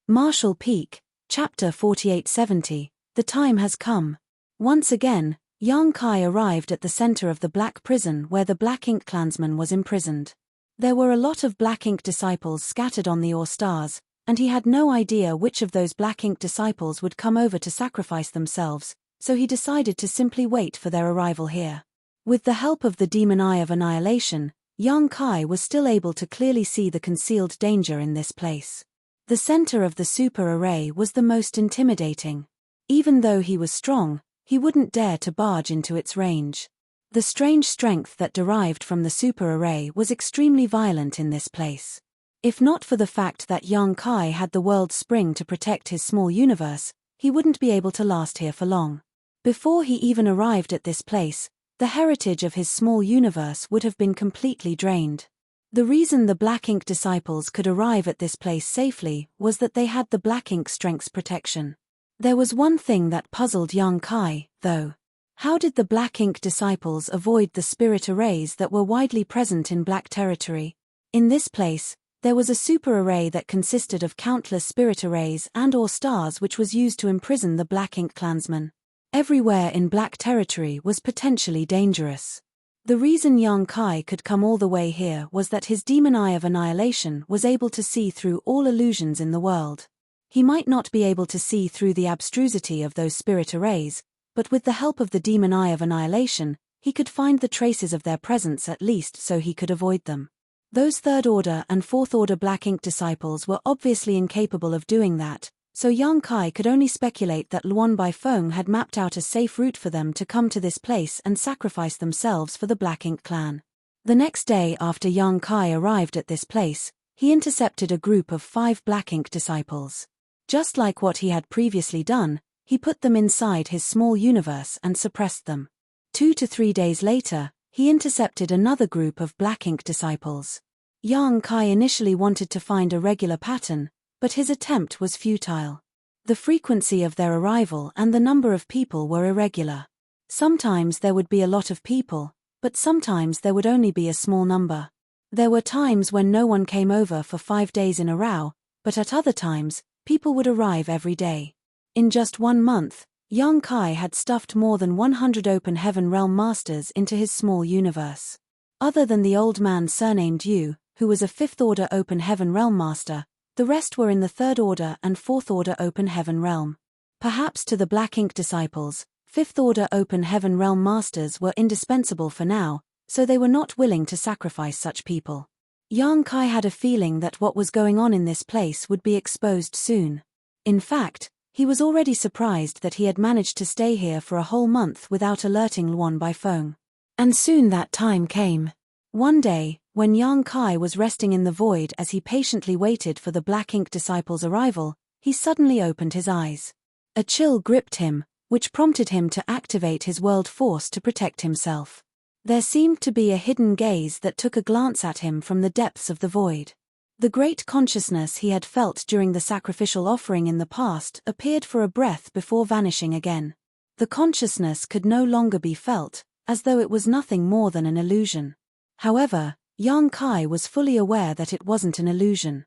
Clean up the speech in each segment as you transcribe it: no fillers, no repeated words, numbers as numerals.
Marshall Peak, Chapter 4870, The Time Has Come. Once again, Yang Kai arrived at the center of the Black Prison where the Black Ink Clansman was imprisoned. There were a lot of Black Ink disciples scattered on the Ore Stars, and he had no idea which of those Black Ink disciples would come over to sacrifice themselves, so he decided to simply wait for their arrival here. With the help of the Demon Eye of Annihilation, Yang Kai was still able to clearly see the concealed danger in this place. The center of the super array was the most intimidating. Even though he was strong, he wouldn't dare to barge into its range. The strange strength that derived from the super array was extremely violent in this place. If not for the fact that Yang Kai had the world spring to protect his small universe, he wouldn't be able to last here for long. Before he even arrived at this place, the heritage of his small universe would have been completely drained. The reason the Black Ink disciples could arrive at this place safely was that they had the Black Ink strength's protection. There was one thing that puzzled Yang Kai, though. How did the Black Ink disciples avoid the spirit arrays that were widely present in Black Territory? In this place, there was a super array that consisted of countless spirit arrays and or stars which was used to imprison the Black Ink Clansman. Everywhere in Black Territory was potentially dangerous. The reason Yang Kai could come all the way here was that his Demon Eye of Annihilation was able to see through all illusions in the world. He might not be able to see through the abstrusity of those spirit arrays, but with the help of the Demon Eye of Annihilation, he could find the traces of their presence at least so he could avoid them. Those Third Order and Fourth Order Black Ink disciples were obviously incapable of doing that, so Yang Kai could only speculate that Luan Baifeng had mapped out a safe route for them to come to this place and sacrifice themselves for the Black Ink clan. The next day after Yang Kai arrived at this place, he intercepted a group of 5 Black Ink disciples. Just like what he had previously done, he put them inside his small universe and suppressed them. 2 to 3 days later, he intercepted another group of Black Ink disciples. Yang Kai initially wanted to find a regular pattern, but his attempt was futile. The frequency of their arrival and the number of people were irregular. Sometimes there would be a lot of people, but sometimes there would only be a small number. There were times when no one came over for 5 days in a row, but at other times, people would arrive every day. In just 1 month, Yang Kai had stuffed more than 100 Open Heaven Realm Masters into his small universe. Other than the old man surnamed Yu, who was a 5th Order Open Heaven Realm Master, the rest were in the 3rd Order and 4th Order Open Heaven Realm. Perhaps to the Black Ink disciples, 5th Order Open Heaven Realm Masters were indispensable for now, so they were not willing to sacrifice such people. Yang Kai had a feeling that what was going on in this place would be exposed soon. In fact, he was already surprised that he had managed to stay here for a whole month without alerting Luan Baifeng. And soon that time came. One day, when Yang Kai was resting in the void as he patiently waited for the Black Ink disciples' arrival, he suddenly opened his eyes. A chill gripped him, which prompted him to activate his world force to protect himself. There seemed to be a hidden gaze that took a glance at him from the depths of the void. The great consciousness he had felt during the sacrificial offering in the past appeared for a breath before vanishing again. The consciousness could no longer be felt, as though it was nothing more than an illusion. However, Yang Kai was fully aware that it wasn't an illusion.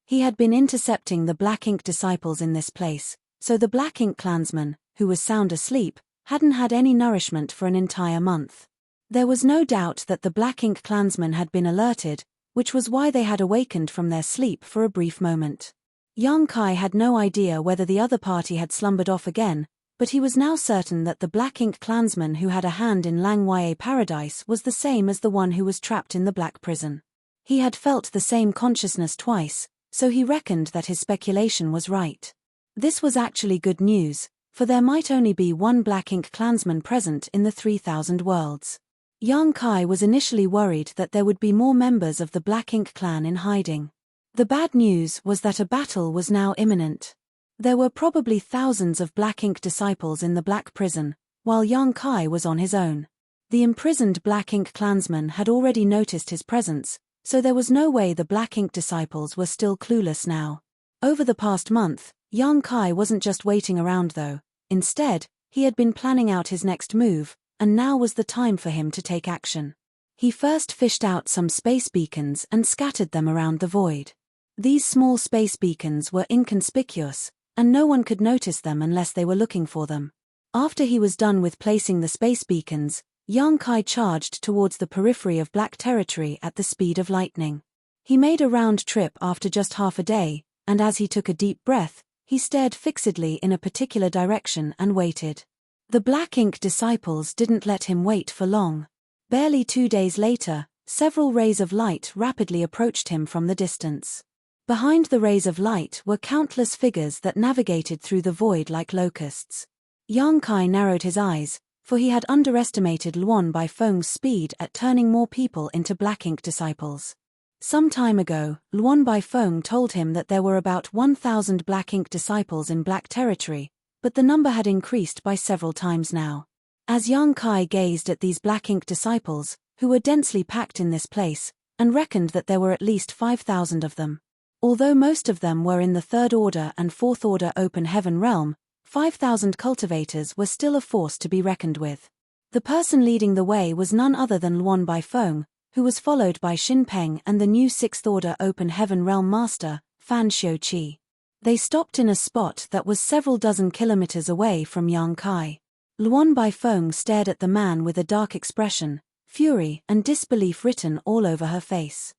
He had been intercepting the Black Ink disciples in this place, so the Black Ink Clansman, who was sound asleep, hadn't had any nourishment for an entire month. There was no doubt that the Black Ink Clansman had been alerted, which was why they had awakened from their sleep for a brief moment. Yang Kai had no idea whether the other party had slumbered off again, but he was now certain that the Black Ink Clansman who had a hand in Lang Wei Paradise was the same as the one who was trapped in the Black Prison. He had felt the same consciousness twice, so he reckoned that his speculation was right. This was actually good news, for there might only be one Black Ink Clansman present in the 3,000 worlds. Yang Kai was initially worried that there would be more members of the Black Ink clan in hiding. The bad news was that a battle was now imminent. There were probably thousands of Black Ink disciples in the Black Prison, while Yang Kai was on his own. The imprisoned Black Ink Clansman had already noticed his presence, so there was no way the Black Ink disciples were still clueless now. Over the past month, Yang Kai wasn't just waiting around though. Instead, he had been planning out his next move, and now was the time for him to take action. He first fished out some space beacons and scattered them around the void. These small space beacons were inconspicuous, and no one could notice them unless they were looking for them. After he was done with placing the space beacons, Yang Kai charged towards the periphery of Black Territory at the speed of lightning. He made a round trip after just half a day, and as he took a deep breath, he stared fixedly in a particular direction and waited. The Black Ink disciples didn't let him wait for long. Barely 2 days later, several rays of light rapidly approached him from the distance. Behind the rays of light were countless figures that navigated through the void like locusts. Yang Kai narrowed his eyes, for he had underestimated Luan Baifeng's speed at turning more people into Black Ink disciples. Some time ago, Luan Baifeng told him that there were about 1,000 Black Ink disciples in Black Territory, but the number had increased by several times now. As Yang Kai gazed at these Black Ink disciples, who were densely packed in this place, and reckoned that there were at least 5,000 of them. Although most of them were in the Third Order and Fourth Order Open Heaven realm, 5,000 cultivators were still a force to be reckoned with. The person leading the way was none other than Luan Baifeng, who was followed by Xin Peng and the new Sixth Order Open Heaven realm master, Fan Xiuqi. They stopped in a spot that was several dozen kilometers away from Yang Kai. Luan Baifeng stared at the man with a dark expression, fury and disbelief written all over her face.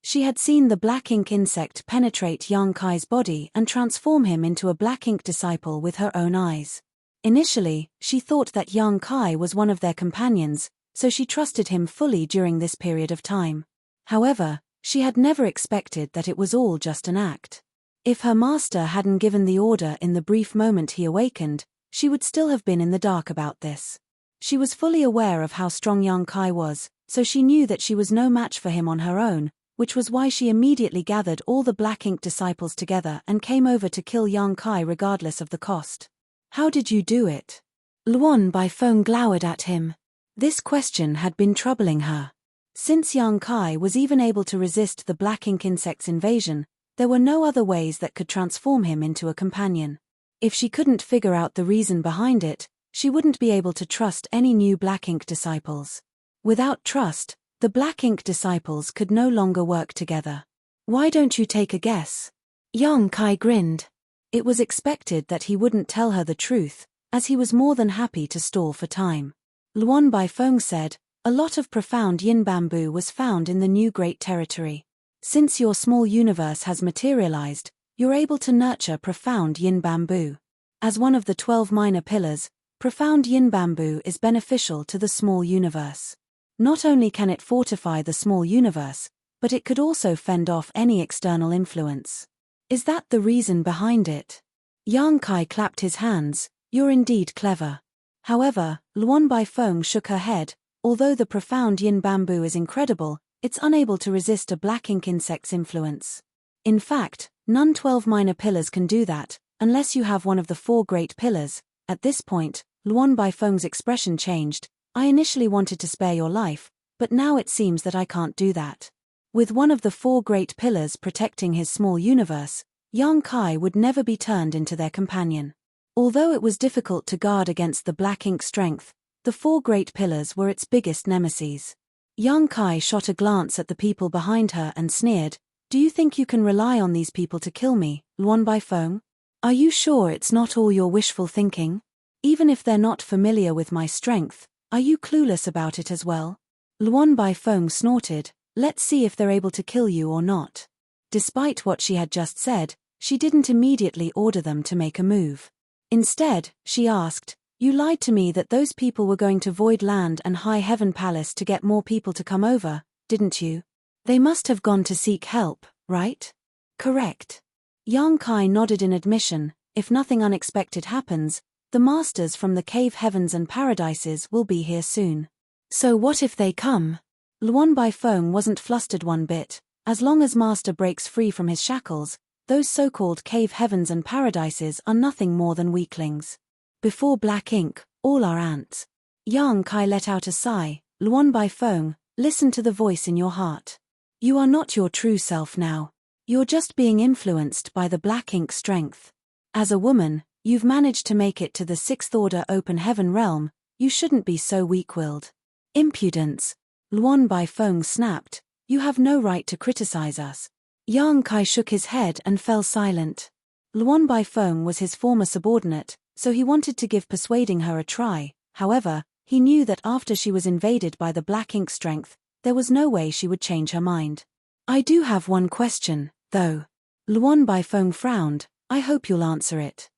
She had seen the Black Ink insect penetrate Yang Kai's body and transform him into a Black Ink disciple with her own eyes. Initially, she thought that Yang Kai was one of their companions, so she trusted him fully during this period of time. However, she had never expected that it was all just an act. If her master hadn't given the order in the brief moment he awakened, she would still have been in the dark about this. She was fully aware of how strong Yang Kai was, so she knew that she was no match for him on her own, which was why she immediately gathered all the Black Ink disciples together and came over to kill Yang Kai regardless of the cost. How did you do it? Luan Baifeng glowered at him. This question had been troubling her. Since Yang Kai was even able to resist the Black Ink insect's invasion, there were no other ways that could transform him into a companion. If she couldn't figure out the reason behind it, she wouldn't be able to trust any new Black Ink disciples. Without trust, the Black Ink disciples could no longer work together. Why don't you take a guess? Yang Kai grinned. It was expected that he wouldn't tell her the truth, as he was more than happy to stall for time. Luan Baifeng said, a lot of profound yin bamboo was found in the new Great Territory. Since your small universe has materialized, you're able to nurture profound yin bamboo. As one of the 12 minor pillars, profound yin bamboo is beneficial to the small universe. Not only can it fortify the small universe, but it could also fend off any external influence. Is that the reason behind it? Yang Kai clapped his hands. You're indeed clever. However, Luan Baifeng shook her head. Although the profound yin bamboo is incredible, it's unable to resist a Black Ink insect's influence. In fact, none 12 minor pillars can do that, unless you have one of the 4 great pillars. At this point, Luan Baifeng's expression changed. I initially wanted to spare your life, but now it seems that I can't do that. With one of the 4 great pillars protecting his small universe, Yang Kai would never be turned into their companion. Although it was difficult to guard against the Black Ink strength, the 4 great pillars were its biggest nemesis. Yang Kai shot a glance at the people behind her and sneered, do you think you can rely on these people to kill me, Luan Baifeng? Are you sure it's not all your wishful thinking? Even if they're not familiar with my strength, are you clueless about it as well? Luan Baifeng snorted, let's see if they're able to kill you or not. Despite what she had just said, she didn't immediately order them to make a move. Instead, she asked, you lied to me that those people were going to Void Land and High Heaven Palace to get more people to come over, didn't you? They must have gone to seek help, right? Correct. Yang Kai nodded in admission. If nothing unexpected happens, the masters from the cave heavens and paradises will be here soon. So what if they come? Luan Baifeng wasn't flustered one bit. As long as Master breaks free from his shackles, those so-called cave heavens and paradises are nothing more than weaklings. Before Black Ink, all are ants. Yang Kai let out a sigh. Luan Baifeng, listen to the voice in your heart. You are not your true self now. You're just being influenced by the Black Ink strength. As a woman, you've managed to make it to the Sixth Order Open Heaven realm. You shouldn't be so weak-willed. Impudence. Luan Baifeng snapped. You have no right to criticize us. Yang Kai shook his head and fell silent. Luan Baifeng was his former subordinate, so he wanted to give persuading her a try. However, he knew that after she was invaded by the black ink strength, there was no way she would change her mind. I do have one question, though. Luan Baifeng frowned. I hope you'll answer it.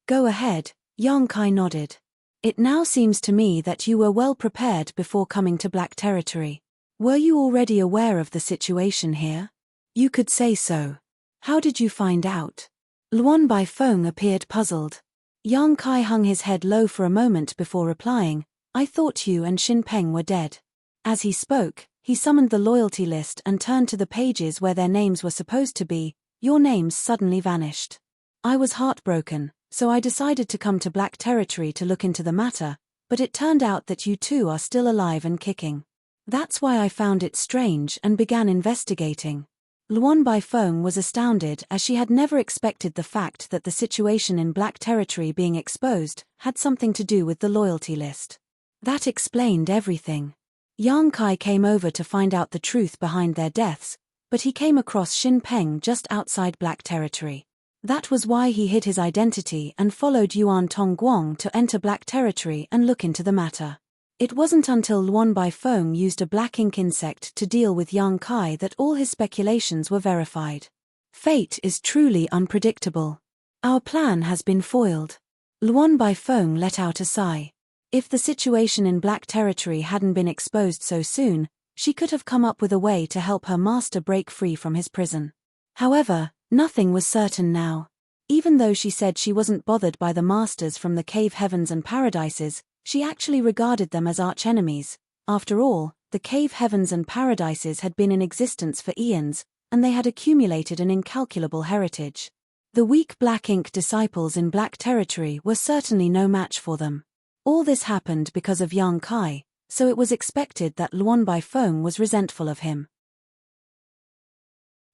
Go ahead, Yang Kai nodded. It now seems to me that you were well prepared before coming to Black Territory. Were you already aware of the situation here? You could say so. How did you find out? Luan Baifeng appeared puzzled. Yang Kai hung his head low for a moment before replying, I thought you and Xin Peng were dead. As he spoke, he summoned the loyalty list and turned to the pages where their names were supposed to be. Your names suddenly vanished. I was heartbroken, so I decided to come to Black Territory to look into the matter, but it turned out that you two are still alive and kicking. That's why I found it strange and began investigating. Luan Baifeng was astounded as she had never expected the fact that the situation in Black Territory being exposed had something to do with the loyalty list. That explained everything. Yang Kai came over to find out the truth behind their deaths, but he came across Xin Peng just outside Black Territory. That was why he hid his identity and followed Yuan Tongguang to enter Black Territory and look into the matter. It wasn't until Luan Baifeng used a black ink insect to deal with Yang Kai that all his speculations were verified. Fate is truly unpredictable. Our plan has been foiled. Luan Baifeng let out a sigh. If the situation in Black Territory hadn't been exposed so soon, she could have come up with a way to help her master break free from his prison. However, nothing was certain now. Even though she said she wasn't bothered by the masters from the cave heavens and paradises, she actually regarded them as archenemies. After all, the cave heavens and paradises had been in existence for eons, and they had accumulated an incalculable heritage. The weak black ink disciples in Black Territory were certainly no match for them. All this happened because of Yang Kai, so it was expected that Luan Baifeng was resentful of him.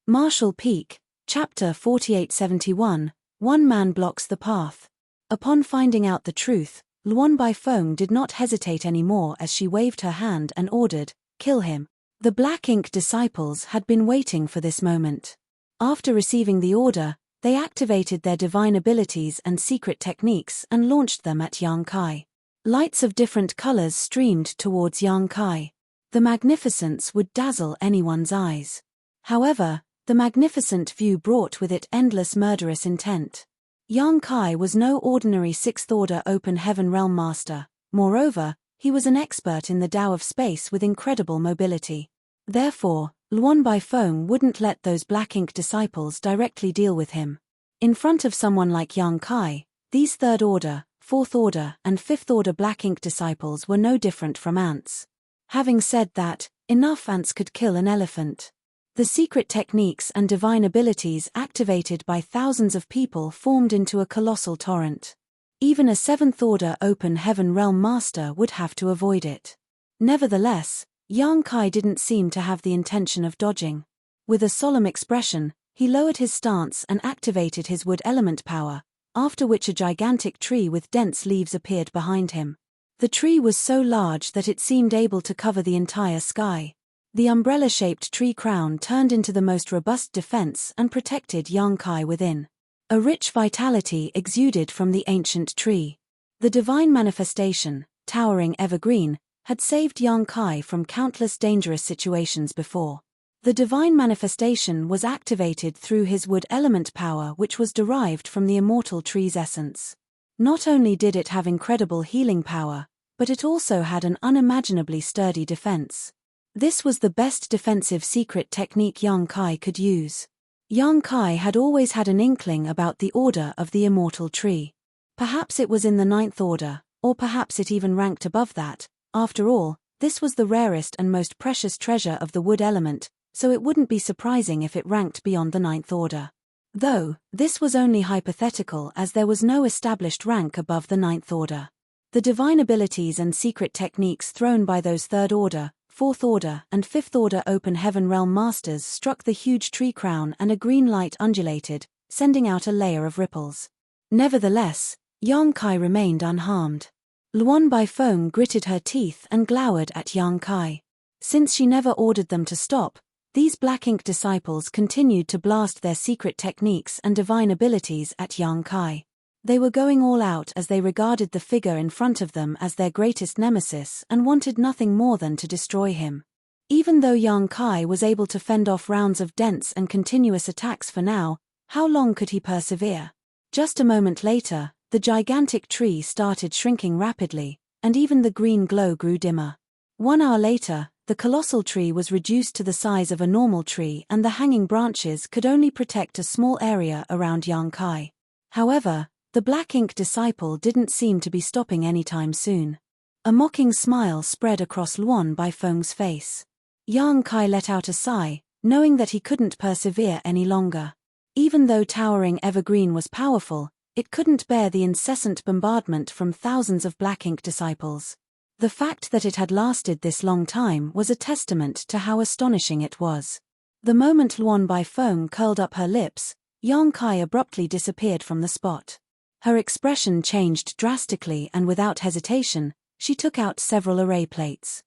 Marshall Peak, Chapter 4871, One Man Blocks the Path. Upon finding out the truth, Luan Baifeng did not hesitate anymore as she waved her hand and ordered, kill him. The black ink disciples had been waiting for this moment. After receiving the order, they activated their divine abilities and secret techniques and launched them at Yang Kai. Lights of different colors streamed towards Yang Kai. The magnificence would dazzle anyone's eyes. However, the magnificent view brought with it endless murderous intent. Yang Kai was no ordinary sixth-order open heaven realm master. Moreover, he was an expert in the Tao of space with incredible mobility. Therefore, Luan Baifeng wouldn't let those black ink disciples directly deal with him. In front of someone like Yang Kai, these third-order, fourth-order and fifth-order black ink disciples were no different from ants. Having said that, enough ants could kill an elephant. The secret techniques and divine abilities activated by thousands of people formed into a colossal torrent. Even a seventh-order open heaven realm master would have to avoid it. Nevertheless, Yang Kai didn't seem to have the intention of dodging. With a solemn expression, he lowered his stance and activated his wood element power, after which a gigantic tree with dense leaves appeared behind him. The tree was so large that it seemed able to cover the entire sky. The umbrella-shaped tree crown turned into the most robust defense and protected Yang Kai within. A rich vitality exuded from the ancient tree. The divine manifestation, towering evergreen, had saved Yang Kai from countless dangerous situations before. The divine manifestation was activated through his wood element power, which was derived from the immortal tree's essence. Not only did it have incredible healing power, but it also had an unimaginably sturdy defense. This was the best defensive secret technique Yang Kai could use. Yang Kai had always had an inkling about the order of the immortal tree. Perhaps it was in the ninth order, or perhaps it even ranked above that. After all, this was the rarest and most precious treasure of the wood element, so it wouldn't be surprising if it ranked beyond the ninth order. Though, this was only hypothetical as there was no established rank above the ninth order. The divine abilities and secret techniques thrown by those third order, fourth order and fifth order open heaven realm masters struck the huge tree crown and a green light undulated, sending out a layer of ripples. Nevertheless, Yang Kai remained unharmed. Luan Baifeng gritted her teeth and glowered at Yang Kai. Since she never ordered them to stop, These black ink disciples continued to blast their secret techniques and divine abilities at Yang Kai. They were going all out as they regarded the figure in front of them as their greatest nemesis and wanted nothing more than to destroy him. Even though Yang Kai was able to fend off rounds of dense and continuous attacks for now, how long could he persevere? Just a moment later, the gigantic tree started shrinking rapidly, and even the green glow grew dimmer. 1 hour later, the colossal tree was reduced to the size of a normal tree and the hanging branches could only protect a small area around Yang Kai. However, the black ink disciple didn't seem to be stopping anytime soon. A mocking smile spread across Luan Baifeng's face. Yang Kai let out a sigh, knowing that he couldn't persevere any longer. Even though towering evergreen was powerful, it couldn't bear the incessant bombardment from thousands of black ink disciples. The fact that it had lasted this long time was a testament to how astonishing it was. The moment Luan Baifeng curled up her lips, Yang Kai abruptly disappeared from the spot. Her expression changed drastically and without hesitation, she took out several array plates.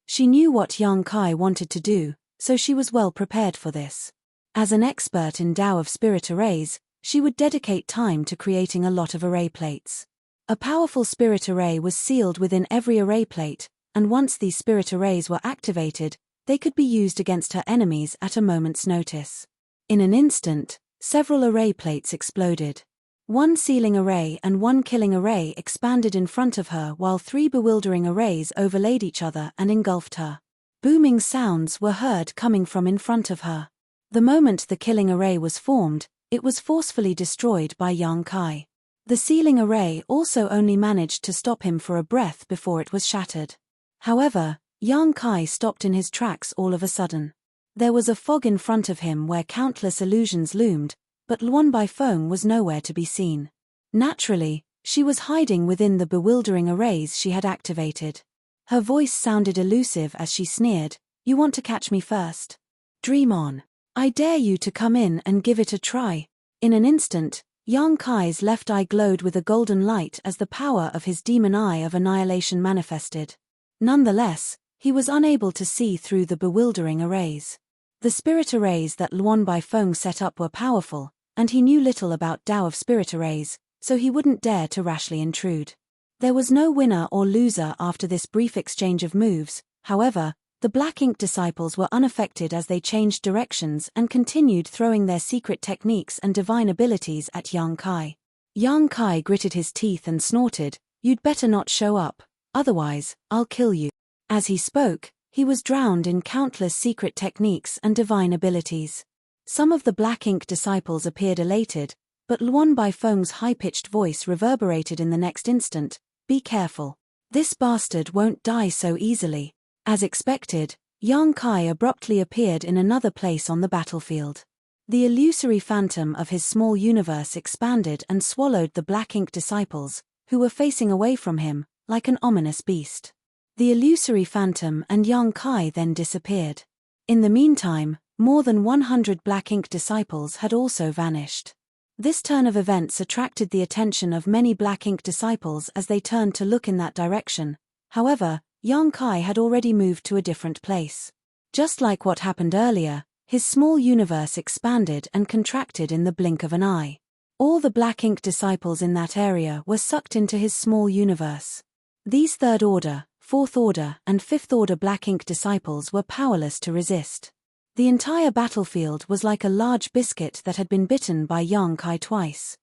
She knew what Yang Kai wanted to do, so she was well prepared for this. As an expert in Tao of Spirit arrays, she would dedicate time to creating a lot of array plates. A powerful spirit array was sealed within every array plate, and once these spirit arrays were activated, they could be used against her enemies at a moment's notice. In an instant, several array plates exploded. 1 sealing array and 1 killing array expanded in front of her while 3 bewildering arrays overlaid each other and engulfed her. Booming sounds were heard coming from in front of her. The moment the killing array was formed, it was forcefully destroyed by Yang Kai. The sealing array also only managed to stop him for a breath before it was shattered. However, Yang Kai stopped in his tracks all of a sudden. There was a fog in front of him where countless illusions loomed, but Luan Baifeng was nowhere to be seen. Naturally, she was hiding within the bewildering arrays she had activated. Her voice sounded elusive as she sneered, "You want to catch me first? Dream on. I dare you to come in and give it a try." In an instant, Yang Kai's left eye glowed with a golden light as the power of his demon eye of annihilation manifested. Nonetheless, he was unable to see through the bewildering arrays. The spirit arrays that Luan Baifeng set up were powerful, and he knew little about Tao of Spirit arrays, so he wouldn't dare to rashly intrude. There was no winner or loser after this brief exchange of moves. However, the black ink disciples were unaffected as they changed directions and continued throwing their secret techniques and divine abilities at Yang Kai. Yang Kai gritted his teeth and snorted, "You'd better not show up, otherwise, I'll kill you." As he spoke, he was drowned in countless secret techniques and divine abilities. Some of the black ink disciples appeared elated, but Luan Baifeng's high-pitched voice reverberated in the next instant, "Be careful. This bastard won't die so easily." As expected, Yang Kai abruptly appeared in another place on the battlefield. The illusory phantom of his small universe expanded and swallowed the black ink disciples, who were facing away from him, like an ominous beast. The illusory phantom and Yang Kai then disappeared. In the meantime, more than 100 black ink disciples had also vanished. This turn of events attracted the attention of many black ink disciples as they turned to look in that direction. However, Yang Kai had already moved to a different place. Just like what happened earlier, his small universe expanded and contracted in the blink of an eye. All the black ink disciples in that area were sucked into his small universe. These third order, fourth order, and fifth order black ink disciples were powerless to resist. The entire battlefield was like a large biscuit that had been bitten by Yang Kai twice.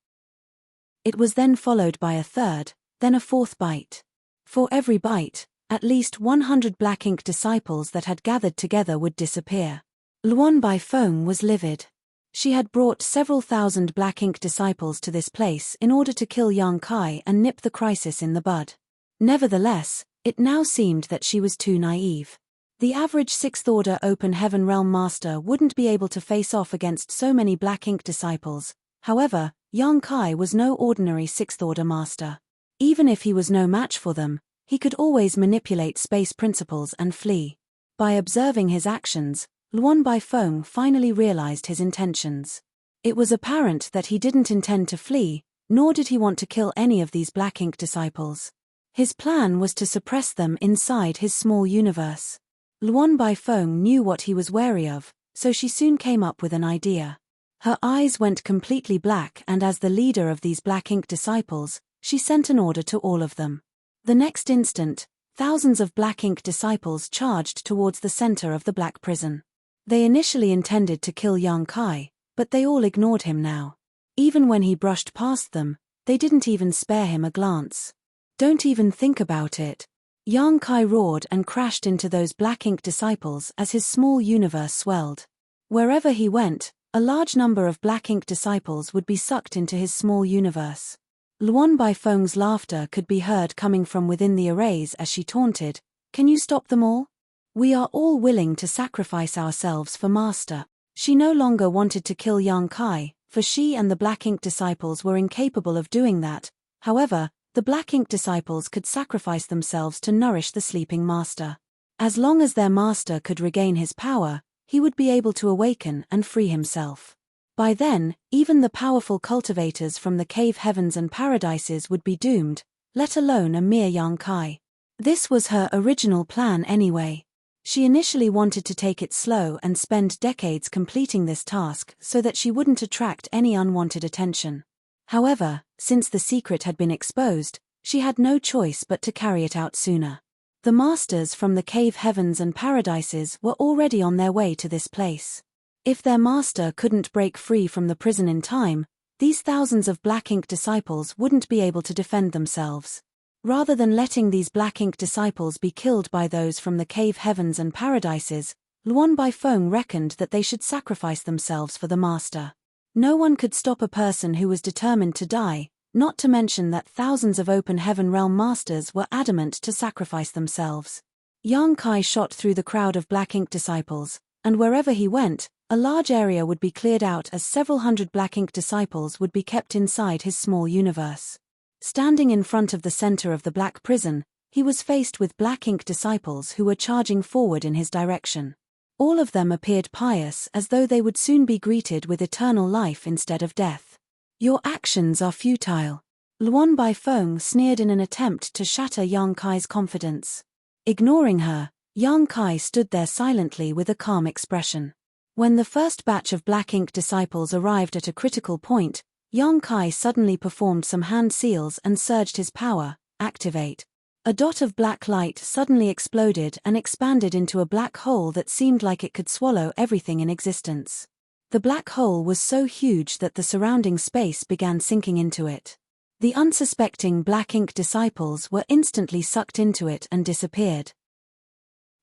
It was then followed by a third, then a fourth bite. For every bite, at least 100 black ink disciples that had gathered together would disappear. Luan Baifeng was livid. She had brought several thousand black ink disciples to this place in order to kill Yang Kai and nip the crisis in the bud. Nevertheless, it now seemed that she was too naive. The average 6th order open heaven realm master wouldn't be able to face off against so many black ink disciples. However, Yang Kai was no ordinary 6th order master. Even if he was no match for them, he could always manipulate space principles and flee. By observing his actions, Luan Baifeng finally realized his intentions. It was apparent that he didn't intend to flee, nor did he want to kill any of these black ink disciples. His plan was to suppress them inside his small universe. Luan Baifeng knew what he was wary of, so she soon came up with an idea. Her eyes went completely black, and as the leader of these black ink disciples, she sent an order to all of them. The next instant, thousands of black ink disciples charged towards the center of the black prison. They initially intended to kill Yang Kai, but they all ignored him now. Even when he brushed past them, they didn't even spare him a glance. "Don't even think about it." Yang Kai roared and crashed into those black ink disciples as his small universe swelled. Wherever he went, a large number of black ink disciples would be sucked into his small universe. Luan Baifeng's laughter could be heard coming from within the arrays as she taunted, "Can you stop them all? We are all willing to sacrifice ourselves for Master." She no longer wanted to kill Yang Kai, for she and the black ink disciples were incapable of doing that. However, the black ink disciples could sacrifice themselves to nourish the sleeping master. As long as their master could regain his power, he would be able to awaken and free himself. By then, even the powerful cultivators from the cave heavens and paradises would be doomed, let alone a mere Yang Kai. This was her original plan anyway. She initially wanted to take it slow and spend decades completing this task so that she wouldn't attract any unwanted attention. However, since the secret had been exposed, she had no choice but to carry it out sooner. The masters from the cave heavens and paradises were already on their way to this place. If their master couldn't break free from the prison in time, these thousands of black ink disciples wouldn't be able to defend themselves. Rather than letting these black ink disciples be killed by those from the cave heavens and paradises, Luan Baifeng reckoned that they should sacrifice themselves for the master. No one could stop a person who was determined to die, not to mention that thousands of open heaven realm masters were adamant to sacrifice themselves. Yang Kai shot through the crowd of black ink disciples, and wherever he went, a large area would be cleared out as several hundred black ink disciples would be kept inside his small universe. Standing in front of the center of the black prison, he was faced with black ink disciples who were charging forward in his direction. All of them appeared pious, as though they would soon be greeted with eternal life instead of death. "Your actions are futile." Luan Baifeng sneered in an attempt to shatter Yang Kai's confidence. Ignoring her, Yang Kai stood there silently with a calm expression. When the first batch of black ink disciples arrived at a critical point, Yang Kai suddenly performed some hand seals and surged his power, activate. A dot of black light suddenly exploded and expanded into a black hole that seemed like it could swallow everything in existence. The black hole was so huge that the surrounding space began sinking into it. The unsuspecting black ink disciples were instantly sucked into it and disappeared.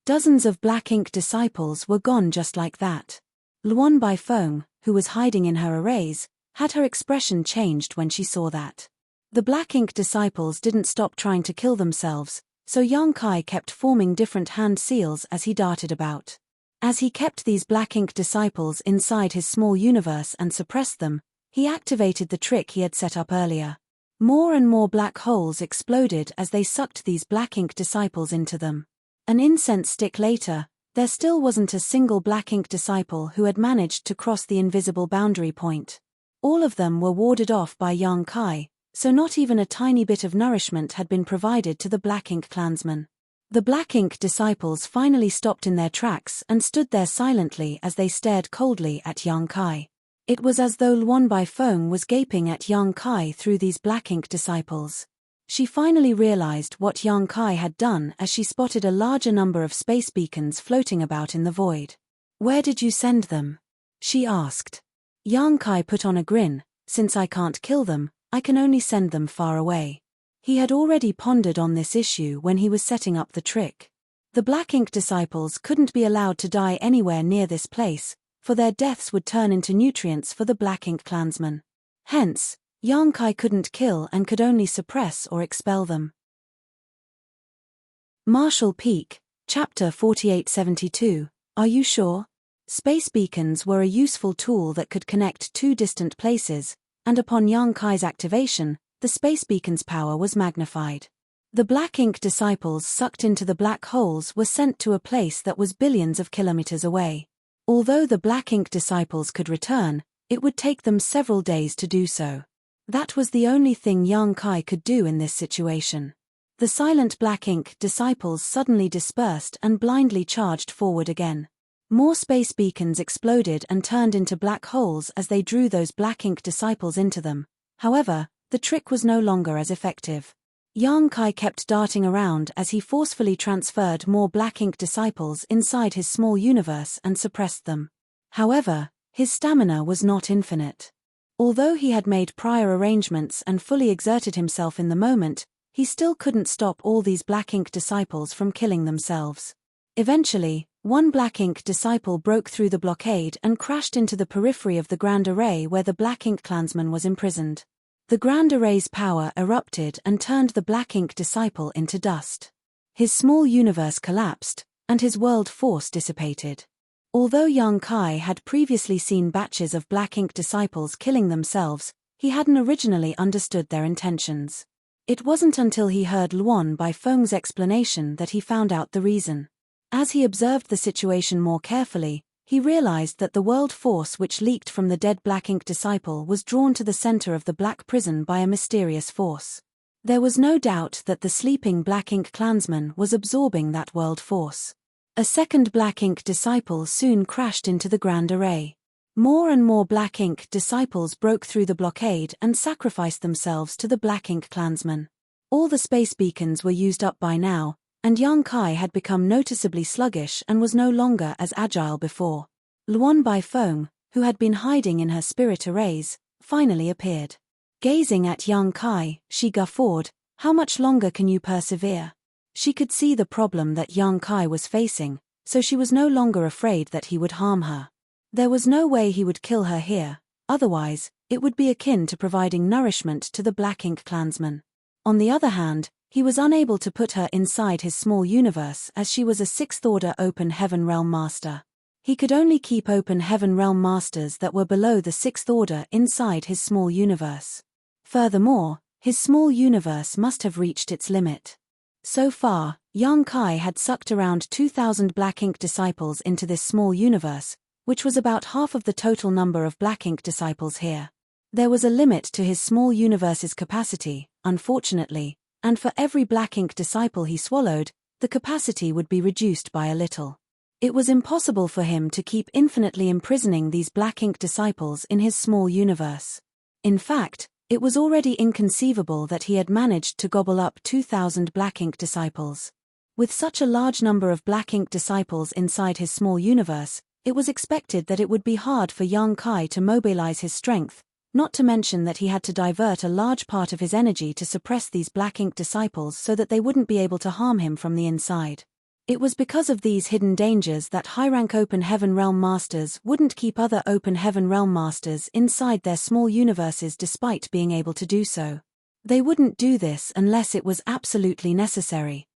Dozens of black ink disciples were gone just like that. Luan Baifeng, who was hiding in her arrays, had her expression changed when she saw that. The black ink disciples didn't stop trying to kill themselves, so Yang Kai kept forming different hand seals as he darted about. As he kept these black ink disciples inside his small universe and suppressed them, he activated the trick he had set up earlier. More and more black holes exploded as they sucked these black ink disciples into them. An incense stick later, there still wasn't a single black ink disciple who had managed to cross the invisible boundary point. All of them were warded off by Yang Kai, so not even a tiny bit of nourishment had been provided to the black ink clansmen. The black ink disciples finally stopped in their tracks and stood there silently as they stared coldly at Yang Kai. It was as though Luan Baifeng was gaping at Yang Kai through these black ink disciples. She finally realized what Yang Kai had done as she spotted a larger number of space beacons floating about in the void. "Where did you send them?" she asked. Yang Kai put on a grin. "Since I can't kill them, I can only send them far away." He had already pondered on this issue when he was setting up the trick. The black ink disciples couldn't be allowed to die anywhere near this place, for their deaths would turn into nutrients for the black ink clansmen. Hence, Yang Kai couldn't kill and could only suppress or expel them. Marshall Peak, Chapter 4872. Are you sure? Space beacons were a useful tool that could connect two distant places, and upon Yang Kai's activation, the space beacon's power was magnified. The black ink disciples sucked into the black holes were sent to a place that was billions of kilometers away. Although the black ink disciples could return, it would take them several days to do so. That was the only thing Yang Kai could do in this situation. The silent black ink disciples suddenly dispersed and blindly charged forward again. More space beacons exploded and turned into black holes as they drew those black ink disciples into them. However, the trick was no longer as effective. Yang Kai kept darting around as he forcefully transferred more black ink disciples inside his small universe and suppressed them. However, his stamina was not infinite. Although he had made prior arrangements and fully exerted himself in the moment, he still couldn't stop all these black ink disciples from killing themselves. Eventually, one black ink disciple broke through the blockade and crashed into the periphery of the Grand Array where the black ink clansman was imprisoned. The Grand Array's power erupted and turned the black ink disciple into dust. His small universe collapsed, and his world force dissipated. Although Yang Kai had previously seen batches of black ink disciples killing themselves, he hadn't originally understood their intentions. It wasn't until he heard Luan Bai Feng's explanation that he found out the reason. As he observed the situation more carefully, he realized that the world force which leaked from the dead black ink disciple was drawn to the center of the black prison by a mysterious force. There was no doubt that the sleeping black ink clansman was absorbing that world force. A second black ink disciple soon crashed into the Grand Array. More and more black ink disciples broke through the blockade and sacrificed themselves to the black ink clansman. All the space beacons were used up by now, and Yang Kai had become noticeably sluggish and was no longer as agile before. Luan Bai Feng, who had been hiding in her spirit arrays, finally appeared. Gazing at Yang Kai, she guffawed, "How much longer can you persevere?" She could see the problem that Yang Kai was facing, so she was no longer afraid that he would harm her. There was no way he would kill her here, otherwise, it would be akin to providing nourishment to the black ink clansman. On the other hand, he was unable to put her inside his small universe as she was a sixth-order Open Heaven Realm Master. He could only keep Open Heaven Realm Masters that were below the sixth order inside his small universe. Furthermore, his small universe must have reached its limit. So far, Yang Kai had sucked around 2,000 black ink disciples into this small universe, which was about half of the total number of black ink disciples here. There was a limit to his small universe's capacity, unfortunately, and for every black ink disciple he swallowed, the capacity would be reduced by a little. It was impossible for him to keep infinitely imprisoning these black ink disciples in his small universe. In fact, it was already inconceivable that he had managed to gobble up 2,000 black ink disciples. With such a large number of black ink disciples inside his small universe, it was expected that it would be hard for Yang Kai to mobilize his strength, not to mention that he had to divert a large part of his energy to suppress these black ink disciples so that they wouldn't be able to harm him from the inside. It was because of these hidden dangers that high-rank Open Heaven Realm Masters wouldn't keep other Open Heaven Realm Masters inside their small universes despite being able to do so. They wouldn't do this unless it was absolutely necessary.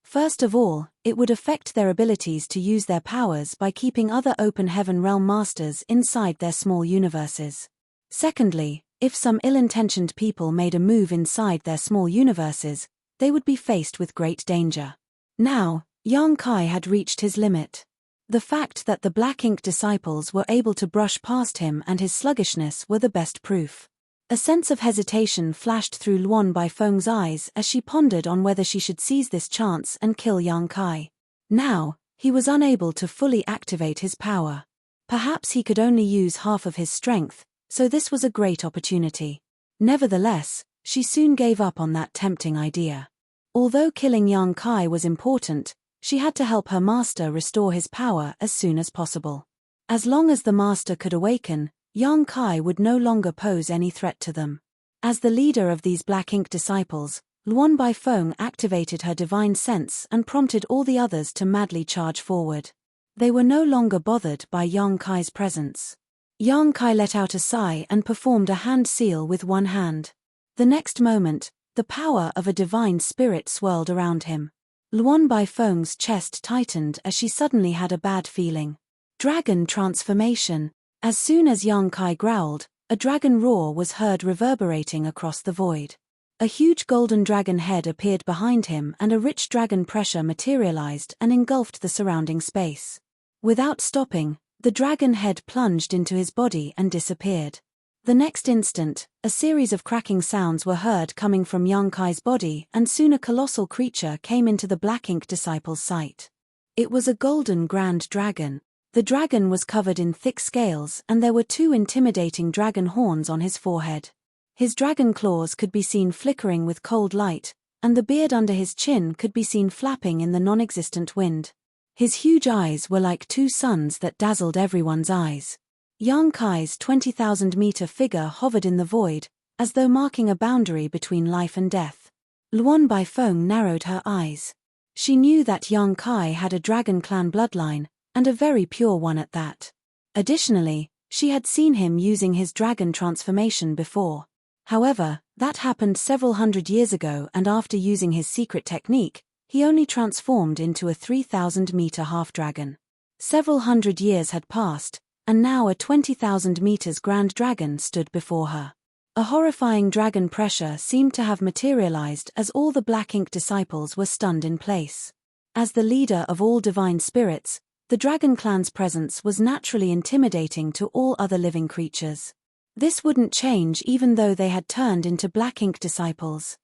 First of all, it would affect their abilities to use their powers by keeping other Open Heaven Realm Masters inside their small universes. Secondly, if some ill-intentioned people made a move inside their small universes, they would be faced with great danger. Now, Yang Kai had reached his limit. The fact that the black ink disciples were able to brush past him and his sluggishness were the best proof. A sense of hesitation flashed through Luan Bai Feng's eyes as she pondered on whether she should seize this chance and kill Yang Kai. Now, he was unable to fully activate his power. Perhaps he could only use half of his strength, so this was a great opportunity. Nevertheless, she soon gave up on that tempting idea. Although killing Yang Kai was important, she had to help her master restore his power as soon as possible. As long as the master could awaken, Yang Kai would no longer pose any threat to them. As the leader of these black ink disciples, Luan Bai Feng activated her divine sense and prompted all the others to madly charge forward. They were no longer bothered by Yang Kai's presence. Yang Kai let out a sigh and performed a hand seal with one hand. The next moment, the power of a divine spirit swirled around him. Luan Bai Feng's chest tightened as she suddenly had a bad feeling. Dragon transformation. As soon as Yang Kai growled, a dragon roar was heard reverberating across the void. A huge golden dragon head appeared behind him and a rich dragon pressure materialized and engulfed the surrounding space. Without stopping, the dragon head plunged into his body and disappeared. The next instant, a series of cracking sounds were heard coming from Yang Kai's body, and soon a colossal creature came into the Black Ink disciple's sight. It was a golden grand dragon. The dragon was covered in thick scales, and there were 2 intimidating dragon horns on his forehead. His dragon claws could be seen flickering with cold light, and the beard under his chin could be seen flapping in the non-existent wind. His huge eyes were like 2 suns that dazzled everyone's eyes. Yang Kai's 20,000-meter figure hovered in the void, as though marking a boundary between life and death. Luan Baifeng narrowed her eyes. She knew that Yang Kai had a dragon clan bloodline, and a very pure one at that. Additionally, she had seen him using his dragon transformation before. However, that happened several hundred years ago, and after using his secret technique, he only transformed into a 3,000-meter half-dragon. Several hundred years had passed, and now a 20,000 meters grand dragon stood before her. A horrifying dragon pressure seemed to have materialized as all the Black Ink disciples were stunned in place. As the leader of all divine spirits, the dragon clan's presence was naturally intimidating to all other living creatures. This wouldn't change even though they had turned into Black Ink disciples.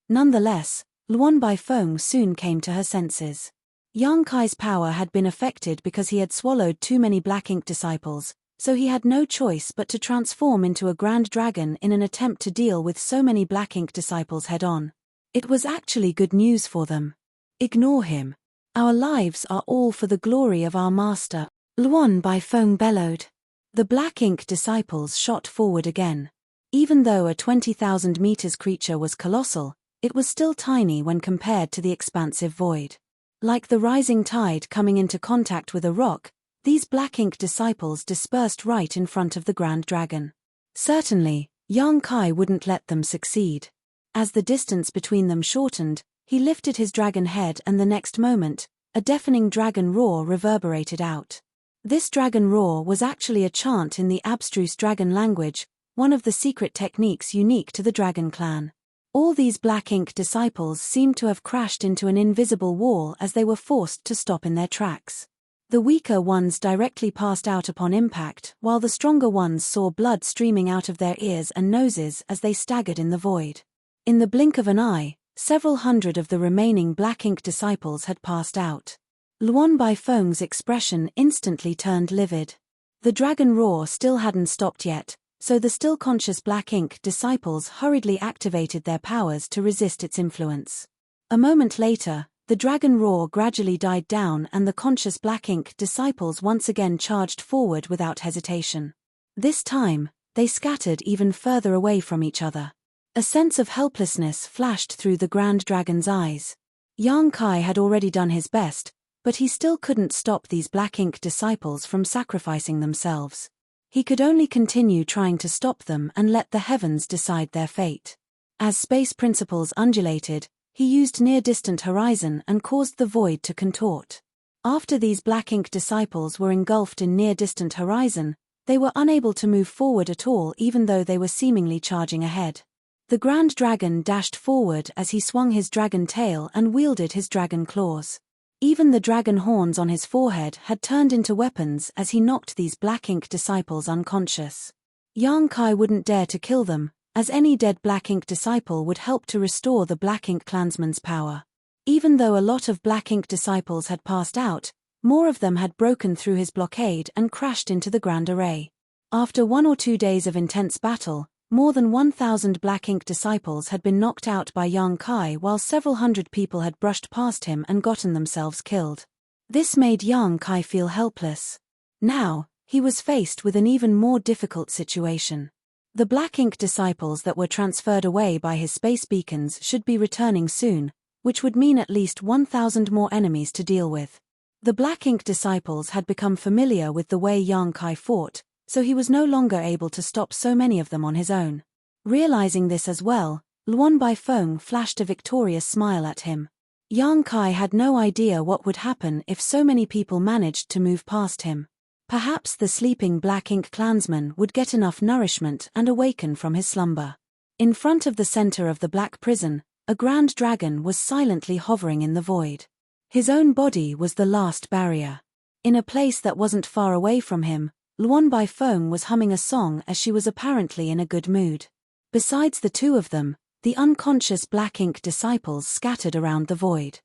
Nonetheless, Luan Baifeng soon came to her senses. Yang Kai's power had been affected because he had swallowed too many Black Ink disciples, so he had no choice but to transform into a grand dragon in an attempt to deal with so many Black Ink disciples head-on. It was actually good news for them. Ignore him. Our lives are all for the glory of our master, Luan Baifeng bellowed. The Black Ink disciples shot forward again. Even though a 20,000 meters creature was colossal, it was still tiny when compared to the expansive void. Like the rising tide coming into contact with a rock, these Black Ink disciples dispersed right in front of the Grand Dragon. Certainly, Yang Kai wouldn't let them succeed. As the distance between them shortened, he lifted his dragon head, and the next moment, a deafening dragon roar reverberated out. This dragon roar was actually a chant in the abstruse dragon language, one of the secret techniques unique to the dragon clan. All these Black Ink disciples seemed to have crashed into an invisible wall as they were forced to stop in their tracks. The weaker ones directly passed out upon impact, while the stronger ones saw blood streaming out of their ears and noses as they staggered in the void. In the blink of an eye, several hundred of the remaining Black Ink disciples had passed out. Luan Baifeng's expression instantly turned livid. The dragon roar still hadn't stopped yet, so the still conscious Black Ink disciples hurriedly activated their powers to resist its influence. A moment later, the dragon roar gradually died down and the conscious Black Ink disciples once again charged forward without hesitation. This time, they scattered even further away from each other. A sense of helplessness flashed through the Grand Dragon's eyes. Yang Kai had already done his best, but he still couldn't stop these Black Ink disciples from sacrificing themselves. He could only continue trying to stop them and let the heavens decide their fate. As space principles undulated, he used near-distant horizon and caused the void to contort. After these Black Ink disciples were engulfed in near-distant horizon, they were unable to move forward at all even though they were seemingly charging ahead. The Grand Dragon dashed forward as he swung his dragon tail and wielded his dragon claws. Even the dragon horns on his forehead had turned into weapons as he knocked these Black Ink disciples unconscious. Yang Kai wouldn't dare to kill them, as any dead Black Ink disciple would help to restore the Black Ink clansman's power. Even though a lot of Black Ink disciples had passed out, more of them had broken through his blockade and crashed into the Grand Array. After 1 or 2 days of intense battle, more than 1,000 Black Ink disciples had been knocked out by Yang Kai while several hundred people had brushed past him and gotten themselves killed. This made Yang Kai feel helpless. Now, he was faced with an even more difficult situation. The Black Ink disciples that were transferred away by his space beacons should be returning soon, which would mean at least 1,000 more enemies to deal with. The Black Ink disciples had become familiar with the way Yang Kai fought, so he was no longer able to stop so many of them on his own. Realizing this as well, Luan Baifeng flashed a victorious smile at him. Yang Kai had no idea what would happen if so many people managed to move past him. Perhaps the sleeping Black Ink clansman would get enough nourishment and awaken from his slumber. In front of the center of the Black Prison, a Grand Dragon was silently hovering in the void. His own body was the last barrier. In a place that wasn't far away from him, Luan Baifeng was humming a song as she was apparently in a good mood. Besides the two of them, the unconscious black ink disciples scattered around the void.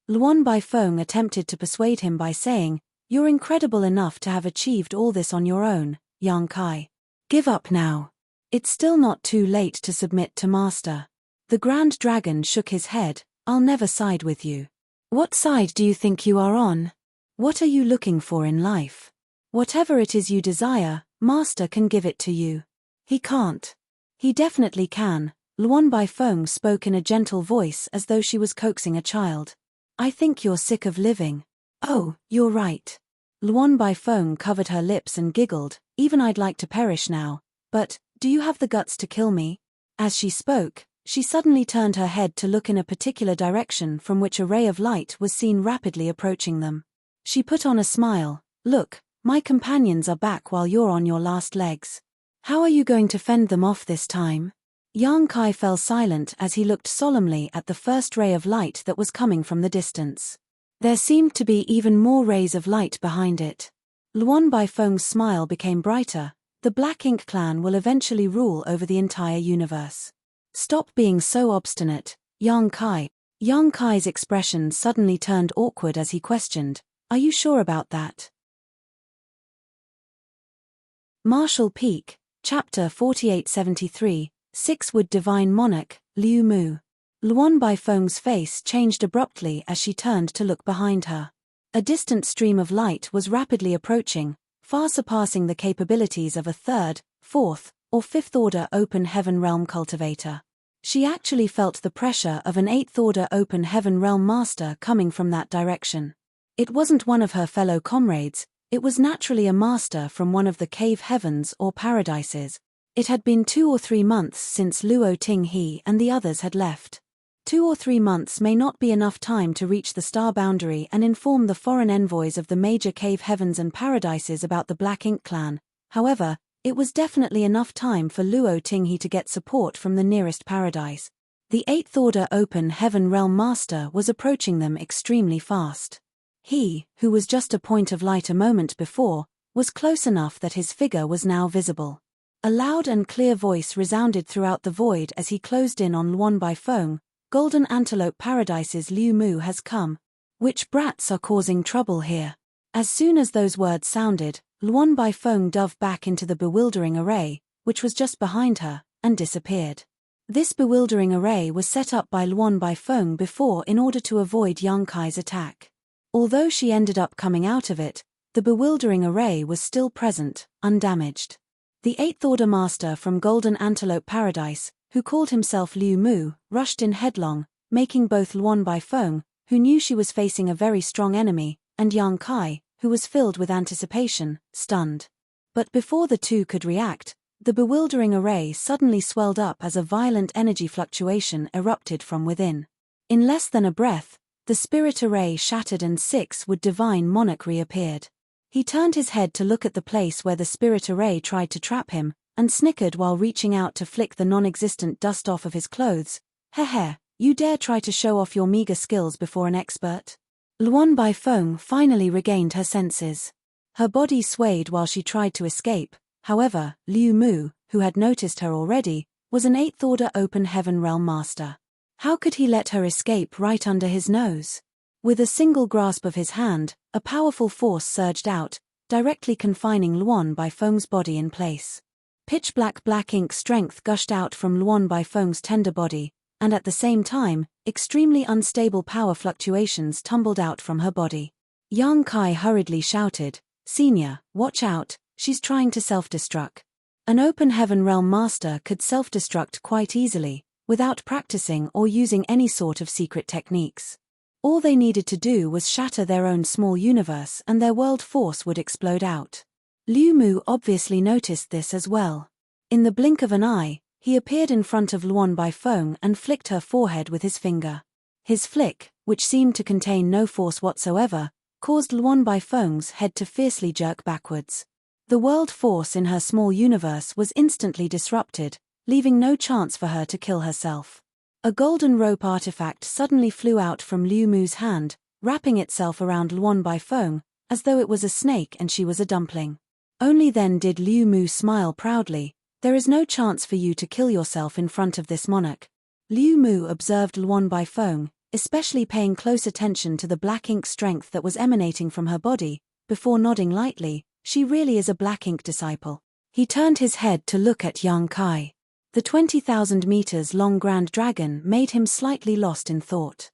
Luan Baifeng attempted to persuade him by saying, "You're incredible enough to have achieved all this on your own, Yang Kai. Give up now. It's still not too late to submit to Master." The Grand Dragon shook his head. "I'll never side with you. What side do you think you are on? What are you looking for in life? Whatever it is you desire, Master can give it to you." "He can't." "He definitely can." Luan Baifeng spoke in a gentle voice as though she was coaxing a child. "I think you're sick of living." "Oh, you're right." Luan Baifeng covered her lips and giggled. "Even I'd like to perish now. But, do you have the guts to kill me?" As she spoke, she suddenly turned her head to look in a particular direction from which a ray of light was seen rapidly approaching them. She put on a smile. "Look, my companions are back while you're on your last legs. How are you going to fend them off this time?" Yang Kai fell silent as he looked solemnly at the first ray of light that was coming from the distance. There seemed to be even more rays of light behind it. Luan Baifeng's smile became brighter. "The Black Ink clan will eventually rule over the entire universe. Stop being so obstinate, Yang Kai." Yang Kai's expression suddenly turned awkward as he questioned, "Are you sure about that?" Martial Peak, Chapter 4873, Six-Wood Divine Monarch, Liu Mu. Luan Baifeng's face changed abruptly as she turned to look behind her. A distant stream of light was rapidly approaching, far surpassing the capabilities of a third, fourth, or fifth-order open heaven realm cultivator. She actually felt the pressure of an eighth-order open heaven realm master coming from that direction. It wasn't one of her fellow comrades, it was naturally a master from one of the cave heavens or paradises. It had been 2 or 3 months since Luo Tinghe and the others had left. 2 or 3 months may not be enough time to reach the star boundary and inform the foreign envoys of the major cave heavens and paradises about the Black Ink clan. However, it was definitely enough time for Luo Tinghe to get support from the nearest paradise. The 8th Order Open Heaven Realm Master was approaching them extremely fast. He, who was just a point of light a moment before, was close enough that his figure was now visible. A loud and clear voice resounded throughout the void as he closed in on Luan Baifeng. "Golden Antelope Paradise's Liu Mu has come. Which brats are causing trouble here?" As soon as those words sounded, Luan Baifeng dove back into the bewildering array, which was just behind her, and disappeared. This bewildering array was set up by Luan Baifeng before in order to avoid Yang Kai's attack. Although she ended up coming out of it, the bewildering array was still present, undamaged. The 8th Order Master from Golden Antelope Paradise, who called himself Liu Mu, rushed in headlong, making both Luan Baifeng, who knew she was facing a very strong enemy, and Yang Kai, who was filled with anticipation, stunned. But before the two could react, the bewildering array suddenly swelled up as a violent energy fluctuation erupted from within. In less than a breath, the spirit array shattered and Six-Wood Divine Monarch reappeared. He turned his head to look at the place where the spirit array tried to trap him, and snickered while reaching out to flick the non-existent dust off of his clothes. "Heh, you dare try to show off your meager skills before an expert?" Luan Baifeng finally regained her senses. Her body swayed while she tried to escape. However, Liu Mu, who had noticed her already, was an 8th Order Open Heaven Realm Master. How could he let her escape right under his nose? With a single grasp of his hand, a powerful force surged out, directly confining Luan Baifeng's body in place. Pitch-black black ink strength gushed out from Luan Baifeng's tender body, and at the same time, extremely unstable power fluctuations tumbled out from her body. Yang Kai hurriedly shouted, "Senior, watch out, she's trying to self-destruct." An Open Heaven Realm Master could self-destruct quite easily, without practicing or using any sort of secret techniques. All they needed to do was shatter their own small universe and their world force would explode out. Liu Mu obviously noticed this as well. In the blink of an eye, he appeared in front of Luan Baifeng and flicked her forehead with his finger. His flick, which seemed to contain no force whatsoever, caused Luan Baifeng's head to fiercely jerk backwards. The world force in her small universe was instantly disrupted, leaving no chance for her to kill herself. A golden rope artifact suddenly flew out from Liu Mu's hand, wrapping itself around Luan Baifeng, as though it was a snake and she was a dumpling. Only then did Liu Mu smile proudly. There is no chance for you to kill yourself in front of this monarch. Liu Mu observed Luan Baifeng, especially paying close attention to the black ink strength that was emanating from her body, before nodding lightly. She really is a black ink disciple. He turned his head to look at Yang Kai. The 20,000 meters long grand dragon made him slightly lost in thought.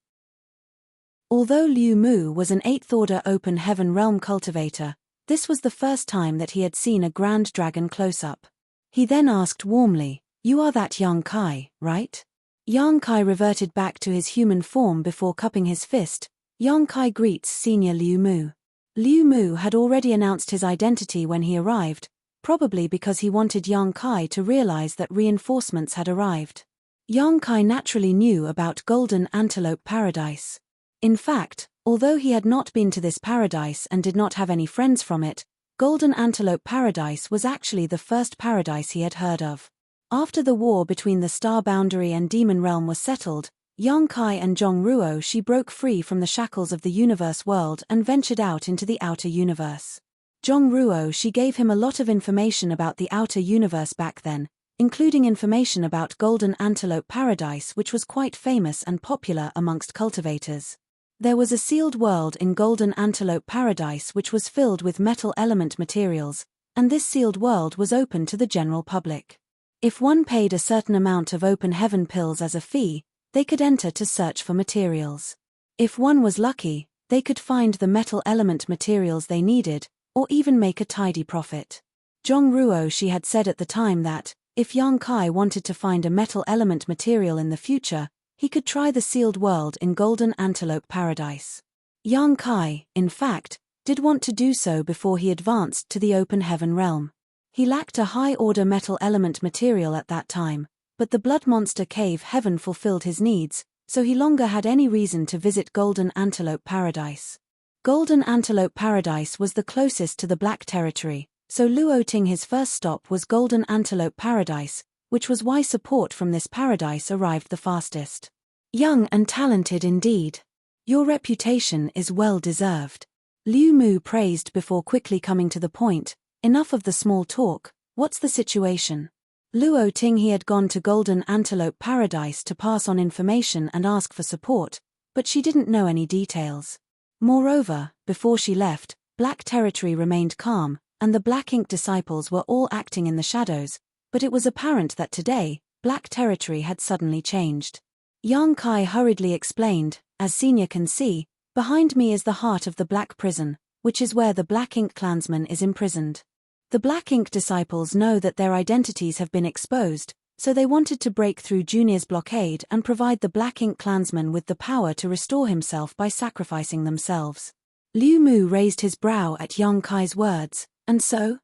Although Liu Mu was an 8th order open heaven realm cultivator, this was the first time that he had seen a grand dragon close-up. He then asked warmly, "You are that Yang Kai, right?" Yang Kai reverted back to his human form before cupping his fist. Yang Kai greets Senior Liu Mu. Liu Mu had already announced his identity when he arrived, probably because he wanted Yang Kai to realize that reinforcements had arrived. Yang Kai naturally knew about Golden Antelope Paradise. In fact, although he had not been to this paradise and did not have any friends from it, Golden Antelope Paradise was actually the first paradise he had heard of. After the war between the Star Boundary and Demon Realm was settled, Yang Kai and Zhong Ruo she broke free from the shackles of the universe world and ventured out into the outer universe. Zhong Ruo she gave him a lot of information about the outer universe back then, including information about Golden Antelope Paradise, which was quite famous and popular amongst cultivators. There was a sealed world in Golden Antelope Paradise which was filled with metal element materials, and this sealed world was open to the general public. If one paid a certain amount of open heaven pills as a fee, they could enter to search for materials. If one was lucky, they could find the metal element materials they needed, or even make a tidy profit. Zhong Ruo she had said at the time that, if Yang Kai wanted to find a metal element material in the future, he could try the sealed world in Golden Antelope Paradise. Yang Kai, in fact, did want to do so before he advanced to the open heaven realm. He lacked a high-order metal element material at that time, but the Blood Monster Cave Heaven fulfilled his needs, so he longer had any reason to visit Golden Antelope Paradise. Golden Antelope Paradise was the closest to the Black Territory, so Luo Ting his first stop was Golden Antelope Paradise, which was why support from this paradise arrived the fastest. Young and talented indeed. Your reputation is well deserved. Liu Mu praised before quickly coming to the point. Enough of the small talk, what's the situation? Luo Ting he had gone to Golden Antelope Paradise to pass on information and ask for support, but she didn't know any details. Moreover, before she left, Black Territory remained calm, and the Black Ink disciples were all acting in the shadows, but it was apparent that today, Black Territory had suddenly changed. Yang Kai hurriedly explained, as Senior can see, behind me is the heart of the Black Prison, which is where the Black Ink clansman is imprisoned. The Black Ink disciples know that their identities have been exposed, so they wanted to break through Junior's blockade and provide the Black Ink clansman with the power to restore himself by sacrificing themselves. Liu Mu raised his brow at Yang Kai's words, and so?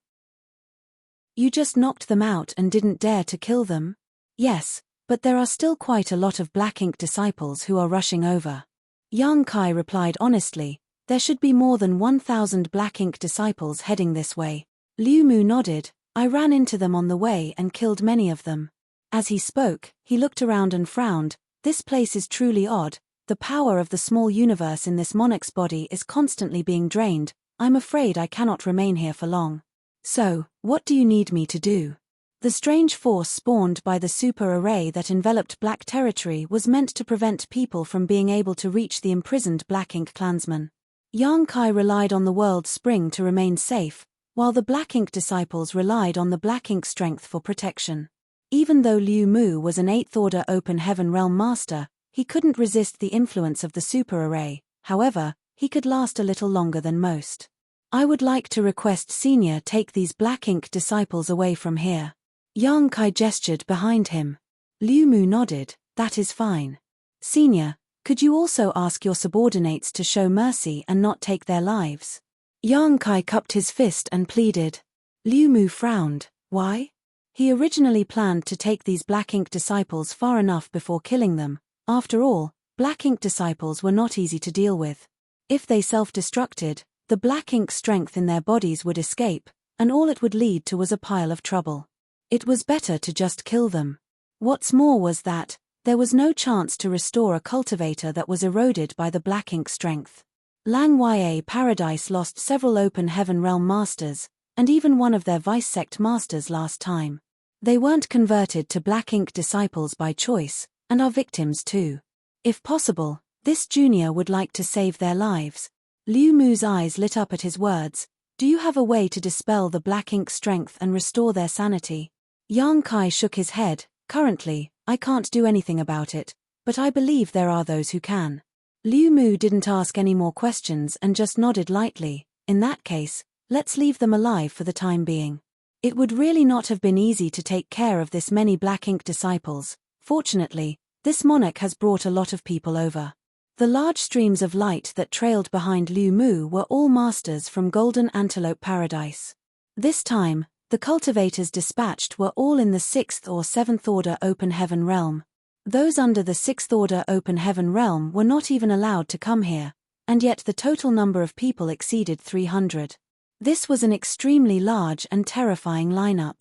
You just knocked them out and didn't dare to kill them? Yes, but there are still quite a lot of Black Ink disciples who are rushing over. Yang Kai replied honestly, there should be more than 1,000 Black Ink disciples heading this way. Liu Mu nodded, I ran into them on the way and killed many of them. As he spoke, he looked around and frowned, this place is truly odd, the power of the small universe in this monarch's body is constantly being drained, I'm afraid I cannot remain here for long. So, what do you need me to do? The strange force spawned by the super array that enveloped Black Territory was meant to prevent people from being able to reach the imprisoned Black Ink clansmen. Yang Kai relied on the world spring to remain safe, while the Black Ink disciples relied on the Black Ink strength for protection. Even though Liu Mu was an 8th order open heaven realm master, he couldn't resist the influence of the super array, however, he could last a little longer than most. I would like to request Senior take these Black Ink disciples away from here. Yang Kai gestured behind him. Liu Mu nodded, that is fine. Senior, could you also ask your subordinates to show mercy and not take their lives? Yang Kai cupped his fist and pleaded. Liu Mu frowned, why? He originally planned to take these Black Ink disciples far enough before killing them. After all, Black Ink disciples were not easy to deal with. If they self-destructed, the Black Ink strength in their bodies would escape, and all it would lead to was a pile of trouble. It was better to just kill them. What's more was that, there was no chance to restore a cultivator that was eroded by the Black Ink strength. Lang Ya Paradise lost several Open Heaven Realm Masters, and even one of their Vice Sect Masters last time. They weren't converted to Black Ink disciples by choice, and are victims too. If possible, this junior would like to save their lives. Liu Mu's eyes lit up at his words. Do you have a way to dispel the Black Ink strength and restore their sanity? Yang Kai shook his head. Currently, I can't do anything about it, but I believe there are those who can. Liu Mu didn't ask any more questions and just nodded lightly. In that case, let's leave them alive for the time being. It would really not have been easy to take care of this many Black Ink disciples. Fortunately, this monarch has brought a lot of people over. The large streams of light that trailed behind Liu Mu were all masters from Golden Antelope Paradise. This time, the cultivators dispatched were all in the 6th or 7th Order Open Heaven Realm. Those under the 6th Order Open Heaven Realm were not even allowed to come here, and yet the total number of people exceeded 300. This was an extremely large and terrifying lineup.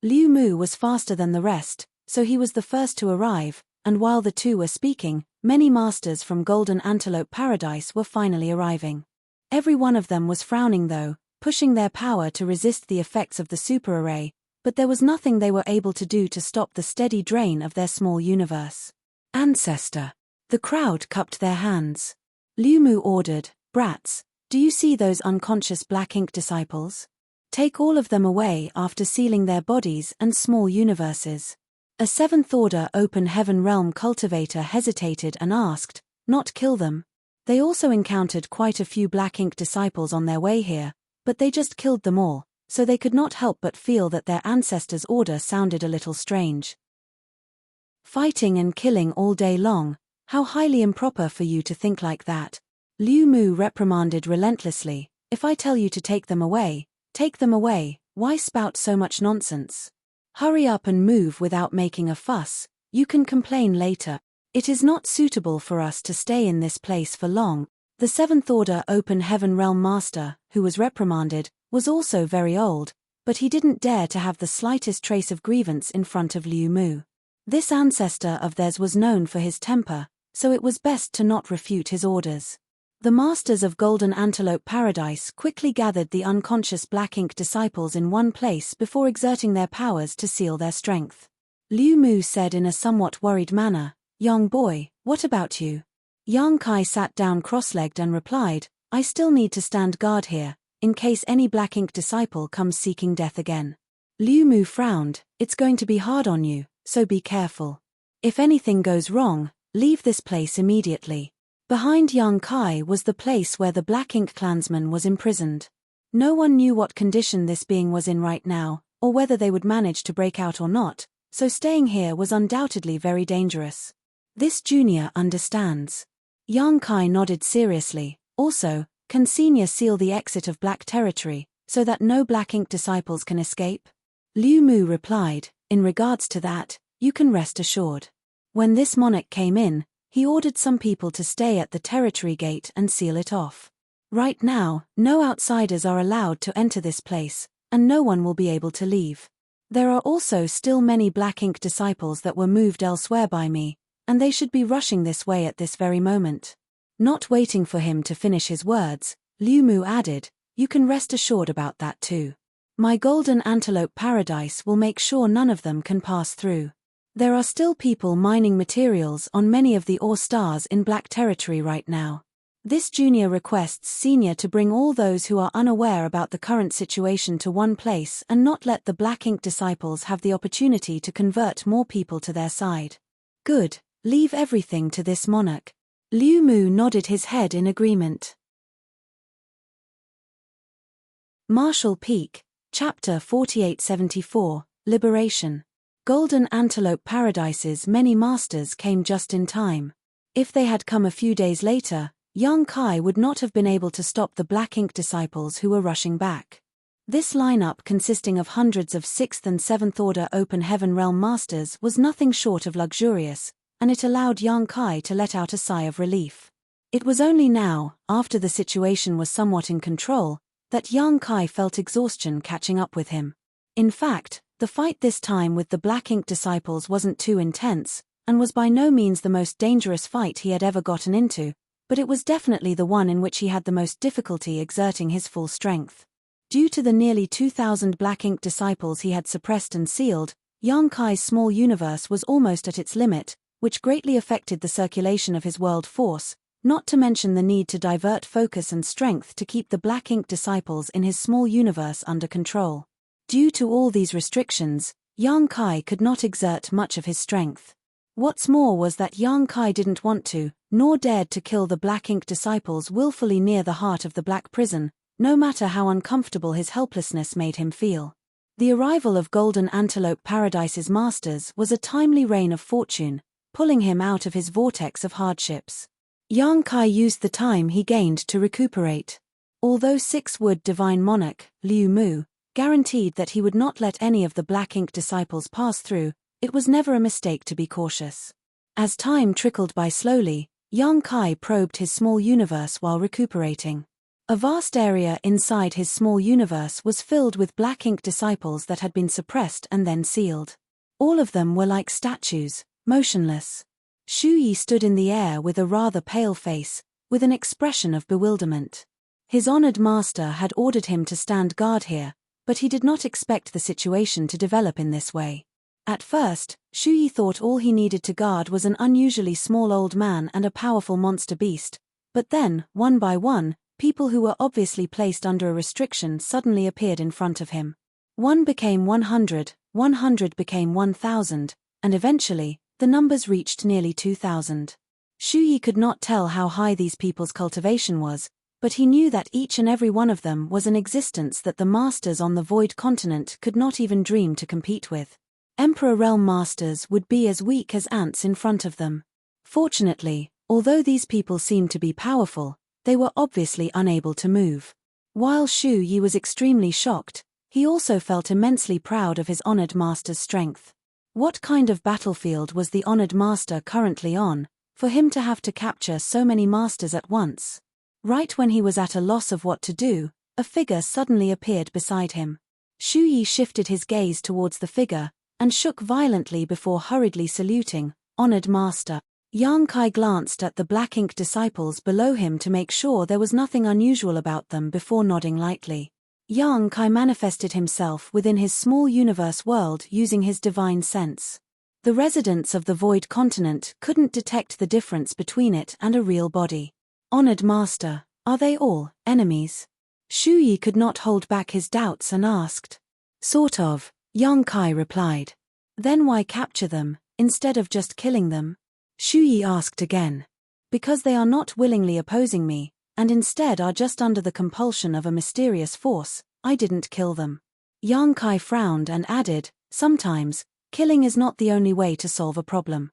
Liu Mu was faster than the rest, so he was the first to arrive, and while the two were speaking, many masters from Golden Antelope Paradise were finally arriving. Every one of them was frowning though, pushing their power to resist the effects of the super array, but there was nothing they were able to do to stop the steady drain of their small universe. Ancestor. The crowd cupped their hands. Liu Mu ordered, brats, do you see those unconscious Black Ink disciples? Take all of them away after sealing their bodies and small universes. A 7th Order Open Heaven Realm cultivator hesitated and asked, not kill them. They also encountered quite a few Black Ink disciples on their way here, but they just killed them all, so they could not help but feel that their ancestors' order sounded a little strange. Fighting and killing all day long, how highly improper for you to think like that. Liu Mu reprimanded relentlessly, if I tell you to take them away, why spout so much nonsense? Hurry up and move without making a fuss, you can complain later. It is not suitable for us to stay in this place for long. The 7th Order Open Heaven Realm Master, who was reprimanded, was also very old, but he didn't dare to have the slightest trace of grievance in front of Liu Mu. This ancestor of theirs was known for his temper, so it was best to not refute his orders. The masters of Golden Antelope Paradise quickly gathered the unconscious Black Ink disciples in one place before exerting their powers to seal their strength. Liu Mu said in a somewhat worried manner, young boy, what about you? Yang Kai sat down cross-legged and replied, I still need to stand guard here, in case any Black Ink disciple comes seeking death again. Liu Mu frowned, it's going to be hard on you, so be careful. If anything goes wrong, leave this place immediately. Behind Yang Kai was the place where the Black Ink clansman was imprisoned. No one knew what condition this being was in right now, or whether they would manage to break out or not, so staying here was undoubtedly very dangerous. This junior understands. Yang Kai nodded seriously. Also, can Senior seal the exit of Black Territory, so that no Black Ink disciples can escape? Liu Mu replied, in regards to that, you can rest assured. When this monarch came in, he ordered some people to stay at the territory gate and seal it off. Right now, no outsiders are allowed to enter this place, and no one will be able to leave. There are also still many Black Ink disciples that were moved elsewhere by me, and they should be rushing this way at this very moment. Not waiting for him to finish his words, Liu Mu added, you can rest assured about that too. My Golden Antelope Paradise will make sure none of them can pass through. There are still people mining materials on many of the ore stars in Black Territory right now. This junior requests Senior to bring all those who are unaware about the current situation to one place and not let the Black Ink disciples have the opportunity to convert more people to their side. Good, leave everything to this monarch. Liu Mu nodded his head in agreement. Marshall Peak, Chapter 4874, Liberation. Golden Antelope Paradise's many masters came just in time. If they had come a few days later, Yang Kai would not have been able to stop the Black Ink disciples who were rushing back. This lineup consisting of hundreds of 6th and 7th Order Open Heaven Realm Masters was nothing short of luxurious, and it allowed Yang Kai to let out a sigh of relief. It was only now, after the situation was somewhat in control, that Yang Kai felt exhaustion catching up with him. In fact, the fight this time with the Black Ink disciples wasn't too intense, and was by no means the most dangerous fight he had ever gotten into, but it was definitely the one in which he had the most difficulty exerting his full strength. Due to the nearly 2,000 black ink disciples he had suppressed and sealed, Yang Kai's small universe was almost at its limit, which greatly affected the circulation of his world force, not to mention the need to divert focus and strength to keep the black ink disciples in his small universe under control. Due to all these restrictions, Yang Kai could not exert much of his strength. What's more was that Yang Kai didn't want to, nor dared to kill the black ink disciples willfully near the heart of the black prison, no matter how uncomfortable his helplessness made him feel. The arrival of Golden Antelope Paradise's masters was a timely rain of fortune, pulling him out of his vortex of hardships. Yang Kai used the time he gained to recuperate. Although Six-Wood Divine Monarch, Liu Mu, guaranteed that he would not let any of the black ink disciples pass through, it was never a mistake to be cautious. As time trickled by slowly, Yang Kai probed his small universe while recuperating. A vast area inside his small universe was filled with black ink disciples that had been suppressed and then sealed. All of them were like statues, motionless. Shu Yi stood in the air with a rather pale face, with an expression of bewilderment. His honored master had ordered him to stand guard here, but he did not expect the situation to develop in this way. At first, Shu Yi thought all he needed to guard was an unusually small old man and a powerful monster beast, but then, one by one, people who were obviously placed under a restriction suddenly appeared in front of him. 1 became 100, 100 became 1,000, and eventually, the numbers reached nearly 2,000. Shu Yi could not tell how high these people's cultivation was, but he knew that each and every one of them was an existence that the masters on the Void Continent could not even dream to compete with. Emperor Realm masters would be as weak as ants in front of them. Fortunately, although these people seemed to be powerful, they were obviously unable to move. While Shu Yi was extremely shocked, he also felt immensely proud of his honored master's strength. What kind of battlefield was the honored master currently on, for him to have to capture so many masters at once? Right when he was at a loss of what to do, a figure suddenly appeared beside him. Shu Yi shifted his gaze towards the figure, and shook violently before hurriedly saluting, "Honored master." Yang Kai glanced at the black ink disciples below him to make sure there was nothing unusual about them before nodding lightly. Yang Kai manifested himself within his small universe world using his divine sense. The residents of the Void Continent couldn't detect the difference between it and a real body. "Honored master, are they all enemies?" Shu Yi could not hold back his doubts and asked. "Sort of," Yang Kai replied. "Then why capture them, instead of just killing them?" Shu Yi asked again. "Because they are not willingly opposing me, and instead are just under the compulsion of a mysterious force, I didn't kill them." Yang Kai frowned and added, "Sometimes, killing is not the only way to solve a problem."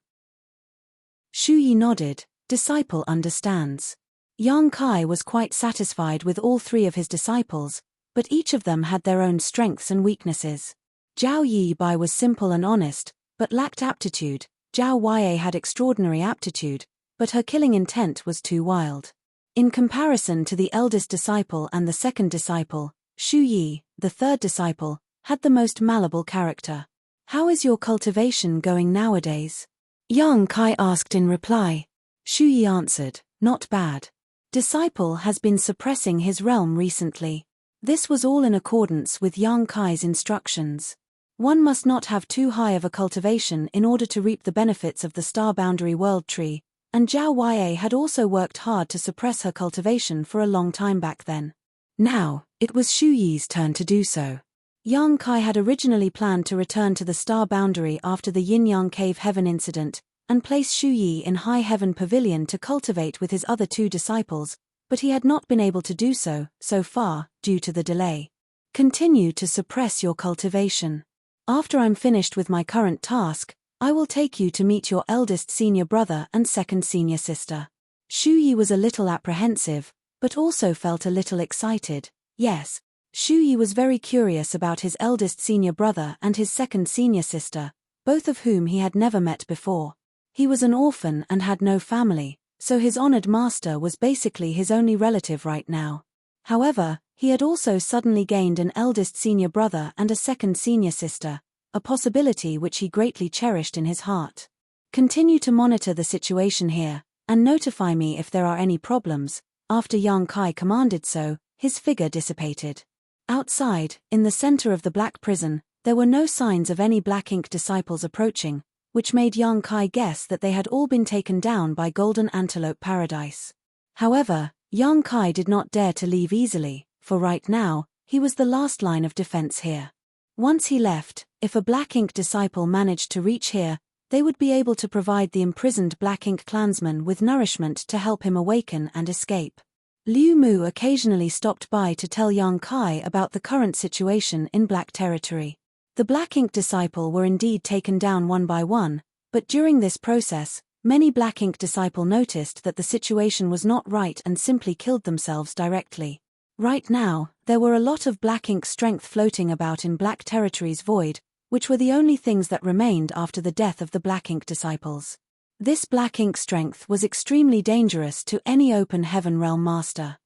Shu Yi nodded. "Disciple understands." Yang Kai was quite satisfied with all three of his disciples, but each of them had their own strengths and weaknesses. Zhao Yi Bai was simple and honest, but lacked aptitude. Zhao Wei had extraordinary aptitude, but her killing intent was too wild. In comparison to the eldest disciple and the second disciple, Shu Yi, the third disciple, had the most malleable character. "How is your cultivation going nowadays?" Yang Kai asked in reply. Shu Yi answered, "Not bad. Disciple has been suppressing his realm recently." This was all in accordance with Yang Kai's instructions. One must not have too high of a cultivation in order to reap the benefits of the Star Boundary World Tree, and Zhao Wei had also worked hard to suppress her cultivation for a long time back then. Now, it was Shu Yi's turn to do so. Yang Kai had originally planned to return to the Star Boundary after the Yin-Yang Cave Heaven incident, and place Shu Yi in High Heaven Pavilion to cultivate with his other two disciples, but he had not been able to do so far, due to the delay. "Continue to suppress your cultivation. After I'm finished with my current task, I will take you to meet your eldest senior brother and second senior sister." Shu Yi was a little apprehensive, but also felt a little excited. Yes, Shu Yi was very curious about his eldest senior brother and his second senior sister, both of whom he had never met before. He was an orphan and had no family, so his honored master was basically his only relative right now. However, he had also suddenly gained an eldest senior brother and a second senior sister, a possibility which he greatly cherished in his heart. "Continue to monitor the situation here, and notify me if there are any problems. After Yang Kai commanded so, his figure dissipated. Outside, in the center of the black prison, there were no signs of any black ink disciples approaching, which made Yang Kai guess that they had all been taken down by Golden Antelope Paradise. However, Yang Kai did not dare to leave easily, for right now, he was the last line of defense here. Once he left, if a black ink disciple managed to reach here, they would be able to provide the imprisoned black ink clansman with nourishment to help him awaken and escape. Liu Mu occasionally stopped by to tell Yang Kai about the current situation in Black Territory. The black ink disciple were indeed taken down one by one, but during this process, many black ink disciple noticed that the situation was not right and simply killed themselves directly. Right now, there were a lot of black ink strength floating about in Black Territory's void, which were the only things that remained after the death of the black ink disciples. This black ink strength was extremely dangerous to any open heaven realm master.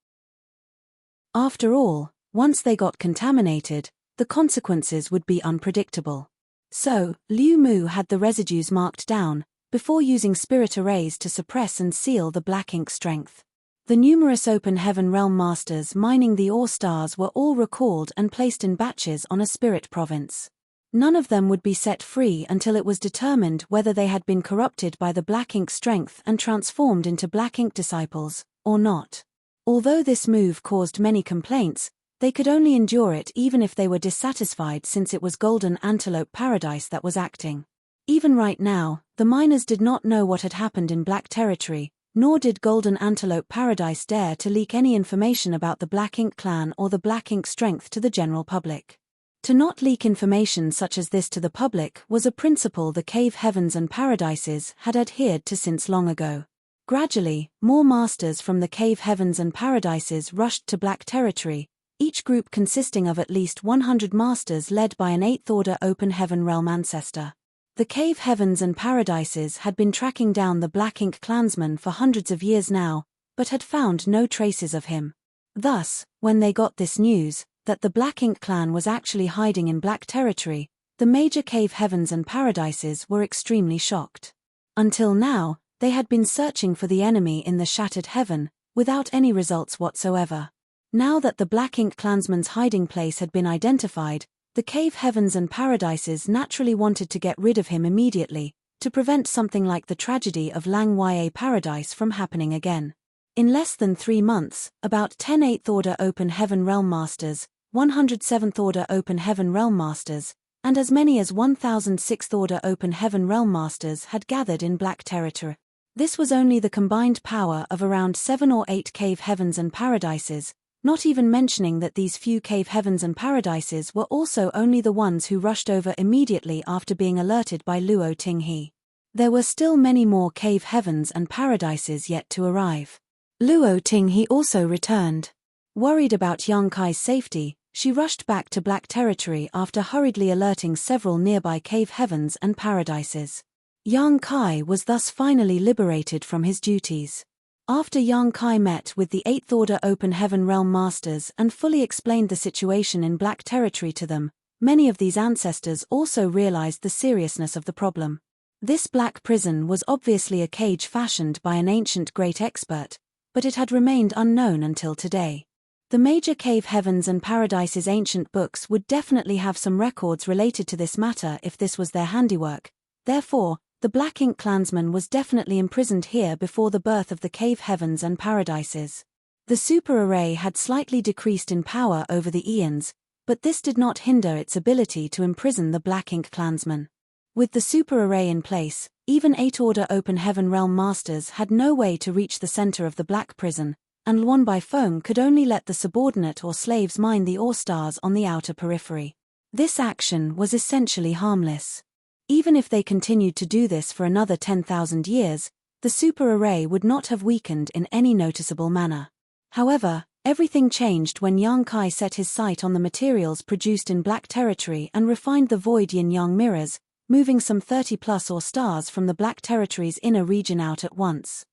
After all, once they got contaminated, the consequences would be unpredictable. So, Liu Mu had the residues marked down, before using spirit arrays to suppress and seal the black ink strength. The numerous open heaven realm masters mining the ore stars were all recalled and placed in batches on a spirit province. None of them would be set free until it was determined whether they had been corrupted by the black ink strength and transformed into black ink disciples, or not. Although this move caused many complaints, they could only endure it even if they were dissatisfied, since it was Golden Antelope Paradise that was acting. Even right now, the miners did not know what had happened in Black Territory, nor did Golden Antelope Paradise dare to leak any information about the Black Ink clan or the Black Ink strength to the general public. To not leak information such as this to the public was a principle the Cave Heavens and Paradises had adhered to since long ago. Gradually, more masters from the Cave Heavens and Paradises rushed to Black Territory, each group consisting of at least 100 masters led by an 8th Order Open Heaven Realm ancestor. The Cave Heavens and Paradises had been tracking down the Black Ink clansman for hundreds of years now, but had found no traces of him. Thus, when they got this news, that the Black Ink clan was actually hiding in Black Territory, the major Cave Heavens and Paradises were extremely shocked. Until now, they had been searching for the enemy in the Shattered Heaven, without any results whatsoever. Now that the Black Ink clansman's hiding place had been identified, the Cave Heavens and Paradises naturally wanted to get rid of him immediately, to prevent something like the tragedy of Lang Ya Paradise from happening again. In less than 3 months, about 10 8th Order Open Heaven Realm Masters, 100 7th Order Open Heaven Realm Masters, and as many as 1,000 6th Order Open Heaven Realm Masters had gathered in Black Territory. This was only the combined power of around 7 or 8 Cave Heavens and Paradises, not even mentioning that these few Cave Heavens and Paradises were also only the ones who rushed over immediately after being alerted by Luo Tinghe. There were still many more Cave Heavens and Paradises yet to arrive. Luo Tinghe also returned. Worried about Yang Kai's safety, she rushed back to Black Territory after hurriedly alerting several nearby Cave Heavens and Paradises. Yang Kai was thus finally liberated from his duties. After Yang Kai met with the 8th Order Open Heaven Realm Masters and fully explained the situation in Black Territory to them, many of these ancestors also realized the seriousness of the problem. This black prison was obviously a cage fashioned by an ancient great expert, but it had remained unknown until today. The major Cave Heavens and Paradises ancient books would definitely have some records related to this matter if this was their handiwork. Therefore, the Black Ink clansman was definitely imprisoned here before the birth of the Cave Heavens and Paradises. The super array had slightly decreased in power over the eons, but this did not hinder its ability to imprison the Black Ink clansman. With the super array in place, even 8 Order Open Heaven Realm Masters had no way to reach the center of the Black Prison, and Luan Bai Feng could only let the subordinate or slaves mine the ore stars on the outer periphery. This action was essentially harmless. Even if they continued to do this for another 10,000 years, the super array would not have weakened in any noticeable manner. However, everything changed when Yang Kai set his sight on the materials produced in Black Territory and refined the void yin-yang mirrors, moving some 30+ ore stars from the Black Territory's inner region out at once.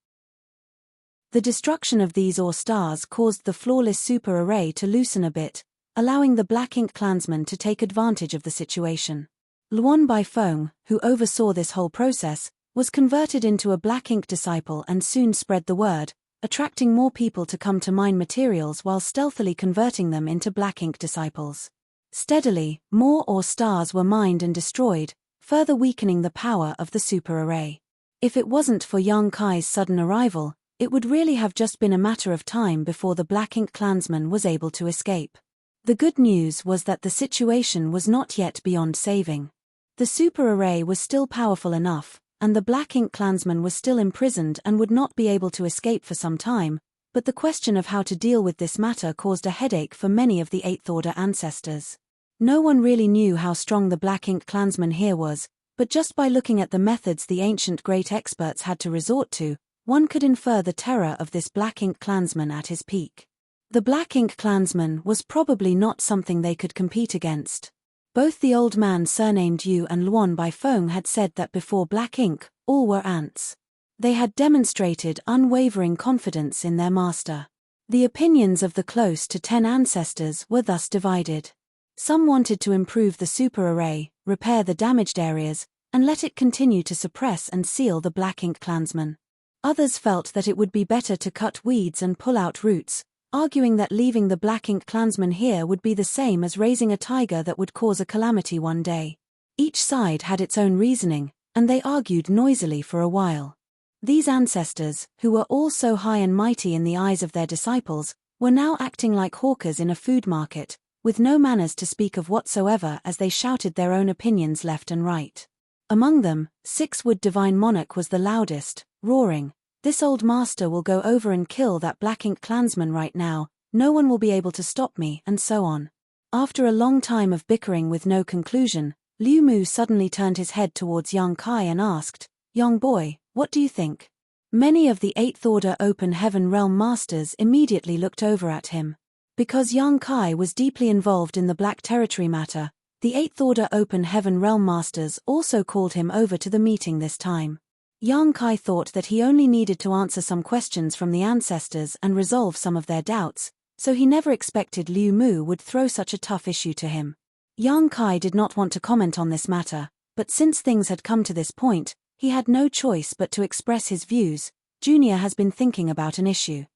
The destruction of these ore stars caused the flawless super array to loosen a bit, allowing the Black Ink clansman to take advantage of the situation. Luan Bai Feng, who oversaw this whole process, was converted into a black ink disciple and soon spread the word, attracting more people to come to mine materials while stealthily converting them into black ink disciples. Steadily, more ore stars were mined and destroyed, further weakening the power of the super array. If it wasn't for Yang Kai's sudden arrival, it would really have just been a matter of time before the black ink clansman was able to escape. The good news was that the situation was not yet beyond saving. The super array was still powerful enough, and the black ink clansman was still imprisoned and would not be able to escape for some time, but the question of how to deal with this matter caused a headache for many of the 8th Order ancestors. No one really knew how strong the black ink clansman here was, but just by looking at the methods the ancient great experts had to resort to, one could infer the terror of this black ink clansman at his peak. The black ink clansman was probably not something they could compete against. Both the old man surnamed Yu and Luan Bai Feng had said that before black ink, all were ants. They had demonstrated unwavering confidence in their master. The opinions of the close to 10 ancestors were thus divided. Some wanted to improve the super array, repair the damaged areas, and let it continue to suppress and seal the black ink clansman. Others felt that it would be better to cut weeds and pull out roots, arguing that leaving the black ink clansman here would be the same as raising a tiger that would cause a calamity one day. Each side had its own reasoning, and they argued noisily for a while. These ancestors, who were all so high and mighty in the eyes of their disciples, were now acting like hawkers in a food market, with no manners to speak of whatsoever as they shouted their own opinions left and right. Among them, Sixwood Divine Monarch was the loudest, roaring, "This old master will go over and kill that black ink clansman right now, no one will be able to stop me," and so on. After a long time of bickering with no conclusion, Liu Mu suddenly turned his head towards Yang Kai and asked, "Young boy, what do you think?" Many of the 8th Order Open Heaven Realm Masters immediately looked over at him. Because Yang Kai was deeply involved in the Black Territory matter, the 8th Order Open Heaven Realm Masters also called him over to the meeting this time. Yang Kai thought that he only needed to answer some questions from the ancestors and resolve some of their doubts, so he never expected Liu Mu would throw such a tough issue to him. Yang Kai did not want to comment on this matter, but since things had come to this point, he had no choice but to express his views. Junior has been thinking about an issue.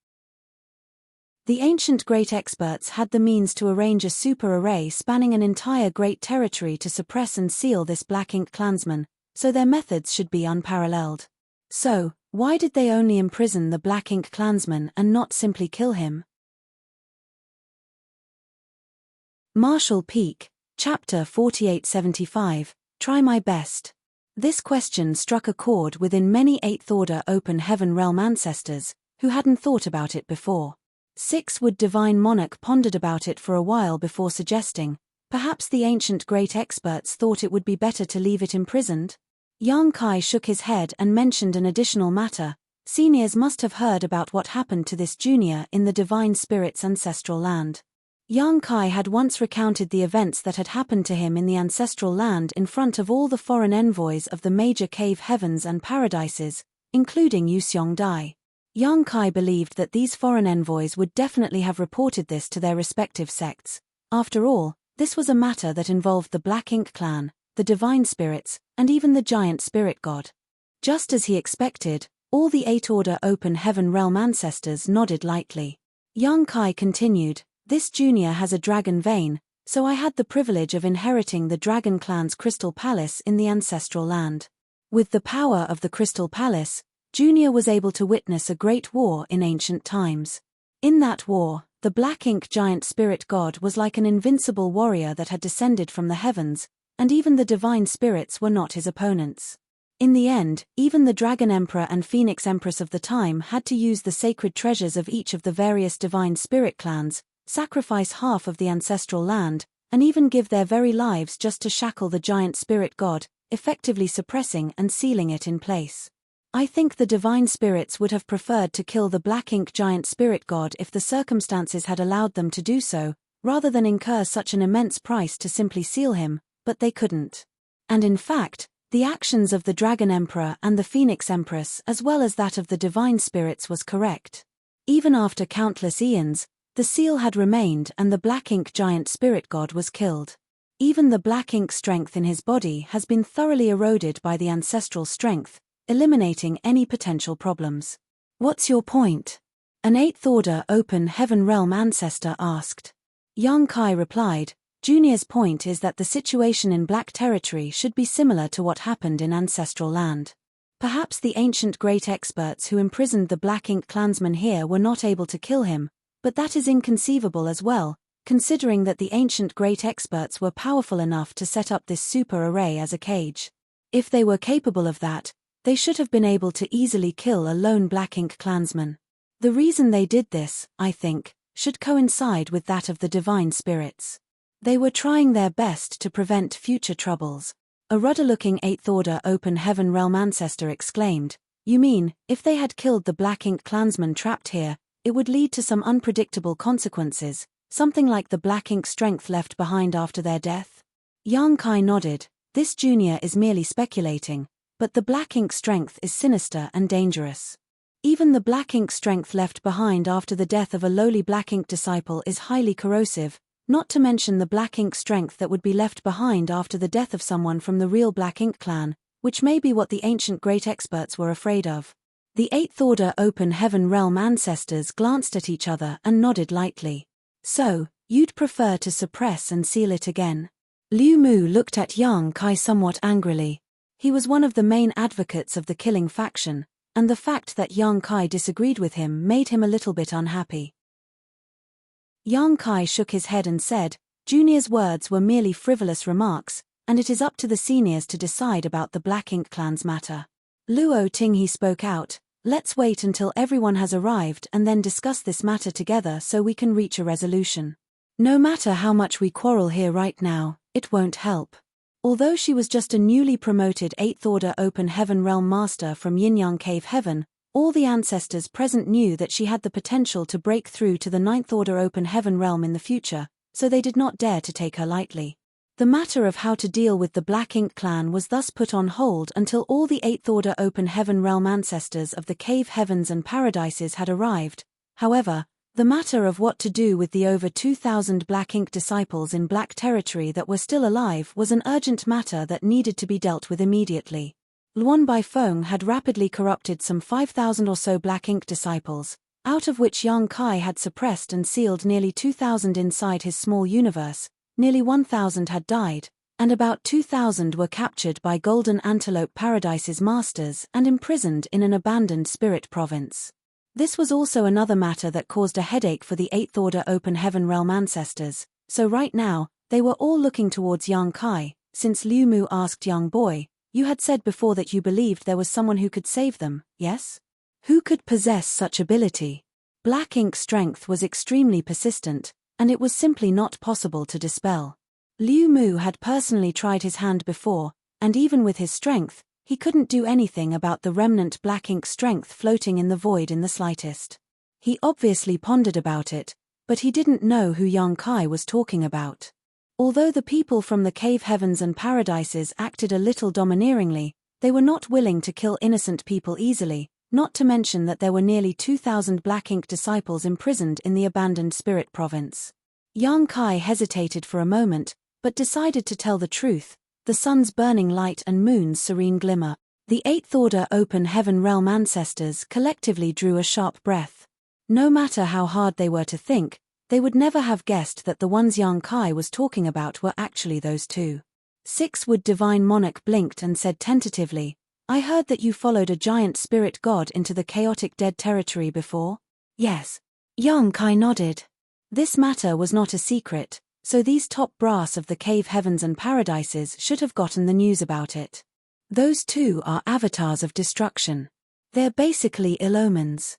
The ancient great experts had the means to arrange a super array spanning an entire great territory to suppress and seal this black ink clansman, so their methods should be unparalleled. So, why did they only imprison the black ink clansman and not simply kill him? Marshall Peak, Chapter 4875, Try My Best. This question struck a chord within many 8th Order Open Heaven Realm ancestors, who hadn't thought about it before. Sixwood Divine Monarch pondered about it for a while before suggesting, perhaps the ancient great experts thought it would be better to leave it imprisoned? Yang Kai shook his head and mentioned an additional matter. Seniors must have heard about what happened to this junior in the Divine Spirit's ancestral land. Yang Kai had once recounted the events that had happened to him in the ancestral land in front of all the foreign envoys of the major cave heavens and paradises, including Yuseong Dai. Yang Kai believed that these foreign envoys would definitely have reported this to their respective sects. After all, this was a matter that involved the Black Ink clan, the divine spirits, and even the giant spirit god. Just as he expected, all the 8 Order Open Heaven Realm ancestors nodded lightly. Yang Kai continued, "This junior has a dragon vein, so I had the privilege of inheriting the Dragon Clan's Crystal Palace in the ancestral land. With the power of the Crystal Palace, Junior was able to witness a great war in ancient times. In that war, the Black Ink giant spirit god was like an invincible warrior that had descended from the heavens, and even the divine spirits were not his opponents. In the end, even the Dragon Emperor and Phoenix Empress of the time had to use the sacred treasures of each of the various divine spirit clans, sacrifice half of the ancestral land, and even give their very lives just to shackle the giant spirit god, effectively suppressing and sealing it in place. I think the divine spirits would have preferred to kill the Black Ink giant spirit god if the circumstances had allowed them to do so, rather than incur such an immense price to simply seal him, but they couldn't. And in fact, the actions of the Dragon Emperor and the Phoenix Empress as well as that of the divine spirits was correct. Even after countless eons, the seal had remained and the Black Ink giant spirit god was killed. Even the Black Ink strength in his body has been thoroughly eroded by the ancestral strength, eliminating any potential problems. What's your point? An 8th Order Open Heaven Realm ancestor asked. Yang Kai replied, Junior's point is that the situation in Black Territory should be similar to what happened in Ancestral Land. Perhaps the ancient great experts who imprisoned the Black Ink clansman here were not able to kill him, but that is inconceivable as well, considering that the ancient great experts were powerful enough to set up this super array as a cage. If they were capable of that, they should have been able to easily kill a lone Black Ink clansman. The reason they did this, I think, should coincide with that of the divine spirits. They were trying their best to prevent future troubles. A rudder-looking 8th Order Open Heaven Realm ancestor exclaimed, You mean, if they had killed the Black Ink clansman trapped here, it would lead to some unpredictable consequences, something like the Black Ink strength left behind after their death? Yang Kai nodded. This junior is merely speculating, but the Black Ink strength is sinister and dangerous. Even the Black Ink strength left behind after the death of a lowly Black Ink disciple is highly corrosive, not to mention the Black Ink strength that would be left behind after the death of someone from the real Black Ink clan, which may be what the ancient great experts were afraid of. The 8th Order Open Heaven Realm ancestors glanced at each other and nodded lightly. So, you'd prefer to suppress and seal it again? Liu Mu looked at Yang Kai somewhat angrily. He was one of the main advocates of the killing faction, and the fact that Yang Kai disagreed with him made him a little bit unhappy. Yang Kai shook his head and said, Junior's words were merely frivolous remarks, and it is up to the seniors to decide about the Black Ink clan's matter. Luo Tinghe spoke out, Let's wait until everyone has arrived and then discuss this matter together so we can reach a resolution. No matter how much we quarrel here right now, it won't help. Although she was just a newly promoted 8th Order Open Heaven Realm Master from Yin-Yang Cave Heaven, all the ancestors present knew that she had the potential to break through to the 9th Order Open Heaven Realm in the future, so they did not dare to take her lightly. The matter of how to deal with the Black Ink clan was thus put on hold until all the 8th Order Open Heaven Realm ancestors of the Cave Heavens and Paradises had arrived. However, the matter of what to do with the over 2,000 Black Ink disciples in Black Territory that were still alive was an urgent matter that needed to be dealt with immediately. Luan Baifeng had rapidly corrupted some 5,000 or so Black Ink disciples, out of which Yang Kai had suppressed and sealed nearly 2,000 inside his small universe, nearly 1,000 had died, and about 2,000 were captured by Golden Antelope Paradise's masters and imprisoned in an abandoned spirit province. This was also another matter that caused a headache for the 8th Order Open Heaven Realm ancestors, so right now, they were all looking towards Yang Kai, since Liu Mu asked Young Boy, You had said before that you believed there was someone who could save them, yes? Who could possess such ability? Black Ink strength was extremely persistent, and it was simply not possible to dispel. Liu Mu had personally tried his hand before, and even with his strength, he couldn't do anything about the remnant Black Ink strength floating in the void in the slightest. He obviously pondered about it, but he didn't know who Yang Kai was talking about. Although the people from the Cave Heavens and Paradises acted a little domineeringly, they were not willing to kill innocent people easily, not to mention that there were nearly 2,000 Black Ink disciples imprisoned in the abandoned spirit province. Yang Kai hesitated for a moment, but decided to tell the truth, the sun's burning light and moon's serene glimmer. The 8th Order Open Heaven Realm ancestors collectively drew a sharp breath. No matter how hard they were to think, they would never have guessed that the ones Yang Kai was talking about were actually those two. Six-Wood Divine Monarch blinked and said tentatively, I heard that you followed a giant spirit god into the chaotic dead territory before? Yes. Yang Kai nodded. This matter was not a secret, so these top brass of the Cave Heavens and Paradises should have gotten the news about it. Those two are avatars of destruction. They're basically ill omens.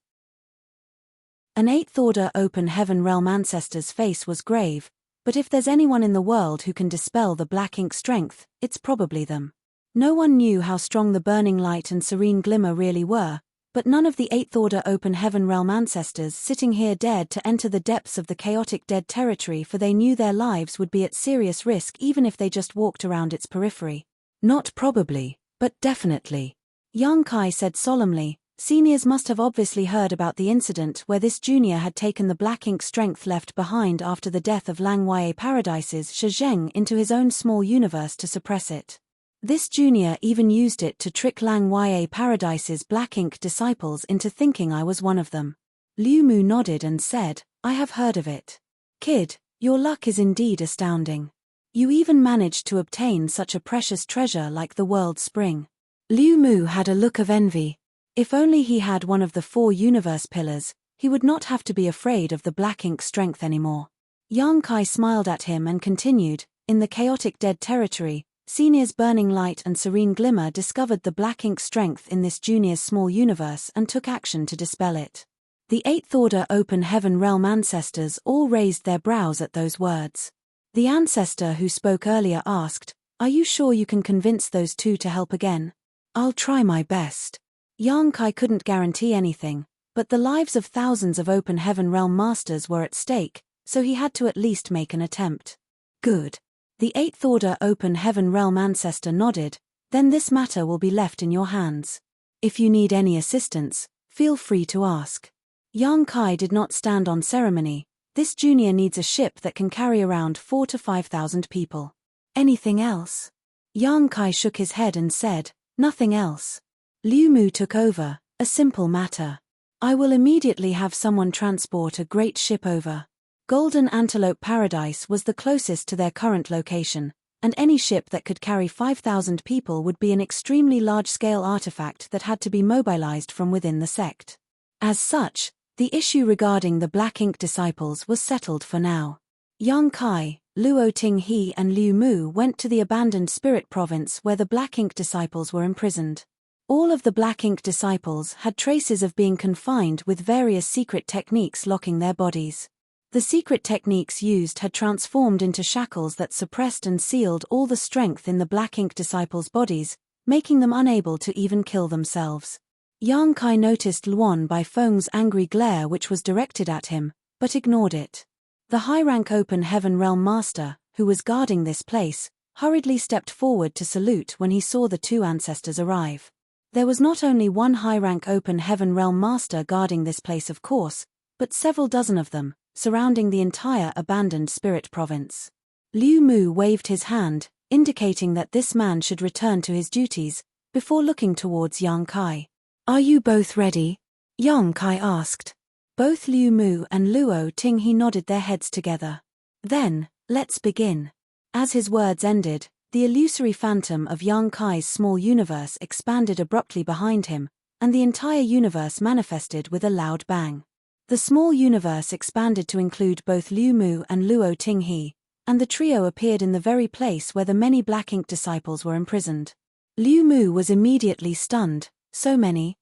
An 8th Order Open Heaven Realm ancestor's face was grave, but if there's anyone in the world who can dispel the Black Ink strength, it's probably them. No one knew how strong the burning light and serene glimmer really were, but none of the 8th Order Open Heaven Realm ancestors sitting here dared to enter the depths of the chaotic dead territory, for they knew their lives would be at serious risk even if they just walked around its periphery. Not probably, but definitely. Yang Kai said solemnly, seniors must have obviously heard about the incident where this junior had taken the Black Ink strength left behind after the death of Langwye Paradise's Shizheng into his own small universe to suppress it. This junior even used it to trick Lang Ya Paradise's black ink disciples into thinking I was one of them. Liu Mu nodded and said, I have heard of it. Kid, your luck is indeed astounding. You even managed to obtain such a precious treasure like the world spring. Liu Mu had a look of envy. If only he had one of the 4 universe pillars, he would not have to be afraid of the black ink strength anymore. Yang Kai smiled at him and continued, in the chaotic dead territory, Senior's burning light and serene glimmer discovered the black ink strength in this junior's small universe and took action to dispel it. The 8th Order Open Heaven Realm ancestors all raised their brows at those words. The ancestor who spoke earlier asked, Are you sure you can convince those 2 to help again? I'll try my best. Yang Kai couldn't guarantee anything, but the lives of thousands of Open Heaven Realm masters were at stake, so he had to at least make an attempt. Good. The 8th Order Open Heaven Realm ancestor nodded, then this matter will be left in your hands. If you need any assistance, feel free to ask. Yang Kai did not stand on ceremony. This junior needs a ship that can carry around 4,000 to 5,000 people. Anything else? Yang Kai shook his head and said, Nothing else. Liu Mu took over, a simple matter. I will immediately have someone transport a great ship over. Golden Antelope Paradise was the closest to their current location, and any ship that could carry 5,000 people would be an extremely large-scale artifact that had to be mobilized from within the sect. As such, the issue regarding the Black Ink disciples was settled for now. Yang Kai, Luo Ting-he and Liu Mu went to the abandoned spirit province where the Black Ink disciples were imprisoned. All of the Black Ink disciples had traces of being confined with various secret techniques locking their bodies. The secret techniques used had transformed into shackles that suppressed and sealed all the strength in the Black Ink disciples' bodies, making them unable to even kill themselves. Yang Kai noticed Luan Bai Feng's angry glare which was directed at him, but ignored it. The high-rank Open Heaven Realm Master, who was guarding this place, hurriedly stepped forward to salute when he saw the 2 ancestors arrive. There was not only one high-rank Open Heaven Realm Master guarding this place of course, but several dozen of them, surrounding the entire abandoned spirit province. Liu Mu waved his hand, indicating that this man should return to his duties, before looking towards Yang Kai. Are you both ready? Yang Kai asked. Both Liu Mu and Luo Ting-he nodded their heads together. Then, let's begin. As his words ended, the illusory phantom of Yang Kai's small universe expanded abruptly behind him, and the entire universe manifested with a loud bang. The small universe expanded to include both Liu Mu and Luo Ting-he, and the trio appeared in the very place where the many Black Ink disciples were imprisoned. Liu Mu was immediately stunned. So many.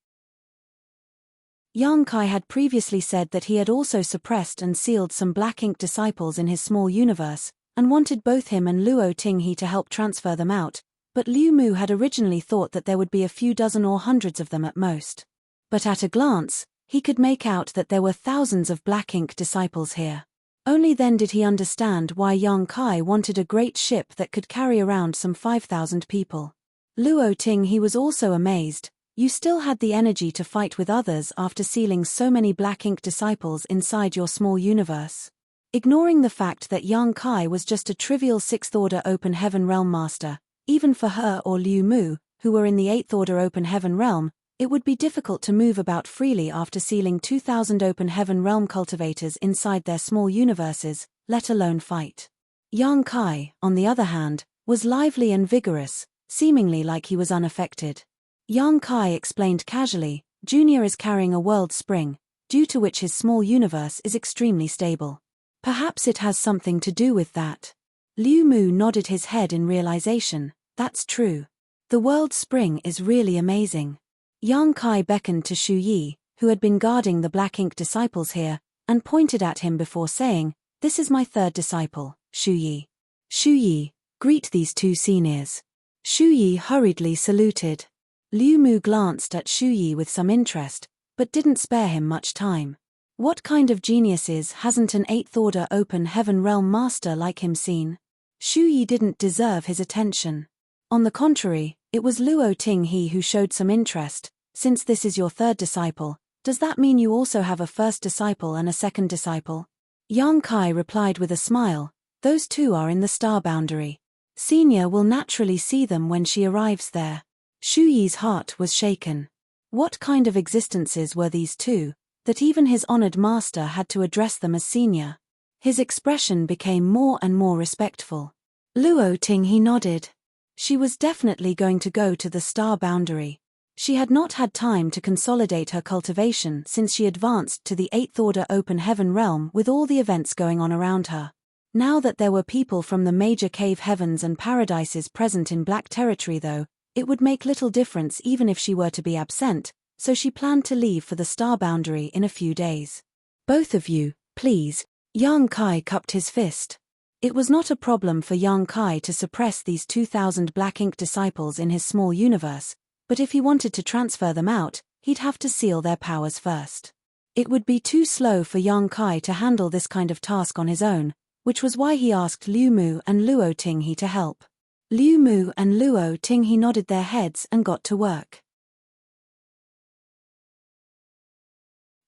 Yang Kai had previously said that he had also suppressed and sealed some Black Ink disciples in his small universe, and wanted both him and Luo Ting-he to help transfer them out, but Liu Mu had originally thought that there would be a few dozen or hundreds of them at most. But at a glance, he could make out that there were thousands of Black Ink disciples here. Only then did he understand why Yang Kai wanted a great ship that could carry around some 5,000 people. Luo Ting-he was also amazed. You still had the energy to fight with others after sealing so many Black Ink disciples inside your small universe. Ignoring the fact that Yang Kai was just a trivial 6th Order Open Heaven Realm Master, even for her or Liu Mu, who were in the 8th Order Open Heaven Realm, it would be difficult to move about freely after sealing 2,000 Open Heaven Realm cultivators inside their small universes, let alone fight. Yang Kai, on the other hand, was lively and vigorous, seemingly like he was unaffected. Yang Kai explained casually, Junior is carrying a world spring, due to which his small universe is extremely stable. Perhaps it has something to do with that. Liu Mu nodded his head in realization, that's true. The world spring is really amazing. Yang Kai beckoned to Shu Yi, who had been guarding the Black Ink disciples here, and pointed at him before saying, This is my 3rd disciple, Shu Yi. Shu Yi, greet these 2 seniors. Shu Yi hurriedly saluted. Liu Mu glanced at Shu Yi with some interest, but didn't spare him much time. What kind of geniuses hasn't an 8th Order Open Heaven Realm Master like him seen? Shu Yi didn't deserve his attention. On the contrary, it was Luo Ting-he who showed some interest. Since this is your 3rd disciple, does that mean you also have a 1st disciple and a 2nd disciple? Yang Kai replied with a smile, those 2 are in the star boundary. Senior will naturally see them when she arrives there. Shu Yi's heart was shaken. What kind of existences were these two, that even his honored master had to address them as senior? His expression became more and more respectful. Luo Tinghe nodded. She was definitely going to go to the star boundary. She had not had time to consolidate her cultivation since she advanced to the 8th Order Open Heaven realm with all the events going on around her. Now that there were people from the major cave heavens and paradises present in Black Territory though, it would make little difference even if she were to be absent, so she planned to leave for the star boundary in a few days. Both of you, please. Yang Kai cupped his fist. It was not a problem for Yang Kai to suppress these 2,000 black ink disciples in his small universe, but if he wanted to transfer them out, he'd have to seal their powers first. It would be too slow for Yang Kai to handle this kind of task on his own, which was why he asked Liu Mu and Luo Tinghe to help. Liu Mu and Luo Tinghe nodded their heads and got to work.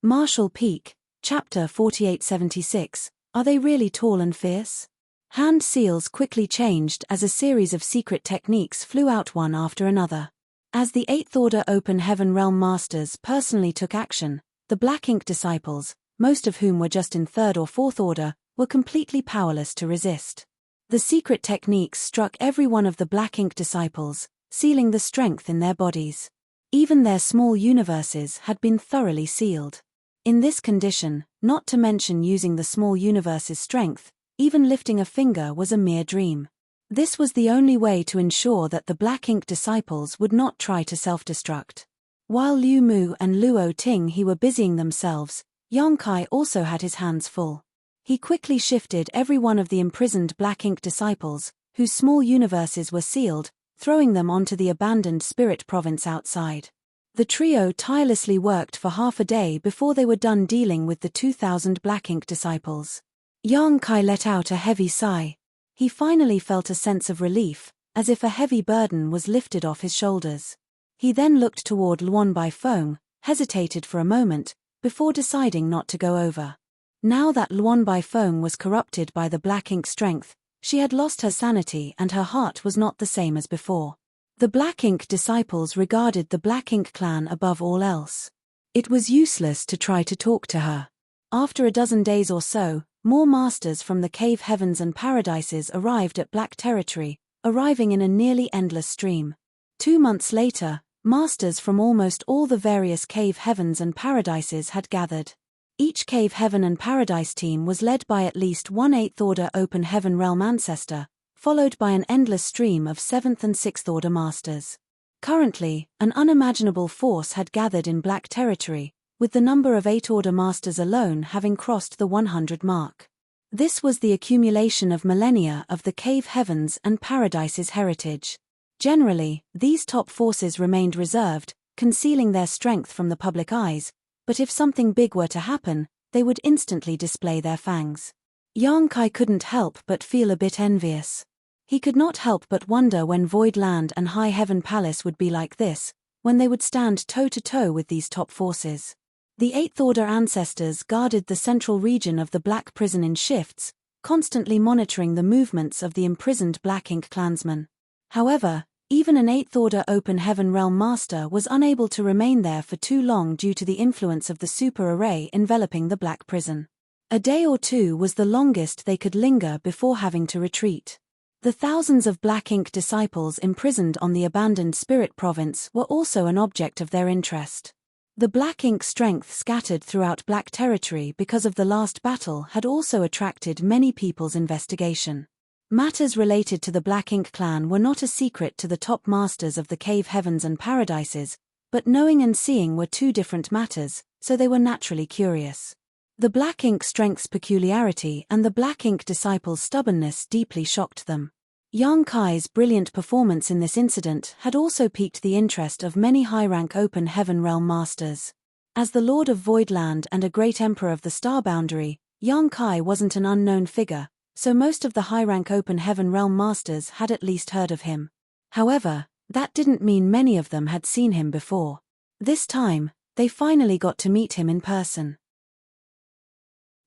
Marshall Peak, Chapter 4876, Are They Really Tall and Fierce? Hand seals quickly changed as a series of secret techniques flew out one after another. As the 8th Order Open Heaven Realm Masters personally took action, the Black Ink Disciples, most of whom were just in 3rd or 4th Order, were completely powerless to resist. The secret techniques struck every one of the Black Ink Disciples, sealing the strength in their bodies. Even their small universes had been thoroughly sealed. In this condition, not to mention using the small universe's strength, even lifting a finger was a mere dream. This was the only way to ensure that the Black Ink Disciples would not try to self-destruct. While Liu Mu and Luo Tinghe were busying themselves, Yang Kai also had his hands full. He quickly shifted every one of the imprisoned Black Ink Disciples, whose small universes were sealed, throwing them onto the abandoned spirit province outside. The trio tirelessly worked for half a day before they were done dealing with the 2,000 Black Ink Disciples. Yang Kai let out a heavy sigh. He finally felt a sense of relief, as if a heavy burden was lifted off his shoulders. He then looked toward Luan Baifeng, hesitated for a moment, before deciding not to go over. Now that Luan Baifeng was corrupted by the Black Ink strength, she had lost her sanity and her heart was not the same as before. The Black Ink Disciples regarded the Black Ink clan above all else. It was useless to try to talk to her. After a dozen days or so, more masters from the cave heavens and paradises arrived at Black Territory, arriving in a nearly endless stream. 2 months later, masters from almost all the various cave heavens and paradises had gathered. Each cave heaven and paradise team was led by at least one 8th Order Open Heaven Realm ancestor, followed by an endless stream of 7th and 6th Order masters. Currently, an unimaginable force had gathered in Black Territory, with the number of 8th Order masters alone having crossed the 100 mark. This was the accumulation of millennia of the cave heavens and paradises heritage. Generally, these top forces remained reserved, concealing their strength from the public eyes, but if something big were to happen, they would instantly display their fangs. Yang Kai couldn't help but feel a bit envious. He could not help but wonder when Void Land and High Heaven Palace would be like this, when they would stand toe-to-toe with these top forces. The 8th Order ancestors guarded the central region of the Black Prison in shifts, constantly monitoring the movements of the imprisoned Black Ink clansmen. However, even an 8th Order Open Heaven Realm Master was unable to remain there for too long due to the influence of the super array enveloping the Black Prison. A day or two was the longest they could linger before having to retreat. The thousands of Black Ink disciples imprisoned on the abandoned Spirit Province were also an object of their interest. The Black Ink strength scattered throughout Black Territory because of the last battle had also attracted many people's investigation. Matters related to the Black Ink clan were not a secret to the top masters of the cave heavens and paradises, but knowing and seeing were two different matters, so they were naturally curious. The Black Ink strength's peculiarity and the Black Ink disciples' stubbornness deeply shocked them. Yang Kai's brilliant performance in this incident had also piqued the interest of many high-rank Open Heaven Realm masters. As the Lord of Voidland and a great emperor of the Star Boundary, Yang Kai wasn't an unknown figure, so most of the high-rank Open Heaven Realm masters had at least heard of him. However, that didn't mean many of them had seen him before. This time, they finally got to meet him in person.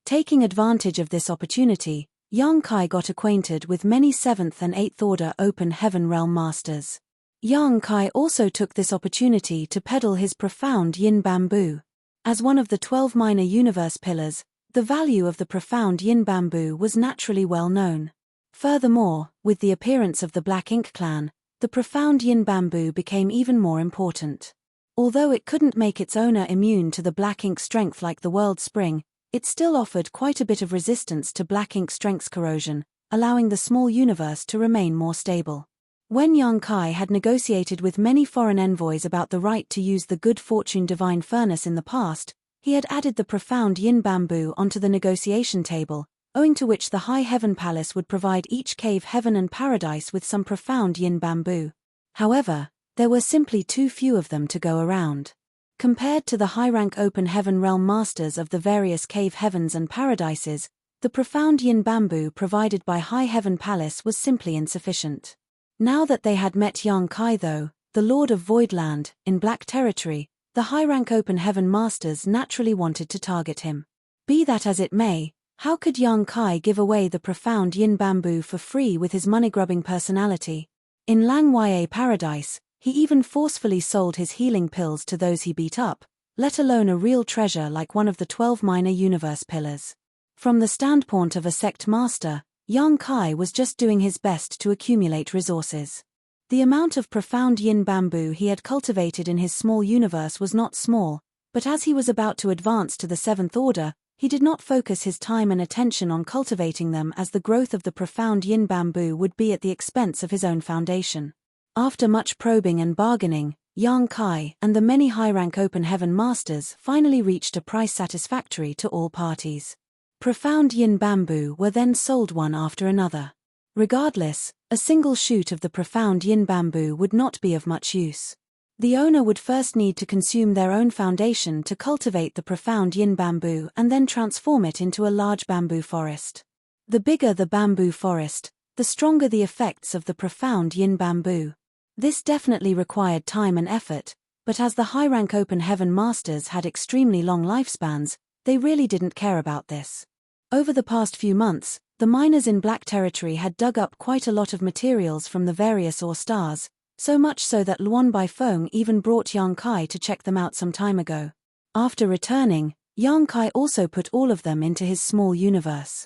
Taking advantage of this opportunity, Yang Kai got acquainted with many 7th and 8th Order Open Heaven Realm Masters. Yang Kai also took this opportunity to peddle his profound Yin Bamboo. As one of the 12 minor universe pillars, the value of the profound Yin Bamboo was naturally well known. Furthermore, with the appearance of the Black Ink clan, the profound Yin Bamboo became even more important. Although it couldn't make its owner immune to the Black Ink strength like the World Spring, it still offered quite a bit of resistance to Black Ink strength's corrosion, allowing the small universe to remain more stable. When Yang Kai had negotiated with many foreign envoys about the right to use the Good Fortune Divine Furnace in the past, he had added the profound Yin Bamboo onto the negotiation table, owing to which the High Heaven Palace would provide each cave heaven and paradise with some profound Yin Bamboo. However, there were simply too few of them to go around. Compared to the high-rank Open Heaven Realm Masters of the various cave heavens and paradises, the profound Yin Bamboo provided by High Heaven Palace was simply insufficient. Now that they had met Yang Kai though, the Lord of Voidland, in Black Territory, the high-rank Open Heaven Masters naturally wanted to target him. Be that as it may, how could Yang Kai give away the profound Yin Bamboo for free with his money-grubbing personality? In Lang Wei Paradise, he even forcefully sold his healing pills to those he beat up, let alone a real treasure like one of the 12 minor universe pillars. From the standpoint of a sect master, Yang Kai was just doing his best to accumulate resources. The amount of profound Yin Bamboo he had cultivated in his small universe was not small, but as he was about to advance to the 7th Order, he did not focus his time and attention on cultivating them, as the growth of the profound Yin Bamboo would be at the expense of his own foundation. After much probing and bargaining, Yang Kai and the many high-rank Open Heaven Masters finally reached a price satisfactory to all parties. Profound Yin Bamboo were then sold one after another. Regardless, a single shoot of the profound Yin Bamboo would not be of much use. The owner would first need to consume their own foundation to cultivate the profound Yin Bamboo and then transform it into a large bamboo forest. The bigger the bamboo forest, the stronger the effects of the profound Yin Bamboo. This definitely required time and effort, but as the high-rank Open Heaven Masters had extremely long lifespans, they really didn't care about this. Over the past few months, the miners in Black Territory had dug up quite a lot of materials from the various ore stars, so much so that Luan Baifeng even brought Yang Kai to check them out some time ago. After returning, Yang Kai also put all of them into his small universe.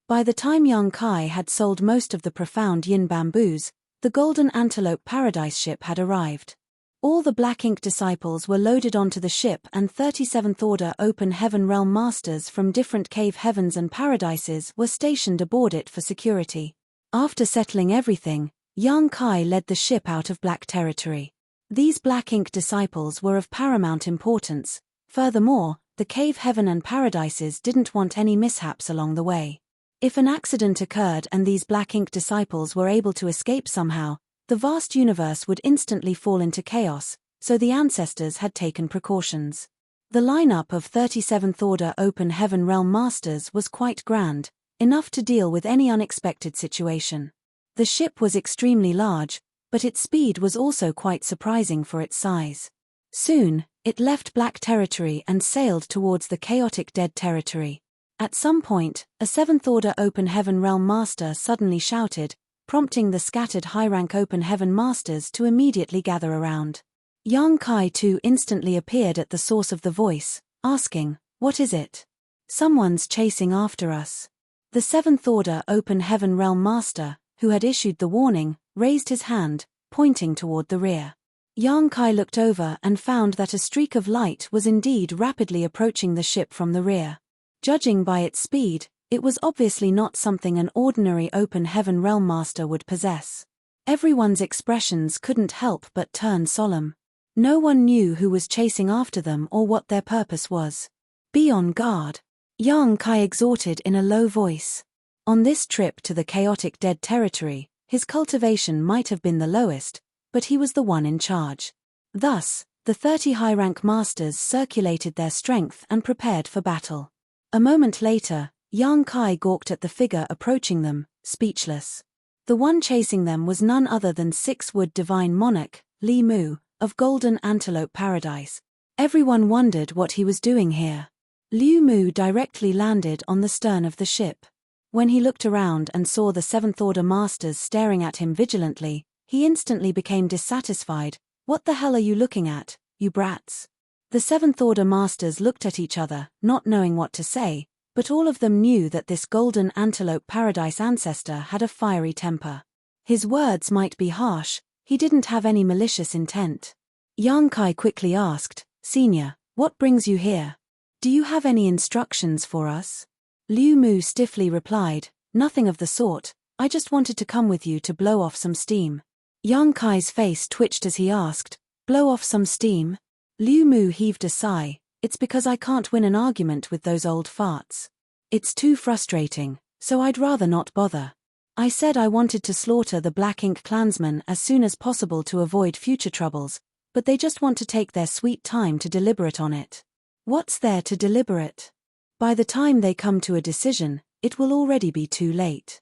By the time Yang Kai had sold most of the profound Yin Bamboos, the Golden Antelope Paradise ship had arrived. All the Black Ink disciples were loaded onto the ship, and 37th Order Open Heaven Realm Masters from different cave heavens and paradises were stationed aboard it for security. After settling everything, Yang Kai led the ship out of Black Territory. These Black Ink disciples were of paramount importance. Furthermore, the cave heaven and paradises didn't want any mishaps along the way. If an accident occurred and these Black Ink disciples were able to escape somehow, the vast universe would instantly fall into chaos, so the ancestors had taken precautions. The lineup of 37th Order Open Heaven Realm Masters was quite grand, enough to deal with any unexpected situation. The ship was extremely large, but its speed was also quite surprising for its size. Soon, it left Black Territory and sailed towards the chaotic Dead Territory. At some point, a 7th Order Open Heaven Realm Master suddenly shouted, prompting the scattered high-rank Open Heaven Masters to immediately gather around. Yang Kai too instantly appeared at the source of the voice, asking, "What is it?" "Someone's chasing after us." The 7th Order Open Heaven Realm Master, who had issued the warning, raised his hand, pointing toward the rear. Yang Kai looked over and found that a streak of light was indeed rapidly approaching the ship from the rear. Judging by its speed, it was obviously not something an ordinary Open Heaven Realm Master would possess. Everyone's expressions couldn't help but turn solemn. No one knew who was chasing after them or what their purpose was. "Be on guard," Yang Kai exhorted in a low voice. On this trip to the chaotic Dead Territory, his cultivation might have been the lowest, but he was the one in charge. Thus, the 30 high-rank masters circulated their strength and prepared for battle. A moment later, Yang Kai gawked at the figure approaching them, speechless. The one chasing them was none other than Six-Wood Divine Monarch, Li Mu, of Golden Antelope Paradise. Everyone wondered what he was doing here. Liu Mu directly landed on the stern of the ship. When he looked around and saw the Seventh Order Masters staring at him vigilantly, he instantly became dissatisfied. "What the hell are you looking at, you brats?" The Seventh Order Masters looked at each other, not knowing what to say, but all of them knew that this golden antelope paradise ancestor had a fiery temper. His words might be harsh, he didn't have any malicious intent. Yang Kai quickly asked, "Senior, what brings you here? Do you have any instructions for us?" Liu Mu stiffly replied, "Nothing of the sort, I just wanted to come with you to blow off some steam." Yang Kai's face twitched as he asked, "Blow off some steam?" Liu Mu heaved a sigh, "It's because I can't win an argument with those old farts. It's too frustrating, so I'd rather not bother. I said I wanted to slaughter the Black Ink clansmen as soon as possible to avoid future troubles, but they just want to take their sweet time to deliberate on it. What's there to deliberate? By the time they come to a decision, it will already be too late."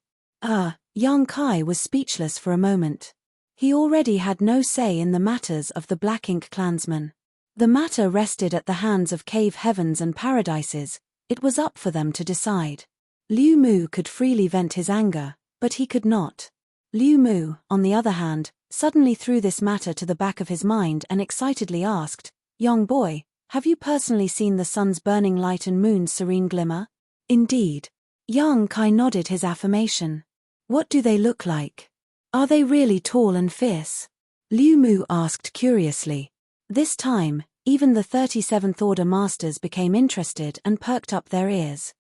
Yang Kai was speechless for a moment. He already had no say in the matters of the Black Ink clansmen. The matter rested at the hands of cave heavens and paradises, it was up for them to decide. Liu Mu could freely vent his anger, but he could not. Liu Mu, on the other hand, suddenly threw this matter to the back of his mind and excitedly asked, "Young boy, have you personally seen the sun's burning light and moon's serene glimmer?" "Indeed." Yang Kai nodded his affirmation. "What do they look like? Are they really tall and fierce?" Liu Mu asked curiously. This time, even the 37th Order Masters became interested and perked up their ears.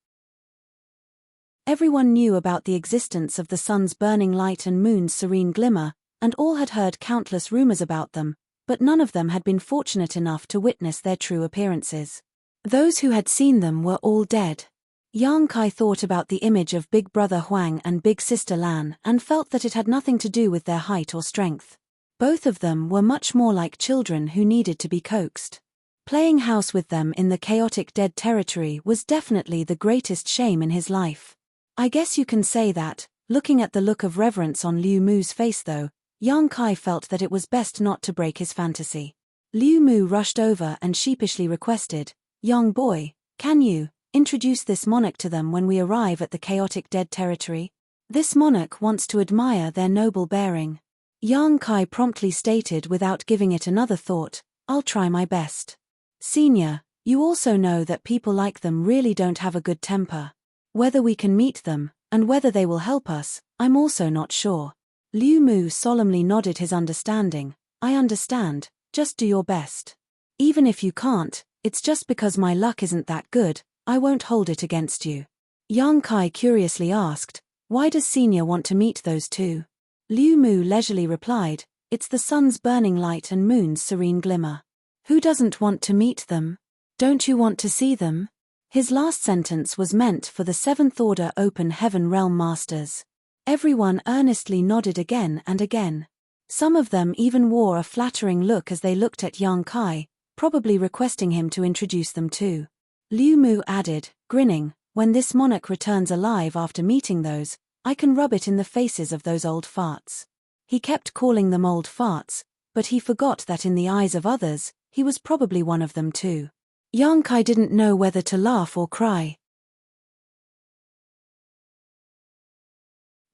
Everyone knew about the existence of the sun's burning light and moon's serene glimmer, and all had heard countless rumors about them, but none of them had been fortunate enough to witness their true appearances. Those who had seen them were all dead. Yang Kai thought about the image of Big Brother Huang and Big Sister Lan and felt that it had nothing to do with their height or strength. Both of them were much more like children who needed to be coaxed. Playing house with them in the chaotic dead territory was definitely the greatest shame in his life. I guess you can say that. Looking at the look of reverence on Liu Mu's face though, Yang Kai felt that it was best not to break his fantasy. Liu Mu rushed over and sheepishly requested, "Young boy, can you introduce this monarch to them when we arrive at the chaotic dead territory? This monarch wants to admire their noble bearing." Yang Kai promptly stated without giving it another thought, "I'll try my best. Senior, you also know that people like them really don't have a good temper. Whether we can meet them, and whether they will help us, I'm also not sure." Liu Mu solemnly nodded his understanding. "I understand, just do your best. Even if you can't, it's just because my luck isn't that good, I won't hold it against you." Yang Kai curiously asked, "Why does Senior want to meet those two?" Liu Mu leisurely replied, "It's the sun's burning light and moon's serene glimmer. Who doesn't want to meet them? Don't you want to see them?" His last sentence was meant for the Seventh Order Open Heaven Realm Masters. Everyone earnestly nodded again and again. Some of them even wore a flattering look as they looked at Yang Kai, probably requesting him to introduce them too. Liu Mu added, grinning, "When this monarch returns alive after meeting those, I can rub it in the faces of those old farts." He kept calling them old farts, but he forgot that in the eyes of others, he was probably one of them too. Yang Kai didn't know whether to laugh or cry.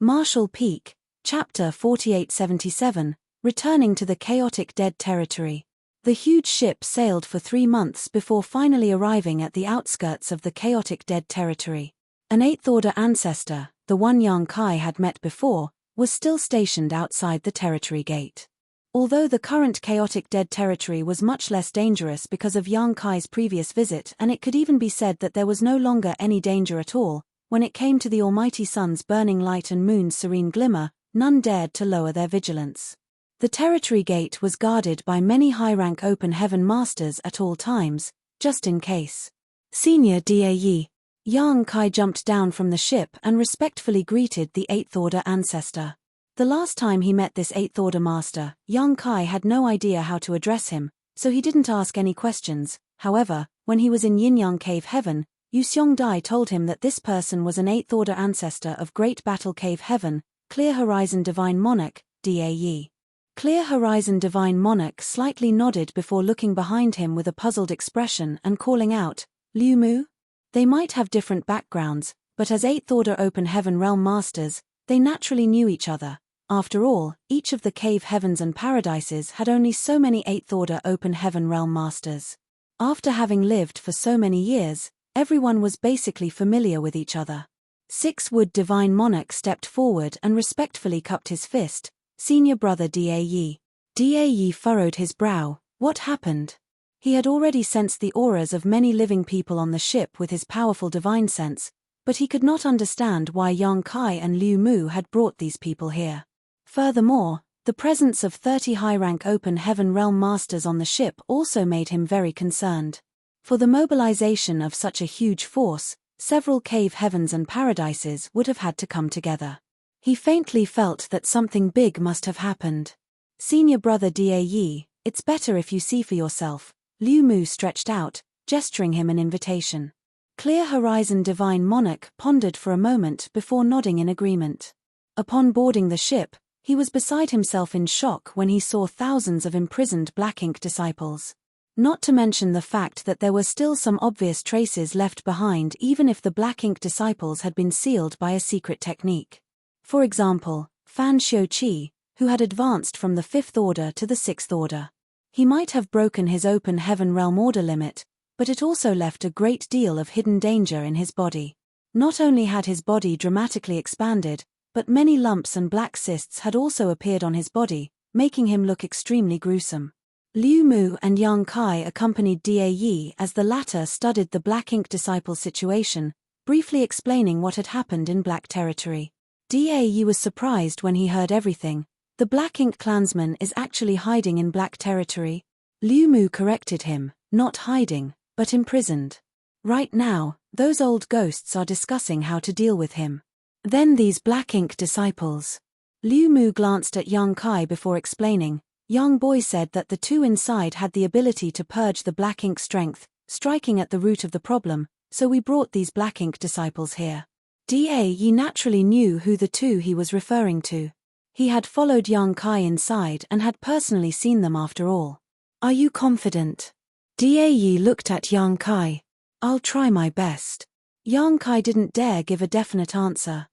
Marshall Peak, Chapter 4877, Returning to the Chaotic Dead Territory. The huge ship sailed for 3 months before finally arriving at the outskirts of the Chaotic Dead Territory. An Eighth Order ancestor, the one Yang Kai had met before, was still stationed outside the territory gate. Although the current chaotic dead territory was much less dangerous because of Yang Kai's previous visit, and it could even be said that there was no longer any danger at all, when it came to the almighty sun's burning light and moon's serene glimmer, none dared to lower their vigilance. The territory gate was guarded by many high-rank open heaven masters at all times, just in case. "Senior Dae." Yang Kai jumped down from the ship and respectfully greeted the Eighth Order ancestor. The last time he met this Eighth Order master, Yang Kai had no idea how to address him, so he didn't ask any questions. However, when he was in Yin-Yang Cave Heaven, Yuseong Dai told him that this person was an Eighth Order ancestor of Great Battle Cave Heaven, Clear Horizon Divine Monarch, Dae. Clear Horizon Divine Monarch slightly nodded before looking behind him with a puzzled expression and calling out, "Liu Mu?" They might have different backgrounds, But as 8th Order Open Heaven Realm Masters, they naturally knew each other. After all, each of the cave heavens and paradises had only so many 8th Order Open Heaven Realm Masters. After having lived for so many years, everyone was basically familiar with each other. 6-Wood Divine Monarch stepped forward and respectfully cupped his fist. Senior brother Da. Da furrowed his brow. What happened? He had already sensed the auras of many living people on the ship with his powerful divine sense, but he could not understand why Yang Kai and Liu Mu had brought these people here. Furthermore, the presence of 30 high-rank Open Heaven Realm Masters on the ship also made him very concerned. For the mobilization of such a huge force, several cave heavens and paradises would have had to come together. He faintly felt that something big must have happened. Senior brother Da, it's better if you see for yourself. Liu Mu stretched out, gesturing him an invitation. Clear Horizon Divine Monarch pondered for a moment before nodding in agreement. Upon boarding the ship, he was beside himself in shock when he saw thousands of imprisoned Black Ink disciples. Not to mention the fact that there were still some obvious traces left behind even if the Black Ink disciples had been sealed by a secret technique. For example, Fan Xiuqi, who had advanced from the 5th Order to the 6th Order. He might have broken his Open Heaven Realm Order limit, but it also left a great deal of hidden danger in his body. Not only had his body dramatically expanded, but many lumps and black cysts had also appeared on his body, making him look extremely gruesome. Liu Mu and Yang Kai accompanied Da Yi as the latter studied the Black Ink disciple situation, briefly explaining what had happened in Black Territory. Da Yi was surprised when he heard everything. The Black Ink clansman is actually hiding in Black Territory. Liu Mu corrected him, not hiding, but imprisoned. Right now, those old ghosts are discussing how to deal with him. Then these Black Ink disciples. Liu Mu glanced at Yang Kai before explaining. Young Boy said that the two inside had the ability to purge the Black Ink strength, striking at the root of the problem, so we brought these Black Ink disciples here. Da Yi naturally knew who the two he was referring to. He had followed Yang Kai inside and had personally seen them after all. Are you confident? Da Yi looked at Yang Kai. I'll try my best. Yang Kai didn't dare give a definite answer.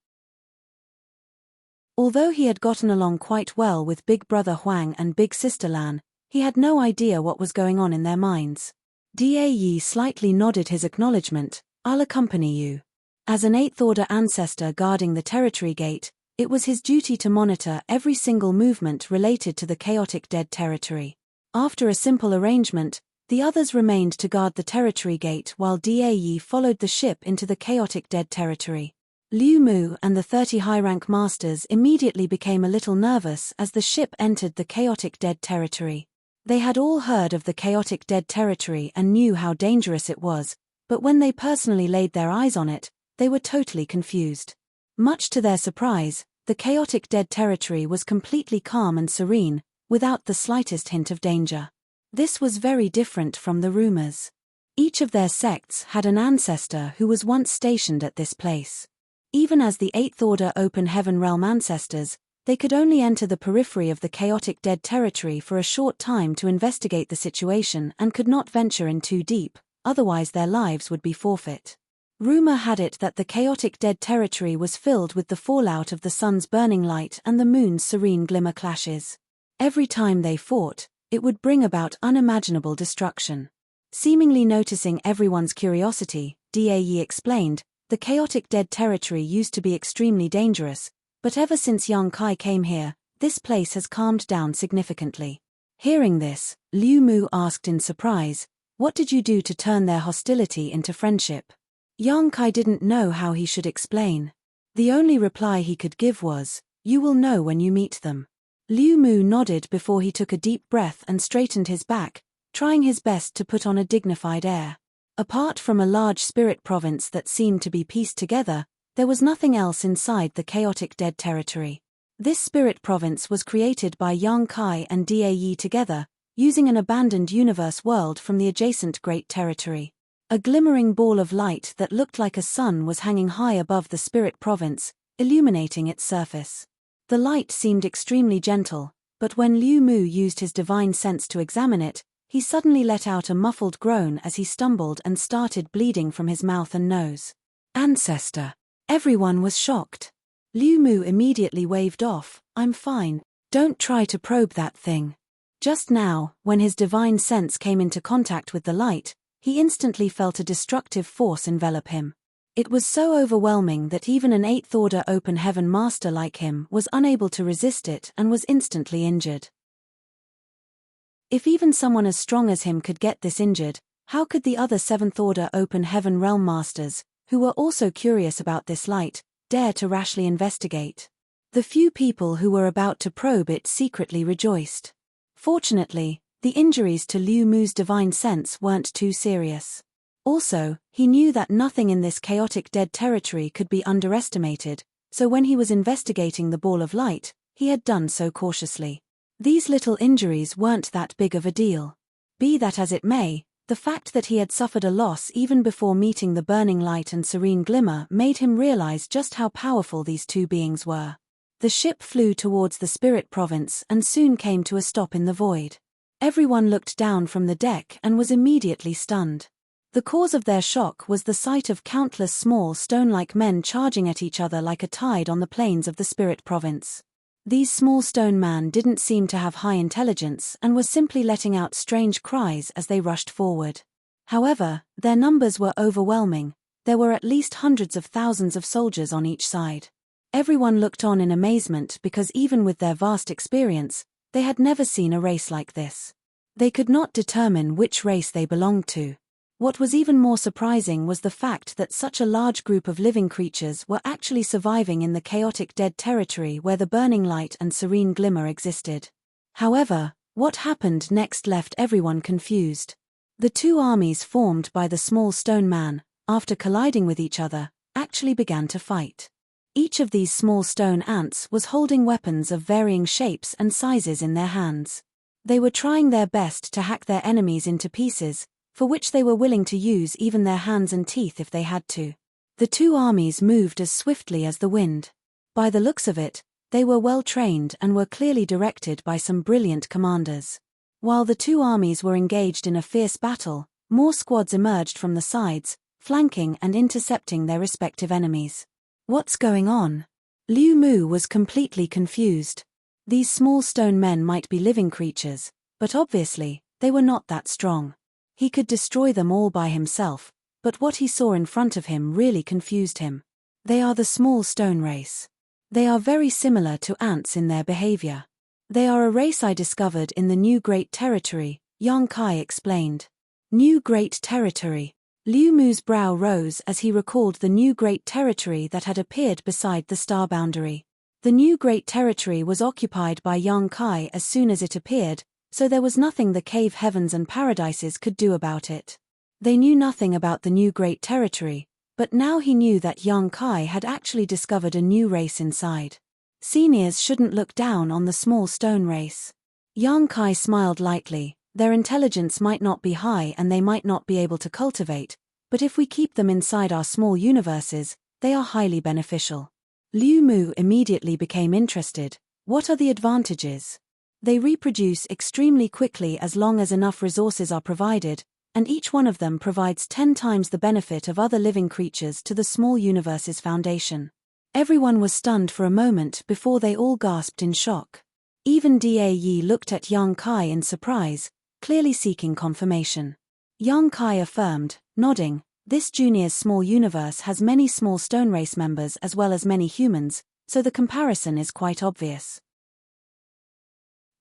Although he had gotten along quite well with Big Brother Huang and Big Sister Lan, he had no idea what was going on in their minds. Da Yi slightly nodded his acknowledgement. I'll accompany you. As an 8th Order ancestor guarding the territory gate, it was his duty to monitor every single movement related to the chaotic dead territory. After a simple arrangement, the others remained to guard the territory gate while Da Yi followed the ship into the chaotic dead territory. Liu Mu and the 30 high-rank masters immediately became a little nervous as the ship entered the chaotic dead territory. They had all heard of the chaotic dead territory and knew how dangerous it was, but when they personally laid their eyes on it, they were totally confused. Much to their surprise, the chaotic dead territory was completely calm and serene, without the slightest hint of danger. This was very different from the rumors. Each of their sects had an ancestor who was once stationed at this place. Even as the 8th Order Open Heaven Realm ancestors, they could only enter the periphery of the chaotic dead territory for a short time to investigate the situation and could not venture in too deep, otherwise their lives would be forfeit. Rumor had it that the chaotic dead territory was filled with the fallout of the sun's burning light and the moon's serene glimmer clashes. Every time they fought, it would bring about unimaginable destruction. Seemingly noticing everyone's curiosity, Da Yi explained, the chaotic dead territory used to be extremely dangerous, but ever since Yang Kai came here, this place has calmed down significantly. Hearing this, Liu Mu asked in surprise, what did you do to turn their hostility into friendship? Yang Kai didn't know how he should explain. The only reply he could give was, you will know when you meet them. Liu Mu nodded before he took a deep breath and straightened his back, trying his best to put on a dignified air. Apart from a large spirit province that seemed to be pieced together, there was nothing else inside the chaotic dead territory. This spirit province was created by Yang Kai and Da Yi together, using an abandoned universe world from the adjacent Great Territory. A glimmering ball of light that looked like a sun was hanging high above the spirit province, illuminating its surface. The light seemed extremely gentle, but when Liu Mu used his divine sense to examine it, he suddenly let out a muffled groan as he stumbled and started bleeding from his mouth and nose. Ancestor. Everyone was shocked. Liu Mu immediately waved off, "I'm fine, don't try to probe that thing." Just now, when his divine sense came into contact with the light, he instantly felt a destructive force envelop him. It was so overwhelming that even an 8th order open heaven master like him was unable to resist it and was instantly injured. If even someone as strong as him could get this injured, how could the other 7th order open heaven realm masters, who were also curious about this light, dare to rashly investigate? The few people who were about to probe it secretly rejoiced. Fortunately, the injuries to Liu Mu's divine sense weren't too serious. Also, he knew that nothing in this chaotic dead territory could be underestimated, so when he was investigating the ball of light, he had done so cautiously. These little injuries weren't that big of a deal. Be that as it may, the fact that he had suffered a loss even before meeting the burning light and serene glimmer made him realize just how powerful these two beings were. The ship flew towards the spirit province and soon came to a stop in the void. Everyone looked down from the deck and was immediately stunned. The cause of their shock was the sight of countless small stone-like men charging at each other like a tide on the plains of the spirit province. These small stone men didn't seem to have high intelligence and were simply letting out strange cries as they rushed forward. However, their numbers were overwhelming. There were at least hundreds of thousands of soldiers on each side. Everyone looked on in amazement because even with their vast experience, they had never seen a race like this. They could not determine which race they belonged to. What was even more surprising was the fact that such a large group of living creatures were actually surviving in the chaotic dead territory where the burning light and serene glimmer existed. However, what happened next left everyone confused. The two armies formed by the small stone man, after colliding with each other, actually began to fight. Each of these small stone ants was holding weapons of varying shapes and sizes in their hands. They were trying their best to hack their enemies into pieces, for which they were willing to use even their hands and teeth if they had to. The two armies moved as swiftly as the wind. By the looks of it, they were well trained and were clearly directed by some brilliant commanders. While the two armies were engaged in a fierce battle, more squads emerged from the sides, flanking and intercepting their respective enemies. What's going on? Liu Mu was completely confused. These small stone men might be living creatures, but obviously, they were not that strong. He could destroy them all by himself, but what he saw in front of him really confused him. They are the small stone race. They are very similar to ants in their behavior. They are a race I discovered in the New Great Territory, Yang Kai explained. New Great Territory. Liu Mu's brow rose as he recalled the New Great Territory that had appeared beside the star boundary. The New Great Territory was occupied by Yang Kai as soon as it appeared, so there was nothing the cave heavens and paradises could do about it. They knew nothing about the New Great Territory, but now he knew that Yang Kai had actually discovered a new race inside. Seniors shouldn't look down on the small stone race. Yang Kai smiled lightly. Their intelligence might not be high and they might not be able to cultivate, but if we keep them inside our small universes, they are highly beneficial. Liu Mu immediately became interested. What are the advantages? They reproduce extremely quickly as long as enough resources are provided, and each one of them provides 10 times the benefit of other living creatures to the small universe's foundation. Everyone was stunned for a moment before they all gasped in shock. Even Dae looked at Yang Kai in surprise, clearly seeking confirmation. Yang Kai affirmed, nodding, "This junior's small universe has many small stone race members as well as many humans, so the comparison is quite obvious."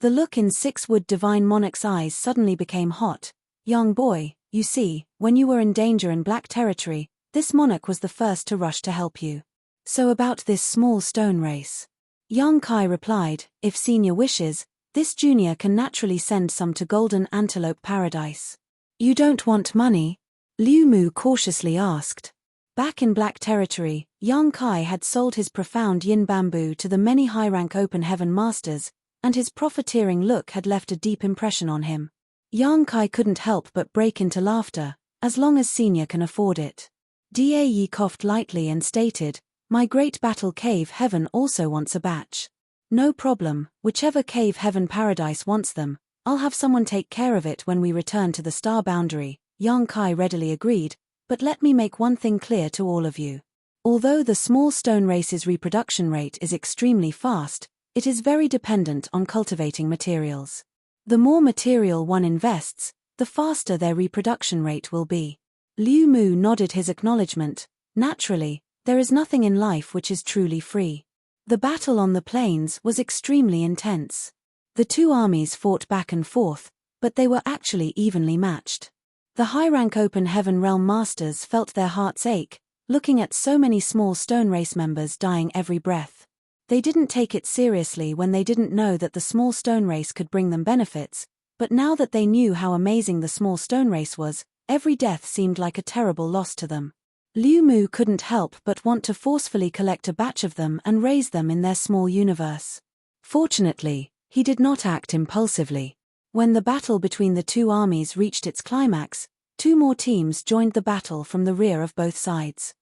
The look in Six-Wood Divine Monarch's eyes suddenly became hot. "Young boy, you see, when you were in danger in Black Territory, this monarch was the first to rush to help you. So about this small stone race." Yang Kai replied, "If senior wishes, this junior can naturally send some to Golden Antelope Paradise." "You don't want money?" Liu Mu cautiously asked. Back in Black Territory, Yang Kai had sold his profound yin bamboo to the many high-rank open heaven masters, and his profiteering look had left a deep impression on him. Yang Kai couldn't help but break into laughter, as long as senior can afford it. Dae coughed lightly and stated, "My great battle cave heaven also wants a batch." "No problem, whichever cave heaven paradise wants them, I'll have someone take care of it when we return to the star boundary," Yang Kai readily agreed, "but let me make one thing clear to all of you. Although the small stone race's reproduction rate is extremely fast, it is very dependent on cultivating materials. The more material one invests, the faster their reproduction rate will be. Liu Mu nodded his acknowledgement. Naturally, there is nothing in life which is truly free. The battle on the plains was extremely intense. The two armies fought back and forth, but they were actually evenly matched. The high-rank Open Heaven Realm Masters felt their hearts ache, looking at so many small stone race members dying every breath. They didn't take it seriously when they didn't know that the small stone race could bring them benefits, but now that they knew how amazing the small stone race was, every death seemed like a terrible loss to them. Liu Mu couldn't help but want to forcefully collect a batch of them and raise them in their small universe. Fortunately, he did not act impulsively. When the battle between the two armies reached its climax, two more teams joined the battle from the rear of both sides.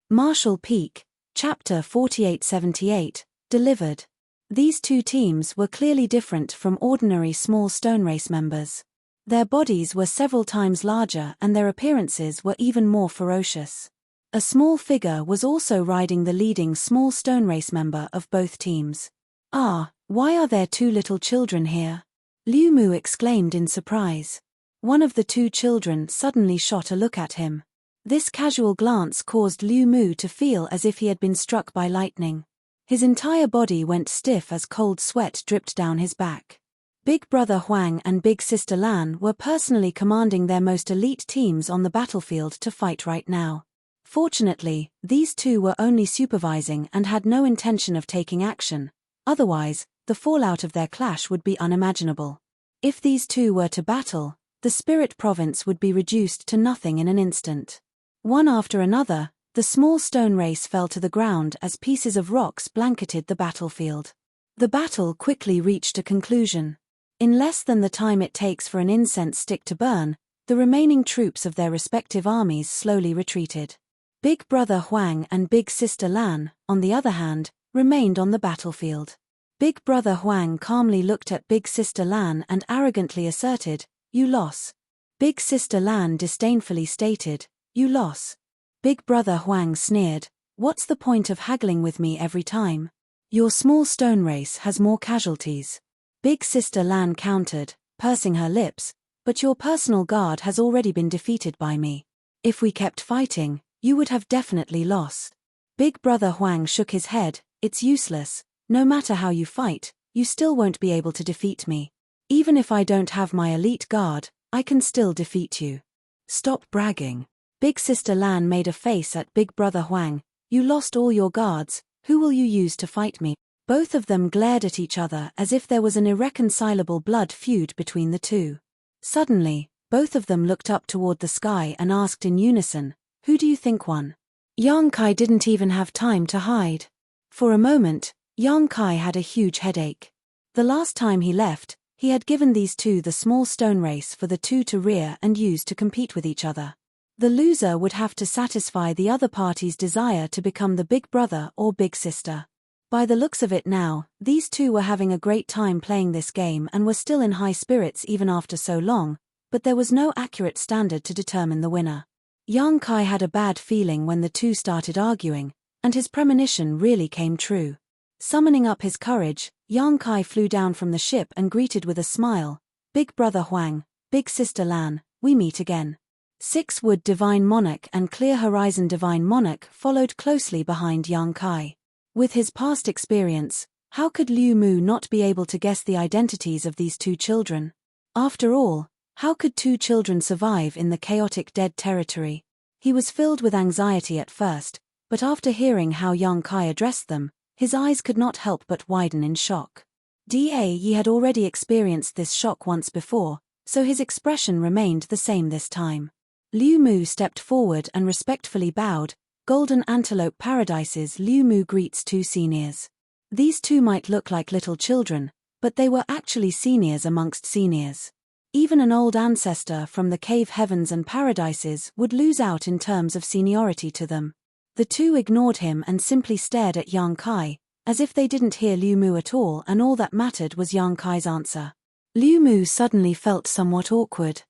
Marshall Peak, Chapter 4878, delivered. These two teams were clearly different from ordinary small stone race members. Their bodies were several times larger and their appearances were even more ferocious. A small figure was also riding the leading small stone race member of both teams. "Ah, why are there two little children here?" Liu Mu exclaimed in surprise. One of the two children suddenly shot a look at him. This casual glance caused Liu Mu to feel as if he had been struck by lightning. His entire body went stiff as cold sweat dripped down his back. Big Brother Huang and Big Sister Lan were personally commanding their most elite teams on the battlefield to fight right now. Fortunately, these two were only supervising and had no intention of taking action. Otherwise, the fallout of their clash would be unimaginable. If these two were to battle, the Spirit Province would be reduced to nothing in an instant. One after another, the small stone race fell to the ground as pieces of rocks blanketed the battlefield. The battle quickly reached a conclusion. In less than the time it takes for an incense stick to burn, the remaining troops of their respective armies slowly retreated. Big Brother Huang and Big Sister Lan, on the other hand, remained on the battlefield. Big Brother Huang calmly looked at Big Sister Lan and arrogantly asserted, "You lost." Big Sister Lan disdainfully stated, "You lost." Big Brother Huang sneered, "What's the point of haggling with me every time? Your small stone race has more casualties." Big Sister Lan countered, pursing her lips, "But your personal guard has already been defeated by me. If we kept fighting, you would have definitely lost." Big Brother Huang shook his head, "It's useless. No matter how you fight, you still won't be able to defeat me. Even if I don't have my elite guard, I can still defeat you." "Stop bragging." Big Sister Lan made a face at Big Brother Huang, "You lost all your guards, who will you use to fight me?" Both of them glared at each other as if there was an irreconcilable blood feud between the two. Suddenly, both of them looked up toward the sky and asked in unison, "Who do you think won?" Yang Kai didn't even have time to hide. For a moment, Yang Kai had a huge headache. The last time he left, he had given these two the small stone race for the two to rear and use to compete with each other. The loser would have to satisfy the other party's desire to become the big brother or big sister. By the looks of it now, these two were having a great time playing this game and were still in high spirits even after so long, but there was no accurate standard to determine the winner. Yang Kai had a bad feeling when the two started arguing, and his premonition really came true. Summoning up his courage, Yang Kai flew down from the ship and greeted with a smile, "Big Brother Huang, Big Sister Lan, we meet again." Six-Wood Divine Monarch and Clear Horizon Divine Monarch followed closely behind Yang Kai. With his past experience, how could Liu Mu not be able to guess the identities of these two children? After all, how could two children survive in the chaotic dead territory? He was filled with anxiety at first, but after hearing how Yang Kai addressed them, his eyes could not help but widen in shock. He had already experienced this shock once before, so his expression remained the same this time. Liu Mu stepped forward and respectfully bowed. Golden Antelope Paradises. Liu Mu greets two seniors. These two might look like little children, but they were actually seniors amongst seniors. Even an old ancestor from the cave heavens and paradises would lose out in terms of seniority to them. The two ignored him and simply stared at Yang Kai, as if they didn't hear Liu Mu at all and all that mattered was Yang Kai's answer. Liu Mu suddenly felt somewhat awkward.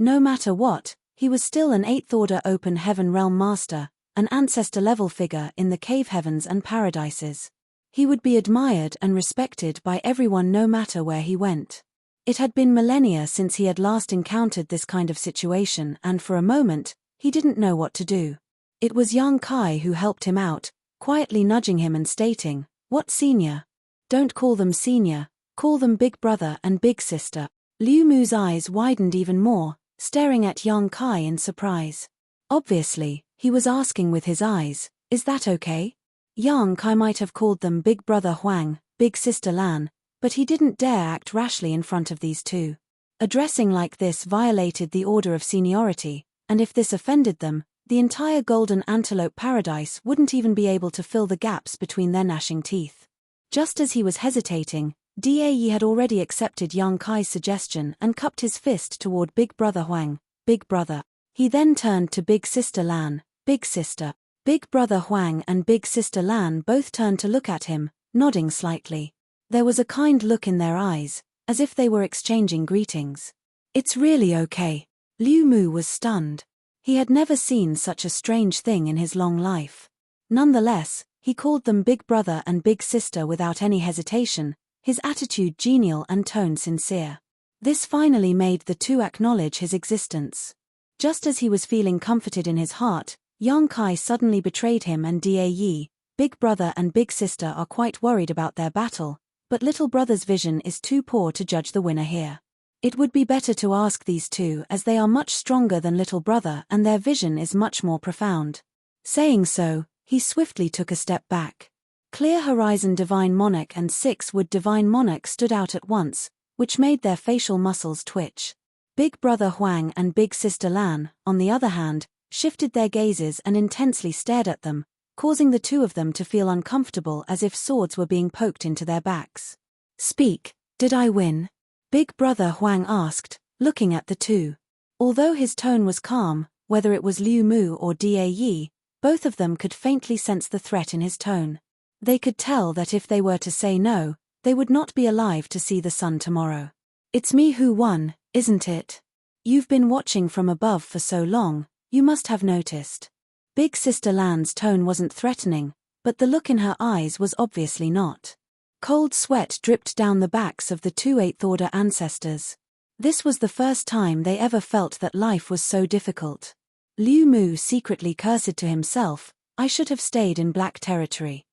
No matter what, he was still an 8th order open heaven realm master, an ancestor-level figure in the cave heavens and paradises. He would be admired and respected by everyone no matter where he went. It had been millennia since he had last encountered this kind of situation, and for a moment, he didn't know what to do. It was young Kai who helped him out, quietly nudging him and stating, "What senior? Don't call them senior, call them big brother and big sister." Liu Mu's eyes widened even more, staring at young Kai in surprise. Obviously, he was asking with his eyes, "Is that okay?" Young Kai might have called them big brother Huang, big sister Lan, but he didn't dare act rashly in front of these two. Addressing like this violated the order of seniority, and if this offended them, the entire golden antelope paradise wouldn't even be able to fill the gaps between their gnashing teeth. Just as he was hesitating, Dae had already accepted young Kai's suggestion and cupped his fist toward big brother Huang, "Big brother." He then turned to big sister Lan, "Big sister." Big brother Huang and big sister Lan both turned to look at him, nodding slightly. There was a kind look in their eyes, as if they were exchanging greetings. "It's really okay." Liu Mu was stunned. He had never seen such a strange thing in his long life. Nonetheless, he called them big brother and big sister without any hesitation, his attitude genial and tone sincere. This finally made the two acknowledge his existence. Just as he was feeling comforted in his heart, young Kai suddenly betrayed him and Dae. Big brother and big sister are quite worried about their battle, but little brother's vision is too poor to judge the winner here. It would be better to ask these two, as they are much stronger than little brother and their vision is much more profound. Saying so, he swiftly took a step back. Clear Horizon Divine Monarch and 6-Wood Divine Monarch stood out at once, which made their facial muscles twitch. Big brother Huang and big sister Lan, on the other hand, shifted their gazes and intensely stared at them, causing the two of them to feel uncomfortable as if swords were being poked into their backs. "Speak, did I win?" Big brother Huang asked, looking at the two. Although his tone was calm, whether it was Liu Mu or Dae, both of them could faintly sense the threat in his tone. They could tell that if they were to say no, they would not be alive to see the sun tomorrow. "It's me who won, isn't it? You've been watching from above for so long, you must have noticed." Big sister Lan's tone wasn't threatening, but the look in her eyes was obviously not. Cold sweat dripped down the backs of the two 8th order ancestors. This was the first time they ever felt that life was so difficult. Liu Mu secretly cursed to himself, "I should have stayed in black territory.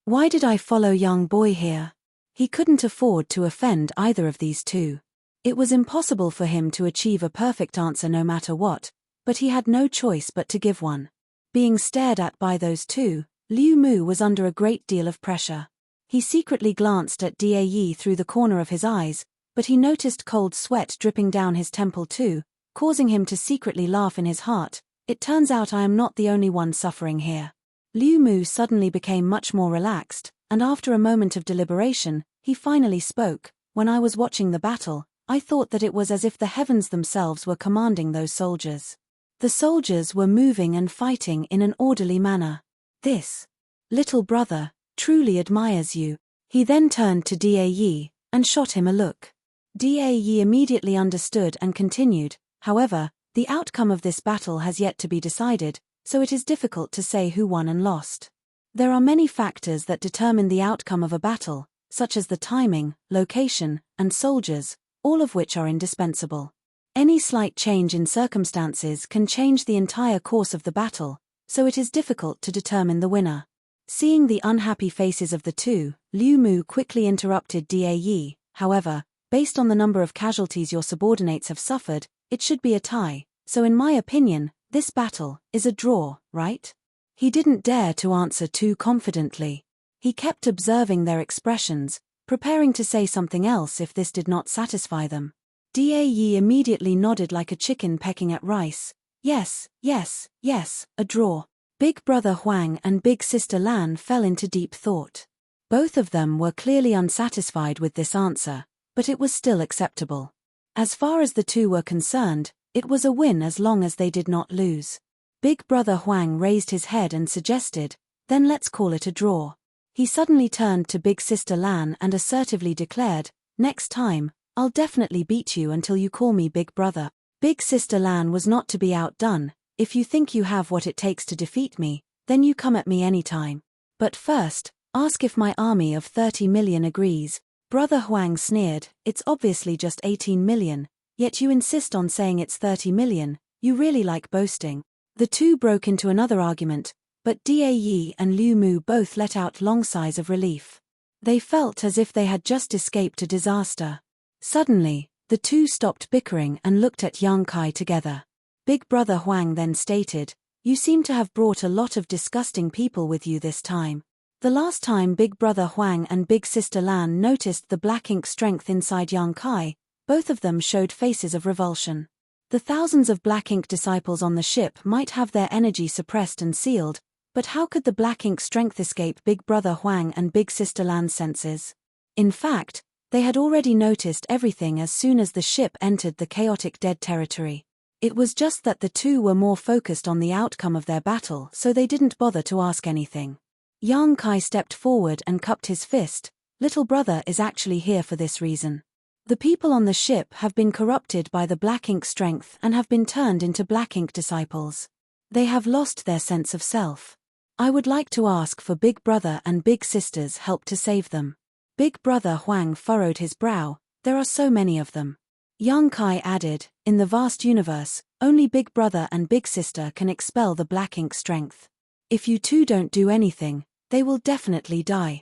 Why did I follow young boy here?" He couldn't afford to offend either of these two. It was impossible for him to achieve a perfect answer no matter what, but he had no choice but to give one. Being stared at by those two, Liu Mu was under a great deal of pressure. He secretly glanced at Dae through the corner of his eyes, but he noticed cold sweat dripping down his temple too, causing him to secretly laugh in his heart. "It turns out I am not the only one suffering here." Liu Mu suddenly became much more relaxed, and after a moment of deliberation, he finally spoke. "When I was watching the battle, I thought that it was as if the heavens themselves were commanding those soldiers. The soldiers were moving and fighting in an orderly manner. This little brother truly admires you." He then turned to Dae and shot him a look. Dae immediately understood and continued, "However, the outcome of this battle has yet to be decided, so it is difficult to say who won and lost. There are many factors that determine the outcome of a battle, such as the timing, location, and soldiers, all of which are indispensable. Any slight change in circumstances can change the entire course of the battle, so it is difficult to determine the winner." Seeing the unhappy faces of the two, Liu Mu quickly interrupted Dae. "However, based on the number of casualties your subordinates have suffered, it should be a tie, so in my opinion, this battle is a draw, right?" He didn't dare to answer too confidently. He kept observing their expressions, preparing to say something else if this did not satisfy them. Dae immediately nodded like a chicken pecking at rice. Yes, a draw." Big brother Huang and big sister Lan fell into deep thought. Both of them were clearly unsatisfied with this answer, but it was still acceptable. As far as the two were concerned, it was a win as long as they did not lose. Big brother Huang raised his head and suggested, "Then let's call it a draw." He suddenly turned to big sister Lan and assertively declared, "Next time, I'll definitely beat you until you call me big brother. Big sister Lan was not to be outdone. If you think you have what it takes to defeat me, then you come at me anytime. But first, ask if my army of 30 million agrees. Brother Huang sneered, it's obviously just 18 million, yet you insist on saying it's 30 million, you really like boasting. The two broke into another argument, but Da Yi and Liu Mu both let out long sighs of relief. They felt as if they had just escaped a disaster. Suddenly, the two stopped bickering and looked at Yang Kai together. Big brother Huang then stated, you seem to have brought a lot of disgusting people with you this time. The last time Big brother Huang and Big sister Lan noticed the black ink strength inside Yang Kai, both of them showed faces of revulsion. The thousands of black ink disciples on the ship might have their energy suppressed and sealed, but how could the black ink strength escape Big brother Huang and Big sister Lan's senses? In fact, they had already noticed everything as soon as the ship entered the chaotic dead territory. It was just that the two were more focused on the outcome of their battle, so they didn't bother to ask anything. Yang Kai stepped forward and cupped his fist. Little brother is actually here for this reason. The people on the ship have been corrupted by the black ink strength and have been turned into black ink disciples. They have lost their sense of self. I would like to ask for Big brother and Big sister's help to save them. Big brother Huang furrowed his brow, there are so many of them. Yang Kai added, in the vast universe, only Big brother and Big sister can expel the black ink strength. If you two don't do anything, they will definitely die.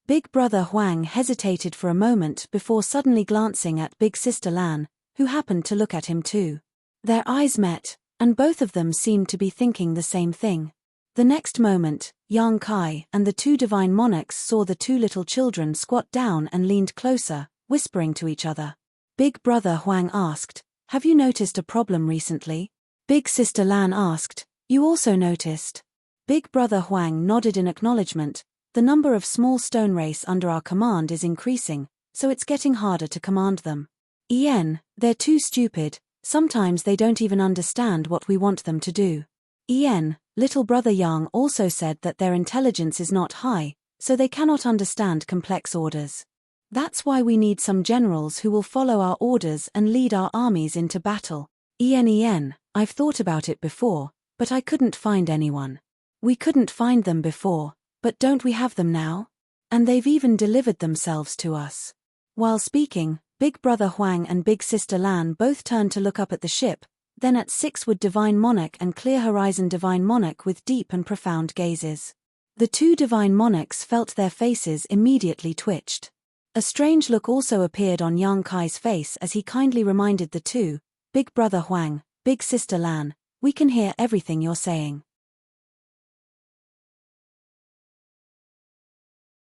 Big brother Huang hesitated for a moment before suddenly glancing at Big sister Lan, who happened to look at him too. Their eyes met, and both of them seemed to be thinking the same thing. The next moment, Yang Kai and the two divine monarchs saw the two little children squat down and leaned closer, whispering to each other. Big brother Huang asked, have you noticed a problem recently? Big sister Lan asked, you also noticed? Big brother Huang nodded in acknowledgement. The number of small stone race under our command is increasing, so it's getting harder to command them. Ien, they're too stupid, sometimes they don't even understand what we want them to do. Ien, little brother Yang also said that their intelligence is not high, so they cannot understand complex orders. That's why we need some generals who will follow our orders and lead our armies into battle. Ien, I've thought about it before, but I couldn't find anyone. We couldn't find them before, but don't we have them now? And they've even delivered themselves to us. While speaking, Big brother Huang and Big sister Lan both turned to look up at the ship, then at Sixwood Divine Monarch and Clear Horizon Divine Monarch with deep and profound gazes. The two divine monarchs felt their faces immediately twitched. A strange look also appeared on Yang Kai's face as he kindly reminded the two, Big brother Huang, Big sister Lan, we can hear everything you're saying.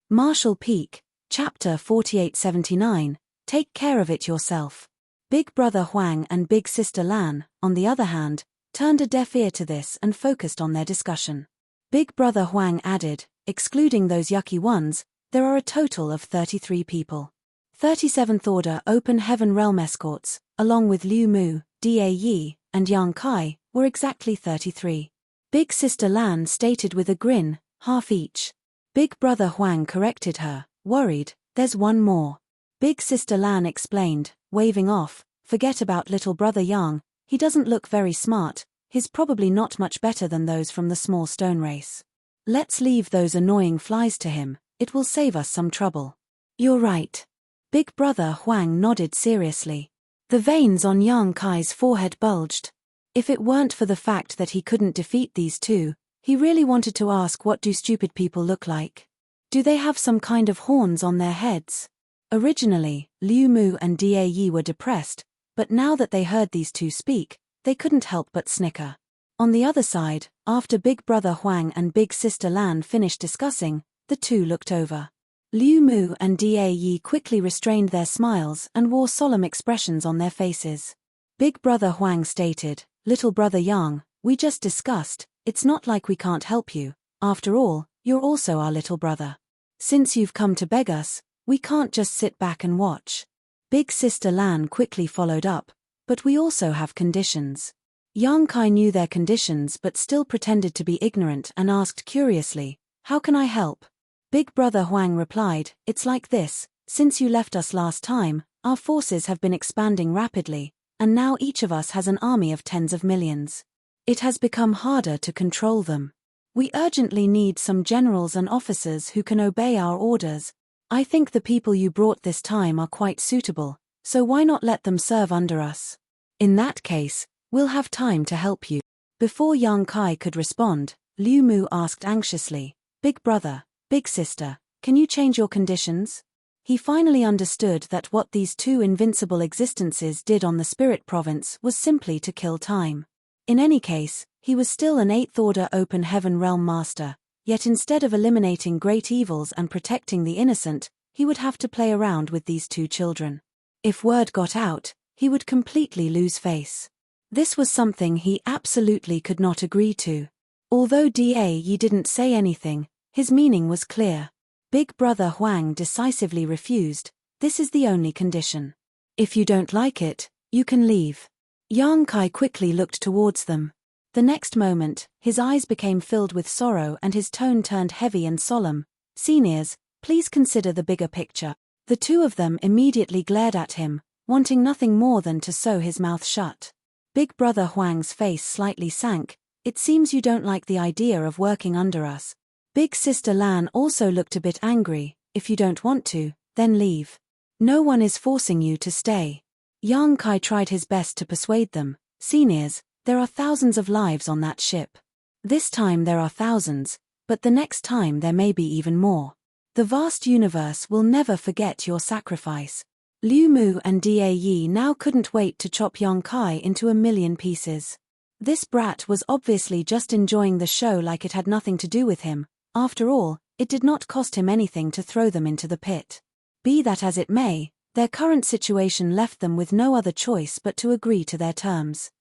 Marshall Peak, Chapter 4879, Take care of it yourself. Big brother Huang and Big sister Lan, on the other hand, turned a deaf ear to this and focused on their discussion. Big brother Huang added, excluding those yucky ones, there are a total of 33 people. 37th Order Open Heaven Realm escorts, along with Liu Mu, Da Yi, and Yang Kai, were exactly 33. Big sister Lan stated with a grin, half each. Big brother Huang corrected her, worried, there's one more. Big sister Lan explained, waving off, forget about little brother Yang, he doesn't look very smart, he's probably not much better than those from the small stone race. Let's leave those annoying flies to him, it will save us some trouble. You're right. Big brother Huang nodded seriously. The veins on Yang Kai's forehead bulged. If it weren't for the fact that he couldn't defeat these two, he really wanted to ask, what do stupid people look like? Do they have some kind of horns on their heads? Originally, Liu Mu and Da Yi were depressed, but now that they heard these two speak, they couldn't help but snicker. On the other side, after Big brother Huang and Big sister Lan finished discussing, the two looked over. Liu Mu and Da Yi quickly restrained their smiles and wore solemn expressions on their faces. Big brother Huang stated, little brother Yang, we just discussed, it's not like we can't help you, after all, you're also our little brother. Since you've come to beg us, we can't just sit back and watch. Big sister Lan quickly followed up, but we also have conditions. Yang Kai knew their conditions but still pretended to be ignorant and asked curiously, how can I help? Big brother Huang replied, it's like this, Since you left us last time, our forces have been expanding rapidly, and now each of us has an army of tens of millions. It has become harder to control them. We urgently need some generals and officers who can obey our orders. I think the people you brought this time are quite suitable, so why not let them serve under us? In that case, we'll have time to help you. Before Yang Kai could respond, Liu Mu asked anxiously, Big brother, big sister, can you change your conditions? He finally understood that what these two invincible existences did on the spirit province was simply to kill time. In any case, he was still an 8th order open heaven realm master, yet instead of eliminating great evils and protecting the innocent, he would have to play around with these two children. If word got out, he would completely lose face. This was something he absolutely could not agree to. Although Yi didn't say anything, his meaning was clear. Big brother Huang decisively refused. This is the only condition. If you don't like it, you can leave. Yang Kai quickly looked towards them. The next moment, his eyes became filled with sorrow and his tone turned heavy and solemn. Seniors, please consider the bigger picture. The two of them immediately glared at him, wanting nothing more than to sew his mouth shut. Big brother Huang's face slightly sank. It seems you don't like the idea of working under us. Big sister Lan also looked a bit angry. If you don't want to, then leave. No one is forcing you to stay. Yang Kai tried his best to persuade them. Seniors, there are thousands of lives on that ship. This time there are thousands, but the next time there may be even more. The vast universe will never forget your sacrifice. Liu Mu and Yi now couldn't wait to chop Yang Kai into a million pieces. This brat was obviously just enjoying the show like it had nothing to do with him. After all, it did not cost him anything to throw them into the pit. Be that as it may, their current situation left them with no other choice but to agree to their terms.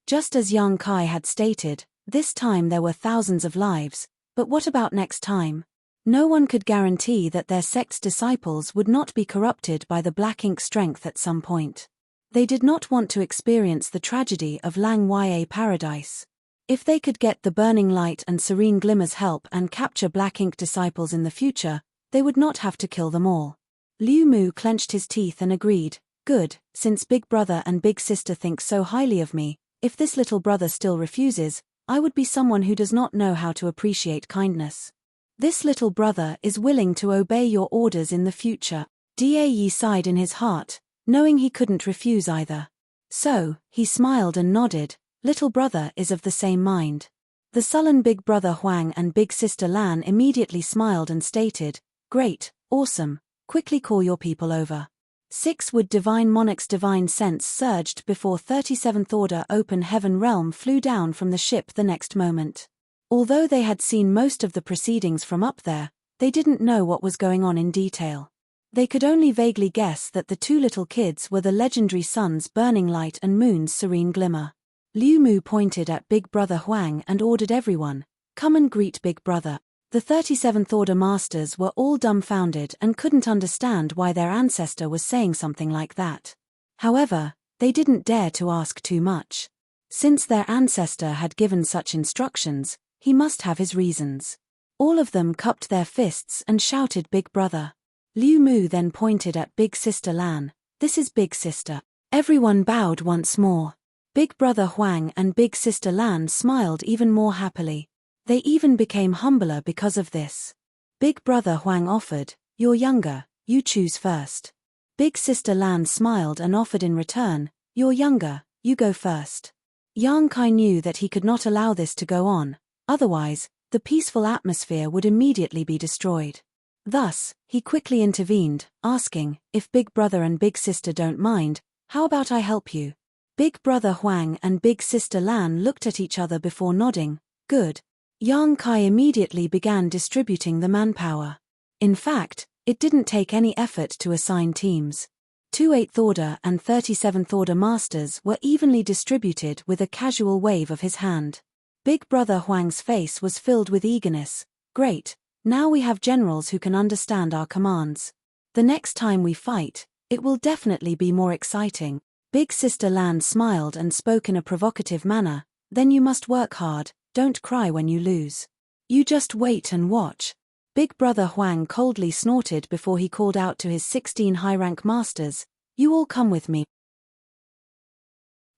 Just as Yang Kai had stated, this time there were thousands of lives, but what about next time? No one could guarantee that their sect's disciples would not be corrupted by the black ink strength at some point. They did not want to experience the tragedy of Lang Ya Paradise. If they could get the Burning Light and Serene Glimmer's help and capture black ink disciples in the future, they would not have to kill them all. Liu Mu clenched his teeth and agreed, good, since big brother and big sister think so highly of me, if this little brother still refuses, I would be someone who does not know how to appreciate kindness. This little brother is willing to obey your orders in the future. Yi sighed in his heart, knowing he couldn't refuse either. So, he smiled and nodded. Little brother is of the same mind. The sullen big brother Huang and big sister Lan immediately smiled and stated, great, awesome, quickly call your people over. 6 Would Divine Monarch's divine sense surged before 37th Order Open Heaven Realm flew down from the ship the next moment. Although they had seen most of the proceedings from up there, they didn't know what was going on in detail. They could only vaguely guess that the two little kids were the legendary sun's burning light and moon's serene glimmer. Liu Mu pointed at Big Brother Huang and ordered everyone, come and greet Big Brother. The 37th Order Masters were all dumbfounded and couldn't understand why their ancestor was saying something like that. However, they didn't dare to ask too much. Since their ancestor had given such instructions, he must have his reasons. All of them cupped their fists and shouted Big Brother. Liu Mu then pointed at Big Sister Lan, this is Big Sister. Everyone bowed once more. Big Brother Huang and Big Sister Lan smiled even more happily. They even became humbler because of this. Big Brother Huang offered, you're younger, you choose first. Big Sister Lan smiled and offered in return, you're younger, you go first. Yang Kai knew that he could not allow this to go on, otherwise, the peaceful atmosphere would immediately be destroyed. Thus, he quickly intervened, asking, if Big Brother and Big Sister don't mind, how about I help you? Big Brother Huang and Big Sister Lan looked at each other before nodding, good. Yang Kai immediately began distributing the manpower. In fact, it didn't take any effort to assign teams. 2 8th Order and 37th Order Masters were evenly distributed with a casual wave of his hand. Big Brother Huang's face was filled with eagerness. Great, now we have generals who can understand our commands. The next time we fight, it will definitely be more exciting. Big Sister Lan smiled and spoke in a provocative manner, then you must work hard, don't cry when you lose. You just wait and watch. Big Brother Huang coldly snorted before he called out to his 16 high-rank masters, "You all come with me."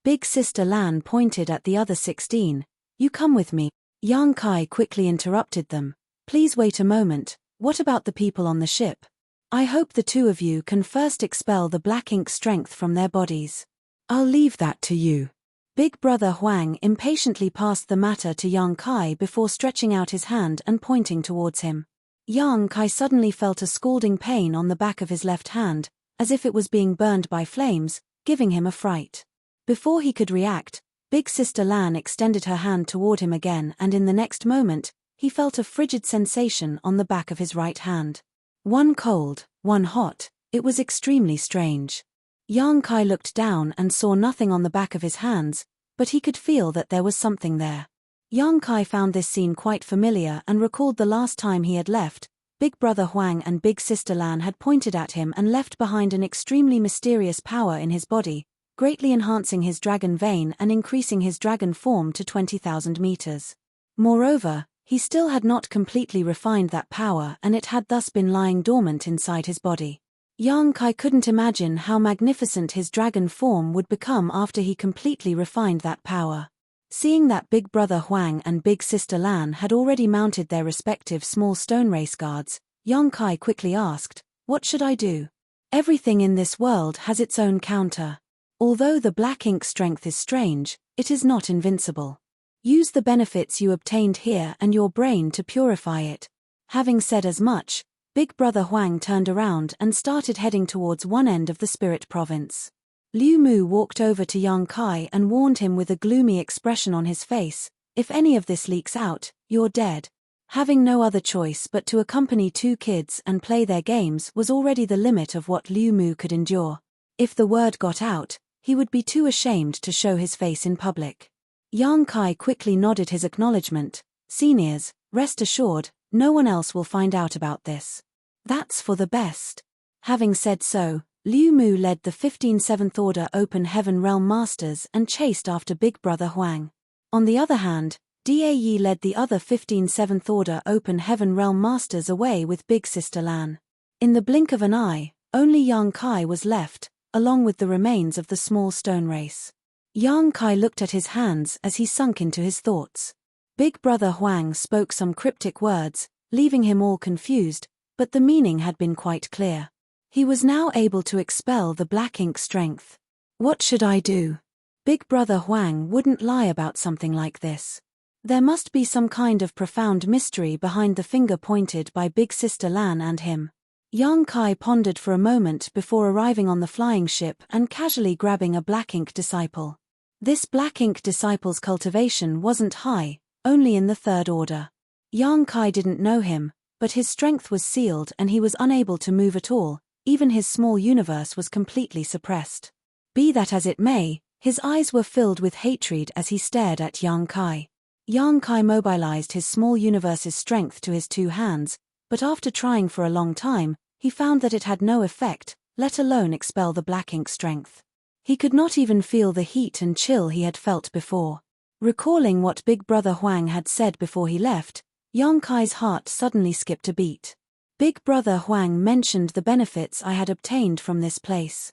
Big Sister Lan pointed at the other 16, "You come with me." Yang Kai quickly interrupted them, "Please wait a moment, what about the people on the ship? I hope the two of you can first expel the black ink strength from their bodies." "I'll leave that to you." Big Brother Huang impatiently passed the matter to Yang Kai before stretching out his hand and pointing towards him. Yang Kai suddenly felt a scalding pain on the back of his left hand, as if it was being burned by flames, giving him a fright. Before he could react, Big Sister Lan extended her hand toward him again, and in the next moment, he felt a frigid sensation on the back of his right hand. One cold, one hot, it was extremely strange. Yang Kai looked down and saw nothing on the back of his hands, but he could feel that there was something there. Yang Kai found this scene quite familiar and recalled the last time he had left. Big Brother Huang and Big Sister Lan had pointed at him and left behind an extremely mysterious power in his body, greatly enhancing his dragon vein and increasing his dragon form to 20,000 meters. Moreover, he still had not completely refined that power, and it had thus been lying dormant inside his body. Yang Kai couldn't imagine how magnificent his dragon form would become after he completely refined that power. Seeing that Big Brother Huang and Big Sister Lan had already mounted their respective small stone race guards, Yang Kai quickly asked, "What should I do? Everything in this world has its own counter. Although the black ink strength is strange, it is not invincible. Use the benefits you obtained here and your brain to purify it." Having said as much, Big Brother Huang turned around and started heading towards one end of the spirit province. Liu Mu walked over to Yang Kai and warned him with a gloomy expression on his face, "If any of this leaks out, you're dead." Having no other choice but to accompany two kids and play their games was already the limit of what Liu Mu could endure. If the word got out, he would be too ashamed to show his face in public. Yang Kai quickly nodded his acknowledgement, "Seniors, rest assured, no one else will find out about this. That's for the best." Having said so, Liu Mu led the 15 Seventh Order Open Heaven Realm Masters and chased after Big Brother Huang. On the other hand, Dae led the other 15 Seventh Order Open Heaven Realm Masters away with Big Sister Lan. In the blink of an eye, only Yang Kai was left, along with the remains of the small stone race. Yang Kai looked at his hands as he sunk into his thoughts. Big Brother Huang spoke some cryptic words, leaving him all confused, but the meaning had been quite clear. He was now able to expel the black ink strength. What should I do? Big Brother Huang wouldn't lie about something like this. There must be some kind of profound mystery behind the finger pointed by Big Sister Lan and him. Yang Kai pondered for a moment before arriving on the flying ship and casually grabbing a black ink disciple. This black ink disciple's cultivation wasn't high, only in the third order. Yang Kai didn't know him, but his strength was sealed and he was unable to move at all, even his small universe was completely suppressed. Be that as it may, his eyes were filled with hatred as he stared at Yang Kai. Yang Kai mobilized his small universe's strength to his two hands, but after trying for a long time, he found that it had no effect, let alone expel the black ink strength. He could not even feel the heat and chill he had felt before. Recalling what Big Brother Huang had said before he left, Yang Kai's heart suddenly skipped a beat. Big Brother Huang mentioned the benefits I had obtained from this place.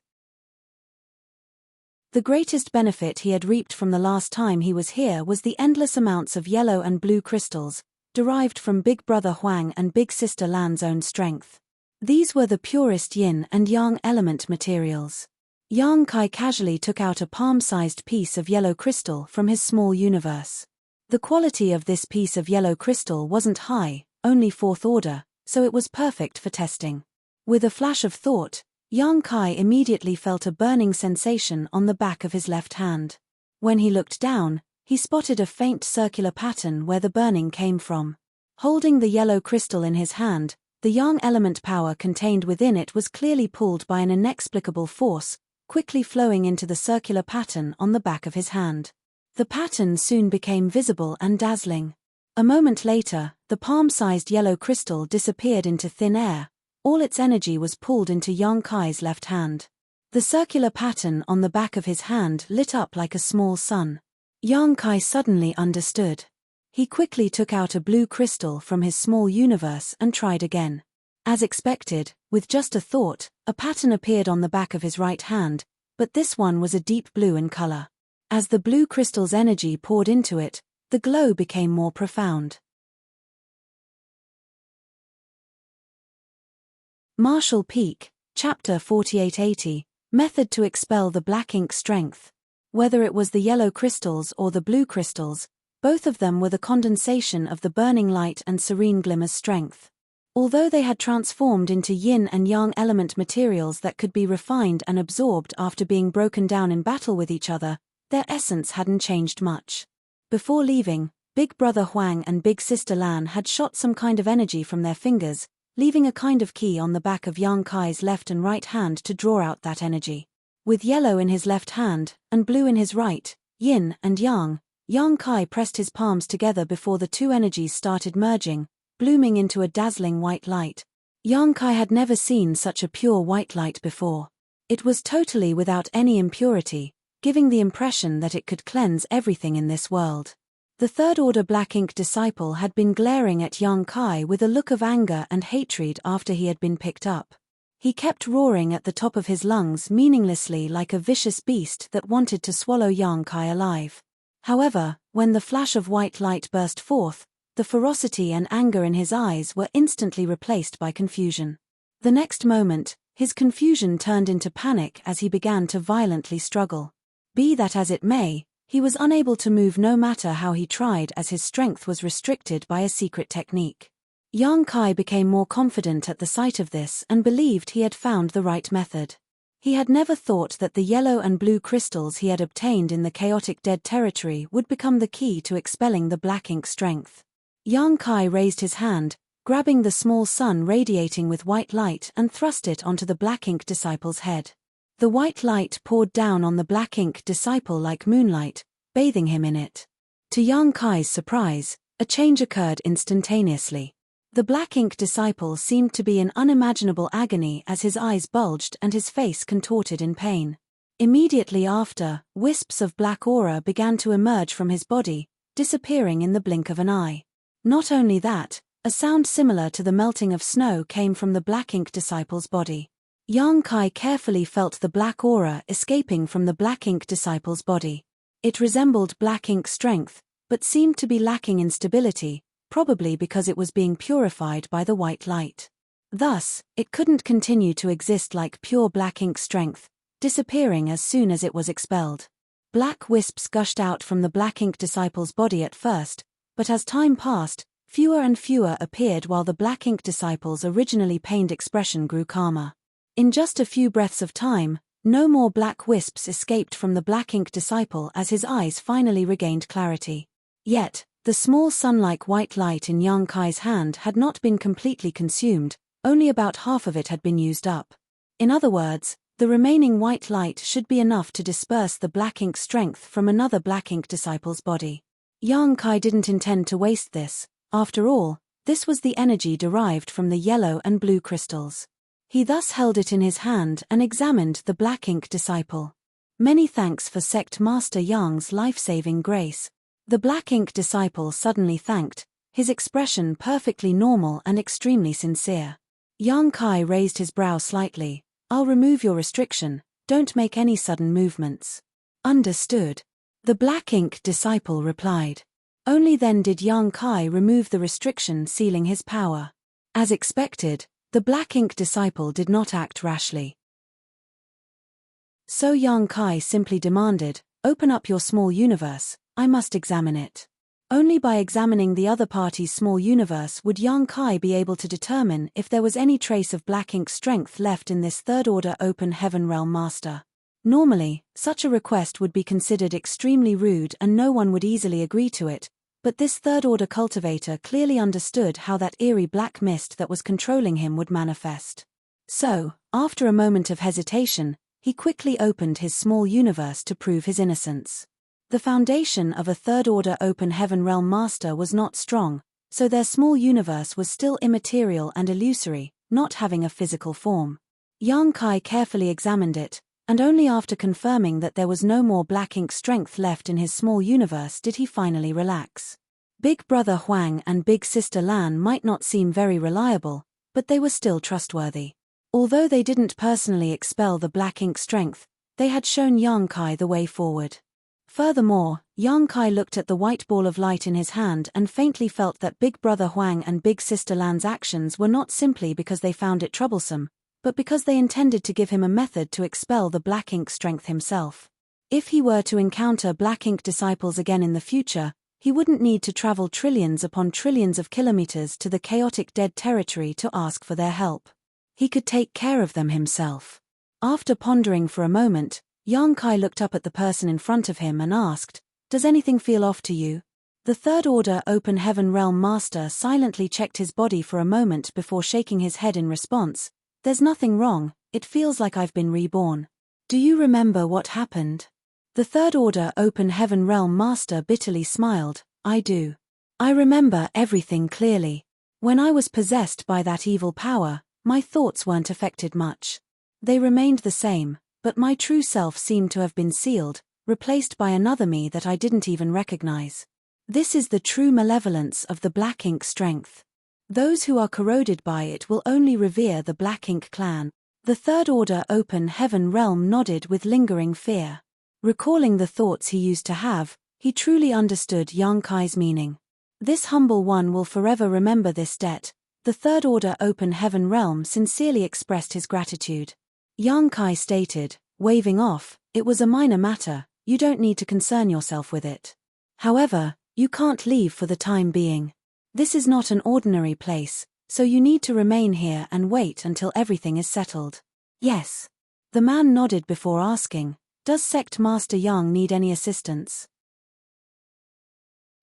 The greatest benefit he had reaped from the last time he was here was the endless amounts of yellow and blue crystals, derived from Big Brother Huang and Big Sister Lan's own strength. These were the purest yin and yang element materials. Yang Kai casually took out a palm-sized piece of yellow crystal from his small universe. The quality of this piece of yellow crystal wasn't high, only fourth order, so it was perfect for testing. With a flash of thought, Yang Kai immediately felt a burning sensation on the back of his left hand. When he looked down, he spotted a faint circular pattern where the burning came from. Holding the yellow crystal in his hand, the yang element power contained within it was clearly pulled by an inexplicable force, quickly flowing into the circular pattern on the back of his hand. The pattern soon became visible and dazzling. A moment later, the palm-sized yellow crystal disappeared into thin air. All its energy was pulled into Yang Kai's left hand. The circular pattern on the back of his hand lit up like a small sun. Yang Kai suddenly understood. He quickly took out a blue crystal from his small universe and tried again. As expected, with just a thought, a pattern appeared on the back of his right hand, but this one was a deep blue in color. As the blue crystal's energy poured into it, the glow became more profound. Marshall Peak, Chapter 4880, Method to expel the black ink strength. Whether it was the yellow crystals or the blue crystals, both of them were the condensation of the burning light and serene glimmer's strength. Although they had transformed into yin and yang element materials that could be refined and absorbed after being broken down in battle with each other, their essence hadn't changed much. Before leaving, Big Brother Huang and Big Sister Lan had shot some kind of energy from their fingers, leaving a kind of key on the back of Yang Kai's left and right hand to draw out that energy. With yellow in his left hand, and blue in his right, yin and yang, Yang Kai pressed his palms together before the two energies started merging, blooming into a dazzling white light. Yang Kai had never seen such a pure white light before. It was totally without any impurity, giving the impression that it could cleanse everything in this world. The third-order black ink disciple had been glaring at Yang Kai with a look of anger and hatred after he had been picked up. He kept roaring at the top of his lungs meaninglessly like a vicious beast that wanted to swallow Yang Kai alive. However, when the flash of white light burst forth, the ferocity and anger in his eyes were instantly replaced by confusion. The next moment, his confusion turned into panic as he began to violently struggle. Be that as it may, he was unable to move no matter how he tried as his strength was restricted by a secret technique. Yang Kai became more confident at the sight of this and believed he had found the right method. He had never thought that the yellow and blue crystals he had obtained in the chaotic dead territory would become the key to expelling the black ink strength. Yang Kai raised his hand, grabbing the small sun radiating with white light and thrust it onto the black ink disciple's head. The white light poured down on the black ink disciple like moonlight, bathing him in it. To Yang Kai's surprise, a change occurred instantaneously. The black ink disciple seemed to be in unimaginable agony as his eyes bulged and his face contorted in pain. Immediately after, wisps of black aura began to emerge from his body, disappearing in the blink of an eye. Not only that, a sound similar to the melting of snow came from the black ink disciple's body. Yang Kai carefully felt the black aura escaping from the black ink disciple's body. It resembled black ink strength, but seemed to be lacking in stability, probably because it was being purified by the white light. Thus, it couldn't continue to exist like pure black ink strength, disappearing as soon as it was expelled. Black wisps gushed out from the black ink disciple's body at first, but as time passed, fewer and fewer appeared while the black ink disciple's originally pained expression grew calmer. In just a few breaths of time, no more black wisps escaped from the black ink disciple as his eyes finally regained clarity. Yet, the small sun-like white light in Yang Kai's hand had not been completely consumed, only about half of it had been used up. In other words, the remaining white light should be enough to disperse the black ink strength from another black ink disciple's body. Yang Kai didn't intend to waste this. After all, this was the energy derived from the yellow and blue crystals. He thus held it in his hand and examined the black ink disciple. Many thanks for Sect Master Yang's life-saving grace. The black ink disciple suddenly thanked, his expression perfectly normal and extremely sincere. Yang Kai raised his brow slightly. I'll remove your restriction, don't make any sudden movements. Understood. The black ink disciple replied. Only then did Yang Kai remove the restriction sealing his power. As expected, the black ink disciple did not act rashly. So Yang Kai simply demanded, open up your small universe, I must examine it. Only by examining the other party's small universe would Yang Kai be able to determine if there was any trace of black ink strength left in this third-order open heaven realm master. Normally, such a request would be considered extremely rude and no one would easily agree to it, but this third-order cultivator clearly understood how that eerie black mist that was controlling him would manifest. So, after a moment of hesitation, he quickly opened his small universe to prove his innocence. The foundation of a third-order open heaven realm master was not strong, so their small universe was still immaterial and illusory, not having a physical form. Yang Kai carefully examined it, and only after confirming that there was no more black ink strength left in his small universe did he finally relax. Big Brother Huang and Big Sister Lan might not seem very reliable, but they were still trustworthy. Although they didn't personally expel the black ink strength, they had shown Yang Kai the way forward. Furthermore, Yang Kai looked at the white ball of light in his hand and faintly felt that Big Brother Huang and Big Sister Lan's actions were not simply because they found it troublesome, but because they intended to give him a method to expel the black ink strength himself. If he were to encounter black ink disciples again in the future, he wouldn't need to travel trillions upon trillions of kilometers to the chaotic dead territory to ask for their help. He could take care of them himself. After pondering for a moment, Yang Kai looked up at the person in front of him and asked, "Does anything feel off to you?" The Third Order Open Heaven Realm Master silently checked his body for a moment before shaking his head in response. "There's nothing wrong, it feels like I've been reborn." "Do you remember what happened?" The Third Order Open Heaven Realm Master bitterly smiled. "I do. I remember everything clearly. When I was possessed by that evil power, my thoughts weren't affected much. They remained the same, but my true self seemed to have been sealed, replaced by another me that I didn't even recognize. This is the true malevolence of the black ink strength. Those who are corroded by it will only revere the Black Ink clan." The Third Order Open Heaven Realm nodded with lingering fear. Recalling the thoughts he used to have, he truly understood Yang Kai's meaning. "This humble one will forever remember this debt." The Third Order Open Heaven Realm sincerely expressed his gratitude. Yang Kai stated, waving off, "It was a minor matter, you don't need to concern yourself with it. However, you can't leave for the time being. This is not an ordinary place, so you need to remain here and wait until everything is settled." "Yes." The man nodded before asking, "Does Sect Master Yang need any assistance?"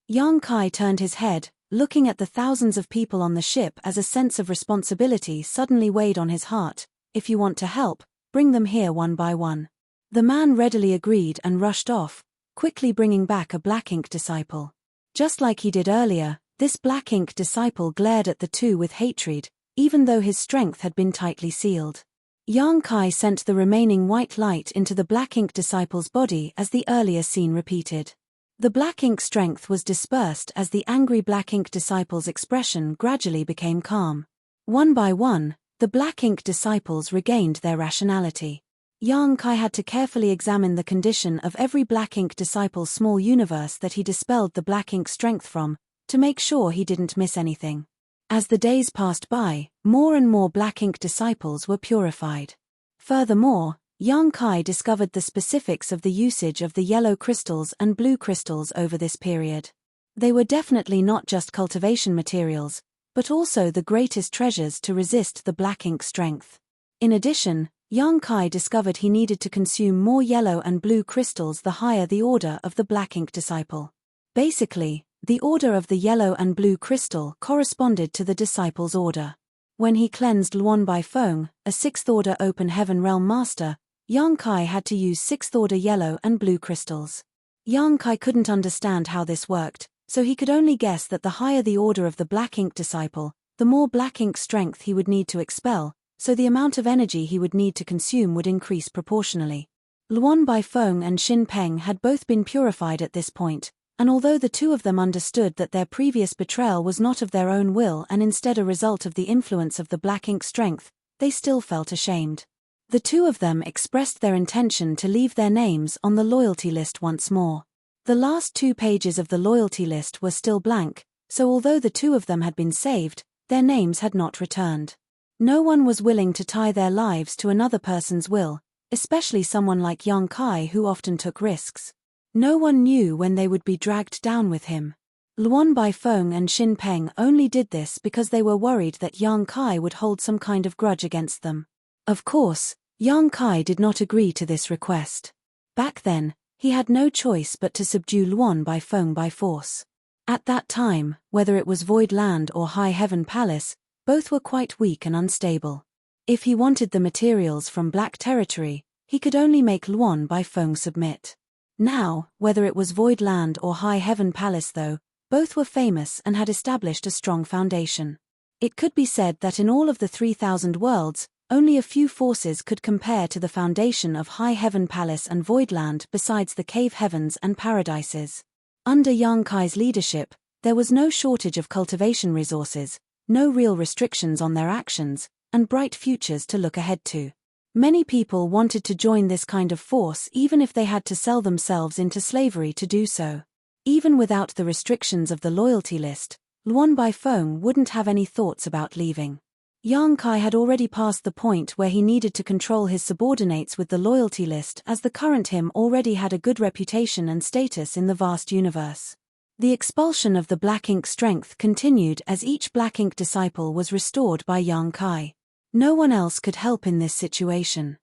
Yang Kai turned his head, looking at the thousands of people on the ship as a sense of responsibility suddenly weighed on his heart. "If you want to help, bring them here one by one." The man readily agreed and rushed off, quickly bringing back a black ink disciple. Just like he did earlier, this black ink disciple glared at the two with hatred, even though his strength had been tightly sealed. Yang Kai sent the remaining white light into the black ink disciple's body as the earlier scene repeated. The black ink strength was dispersed as the angry black ink disciple's expression gradually became calm. One by one, the black ink disciples regained their rationality. Yang Kai had to carefully examine the condition of every black ink disciple's small universe that he dispelled the black ink strength from, to make sure he didn't miss anything. As the days passed by, more and more black ink disciples were purified. Furthermore, Yang Kai discovered the specifics of the usage of the yellow crystals and blue crystals over this period. They were definitely not just cultivation materials, but also the greatest treasures to resist the black ink strength. In addition, Yang Kai discovered he needed to consume more yellow and blue crystals the higher the order of the black ink disciple. Basically, the order of the yellow and blue crystal corresponded to the disciple's order. When he cleansed Luan Bai Feng, a 6th Order Open Heaven Realm Master, Yang Kai had to use 6th Order yellow and blue crystals. Yang Kai couldn't understand how this worked, so he could only guess that the higher the order of the black ink disciple, the more black ink strength he would need to expel, so the amount of energy he would need to consume would increase proportionally. Luan Bai Feng and Xin Peng had both been purified at this point, and although the two of them understood that their previous betrayal was not of their own will and instead a result of the influence of the black ink strength, they still felt ashamed. The two of them expressed their intention to leave their names on the loyalty list once more. The last 2 pages of the loyalty list were still blank, so although the two of them had been saved, their names had not returned. No one was willing to tie their lives to another person's will, especially someone like Yang Kai who often took risks. No one knew when they would be dragged down with him. Luan Bai Feng and Xin Peng only did this because they were worried that Yang Kai would hold some kind of grudge against them. Of course, Yang Kai did not agree to this request. Back then, he had no choice but to subdue Luan Bai Feng by force. At that time, whether it was Void Land or High Heaven Palace, both were quite weak and unstable. If he wanted the materials from Black Territory, he could only make Luan Bai Feng submit. Now, whether it was Void Land or High Heaven Palace though, both were famous and had established a strong foundation. It could be said that in all of the 3,000 worlds, only a few forces could compare to the foundation of High Heaven Palace and Void Land besides the Cave Heavens and Paradises. Under Yang Kai's leadership, There was no shortage of cultivation resources, no real restrictions on their actions, and bright futures to look ahead to. Many people wanted to join this kind of force even if they had to sell themselves into slavery to do so. Even without the restrictions of the loyalty list, Luan Baifeng wouldn't have any thoughts about leaving. Yang Kai had already passed the point where he needed to control his subordinates with the loyalty list, as the current him already had a good reputation and status in the vast universe. The expulsion of the black ink strength continued as each black ink disciple was restored by Yang Kai. No one else could help in this situation.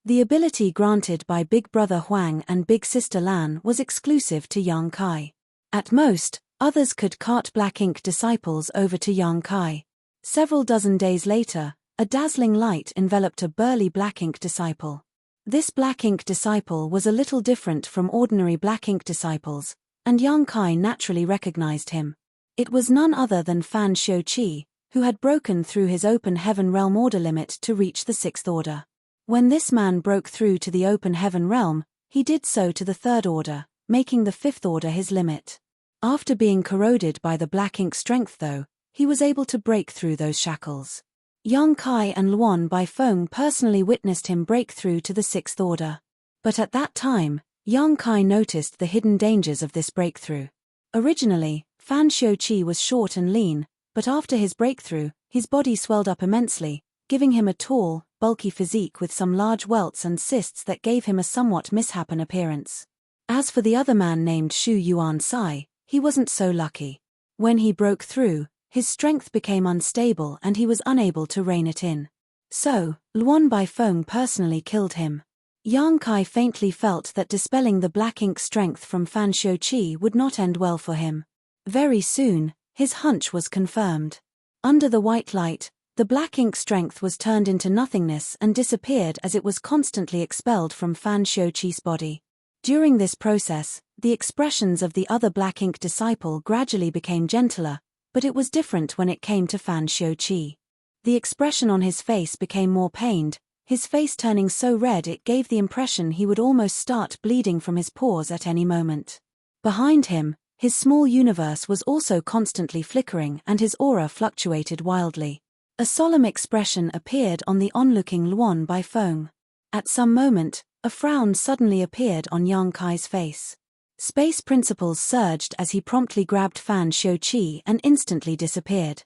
The ability granted by Big Brother Huang and Big Sister Lan was exclusive to Yang Kai. At most, others could cart black ink disciples over to Yang Kai. Several dozen days later, a dazzling light enveloped a burly black ink disciple. This black ink disciple was a little different from ordinary black ink disciples, and Yang Kai naturally recognized him. It was none other than Fan Xiuqi, who had broken through his open heaven realm order limit to reach the sixth order. When this man broke through to the open heaven realm, he did so to the third order, making the fifth order his limit. After being corroded by the black ink strength though, he was able to break through those shackles. Yang Kai and Luan Baifeng personally witnessed him break through to the sixth order. But at that time, Yang Kai noticed the hidden dangers of this breakthrough. Originally, Fan Xiuqi was short and lean, but after his breakthrough, his body swelled up immensely, giving him a tall, bulky physique with some large welts and cysts that gave him a somewhat misshapen appearance. As for the other man named Shu Yuan Sai, he wasn't so lucky. When he broke through, his strength became unstable and he was unable to rein it in. So, Luan Baifeng personally killed him. Yang Kai faintly felt that dispelling the black ink strength from Fan Xiuqi would not end well for him. Very soon, his hunch was confirmed. Under the white light, the black ink strength was turned into nothingness and disappeared as it was constantly expelled from Fan Xiuqi's body. During this process, the expressions of the other black ink disciple gradually became gentler, but it was different when it came to Fan Xiuqi. The expression on his face became more pained, his face turning so red it gave the impression he would almost start bleeding from his pores at any moment. Behind him, his small universe was also constantly flickering and his aura fluctuated wildly. A solemn expression appeared on the onlooking Luan Baifeng. At some moment, a frown suddenly appeared on Yang Kai's face. Space principles surged as he promptly grabbed Fan Xiuqi and instantly disappeared.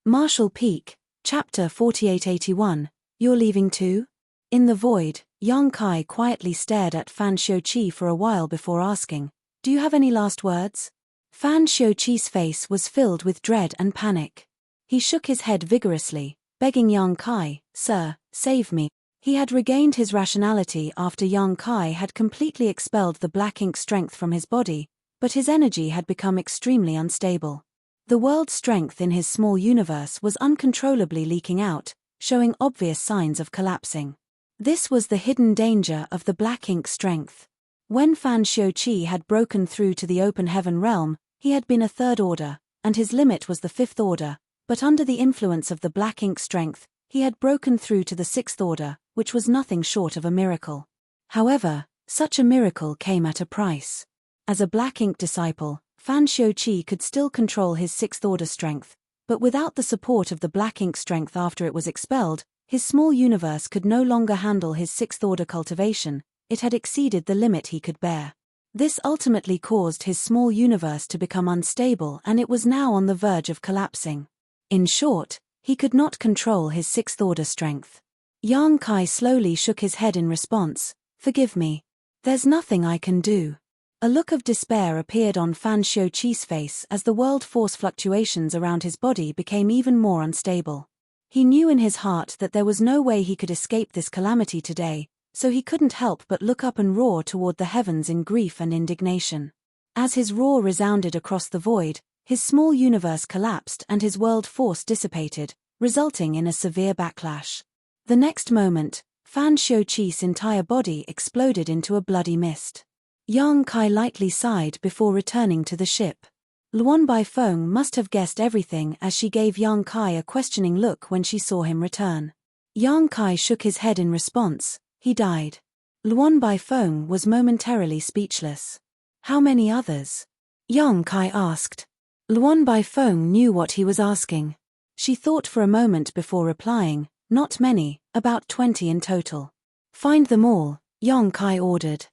Marshall Peak, Chapter 4881, You're leaving too? In the void, Yang Kai quietly stared at Fan Xiuqi for a while before asking, Do you have any last words? Fan Xiuqi's face was filled with dread and panic. He shook his head vigorously, begging Yang Kai, Sir, save me. He had regained his rationality after Yang Kai had completely expelled the black ink strength from his body, but his energy had become extremely unstable. The world strength in his small universe was uncontrollably leaking out, showing obvious signs of collapsing. This was the hidden danger of the black ink strength. When Fan Xiuqi had broken through to the open heaven realm, he had been a third order, and his limit was the fifth order, but under the influence of the black ink strength, he had broken through to the sixth order, which was nothing short of a miracle. However, such a miracle came at a price. As a black ink disciple, Fan Xiuqi could still control his sixth order strength, but without the support of the black ink strength after it was expelled, his small universe could no longer handle his sixth order cultivation. It had exceeded the limit he could bear. This ultimately caused his small universe to become unstable and it was now on the verge of collapsing. In short, he could not control his sixth order strength. Yang Kai slowly shook his head in response, Forgive me. There's nothing I can do. A look of despair appeared on Fan Xiuqi's face as the world force fluctuations around his body became even more unstable. He knew in his heart that there was no way he could escape this calamity today, so he couldn't help but look up and roar toward the heavens in grief and indignation. As his roar resounded across the void, his small universe collapsed and his world force dissipated, resulting in a severe backlash. The next moment, Fan Xiuqi's entire body exploded into a bloody mist. Yang Kai lightly sighed before returning to the ship. Luan Baifeng must have guessed everything as she gave Yang Kai a questioning look when she saw him return. Yang Kai shook his head in response, He died. Luan Baifeng was momentarily speechless. How many others? Yang Kai asked. Luan Baifeng knew what he was asking. She thought for a moment before replying, not many, about 20 in total. Find them all, Yang Kai ordered.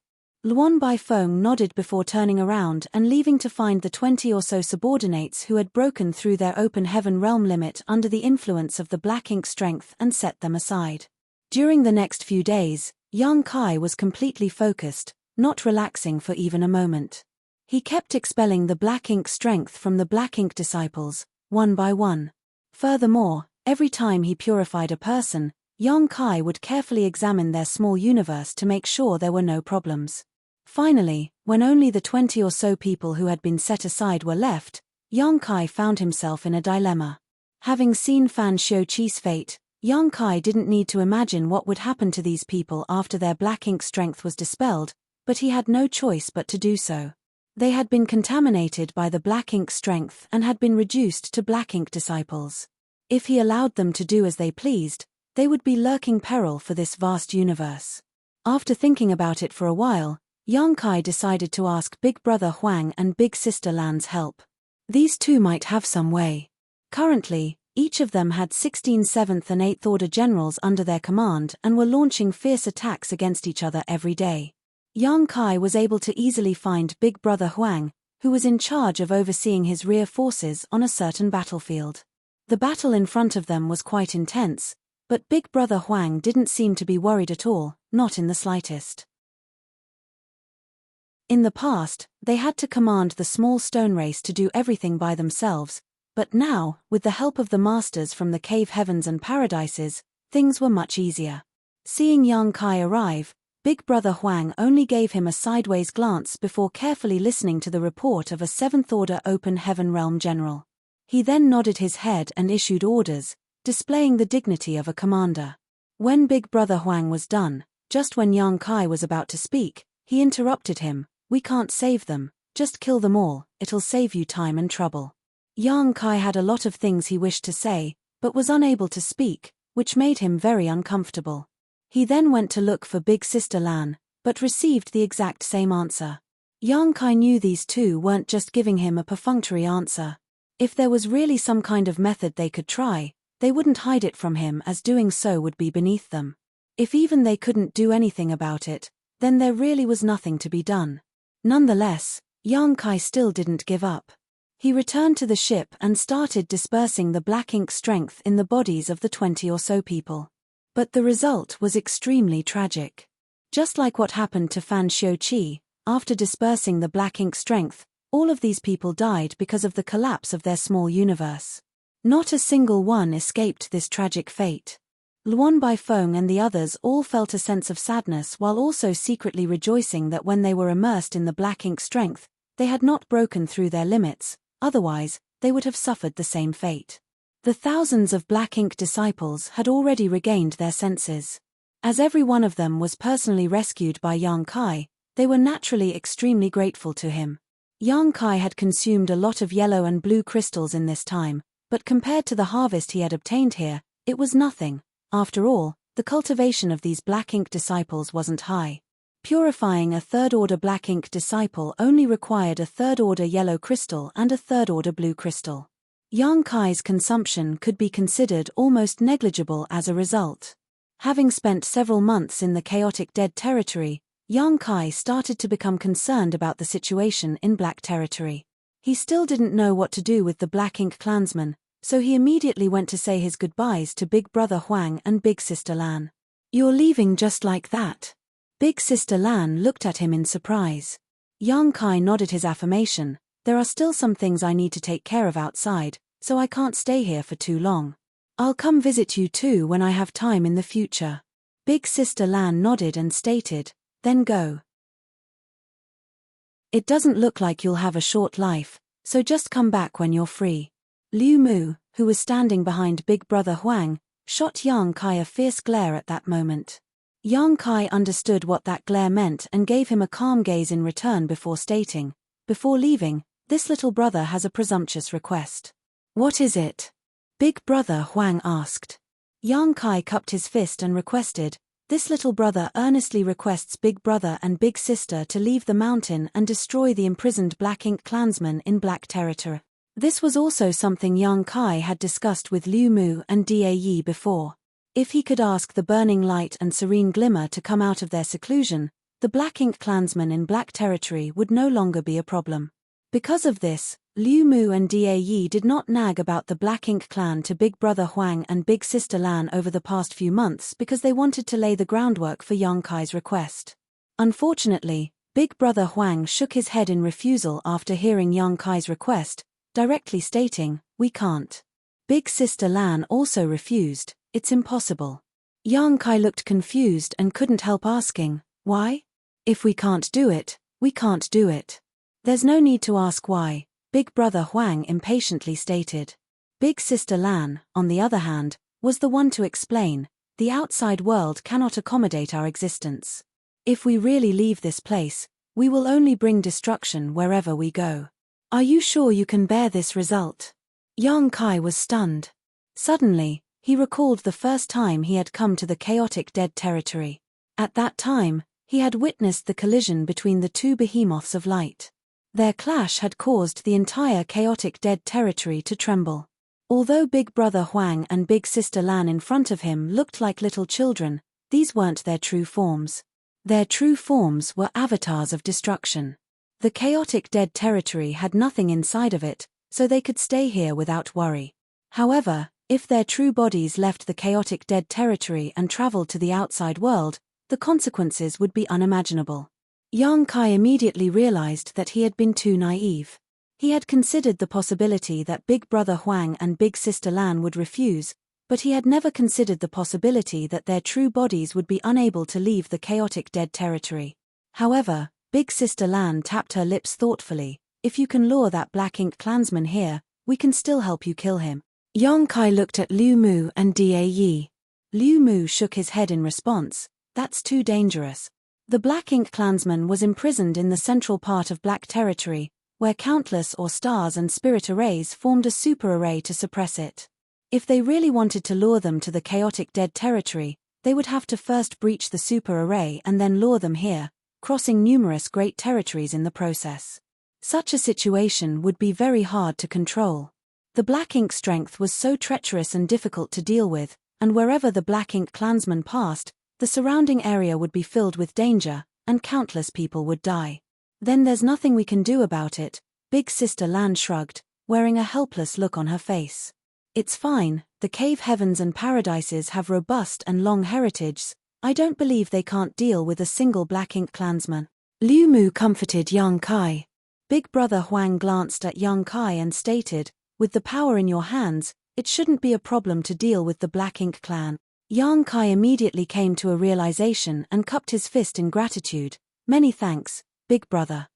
Luan Baifeng nodded before turning around and leaving to find the 20 or so subordinates who had broken through their open heaven realm limit under the influence of the black ink strength and set them aside. During the next few days, Yang Kai was completely focused, not relaxing for even a moment. He kept expelling the black ink strength from the black ink disciples, one by one. Furthermore, every time he purified a person, Yang Kai would carefully examine their small universe to make sure there were no problems. Finally, when only the 20 or so people who had been set aside were left, Yang Kai found himself in a dilemma. Having seen Fan Xiuqi's fate, Yang Kai didn't need to imagine what would happen to these people after their black ink strength was dispelled, but he had no choice but to do so. They had been contaminated by the black ink strength and had been reduced to black ink disciples. If he allowed them to do as they pleased, they would be lurking peril for this vast universe. After thinking about it for a while, Yang Kai decided to ask Big Brother Huang and Big Sister Lan's help. These two might have some way. Currently, each of them had 16 7th and 8th Order generals under their command and were launching fierce attacks against each other every day. Yang Kai was able to easily find Big Brother Huang, who was in charge of overseeing his rear forces on a certain battlefield. The battle in front of them was quite intense, but Big Brother Huang didn't seem to be worried at all, not in the slightest. In the past, they had to command the small stone race to do everything by themselves, but now, with the help of the masters from the cave heavens and paradises, things were much easier. Seeing Yang Kai arrive, Big Brother Huang only gave him a sideways glance before carefully listening to the report of a 7th Order Open Heaven Realm general. He then nodded his head and issued orders, displaying the dignity of a commander. When Big Brother Huang was done, just when Yang Kai was about to speak, he interrupted him. We can't save them, just kill them all, it'll save you time and trouble. Yang Kai had a lot of things he wished to say, but was unable to speak, which made him very uncomfortable. He then went to look for Big Sister Lan, but received the exact same answer. Yang Kai knew these two weren't just giving him a perfunctory answer. If there was really some kind of method they could try, they wouldn't hide it from him, as doing so would be beneath them. If even they couldn't do anything about it, then there really was nothing to be done. Nonetheless, Yang Kai still didn't give up. He returned to the ship and started dispersing the black ink strength in the bodies of the 20 or so people. But the result was extremely tragic. Just like what happened to Fan Xiuqi, after dispersing the black ink strength, all of these people died because of the collapse of their small universe. Not a single one escaped this tragic fate. Luan Baifeng and the others all felt a sense of sadness while also secretly rejoicing that when they were immersed in the black ink strength, they had not broken through their limits, otherwise, they would have suffered the same fate. The thousands of black ink disciples had already regained their senses. As every one of them was personally rescued by Yang Kai, they were naturally extremely grateful to him. Yang Kai had consumed a lot of yellow and blue crystals in this time, but compared to the harvest he had obtained here, it was nothing. After all, the cultivation of these black ink disciples wasn't high. Purifying a 3rd Order black ink disciple only required a 3rd Order yellow crystal and a 3rd Order blue crystal. Yang Kai's consumption could be considered almost negligible as a result. Having spent several months in the chaotic dead territory, Yang Kai started to become concerned about the situation in Black Territory. He still didn't know what to do with the Black Ink clansmen, so he immediately went to say his goodbyes to Big Brother Huang and Big Sister Lan. "You're leaving just like that?" Big Sister Lan looked at him in surprise. Yang Kai nodded his affirmation. "There are still some things I need to take care of outside, so I can't stay here for too long. I'll come visit you too when I have time in the future." Big Sister Lan nodded and stated, "Then go. It doesn't look like you'll have a short life, so just come back when you're free." Liu Mu, who was standing behind Big Brother Huang, shot Yang Kai a fierce glare at that moment. Yang Kai understood what that glare meant and gave him a calm gaze in return before stating, "Before leaving, this little brother has a presumptuous request." "What is it?" Big Brother Huang asked. Yang Kai cupped his fist and requested, This little brother earnestly requests big brother and big sister to leave the mountain and destroy the imprisoned Black Ink clansmen in Black territory. This was also something young Kai had discussed with Liu Mu and Dae before. If he could ask the burning light and serene glimmer to come out of their seclusion, the Black Ink clansmen in Black territory would no longer be a problem. Because of this, Liu Mu and Dae did not nag about the Black Ink clan to Big Brother Huang and Big Sister Lan over the past few months because they wanted to lay the groundwork for young Kai's request. Unfortunately, Big Brother Huang shook his head in refusal after hearing young Kai's request, directly stating, "We can't." Big Sister Lan also refused, "It's impossible." Young Kai looked confused and couldn't help asking, "Why? If we can't do it, we can't do it." "There's no need to ask why," Big Brother Huang impatiently stated. Big Sister Lan, on the other hand, was the one to explain, "The outside world cannot accommodate our existence. If we really leave this place, we will only bring destruction wherever we go. Are you sure you can bear this result?" Young Kai was stunned. Suddenly, he recalled the first time he had come to the chaotic dead territory. At that time, he had witnessed the collision between the two behemoths of light. Their clash had caused the entire chaotic dead territory to tremble. Although Big Brother Huang and Big Sister Lan in front of him looked like little children, these weren't their true forms. Their true forms were avatars of destruction. The chaotic dead territory had nothing inside of it, so they could stay here without worry. However, if their true bodies left the chaotic dead territory and traveled to the outside world, the consequences would be unimaginable. Young Kai immediately realized that he had been too naive. He had considered the possibility that Big Brother Huang and Big Sister Lan would refuse, but he had never considered the possibility that their true bodies would be unable to leave the chaotic dead territory. However, Big Sister Lan tapped her lips thoughtfully. "If you can lure that Black Ink clansman here, we can still help you kill him." Young Kai looked at Liu Mu and Dae. Liu Mu shook his head in response, "That's too dangerous." The Black Ink clansman was imprisoned in the central part of Black territory, where countless stars and spirit arrays formed a super array to suppress it. If they really wanted to lure them to the chaotic dead territory, they would have to first breach the super array and then lure them here, crossing numerous great territories in the process. Such a situation would be very hard to control. The Black Ink strength was so treacherous and difficult to deal with, and wherever the Black Ink clansman passed, the surrounding area would be filled with danger, and countless people would die. "Then there's nothing we can do about it," Big Sister Lan shrugged, wearing a helpless look on her face. "It's fine, the cave heavens and paradises have robust and long heritages. I don't believe they can't deal with a single Black Ink clansman." Liu Mu comforted young Kai. Big Brother Huang glanced at young Kai and stated, "With the power in your hands, it shouldn't be a problem to deal with the Black Ink clan." Young Kai immediately came to a realization and cupped his fist in gratitude. "Many thanks, Big Brother."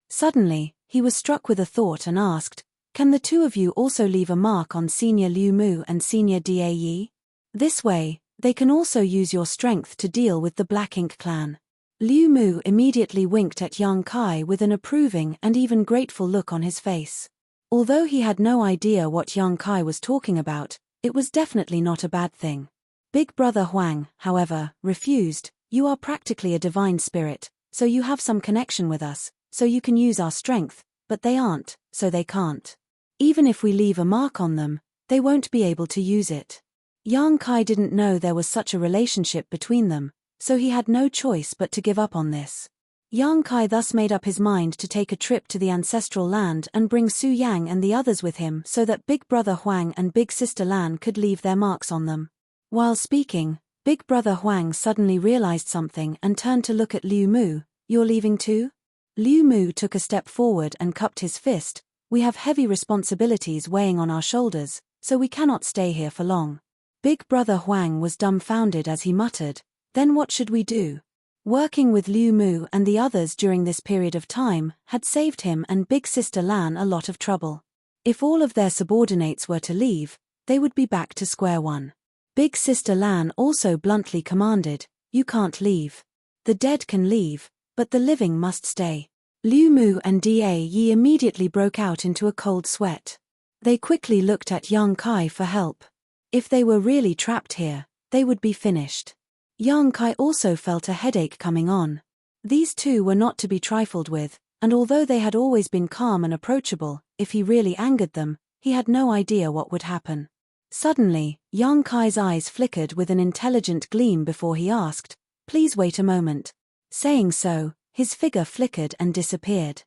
Suddenly, he was struck with a thought and asked, "Can the two of you also leave a mark on Senior Liu Mu and Senior Dae? This way, they can also use your strength to deal with the Black Ink clan." Liu Mu immediately winked at young Kai with an approving and even grateful look on his face. Although he had no idea what young Kai was talking about, it was definitely not a bad thing. Big Brother Huang, however, refused. "You are practically a divine spirit, so you have some connection with us, so you can use our strength, but they aren't, so they can't. Even if we leave a mark on them, they won't be able to use it." Young Kai didn't know there was such a relationship between them, so he had no choice but to give up on this. Young Kai thus made up his mind to take a trip to the ancestral land and bring Su Yang and the others with him so that Big Brother Huang and Big Sister Lan could leave their marks on them. While speaking, Big Brother Huang suddenly realized something and turned to look at Liu Mu. "You're leaving too?" Liu Mu took a step forward and cupped his fist. "We have heavy responsibilities weighing on our shoulders, so we cannot stay here for long." Big Brother Huang was dumbfounded as he muttered, "Then what should we do?" Working with Liu Mu and the others during this period of time had saved him and Big Sister Lan a lot of trouble. If all of their subordinates were to leave, they would be back to square one. Big Sister Lan also bluntly commanded, "You can't leave. The dead can leave, but the living must stay." Liu Mu and Dae immediately broke out into a cold sweat. They quickly looked at young Kai for help. If they were really trapped here, they would be finished. Yang Kai also felt a headache coming on. These two were not to be trifled with, and although they had always been calm and approachable, if he really angered them, he had no idea what would happen. Suddenly, Yang Kai's eyes flickered with an intelligent gleam before he asked, "Please wait a moment." Saying so, his figure flickered and disappeared.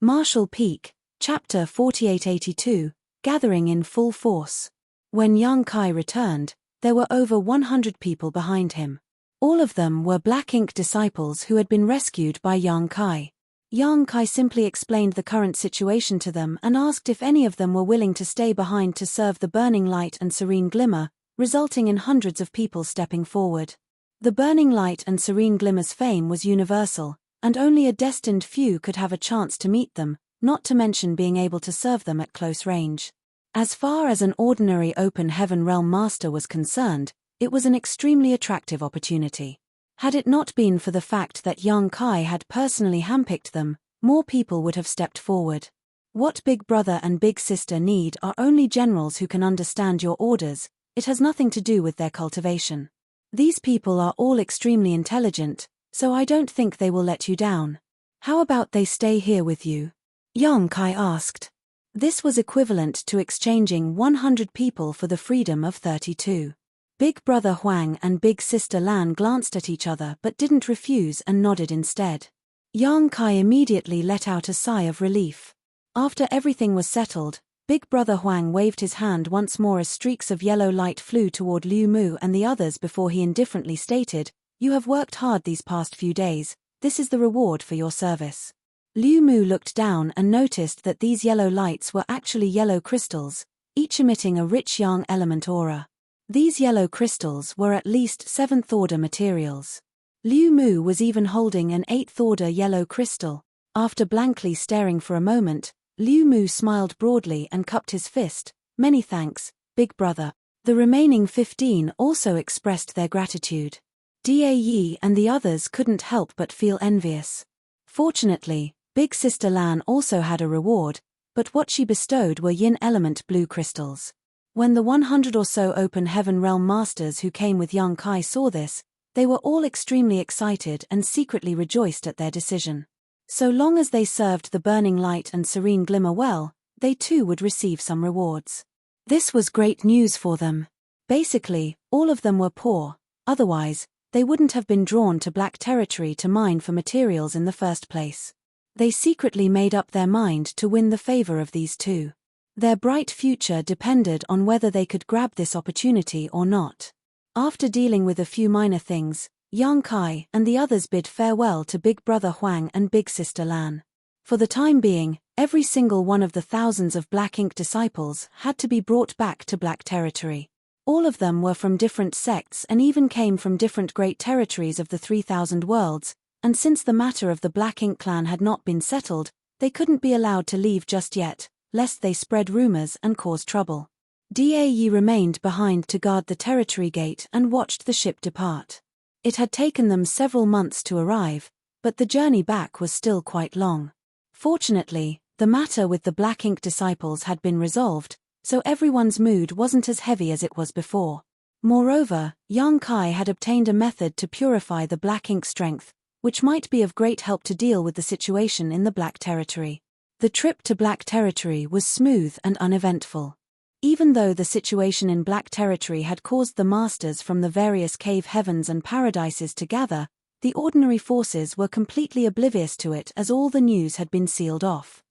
Marshall Peak, Chapter 4882, Gathering in Full Force. When Yang Kai returned, there were over 100 people behind him. All of them were Black Ink disciples who had been rescued by Yang Kai. Yang Kai simply explained the current situation to them and asked if any of them were willing to stay behind to serve the burning light and serene glimmer, resulting in hundreds of people stepping forward. The burning light and serene glimmer's fame was universal, and only a destined few could have a chance to meet them, not to mention being able to serve them at close range. As far as an ordinary open heaven realm master was concerned, it was an extremely attractive opportunity. Had it not been for the fact that Yang Kai had personally handpicked them, more people would have stepped forward. What Big Brother and Big Sister need are only generals who can understand your orders. It has nothing to do with their cultivation. These people are all extremely intelligent, so I don't think they will let you down. How about they stay here with you? Yang Kai asked. This was equivalent to exchanging 100 people for the freedom of 32. Big Brother Huang and Big Sister Lan glanced at each other but didn't refuse and nodded instead. Yang Kai immediately let out a sigh of relief. After everything was settled, Big Brother Huang waved his hand once more as streaks of yellow light flew toward Liu Mu and the others before he indifferently stated, "You have worked hard these past few days, this is the reward for your service." Liu Mu looked down and noticed that these yellow lights were actually yellow crystals, each emitting a rich yang element aura. These yellow crystals were at least 7th order materials. Liu Mu was even holding an 8th order yellow crystal. After blankly staring for a moment, Liu Mu smiled broadly and cupped his fist. "Many thanks, Big Brother." The remaining 15 also expressed their gratitude. Da Yi and the others couldn't help but feel envious. Fortunately, Big Sister Lan also had a reward, but what she bestowed were yin element blue crystals. When the 100 or so open heaven realm masters who came with Yang Kai saw this, they were all extremely excited and secretly rejoiced at their decision. So long as they served the burning light and serene glimmer well, they too would receive some rewards. This was great news for them. Basically, all of them were poor, otherwise, they wouldn't have been drawn to Black Territory to mine for materials in the first place. They secretly made up their mind to win the favor of these two. Their bright future depended on whether they could grab this opportunity or not. After dealing with a few minor things, Yang Kai and the others bid farewell to Big Brother Huang and Big Sister Lan. For the time being, every single one of the thousands of Black Ink disciples had to be brought back to Black Territory. All of them were from different sects and even came from different great territories of the 3,000 worlds, and since the matter of the Black Ink clan had not been settled, they couldn't be allowed to leave just yet, lest they spread rumors and cause trouble. Da Yi remained behind to guard the territory gate and watched the ship depart. It had taken them several months to arrive, but the journey back was still quite long. Fortunately, the matter with the Black Ink disciples had been resolved, so everyone's mood wasn't as heavy as it was before. Moreover, Yang Kai had obtained a method to purify the Black Ink strength, which might be of great help to deal with the situation in the Black Territory. The trip to Black Territory was smooth and uneventful. Even though the situation in Black Territory had caused the masters from the various cave heavens and paradises to gather, the ordinary forces were completely oblivious to it as all the news had been sealed off.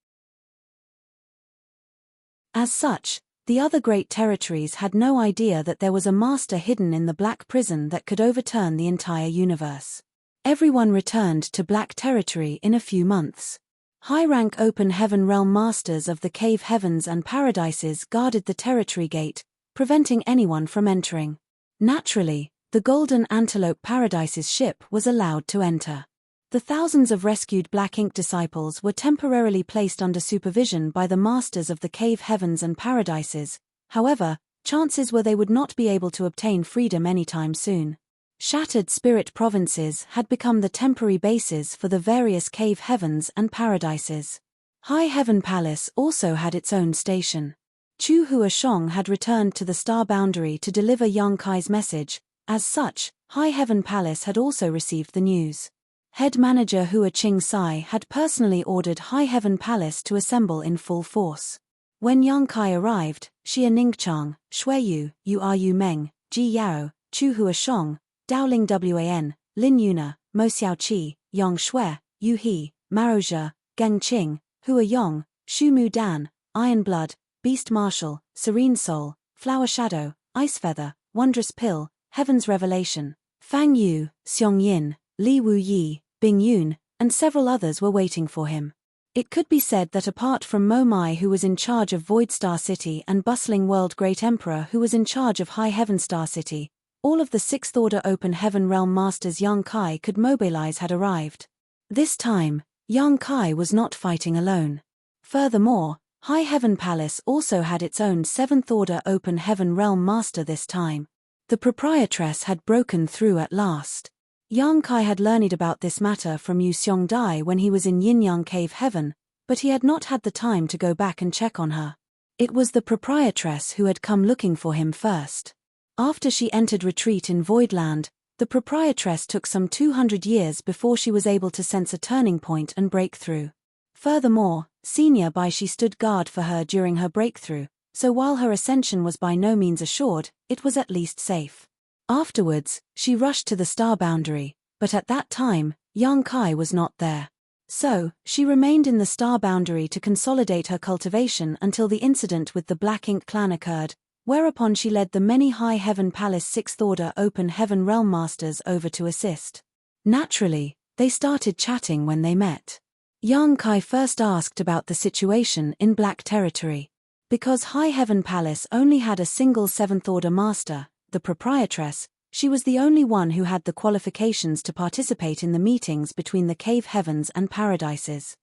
As such, the other great territories had no idea that there was a master hidden in the Black Prison that could overturn the entire universe. Everyone returned to Black Territory in a few months. High-rank open heaven realm masters of the cave heavens and paradises guarded the territory gate, preventing anyone from entering. Naturally, the Golden Antelope Paradise's ship was allowed to enter. The thousands of rescued Black Ink disciples were temporarily placed under supervision by the masters of the cave heavens and paradises. However, chances were they would not be able to obtain freedom anytime soon. Shattered spirit provinces had become the temporary bases for the various cave heavens and paradises. High Heaven Palace also had its own station. Chu Huashong had returned to the star boundary to deliver Yang Kai's message. As such, High Heaven Palace had also received the news. Head manager Hua Ching Sai had personally ordered High Heaven Palace to assemble in full force. When Yang Kai arrived, Xia Ningchang, Shuiyu, Yu Meng, Ji Yao, Chu Huashong, Daoling Wan, Lin Yuna, Mo Xiaoqi, Yang Shui, Yu He, Mao Zhe, Geng Qing, Hua Yong, Shu Mu Dan, Iron Blood, Beast Marshal, Serene Soul, Flower Shadow, Ice Feather, Wondrous Pill, Heaven's Revelation, Fang Yu, Xiong Yin, Li Wu Yi, Bing Yun, and several others were waiting for him. It could be said that apart from Mo Mai, who was in charge of Void Star City, and Bustling World Great Emperor, who was in charge of High Heaven Star City, all of the Sixth Order Open Heaven Realm Masters Yang Kai could mobilize had arrived. This time, Yang Kai was not fighting alone. Furthermore, High Heaven Palace also had its own Seventh Order Open Heaven Realm Master this time. The proprietress had broken through at last. Yang Kai had learned about this matter from Yu Xiong Dai when he was in Yin-Yang Cave Heaven, but he had not had the time to go back and check on her. It was the proprietress who had come looking for him first. After she entered retreat in Voidland, the proprietress took some 200 years before she was able to sense a turning point and breakthrough. Furthermore, Senior Bai Shi stood guard for her during her breakthrough, so while her ascension was by no means assured, it was at least safe. Afterwards, she rushed to the star boundary, but at that time, Yang Kai was not there. So, she remained in the star boundary to consolidate her cultivation until the incident with the Black Ink clan occurred, whereupon she led the many High Heaven Palace Sixth Order Open Heaven Realm Masters over to assist. Naturally, they started chatting when they met. Yang Kai first asked about the situation in Black Territory. Because High Heaven Palace only had a single Seventh Order Master, the proprietress, she was the only one who had the qualifications to participate in the meetings between the Cave Heavens and Paradises.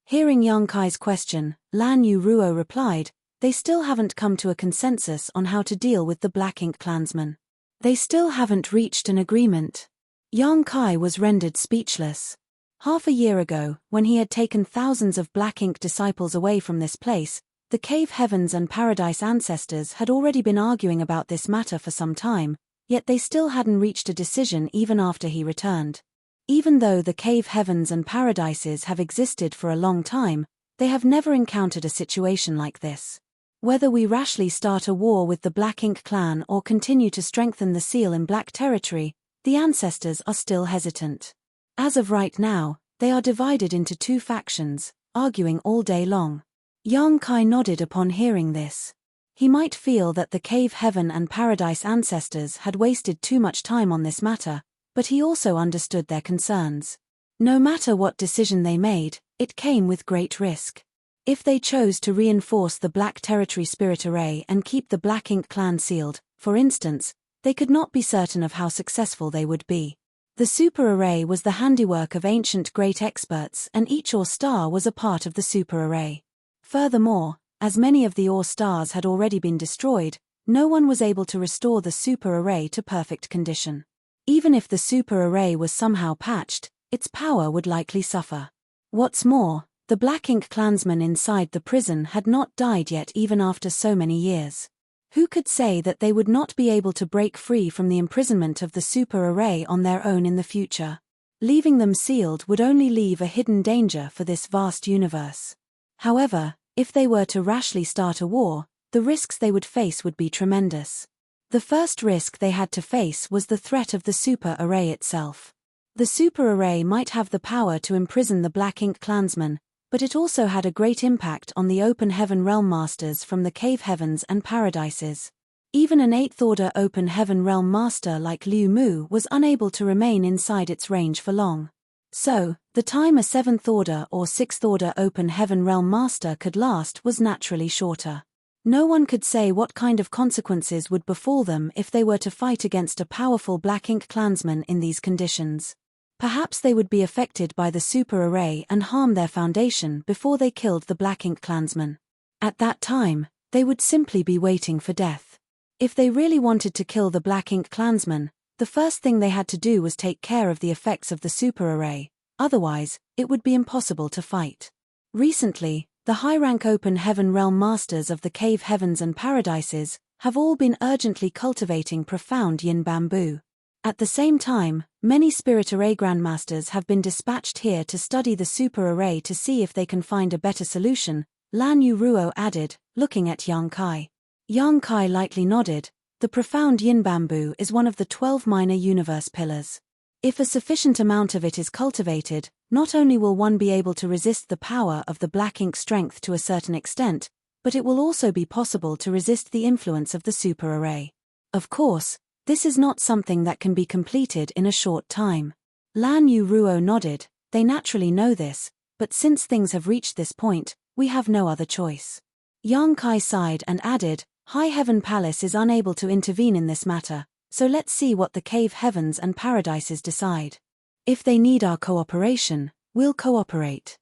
Hearing Yang Kai's question, Lan Yu Ruo replied, "They still haven't come to a consensus on how to deal with the Black Ink clansmen. They still haven't reached an agreement." Yang Kai was rendered speechless. Half a year ago, when he had taken thousands of Black Ink disciples away from this place, the Cave Heavens and Paradise ancestors had already been arguing about this matter for some time, yet they still hadn't reached a decision even after he returned. Even though the Cave Heavens and Paradises have existed for a long time, they have never encountered a situation like this. Whether we rashly start a war with the Black Ink clan or continue to strengthen the seal in Black Territory, the ancestors are still hesitant. As of right now, they are divided into two factions, arguing all day long. Yang Kai nodded upon hearing this. He might feel that the Cave Heaven and Paradise ancestors had wasted too much time on this matter, but he also understood their concerns. No matter what decision they made, it came with great risk. If they chose to reinforce the Black Territory Spirit Array and keep the Black Ink clan sealed, for instance, they could not be certain of how successful they would be. The Super Array was the handiwork of ancient great experts, and each Ore Star was a part of the Super Array. Furthermore, as many of the Ore Stars had already been destroyed, no one was able to restore the Super Array to perfect condition. Even if the Super Array was somehow patched, its power would likely suffer. What's more, the Black Ink clansmen inside the prison had not died yet even after so many years. Who could say that they would not be able to break free from the imprisonment of the Super Array on their own in the future? Leaving them sealed would only leave a hidden danger for this vast universe. However, if they were to rashly start a war, the risks they would face would be tremendous. The first risk they had to face was the threat of the Super Array itself. The Super Array might have the power to imprison the Black Ink clansmen, but it also had a great impact on the Open Heaven Realm Masters from the Cave Heavens and Paradises. Even an Eighth Order Open Heaven Realm Master like Liu Mu was unable to remain inside its range for long. So, the time a Seventh Order or Sixth Order Open Heaven Realm Master could last was naturally shorter. No one could say what kind of consequences would befall them if they were to fight against a powerful Black Ink clansman in these conditions. Perhaps they would be affected by the Super Array and harm their foundation before they killed the Black Ink clansman. At that time, they would simply be waiting for death. If they really wanted to kill the Black Ink clansman, the first thing they had to do was take care of the effects of the Super Array, otherwise, it would be impossible to fight. Recently, The high-rank open heaven realm masters of the cave heavens and paradises have all been urgently cultivating profound yin bamboo. At the same time, many spirit array grandmasters have been dispatched here to study the super array to see if they can find a better solution, Lan Yu Ruo added, looking at Yang Kai. Yang Kai lightly nodded. The profound yin bamboo is one of the 12 minor universe pillars. If a sufficient amount of it is cultivated, not only will one be able to resist the power of the black ink strength to a certain extent, but it will also be possible to resist the influence of the super array. Of course, this is not something that can be completed in a short time. Lan Yu Ruo nodded. They naturally know this, but since things have reached this point, we have no other choice. Yang Kai sighed and added, High Heaven Palace is unable to intervene in this matter, so let's see what the cave heavens and paradises decide. If they need our cooperation, we'll cooperate.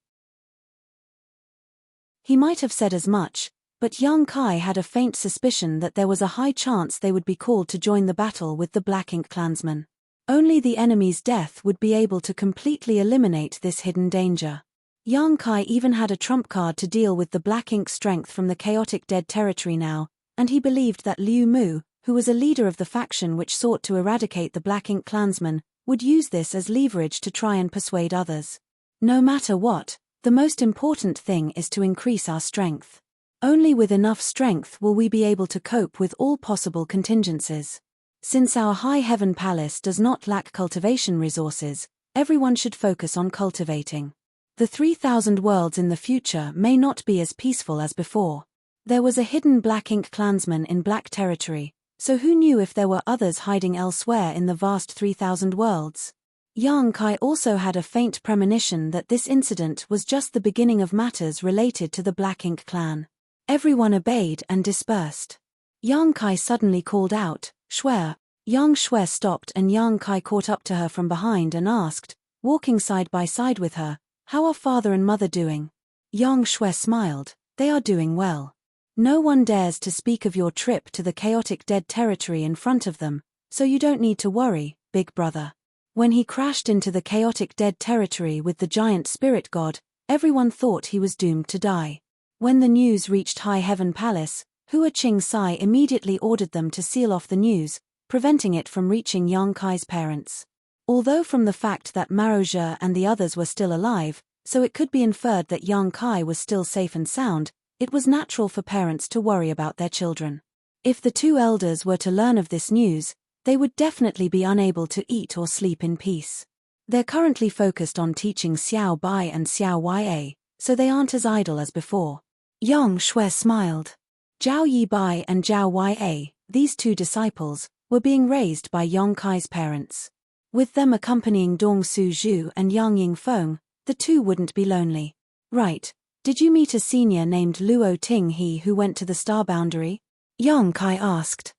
He might have said as much, but Yang Kai had a faint suspicion that there was a high chance they would be called to join the battle with the Black Ink clansmen. Only the enemy's death would be able to completely eliminate this hidden danger. Yang Kai even had a trump card to deal with the Black Ink strength from the chaotic dead territory now, and he believed that Liu Mu, who was a leader of the faction which sought to eradicate the Black Ink clansmen, would use this as leverage to try and persuade others. No matter what, the most important thing is to increase our strength. Only with enough strength will we be able to cope with all possible contingencies. Since our High Heaven Palace does not lack cultivation resources, everyone should focus on cultivating. The 3,000 worlds in the future may not be as peaceful as before. There was a hidden Black Ink clansman in Black Territory, so who knew if there were others hiding elsewhere in the vast 3,000 worlds? Yang Kai also had a faint premonition that this incident was just the beginning of matters related to the Black Ink clan. Everyone obeyed and dispersed. Yang Kai suddenly called out, Shui. Yang Shui stopped and Yang Kai caught up to her from behind and asked, walking side by side with her, How are father and mother doing? Yang Shui smiled, They are doing well. No one dares to speak of your trip to the chaotic dead territory in front of them, so you don't need to worry, big brother. When he crashed into the chaotic dead territory with the giant spirit god, everyone thought he was doomed to die. When the news reached High Heaven Palace, Hua Qing Sai immediately ordered them to seal off the news, preventing it from reaching Yang Kai's parents. Although from the fact that Maro Zhe and the others were still alive, so it could be inferred that Yang Kai was still safe and sound, it was natural for parents to worry about their children. If the two elders were to learn of this news, they would definitely be unable to eat or sleep in peace. They're currently focused on teaching Xiao Bai and Xiao Ya, so they aren't as idle as before. Yang Shui smiled. Zhao Yi Bai and Zhao Ya, these two disciples, were being raised by Yang Kai's parents. With them accompanying Dong Su Zhu and Yang Yingfeng, the two wouldn't be lonely. Right, did you meet a senior named Luo Tinghe who went to the star boundary? Yang Kai asked.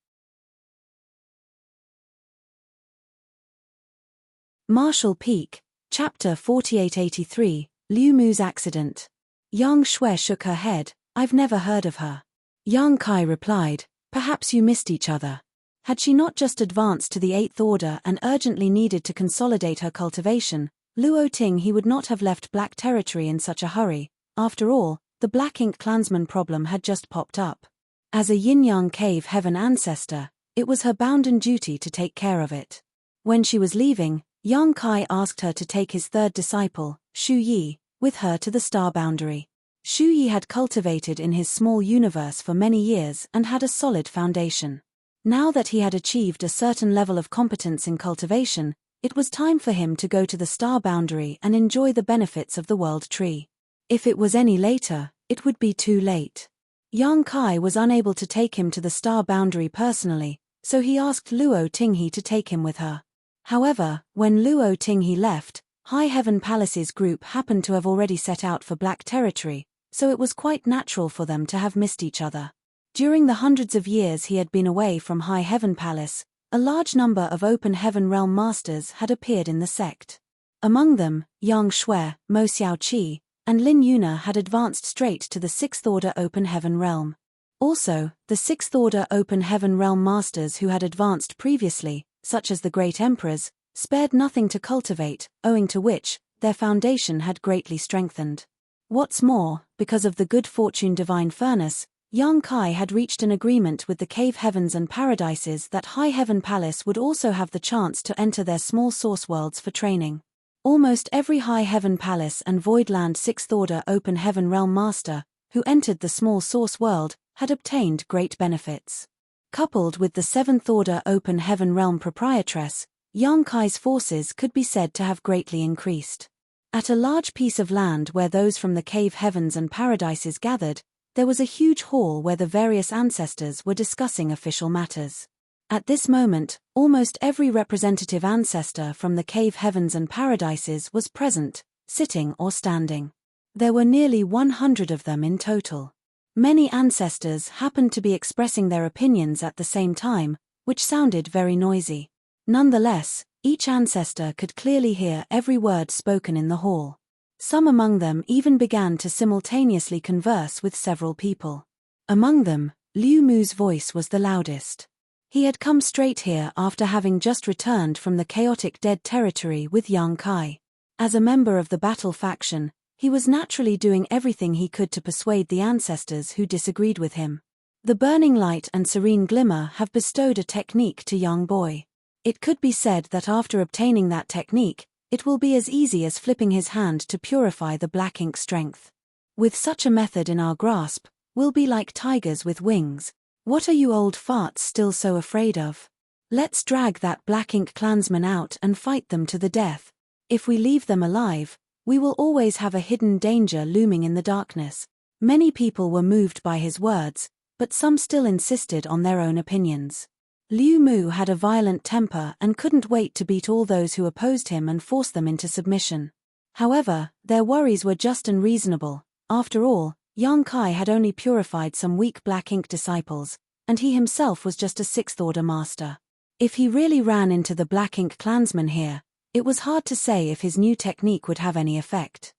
Marshall Peak, Chapter 4883, Liu Mu's Accident. Yang Shui shook her head, I've never heard of her. Yang Kai replied, Perhaps you missed each other. Had she not just advanced to the 8th Order and urgently needed to consolidate her cultivation, Luo Tinghe would not have left Black Territory in such a hurry. After all, the Black Ink clansman problem had just popped up. As a yin-yang cave heaven ancestor, it was her bounden duty to take care of it. When she was leaving, Yang Kai asked her to take his third disciple, Shu Yi, with her to the star boundary. Shu Yi had cultivated in his small universe for many years and had a solid foundation. Now that he had achieved a certain level of competence in cultivation, it was time for him to go to the star boundary and enjoy the benefits of the world tree. If it was any later, it would be too late. Yang Kai was unable to take him to the star boundary personally, so he asked Luo Tinghe to take him with her. However, when Luo Tinghe left, High Heaven Palace's group happened to have already set out for Black Territory, so it was quite natural for them to have missed each other. During the hundreds of years he had been away from High Heaven Palace, a large number of Open Heaven Realm Masters had appeared in the sect. Among them, Yang Shui, Mo Xiaoqi, and Lin Yuna had advanced straight to the 6th Order Open Heaven Realm. Also, the 6th Order Open Heaven Realm Masters who had advanced previously, such as the Great Emperors, spared nothing to cultivate, owing to which, their foundation had greatly strengthened. What's more, because of the good fortune divine furnace, young Kai had reached an agreement with the cave heavens and paradises that High Heaven Palace would also have the chance to enter their small source worlds for training. Almost every High Heaven Palace and Voidland 6th Order Open Heaven Realm Master, who entered the small source world, had obtained great benefits. Coupled with the 7th Order Open Heaven Realm Proprietress, young Kai's forces could be said to have greatly increased. At a large piece of land where those from the cave heavens and paradises gathered, there was a huge hall where the various ancestors were discussing official matters. At this moment, almost every representative ancestor from the cave heavens and paradises was present, sitting or standing. There were nearly 100 of them in total. Many ancestors happened to be expressing their opinions at the same time, which sounded very noisy. Nonetheless, each ancestor could clearly hear every word spoken in the hall. Some among them even began to simultaneously converse with several people. Among them, Liu Mu's voice was the loudest. He had come straight here after having just returned from the chaotic dead territory with young Kai. As a member of the battle faction, he was naturally doing everything he could to persuade the ancestors who disagreed with him. The burning light and serene glimmer have bestowed a technique to young boy. It could be said that after obtaining that technique, it will be as easy as flipping his hand to purify the black ink strength. With such a method in our grasp, we'll be like tigers with wings. What are you old farts still so afraid of? Let's drag that black ink clansman out and fight them to the death. If we leave them alive, we will always have a hidden danger looming in the darkness. Many people were moved by his words, but some still insisted on their own opinions. Liu Mu had a violent temper and couldn't wait to beat all those who opposed him and force them into submission. However, their worries were just and reasonable. After all, young Kai had only purified some weak black ink disciples, and he himself was just a 6th Order master. If he really ran into the black ink clansmen here, it was hard to say if his new technique would have any effect.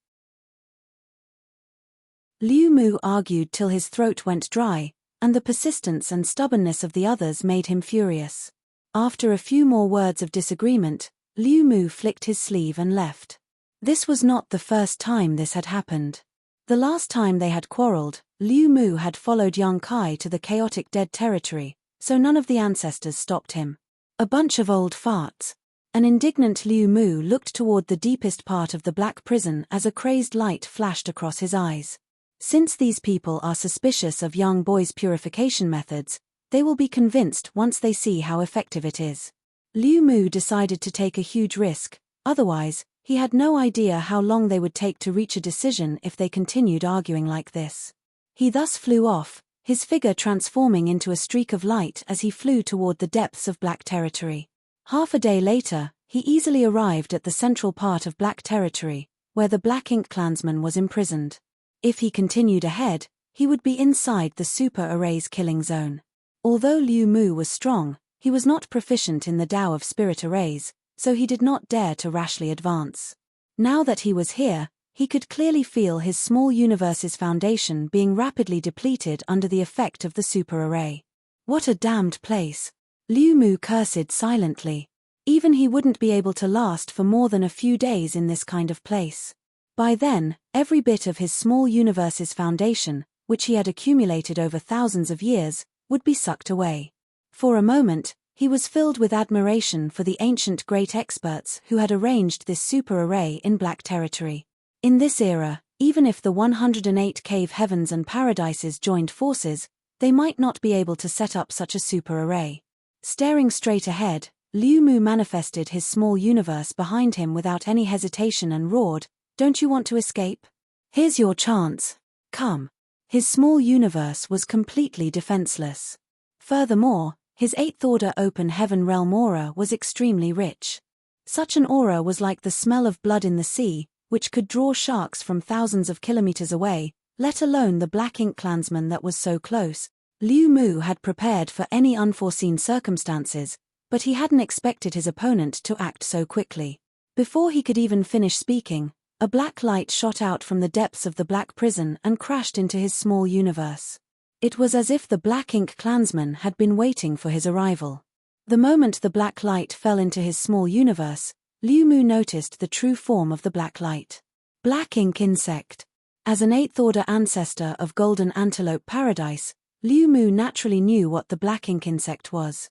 Liu Mu argued till his throat went dry, and the persistence and stubbornness of the others made him furious. After a few more words of disagreement, Liu Mu flicked his sleeve and left. This was not the first time this had happened. The last time they had quarreled, Liu Mu had followed young Kai to the chaotic dead territory, so none of the ancestors stopped him. A bunch of old farts. An indignant Liu Mu looked toward the deepest part of the black prison as a crazed light flashed across his eyes. Since these people are suspicious of young boy's purification methods, they will be convinced once they see how effective it is. Liu Mu decided to take a huge risk, otherwise, he had no idea how long they would take to reach a decision if they continued arguing like this. He thus flew off, his figure transforming into a streak of light as he flew toward the depths of black territory. Half a day later, he easily arrived at the central part of black territory, where the black ink clansman was imprisoned. If he continued ahead, he would be inside the super array's killing zone. Although Liu Mu was strong, he was not proficient in the Tao of spirit arrays, so he did not dare to rashly advance. Now that he was here, he could clearly feel his small universe's foundation being rapidly depleted under the effect of the super array. What a damned place! Liu Mu cursed silently. Even he wouldn't be able to last for more than a few days in this kind of place. By then, every bit of his small universe's foundation, which he had accumulated over thousands of years, would be sucked away. For a moment, he was filled with admiration for the ancient great experts who had arranged this super array in black territory. In this era, even if the 108 cave heavens and paradises joined forces, they might not be able to set up such a super array. Staring straight ahead, Liu Mu manifested his small universe behind him without any hesitation and roared, "Don't you want to escape? Here's your chance. Come." His small universe was completely defenseless. Furthermore, his 8th Order Open Heaven Realm aura was extremely rich. Such an aura was like the smell of blood in the sea, which could draw sharks from thousands of kilometers away, let alone the black ink clansman that was so close. Liu Mu had prepared for any unforeseen circumstances, but he hadn't expected his opponent to act so quickly. Before he could even finish speaking, a black light shot out from the depths of the black prison and crashed into his small universe. It was as if the black ink clansman had been waiting for his arrival. The moment the black light fell into his small universe, Liu Mu noticed the true form of the black light. Black ink insect. As an 8th order ancestor of Golden Antelope Paradise, Liu Mu naturally knew what the black ink insect was.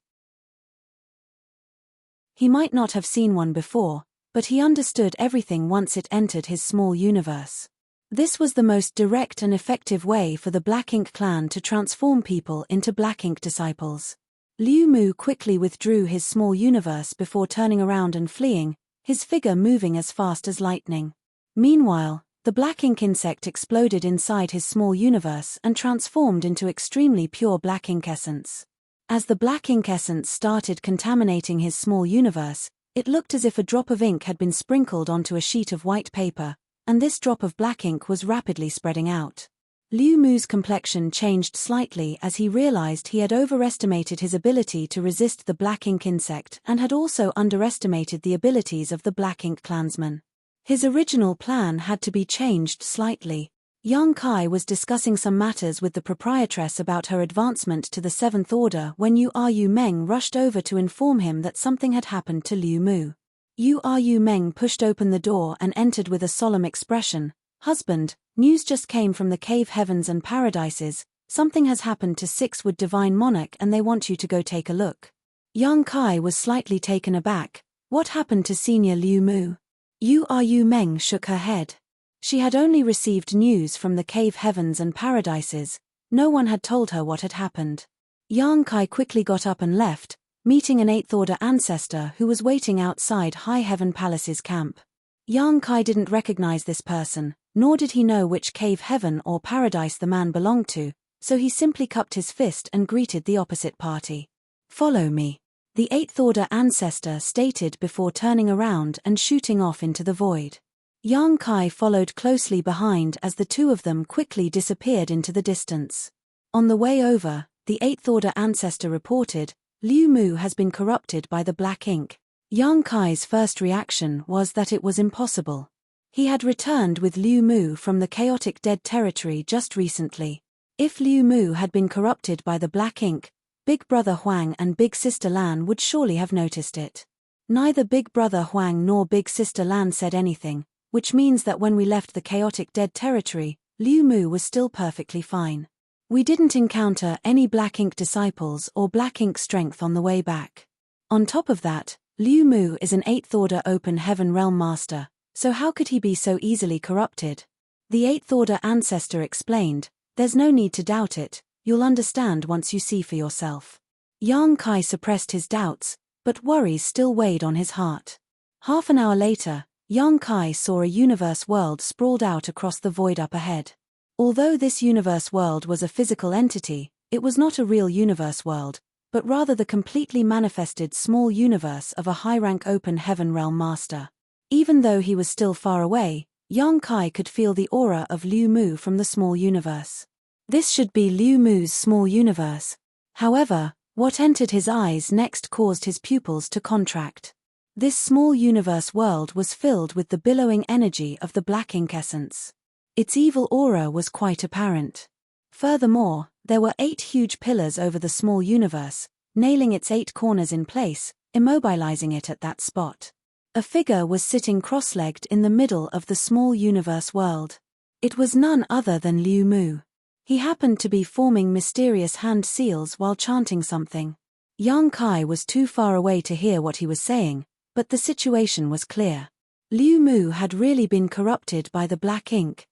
He might not have seen one before, but he understood everything once it entered his small universe. This was the most direct and effective way for the Black Ink clan to transform people into Black Ink disciples. Liu Mu quickly withdrew his small universe before turning around and fleeing, his figure moving as fast as lightning. Meanwhile, the black ink insect exploded inside his small universe and transformed into extremely pure black ink essence. As the black ink essence started contaminating his small universe, it looked as if a drop of ink had been sprinkled onto a sheet of white paper, and this drop of black ink was rapidly spreading out. Liu Mu's complexion changed slightly as he realized he had overestimated his ability to resist the black ink insect and had also underestimated the abilities of the black ink clansman. His original plan had to be changed slightly. Yang Kai was discussing some matters with the proprietress about her advancement to the 7th Order when Yu Meng rushed over to inform him that something had happened to Liu Mu. Yu Meng pushed open the door and entered with a solemn expression. "Husband, news just came from the cave heavens and paradises. Something has happened to 6-Wood Divine Monarch and they want you to go take a look." Yang Kai was slightly taken aback. What happened to Senior Liu Mu? Yu Meng shook her head. She had only received news from the cave heavens and paradises. No one had told her what had happened. Yang Kai quickly got up and left, meeting an 8th Order ancestor who was waiting outside High Heaven Palace's camp. Yang Kai didn't recognize this person, nor did he know which cave heaven or paradise the man belonged to, so he simply cupped his fist and greeted the opposite party. "Follow me," the 8th Order ancestor stated before turning around and shooting off into the void. Yang Kai followed closely behind as the two of them quickly disappeared into the distance. On the way over, the 8th Order ancestor reported, "Liu Mu has been corrupted by the black ink." Yang Kai's first reaction was that it was impossible. He had returned with Liu Mu from the chaotic dead territory just recently. If Liu Mu had been corrupted by the black ink, Big Brother Huang and Big Sister Lan would surely have noticed it. Neither Big Brother Huang nor Big Sister Lan said anything, which means that when we left the chaotic dead territory, Liu Mu was still perfectly fine. We didn't encounter any black ink disciples or black ink strength on the way back. On top of that, Liu Mu is an 8th Order Open Heaven Realm Master, so how could he be so easily corrupted? The 8th Order ancestor explained, "There's no need to doubt it, you'll understand once you see for yourself." Yang Kai suppressed his doubts, but worries still weighed on his heart. Half an hour later, Yang Kai saw a universe world sprawled out across the void up ahead. Although this universe world was a physical entity, it was not a real universe world, but rather the completely manifested small universe of a high-rank Open Heaven Realm Master. Even though he was still far away, Yang Kai could feel the aura of Liu Mu from the small universe. This should be Liu Mu's small universe. However, what entered his eyes next caused his pupils to contract. This small universe world was filled with the billowing energy of the black ink essence. Its evil aura was quite apparent. Furthermore, there were 8 huge pillars over the small universe, nailing its 8 corners in place, immobilizing it at that spot. A figure was sitting cross-legged in the middle of the small universe world. It was none other than Liu Mu. He happened to be forming mysterious hand seals while chanting something. Yang Kai was too far away to hear what he was saying, but the situation was clear. Liu Mu had really been corrupted by the black ink.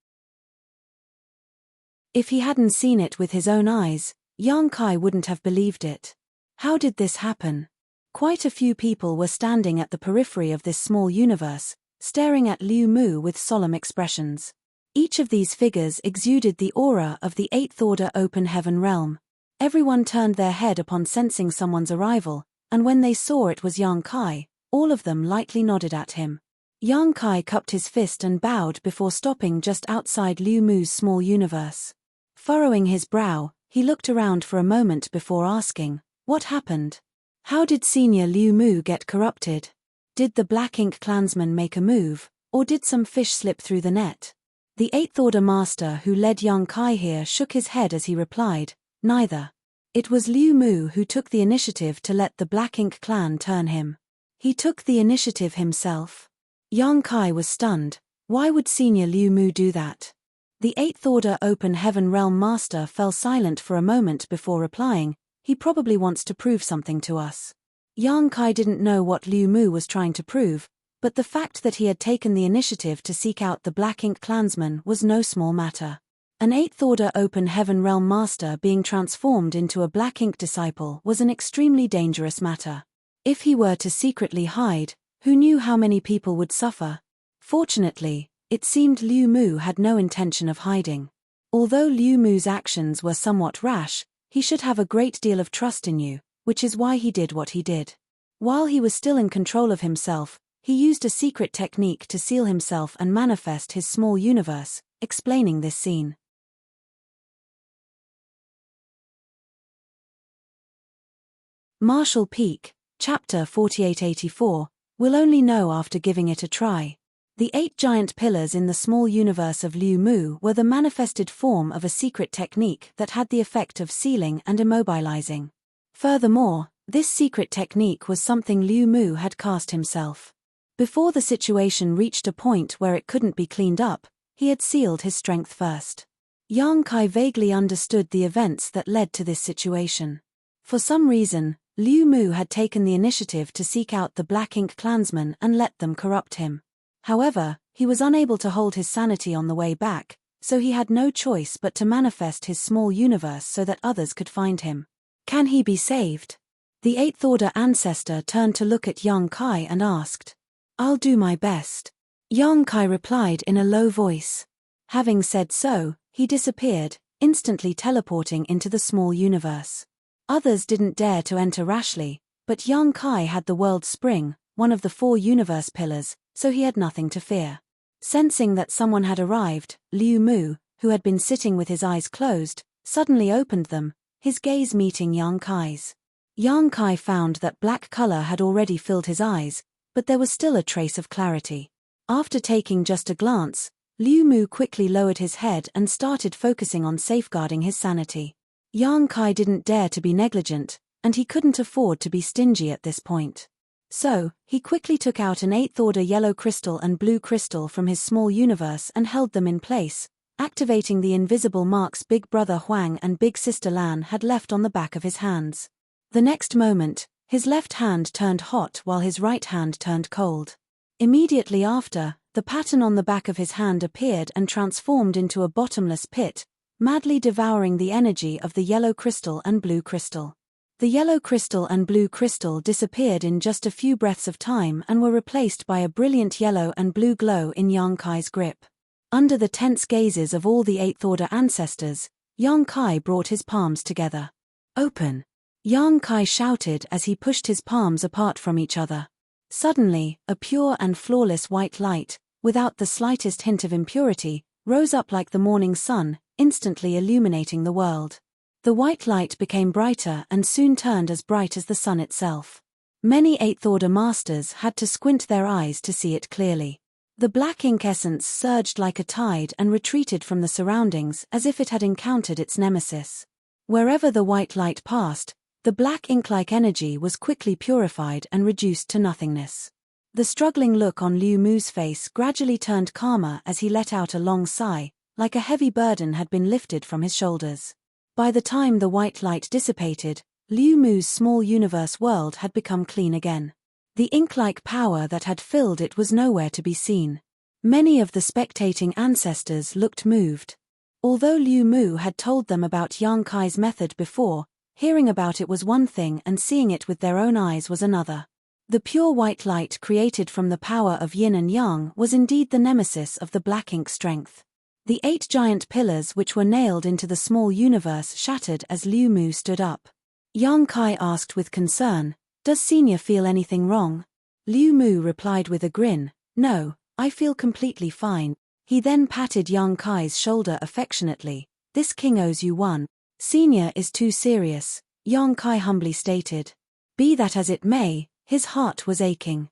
If he hadn't seen it with his own eyes, Yang Kai wouldn't have believed it. How did this happen? Quite a few people were standing at the periphery of this small universe, staring at Liu Mu with solemn expressions. Each of these figures exuded the aura of the 8th Order Open Heaven Realm. Everyone turned their head upon sensing someone's arrival, and when they saw it was Yang Kai, all of them lightly nodded at him. Yang Kai cupped his fist and bowed before stopping just outside Liu Mu's small universe. Furrowing his brow, he looked around for a moment before asking, "What happened? How did Senior Liu Mu get corrupted? Did the Black Ink clansman make a move, or did some fish slip through the net?" The 8th Order Master who led Yang Kai here shook his head as he replied, "Neither. It was Liu Mu who took the initiative to let the Black Ink clan turn him. He took the initiative himself." Yang Kai was stunned. Why would Senior Liu Mu do that? The 8th Order Open Heaven Realm Master fell silent for a moment before replying, "He probably wants to prove something to us." Yang Kai didn't know what Liu Mu was trying to prove, but the fact that he had taken the initiative to seek out the Black Ink clansman was no small matter. An 8th Order Open Heaven Realm Master being transformed into a Black Ink disciple was an extremely dangerous matter. If he were to secretly hide, who knew how many people would suffer? Fortunately, it seemed Liu Mu had no intention of hiding. Although Liu Mu's actions were somewhat rash, he should have a great deal of trust in you, which is why he did what he did. While he was still in control of himself, he used a secret technique to seal himself and manifest his small universe, explaining this scene. Martial Peak, Chapter 4884, We'll only know after giving it a try. The 8 giant pillars in the small universe of Liu Mu were the manifested form of a secret technique that had the effect of sealing and immobilizing. Furthermore, this secret technique was something Liu Mu had cast himself. Before the situation reached a point where it couldn't be cleaned up, he had sealed his strength first. Yang Kai vaguely understood the events that led to this situation. For some reason, Liu Mu had taken the initiative to seek out the Black Ink clansmen and let them corrupt him. However, he was unable to hold his sanity on the way back, so he had no choice but to manifest his small universe so that others could find him. Can he be saved? The 8th Order ancestor turned to look at Yang Kai and asked. "I'll do my best." Yang Kai replied in a low voice. Having said so, he disappeared, instantly teleporting into the small universe. Others didn't dare to enter rashly, but Yang Kai had the world spring, one of the 4 universe pillars, so he had nothing to fear. Sensing that someone had arrived, Liu Mu, who had been sitting with his eyes closed, suddenly opened them, his gaze meeting Yang Kai's. Yang Kai found that black color had already filled his eyes, but there was still a trace of clarity. After taking just a glance, Liu Mu quickly lowered his head and started focusing on safeguarding his sanity. Yang Kai didn't dare to be negligent, and he couldn't afford to be stingy at this point. So, he quickly took out an 8th Order yellow crystal and blue crystal from his small universe and held them in place, activating the invisible marks Big Brother Huang and Big Sister Lan had left on the back of his hands. The next moment, his left hand turned hot while his right hand turned cold. Immediately after, the pattern on the back of his hand appeared and transformed into a bottomless pit, madly devouring the energy of the yellow crystal and blue crystal. The yellow crystal and blue crystal disappeared in just a few breaths of time and were replaced by a brilliant yellow and blue glow in Yang Kai's grip. Under the tense gazes of all the 8th Order ancestors, Yang Kai brought his palms together. "Open!" Yang Kai shouted as he pushed his palms apart from each other. Suddenly, a pure and flawless white light, without the slightest hint of impurity, rose up like the morning sun, instantly illuminating the world. The white light became brighter and soon turned as bright as the sun itself. Many 8th Order masters had to squint their eyes to see it clearly. The black ink essence surged like a tide and retreated from the surroundings as if it had encountered its nemesis. Wherever the white light passed, the black ink-like energy was quickly purified and reduced to nothingness. The struggling look on Liu Mu's face gradually turned calmer as he let out a long sigh, like a heavy burden had been lifted from his shoulders. By the time the white light dissipated, Liu Mu's small universe world had become clean again. The ink-like power that had filled it was nowhere to be seen. Many of the spectating ancestors looked moved. Although Liu Mu had told them about Yang Kai's method before, hearing about it was one thing and seeing it with their own eyes was another. The pure white light created from the power of yin and yang was indeed the nemesis of the black ink strength. The 8 giant pillars which were nailed into the small universe shattered as Liu Mu stood up. Yang Kai asked with concern, "Does Senior feel anything wrong?" Liu Mu replied with a grin, "No, I feel completely fine." He then patted Yang Kai's shoulder affectionately. "This king owes you one." "Senior is too serious," Yang Kai humbly stated. Be that as it may, his heart was aching.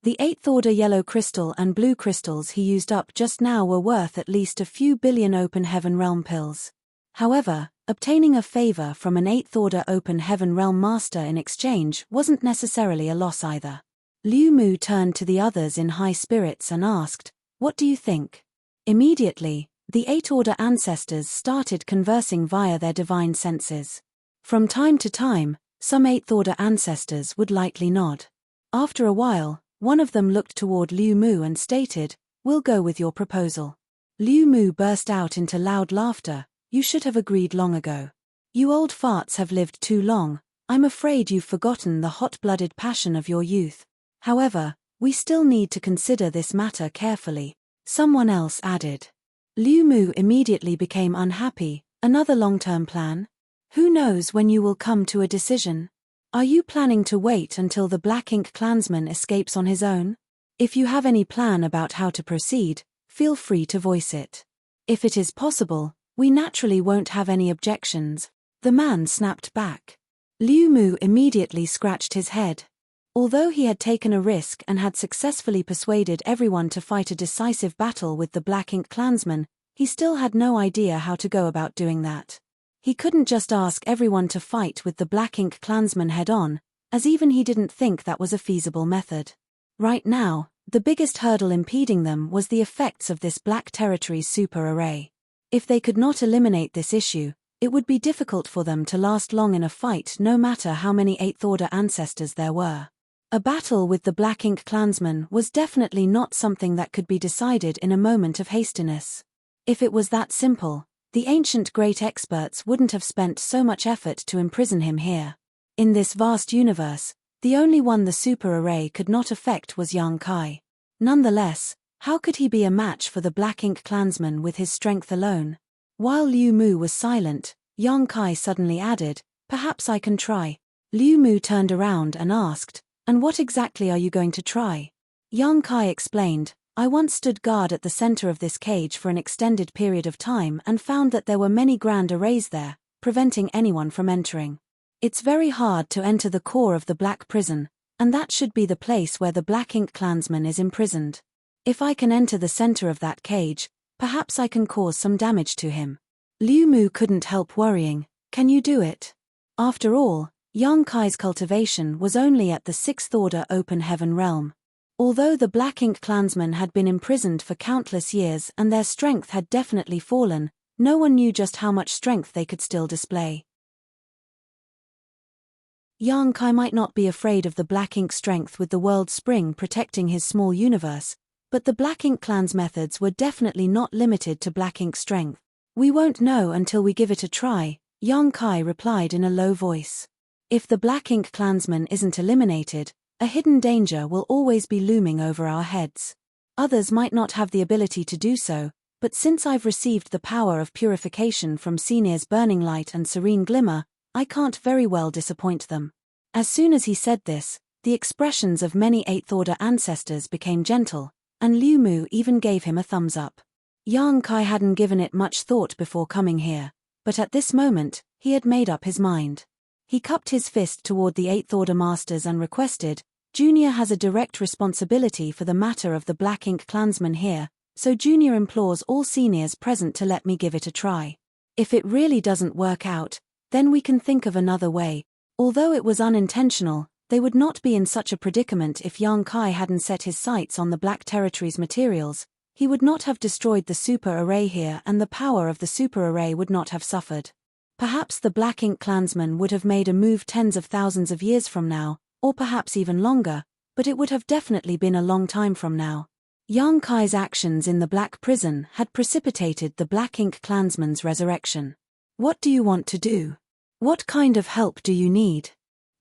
The 8th Order yellow crystal and blue crystals he used up just now were worth at least a few billion open heaven realm pills. However, obtaining a favor from an 8th Order open heaven realm master in exchange wasn't necessarily a loss either. Liu Mu turned to the others in high spirits and asked, What do you think? Immediately, the Eighth-order ancestors started conversing via their divine senses. From time to time, some Eighth-order ancestors would lightly nod. After a while, one of them looked toward Liu Mu and stated, "We'll go with your proposal." Liu Mu burst out into loud laughter. "You should have agreed long ago. You old farts have lived too long. I'm afraid you've forgotten the hot-blooded passion of your youth. However, we still need to consider this matter carefully," someone else added. Liu Mu immediately became unhappy. "Another long-term plan? Who knows when you will come to a decision? Are you planning to wait until the Black Ink clansman escapes on his own? If you have any plan about how to proceed, feel free to voice it. If it is possible, we naturally won't have any objections," the man snapped back. Liu Mu immediately scratched his head. Although he had taken a risk and had successfully persuaded everyone to fight a decisive battle with the Black Ink clansman, he still had no idea how to go about doing that. He couldn't just ask everyone to fight with the Black Ink clansman head-on, as even he didn't think that was a feasible method. Right now, the biggest hurdle impeding them was the effects of this Black Territory's super array. If they could not eliminate this issue, it would be difficult for them to last long in a fight no matter how many Eighth-order ancestors there were. A battle with the Black Ink clansman was definitely not something that could be decided in a moment of hastiness. If it was that simple, the ancient great experts wouldn't have spent so much effort to imprison him here. In this vast universe, the only one the super array could not affect was Yang Kai. Nonetheless, how could he be a match for the Black Ink clansman with his strength alone? While Liu Mu was silent, Yang Kai suddenly added, "Perhaps I can try." Liu Mu turned around and asked, "And what exactly are you going to try?" Yang Kai explained, "I once stood guard at the center of this cage for an extended period of time and found that there were many grand arrays there, preventing anyone from entering. It's very hard to enter the core of the Black Prison, and that should be the place where the Black Ink clansman is imprisoned. If I can enter the center of that cage, perhaps I can cause some damage to him." Liu Mu couldn't help worrying, "Can you do it?" After all, Yang Kai's cultivation was only at the Sixth-order open heaven realm. Although the Black Ink clansmen had been imprisoned for countless years and their strength had definitely fallen, no one knew just how much strength they could still display. Yang Kai might not be afraid of the Black Ink strength with the world spring protecting his small universe, but the Black Ink clan's methods were definitely not limited to Black Ink strength. "We won't know until we give it a try," Yang Kai replied in a low voice. "If the Black Ink clansman isn't eliminated, a hidden danger will always be looming over our heads. Others might not have the ability to do so, but since I've received the power of purification from Sinir's burning light and serene glimmer, I can't very well disappoint them." As soon as he said this, the expressions of many Eighth-order ancestors became gentle, and Liu Mu even gave him a thumbs up. Yang Kai hadn't given it much thought before coming here, but at this moment, he had made up his mind. He cupped his fist toward the Eighth-order masters and requested, "Junior has a direct responsibility for the matter of the Black Ink clansman here, so Junior implores all seniors present to let me give it a try. If it really doesn't work out, then we can think of another way." Although it was unintentional, they would not be in such a predicament if Yang Kai hadn't set his sights on the Black Territory's materials. He would not have destroyed the super array here and the power of the super array would not have suffered. Perhaps the Black Ink clansman would have made a move tens of thousands of years from now, or perhaps even longer, but it would have definitely been a long time from now. Yang Kai's actions in the Black Prison had precipitated the Black Ink clansman's resurrection. "What do you want to do? What kind of help do you need?"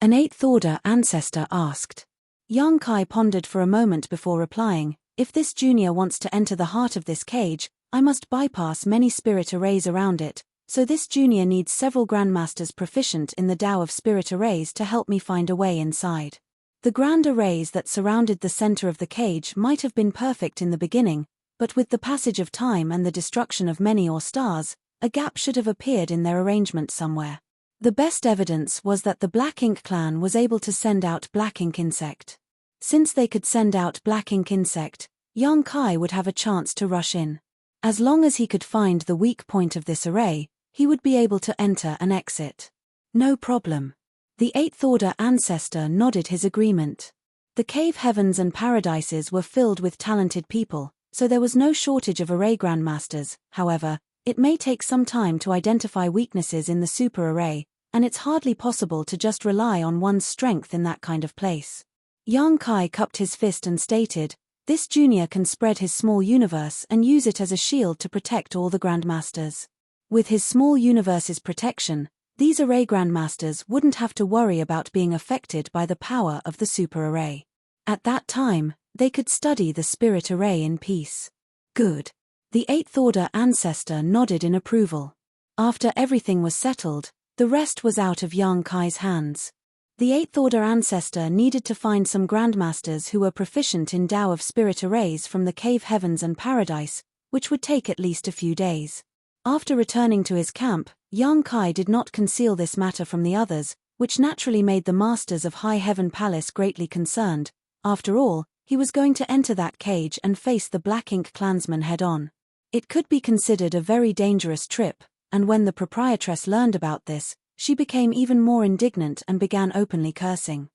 an Eighth-order ancestor asked. Yang Kai pondered for a moment before replying, "If this junior wants to enter the heart of this cage, I must bypass many spirit arrays around it, so this junior needs several grandmasters proficient in the Tao of spirit arrays to help me find a way inside. The grand arrays that surrounded the center of the cage might have been perfect in the beginning, but with the passage of time and the destruction of many or stars, a gap should have appeared in their arrangement somewhere. The best evidence was that the Black Ink clan was able to send out Black Ink insect. Since they could send out Black Ink insect, Yang Kai would have a chance to rush in. As long as he could find the weak point of this array, he would be able to enter and exit. "No problem." The Eighth-order ancestor nodded his agreement. The cave heavens and paradises were filled with talented people, so there was no shortage of array grandmasters. However, it may take some time to identify weaknesses in the super array, and it's hardly possible to just rely on one's strength in that kind of place. Yang Kai cupped his fist and stated, "This junior can spread his small universe and use it as a shield to protect all the grandmasters. With his small universe's protection, these array grandmasters wouldn't have to worry about being affected by the power of the super array. At that time, they could study the spirit array in peace." Good. The 8th order ancestor nodded in approval. After everything was settled, the rest was out of Yang Kai's hands. The 8th order ancestor needed to find some grandmasters who were proficient in Tao of spirit arrays from the cave heavens and paradise, which would take at least a few days. After returning to his camp, Yang Kai did not conceal this matter from the others, which naturally made the masters of High Heaven Palace greatly concerned. After all, he was going to enter that cage and face the Black Ink clansmen head-on. It could be considered a very dangerous trip, and when the proprietress learned about this, she became even more indignant and began openly cursing.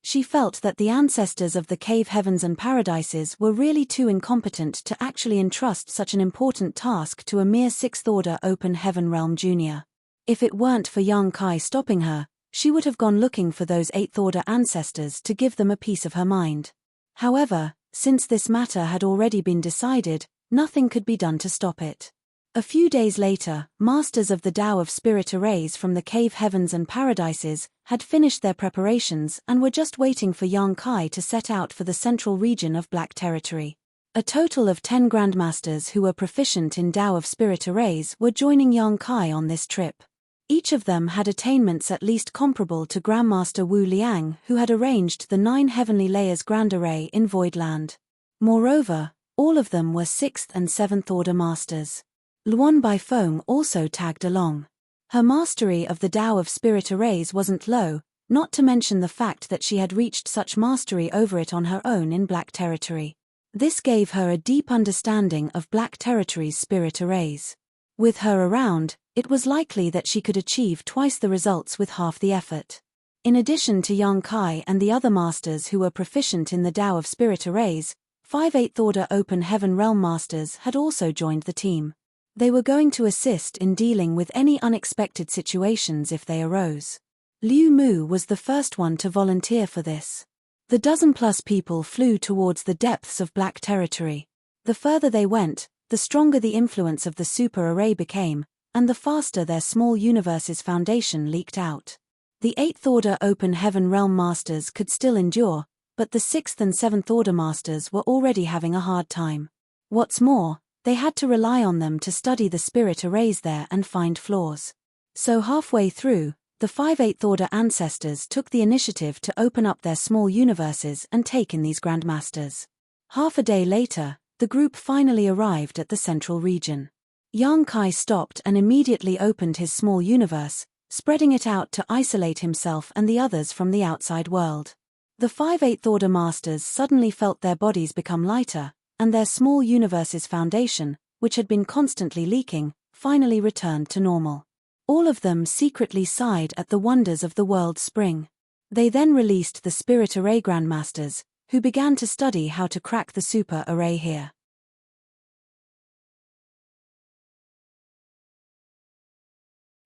She felt that the ancestors of the cave heavens and paradises were really too incompetent to actually entrust such an important task to a mere 6th order open heaven realm junior. If it weren't for Yang Kai stopping her, she would have gone looking for those 8th order ancestors to give them a piece of her mind. However, since this matter had already been decided, nothing could be done to stop it. A few days later, masters of the Tao of spirit arrays from the cave heavens and paradises had finished their preparations and were just waiting for Yang Kai to set out for the central region of Black Territory. A total of 10 grandmasters who were proficient in Tao of spirit arrays were joining Yang Kai on this trip. Each of them had attainments at least comparable to Grandmaster Wu Liang, who had arranged the 9 heavenly layers grand array in Voidland. Moreover, all of them were 6th and 7th order masters. Luan Baifeng also tagged along. Her mastery of the Tao of spirit arrays wasn't low, not to mention the fact that she had reached such mastery over it on her own in Black Territory. This gave her a deep understanding of Black Territory's spirit arrays. With her around, it was likely that she could achieve twice the results with half the effort. In addition to Yang Kai and the other masters who were proficient in the Tao of spirit arrays, 5 8th order open heaven realm masters had also joined the team. They were going to assist in dealing with any unexpected situations if they arose. Liu Mu was the first one to volunteer for this. The dozen-plus people flew towards the depths of Black Territory. The further they went, the stronger the influence of the super array became, and the faster their small universe's foundation leaked out. The 8th order open heaven realm masters could still endure, but the 6th and 7th order masters were already having a hard time. What's more, they had to rely on them to study the spirit arrays there and find flaws. So halfway through, the 5 8th order ancestors took the initiative to open up their small universes and take in these grandmasters. Half a day later, the group finally arrived at the central region. Yang Kai stopped and immediately opened his small universe, spreading it out to isolate himself and the others from the outside world. The 5 8th order masters suddenly felt their bodies become lighter, and their small universe's foundation, which had been constantly leaking, finally returned to normal. All of them secretly sighed at the wonders of the world's spring. They then released the spirit array grandmasters, who began to study how to crack the super array here.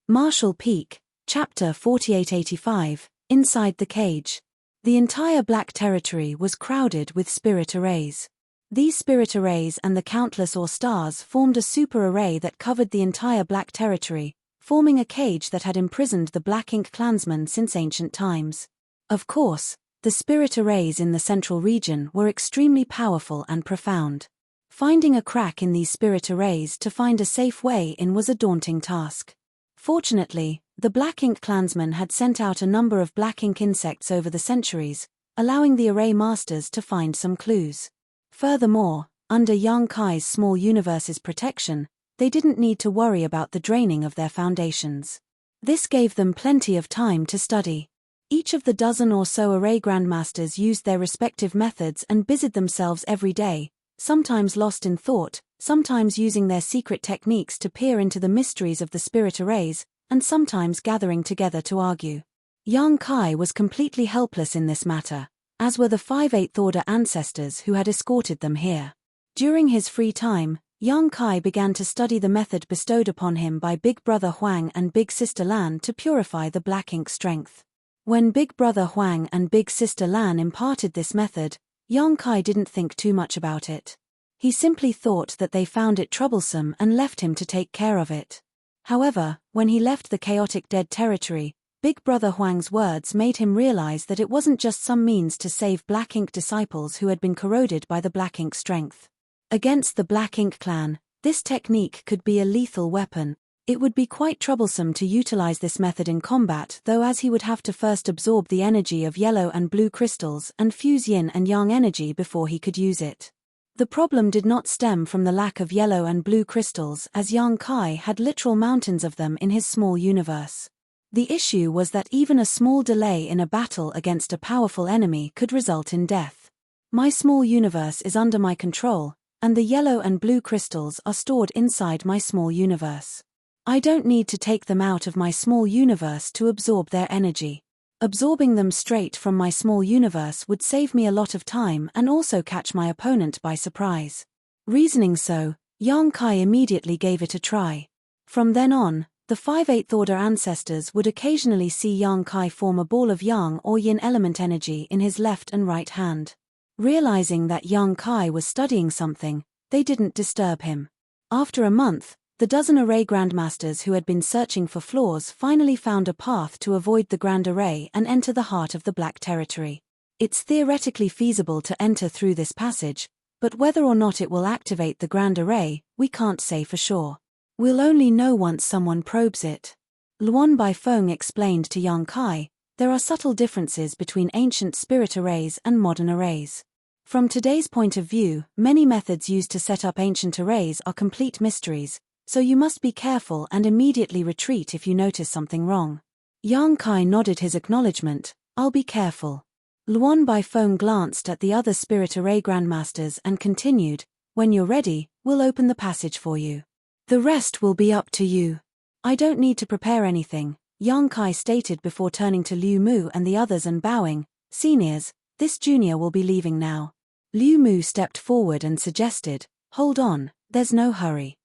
Marshall Peak, Chapter 4885, Inside the Cage. The entire Black Territory was crowded with spirit arrays. These spirit arrays and the countless Or stars formed a super array that covered the entire Black Territory, forming a cage that had imprisoned the Black Ink clansmen since ancient times. Of course, the spirit arrays in the central region were extremely powerful and profound. Finding a crack in these spirit arrays to find a safe way in was a daunting task. Fortunately, the Black Ink clansmen had sent out a number of black ink insects over the centuries, allowing the array masters to find some clues. Furthermore, under Yang Kai's small universe's protection, they didn't need to worry about the draining of their foundations. This gave them plenty of time to study. Each of the dozen or so array grandmasters used their respective methods and busied themselves every day, sometimes lost in thought, sometimes using their secret techniques to peer into the mysteries of the spirit arrays, and sometimes gathering together to argue. Yang Kai was completely helpless in this matter, as were the 5/8 order ancestors who had escorted them here. During his free time, young Kai began to study the method bestowed upon him by Big Brother Huang and Big Sister Lan to purify the black ink strength. When Big Brother Huang and Big Sister Lan imparted this method, young Kai didn't think too much about it. He simply thought that they found it troublesome and left him to take care of it. However, when he left the chaotic dead territory, Big Brother Huang's words made him realize that it wasn't just some means to save black ink disciples who had been corroded by the black ink strength. Against the Black Ink clan, this technique could be a lethal weapon. It would be quite troublesome to utilize this method in combat, though, as he would have to first absorb the energy of yellow and blue crystals and fuse yin and yang energy before he could use it. The problem did not stem from the lack of yellow and blue crystals, as young Kai had literal mountains of them in his small universe. The issue was that even a small delay in a battle against a powerful enemy could result in death. My small universe is under my control, and the yellow and blue crystals are stored inside my small universe. I don't need to take them out of my small universe to absorb their energy. Absorbing them straight from my small universe would save me a lot of time and also catch my opponent by surprise. Reasoning so, young Kai immediately gave it a try. From then on, the 5/8 order ancestors would occasionally see young Kai form a ball of yang or yin element energy in his left and right hand. Realizing that young Kai was studying something, they didn't disturb him. After a month, the dozen array grandmasters who had been searching for flaws finally found a path to avoid the Grand Array and enter the heart of the Black Territory. It's theoretically feasible to enter through this passage, but whether or not it will activate the Grand Array, we can't say for sure. We'll only know once someone probes it. Luan Baifeng explained to young Kai, there are subtle differences between ancient spirit arrays and modern arrays. From today's point of view, many methods used to set up ancient arrays are complete mysteries, so you must be careful and immediately retreat if you notice something wrong. Yang Kai nodded his acknowledgement, I'll be careful. Luan Baifeng glanced at the other spirit array grandmasters and continued, when you're ready, we'll open the passage for you. The rest will be up to you. I don't need to prepare anything, Yang Kai stated before turning to Liu Mu and the others and bowing, seniors, this junior will be leaving now. Liu Mu stepped forward and suggested, hold on, there's no hurry.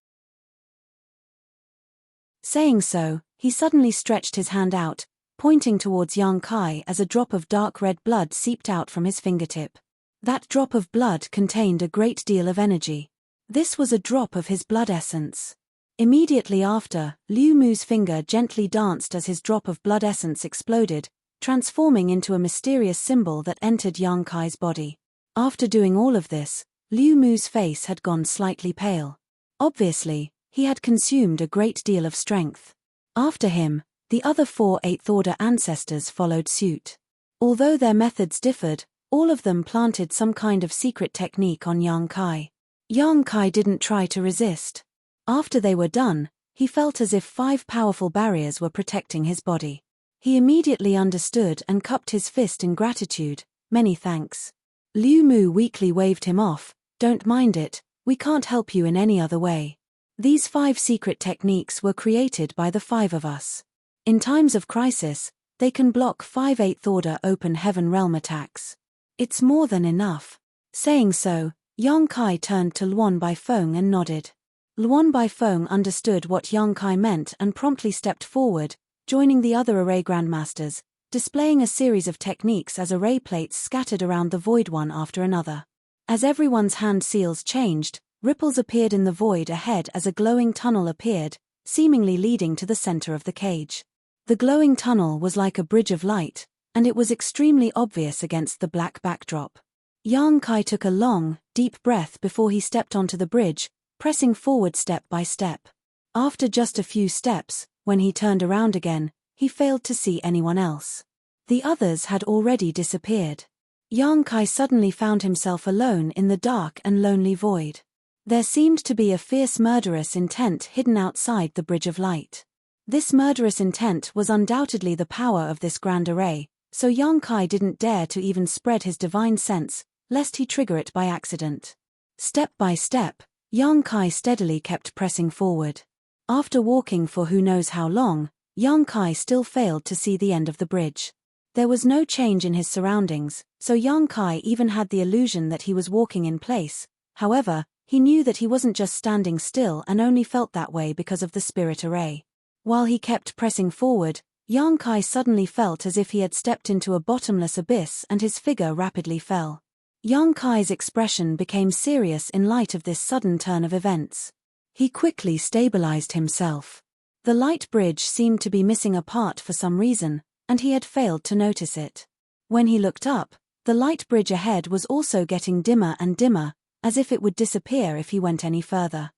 Saying so, he suddenly stretched his hand out, pointing towards young Kai as a drop of dark red blood seeped out from his fingertip. That drop of blood contained a great deal of energy. This was a drop of his blood essence. Immediately after, Liu Mu's finger gently danced as his drop of blood essence exploded, transforming into a mysterious symbol that entered young Kai's body. After doing all of this, Liu Mu's face had gone slightly pale. Obviously, he had consumed a great deal of strength. After him, the other 4 8th order ancestors followed suit. Although their methods differed, all of them planted some kind of secret technique on young Kai. Young Kai didn't try to resist. After they were done, he felt as if 5 powerful barriers were protecting his body. He immediately understood and cupped his fist in gratitude, many thanks. Liu Mu weakly waved him off, don't mind it, we can't help you in any other way. These 5 secret techniques were created by the 5 of us. In times of crisis, they can block 5 8th order open heaven realm attacks. It's more than enough. Saying so, young Kai turned to Luan Baifeng and nodded. Luan Baifeng understood what young Kai meant and promptly stepped forward, joining the other array grandmasters, displaying a series of techniques as array plates scattered around the void one after another. As everyone's hand seals changed, ripples appeared in the void ahead as a glowing tunnel appeared, seemingly leading to the center of the cage. The glowing tunnel was like a bridge of light, and it was extremely obvious against the black backdrop. Yang Kai took a long, deep breath before he stepped onto the bridge, pressing forward step by step. After just a few steps, when he turned around again, he failed to see anyone else. The others had already disappeared. Yang Kai suddenly found himself alone in the dark and lonely void. There seemed to be a fierce murderous intent hidden outside the bridge of light. This murderous intent was undoubtedly the power of this grand array, so Yang Kai didn't dare to even spread his divine sense, lest he trigger it by accident. Step by step, Yang Kai steadily kept pressing forward. After walking for who knows how long, Yang Kai still failed to see the end of the bridge. There was no change in his surroundings, so Yang Kai even had the illusion that he was walking in place. However, he knew that he wasn't just standing still and only felt that way because of the spirit array. While he kept pressing forward, Yang Kai suddenly felt as if he had stepped into a bottomless abyss and his figure rapidly fell. Yang Kai's expression became serious in light of this sudden turn of events. He quickly stabilized himself. The light bridge seemed to be missing a part for some reason, and he had failed to notice it. When he looked up, the light bridge ahead was also getting dimmer and dimmer, as if it would disappear if he went any further.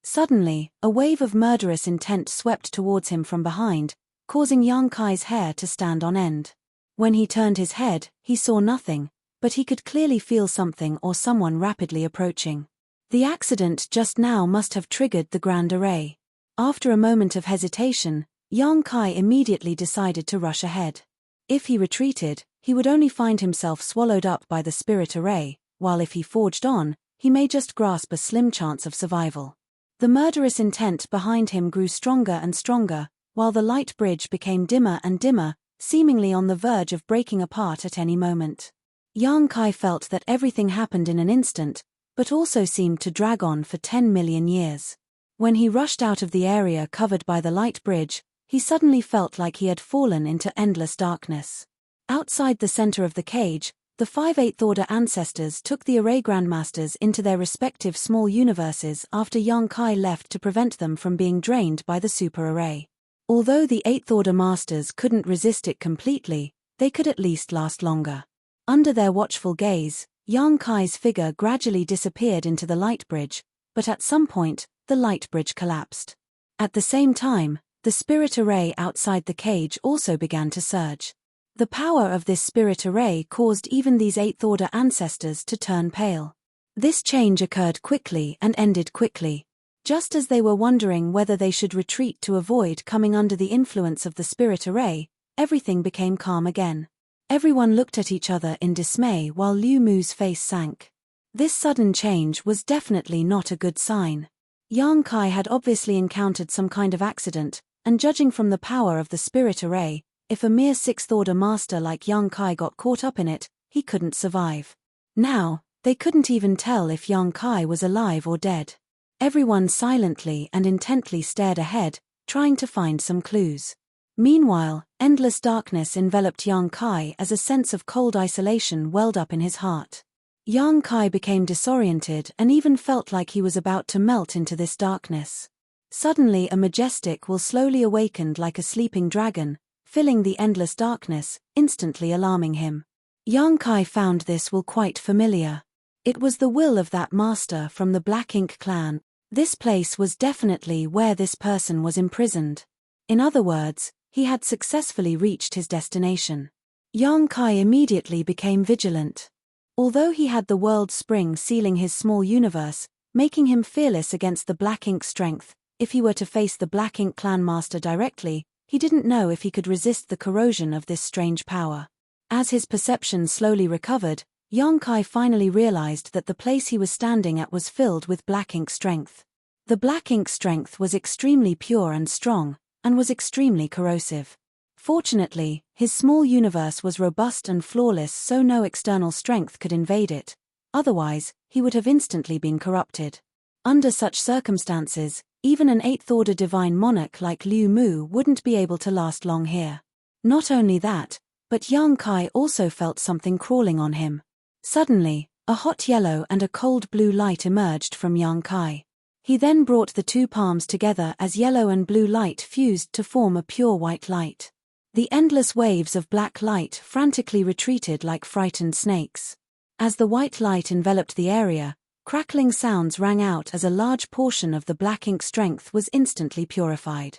Suddenly, a wave of murderous intent swept towards him from behind, causing Yang Kai's hair to stand on end. When he turned his head, he saw nothing, but he could clearly feel something or someone rapidly approaching. The accident just now must have triggered the grand array. After a moment of hesitation, Yang Kai immediately decided to rush ahead. If he retreated, he would only find himself swallowed up by the spirit array, while if he forged on, he may just grasp a slim chance of survival. The murderous intent behind him grew stronger and stronger, while the light bridge became dimmer and dimmer, seemingly on the verge of breaking apart at any moment. Yang Kai felt that everything happened in an instant, but also seemed to drag on for 10 million years. When he rushed out of the area covered by the light bridge, he suddenly felt like he had fallen into endless darkness. Outside the center of the cage, the 5/8 order ancestors took the array grandmasters into their respective small universes after Yang Kai left to prevent them from being drained by the super array. Although the 8th order masters couldn't resist it completely, they could at least last longer. Under their watchful gaze, Yang Kai's figure gradually disappeared into the light bridge, but at some point, the light bridge collapsed. At the same time, the spirit array outside the cage also began to surge. The power of this spirit array caused even these 8th order ancestors to turn pale. This change occurred quickly and ended quickly. Just as they were wondering whether they should retreat to avoid coming under the influence of the spirit array, everything became calm again. Everyone looked at each other in dismay while Liu Mu's face sank. This sudden change was definitely not a good sign. Yang Kai had obviously encountered some kind of accident, and judging from the power of the spirit array, if a mere 6th order master like Yang Kai got caught up in it, he couldn't survive. Now, they couldn't even tell if Yang Kai was alive or dead. Everyone silently and intently stared ahead, trying to find some clues. Meanwhile, endless darkness enveloped Yang Kai as a sense of cold isolation welled up in his heart. Yang Kai became disoriented and even felt like he was about to melt into this darkness. Suddenly a majestic will slowly awakened like a sleeping dragon, filling the endless darkness, instantly alarming him. Yang Kai found this will quite familiar. It was the will of that master from the Black Ink clan. This place was definitely where this person was imprisoned. In other words, he had successfully reached his destination. Yang Kai immediately became vigilant. Although he had the world spring sealing his small universe, making him fearless against the Black Ink strength, if he were to face the Black Ink clan master directly, he didn't know if he could resist the corrosion of this strange power. As his perception slowly recovered, Yang Kai finally realized that the place he was standing at was filled with Black Ink strength. The Black Ink strength was extremely pure and strong, and was extremely corrosive. Fortunately, his small universe was robust and flawless, so no external strength could invade it. Otherwise, he would have instantly been corrupted. Under such circumstances, even an 8th order divine monarch like Liu Mu wouldn't be able to last long here. Not only that, but Yang Kai also felt something crawling on him. Suddenly, a hot yellow and a cold blue light emerged from Yang Kai. He then brought the two palms together as yellow and blue light fused to form a pure white light. The endless waves of black light frantically retreated like frightened snakes. As the white light enveloped the area, crackling sounds rang out as a large portion of the Black Ink strength was instantly purified.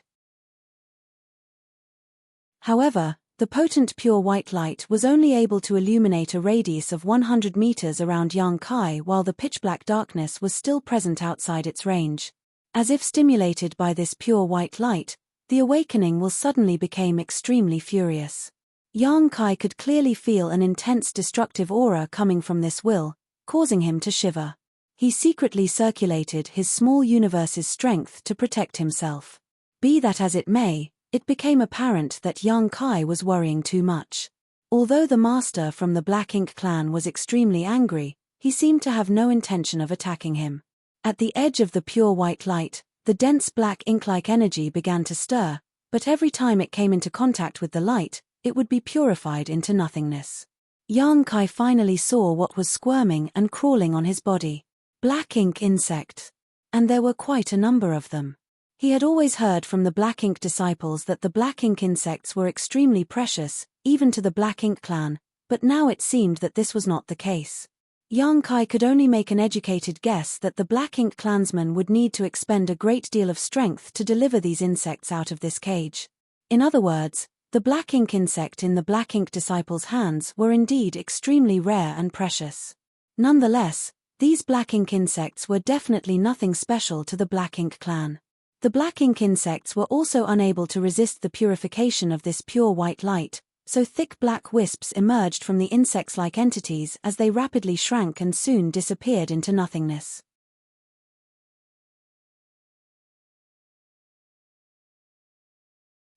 However, the potent pure white light was only able to illuminate a radius of 100 meters around Yang Kai while the pitch-black darkness was still present outside its range. As if stimulated by this pure white light, the awakening will suddenly became extremely furious. Yang Kai could clearly feel an intense destructive aura coming from this will, causing him to shiver. He secretly circulated his small universe's strength to protect himself. Be that as it may, it became apparent that young Kai was worrying too much. Although the master from the Black Ink clan was extremely angry, he seemed to have no intention of attacking him. At the edge of the pure white light, the dense black ink-like energy began to stir, but every time it came into contact with the light, it would be purified into nothingness. Young Kai finally saw what was squirming and crawling on his body. Black ink insects. And there were quite a number of them. He had always heard from the Black Ink disciples that the black ink insects were extremely precious, even to the Black Ink clan, but now it seemed that this was not the case. Young Kai could only make an educated guess that the Black Ink clansmen would need to expend a great deal of strength to deliver these insects out of this cage. In other words, the black ink insect in the Black Ink disciples' hands were indeed extremely rare and precious. Nonetheless, these black ink insects were definitely nothing special to the Black Ink clan. The black ink insects were also unable to resist the purification of this pure white light, so thick black wisps emerged from the insects-like entities as they rapidly shrank and soon disappeared into nothingness.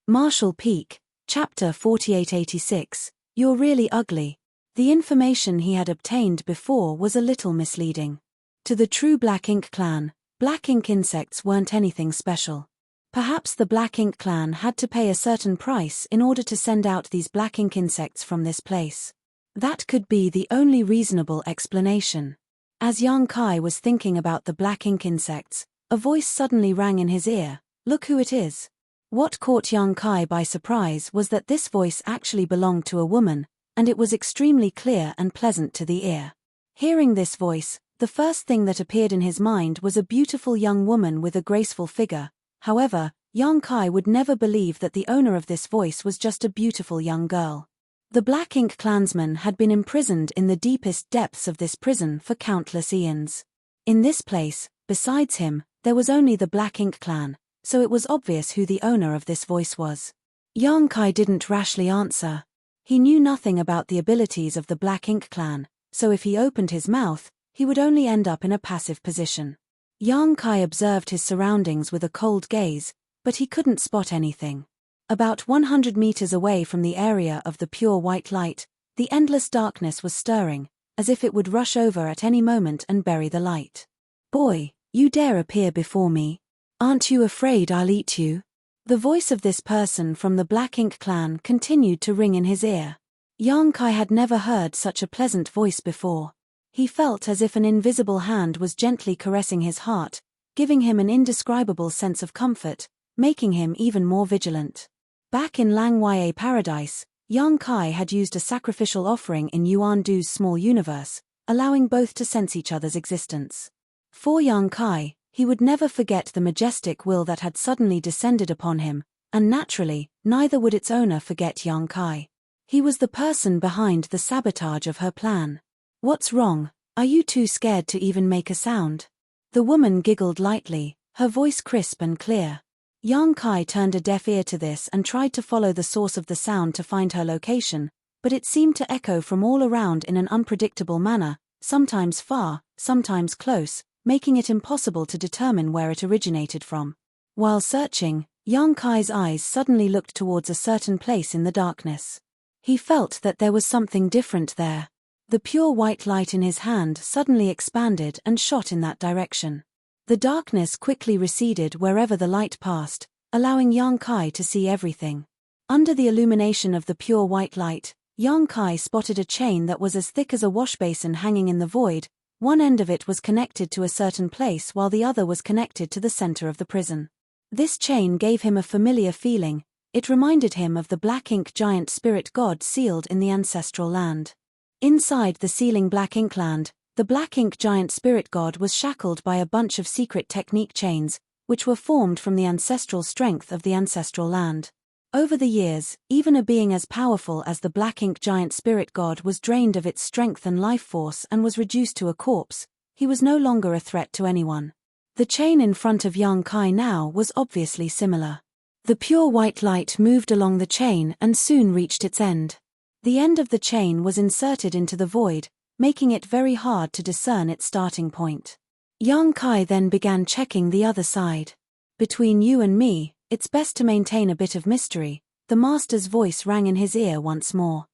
Marshall Peak, Chapter 4886, You're Really Ugly. The information he had obtained before was a little misleading. To the true Black Ink clan, black ink insects weren't anything special. Perhaps the Black Ink clan had to pay a certain price in order to send out these black ink insects from this place. That could be the only reasonable explanation. As young Kai was thinking about the black ink insects, a voice suddenly rang in his ear. Look who it is. What caught young Kai by surprise was that this voice actually belonged to a woman, and it was extremely clear and pleasant to the ear. Hearing this voice, the first thing that appeared in his mind was a beautiful young woman with a graceful figure. However, young Kai would never believe that the owner of this voice was just a beautiful young girl. The Black Ink clansman had been imprisoned in the deepest depths of this prison for countless eons. In this place, besides him, there was only the Black Ink clan, so it was obvious who the owner of this voice was. Young Kai didn't rashly answer. He knew nothing about the abilities of the Black Ink clan, so if he opened his mouth, he would only end up in a passive position. Young Kai observed his surroundings with a cold gaze, but he couldn't spot anything. About 100 meters away from the area of the pure white light, the endless darkness was stirring, as if it would rush over at any moment and bury the light. Boy, you dare appear before me? Aren't you afraid I'll eat you? The voice of this person from the Black Ink clan continued to ring in his ear. Young Kai had never heard such a pleasant voice before. He felt as if an invisible hand was gently caressing his heart, giving him an indescribable sense of comfort, making him even more vigilant. Back in Langwye Paradise, young Kai had used a sacrificial offering in Yuan Du's small universe, allowing both to sense each other's existence. For young Kai, he would never forget the majestic will that had suddenly descended upon him, and naturally, neither would its owner forget young Kai. He was the person behind the sabotage of her plan. What's wrong? Are you too scared to even make a sound? The woman giggled lightly, her voice crisp and clear. Young Kai turned a deaf ear to this and tried to follow the source of the sound to find her location, but it seemed to echo from all around in an unpredictable manner, sometimes far, sometimes close, making it impossible to determine where it originated from. While searching, young Kai's eyes suddenly looked towards a certain place in the darkness. He felt that there was something different there. The pure white light in his hand suddenly expanded and shot in that direction. The darkness quickly receded wherever the light passed, allowing young Kai to see everything. Under the illumination of the pure white light, young Kai spotted a chain that was as thick as a washbasin hanging in the void. One end of it was connected to a certain place while the other was connected to the center of the prison. This chain gave him a familiar feeling. It reminded him of the Black Ink giant spirit god sealed in the ancestral land. Inside the sealing Black Ink land, the Black Ink giant spirit god was shackled by a bunch of secret technique chains, which were formed from the ancestral strength of the ancestral land. Over the years, even a being as powerful as the Black Ink giant spirit god was drained of its strength and life force and was reduced to a corpse. He was no longer a threat to anyone. The chain in front of young Kai now was obviously similar. The pure white light moved along the chain and soon reached its end. The end of the chain was inserted into the void, making it very hard to discern its starting point. Young Kai then began checking the other side. Between you and me, It's best to maintain a bit of mystery. The master's voice rang in his ear once more.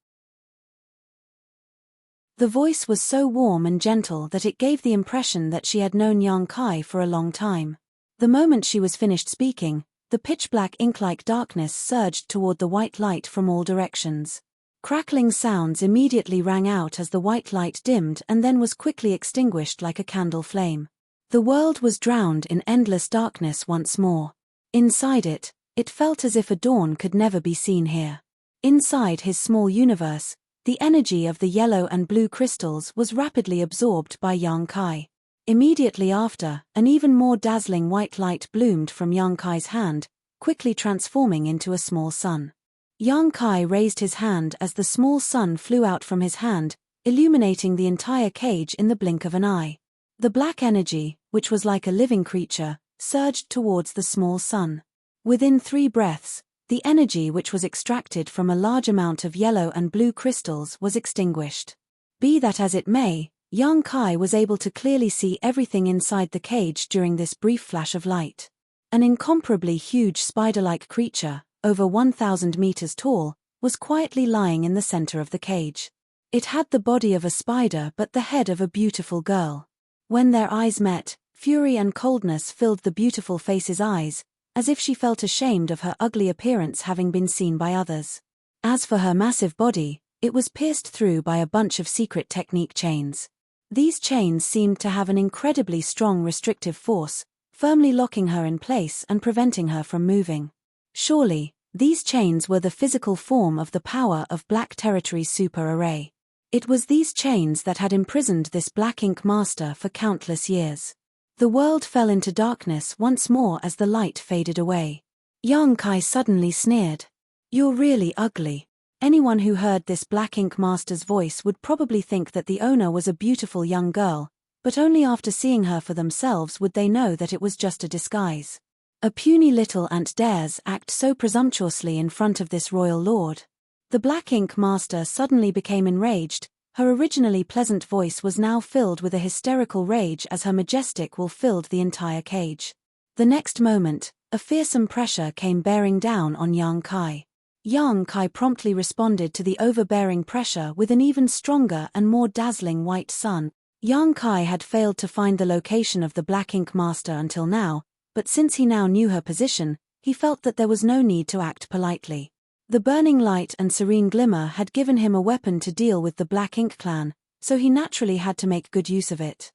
The voice was so warm and gentle that it gave the impression that she had known Yang Kai for a long time. The moment she was finished speaking, the pitch-black ink-like darkness surged toward the white light from all directions. Crackling sounds immediately rang out as the white light dimmed and then was quickly extinguished like a candle flame. The world was drowned in endless darkness once more. Inside it, it felt as if a dawn could never be seen here. Inside his small universe, the energy of the yellow and blue crystals was rapidly absorbed by Yang Kai. Immediately after, an even more dazzling white light bloomed from Yang Kai's hand, quickly transforming into a small sun. Yang Kai raised his hand as the small sun flew out from his hand, illuminating the entire cage in the blink of an eye. The black energy, which was like a living creature, surged towards the small sun. Within 3 breaths, the energy which was extracted from a large amount of yellow and blue crystals was extinguished. Be that as it may, Yang Kai was able to clearly see everything inside the cage during this brief flash of light. An incomparably huge spider-like creature, over 1,000 meters tall, was quietly lying in the center of the cage. It had the body of a spider but the head of a beautiful girl. When their eyes met, fury and coldness filled the beautiful face's eyes, as if she felt ashamed of her ugly appearance having been seen by others. As for her massive body, it was pierced through by a bunch of secret technique chains. These chains seemed to have an incredibly strong restrictive force, firmly locking her in place and preventing her from moving. Surely, these chains were the physical form of the power of Black Territory's super array. It was these chains that had imprisoned this Black Ink Master for countless years. The world fell into darkness once more as the light faded away. Yang Kai suddenly sneered. "You're really ugly." Anyone who heard this Black Ink Master's voice would probably think that the owner was a beautiful young girl, but only after seeing her for themselves would they know that it was just a disguise. A puny little ant dares act so presumptuously in front of this royal lord. The Black Ink Master suddenly became enraged. Her originally pleasant voice was now filled with a hysterical rage as her majestic will filled the entire cage. The next moment, a fearsome pressure came bearing down on Yang Kai. Yang Kai promptly responded to the overbearing pressure with an even stronger and more dazzling white sun. Yang Kai had failed to find the location of the Black Ink Master until now, but since he now knew her position, he felt that there was no need to act politely. The burning light and serene glimmer had given him a weapon to deal with the Black Ink clan, so he naturally had to make good use of it.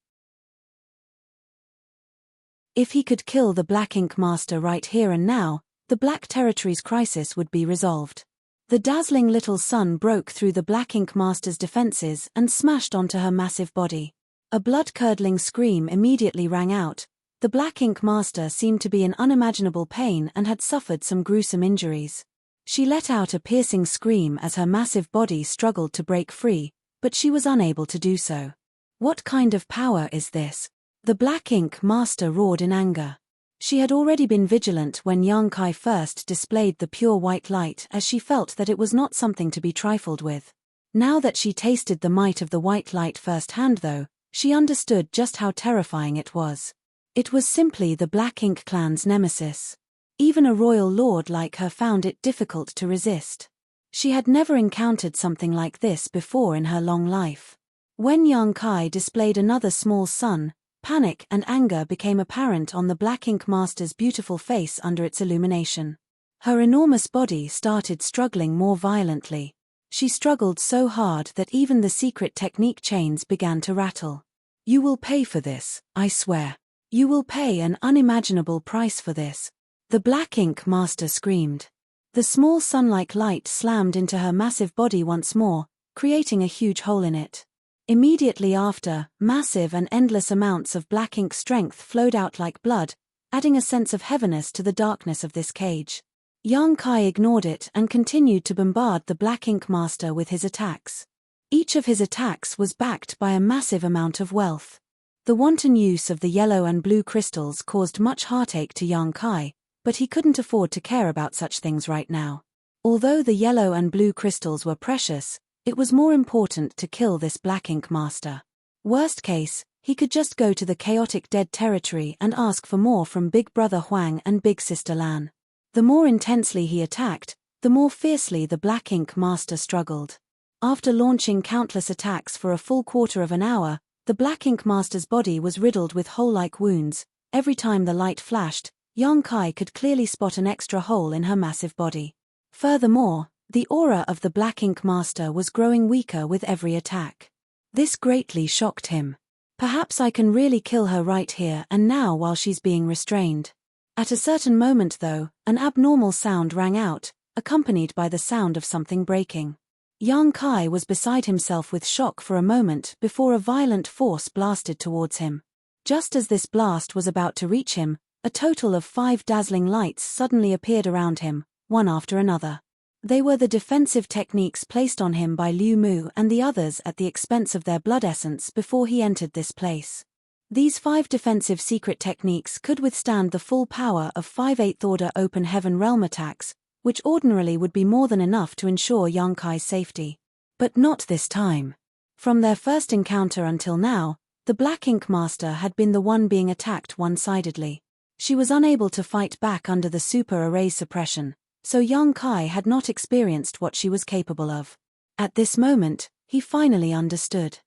If he could kill the Black Ink Master right here and now, the Black Territory's crisis would be resolved. The dazzling little sun broke through the Black Ink Master's defenses and smashed onto her massive body. A blood-curdling scream immediately rang out. The Black Ink Master seemed to be in unimaginable pain and had suffered some gruesome injuries. She let out a piercing scream as her massive body struggled to break free, but she was unable to do so. "What kind of power is this?" the Black Ink Master roared in anger. She had already been vigilant when Yang Kai first displayed the pure white light, as she felt that it was not something to be trifled with. Now that she tasted the might of the white light firsthand though, she understood just how terrifying it was. It was simply the Black Ink clan's nemesis. Even a royal lord like her found it difficult to resist. She had never encountered something like this before in her long life. When Yang Kai displayed another small sun, panic and anger became apparent on the Black Ink Master's beautiful face under its illumination. Her enormous body started struggling more violently. She struggled so hard that even the secret technique chains began to rattle. "You will pay for this, I swear. You will pay an unimaginable price for this," the Black Ink Master screamed. The small sun-like light slammed into her massive body once more, creating a huge hole in it. Immediately after, massive and endless amounts of black ink strength flowed out like blood, adding a sense of heaviness to the darkness of this cage. Yang Kai ignored it and continued to bombard the Black Ink Master with his attacks. Each of his attacks was backed by a massive amount of wealth. The wanton use of the yellow and blue crystals caused much heartache to Yang Kai, but he couldn't afford to care about such things right now. Although the yellow and blue crystals were precious, it was more important to kill this Black Ink Master. Worst case, he could just go to the chaotic dead territory and ask for more from Big Brother Huang and Big Sister Lan. The more intensely he attacked, the more fiercely the Black Ink Master struggled. After launching countless attacks for a full quarter of an hour, the Black Ink Master's body was riddled with hole-like wounds. Every time the light flashed, Yang Kai could clearly spot an extra hole in her massive body. Furthermore, the aura of the Black Ink Master was growing weaker with every attack. This greatly shocked him. Perhaps I can really kill her right here and now while she's being restrained. At a certain moment though, an abnormal sound rang out, accompanied by the sound of something breaking. Yang Kai was beside himself with shock for a moment before a violent force blasted towards him. Just as this blast was about to reach him, a total of 5 dazzling lights suddenly appeared around him, one after another. They were the defensive techniques placed on him by Liu Mu and the others at the expense of their blood essence before he entered this place. These 5 defensive secret techniques could withstand the full power of 5 8th order open heaven realm attacks, which ordinarily would be more than enough to ensure Yang Kai's safety. But not this time. From their first encounter until now, the Black Ink Master had been the one being attacked one-sidedly. She was unable to fight back under the super array suppression, so Yang Kai had not experienced what she was capable of. At this moment, he finally understood.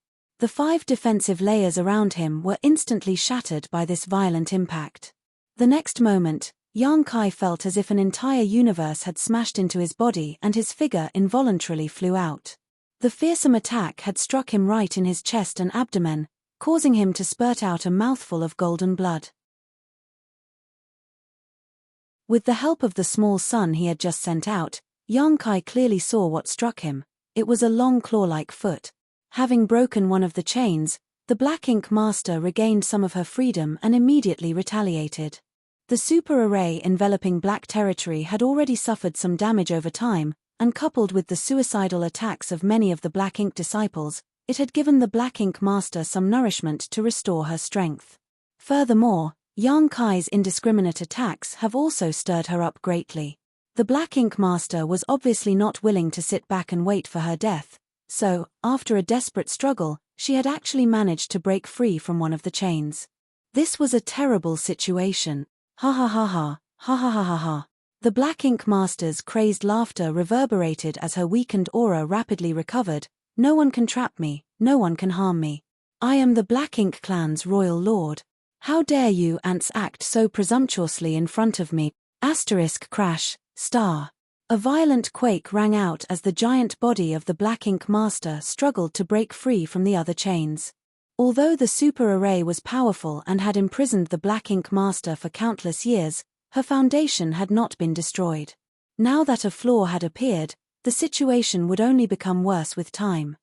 The 5 defensive layers around him were instantly shattered by this violent impact. The next moment, Yang Kai felt as if an entire universe had smashed into his body and his figure involuntarily flew out. The fearsome attack had struck him right in his chest and abdomen, causing him to spurt out a mouthful of golden blood. With the help of the small sun he had just sent out, Yang Kai clearly saw what struck him. It was a long claw-like foot. Having broken one of the chains, the Black Ink Master regained some of her freedom and immediately retaliated. The super array enveloping Black Territory had already suffered some damage over time, and coupled with the suicidal attacks of many of the Black Ink disciples, it had given the Black Ink Master some nourishment to restore her strength. Furthermore, Yang Kai's indiscriminate attacks have also stirred her up greatly. The Black Ink Master was obviously not willing to sit back and wait for her death, so, after a desperate struggle, she had actually managed to break free from one of the chains. This was a terrible situation. Ha ha ha ha, ha ha ha ha ha. The Black Ink Master's crazed laughter reverberated as her weakened aura rapidly recovered. No one can trap me, no one can harm me. I am the Black Ink Clan's royal lord. How dare you ants act so presumptuously in front of me? Crash, star. A violent quake rang out as the giant body of the Black Ink Master struggled to break free from the other chains. Although the super array was powerful and had imprisoned the Black Ink Master for countless years, her foundation had not been destroyed. Now that a flaw had appeared, the situation would only become worse with time.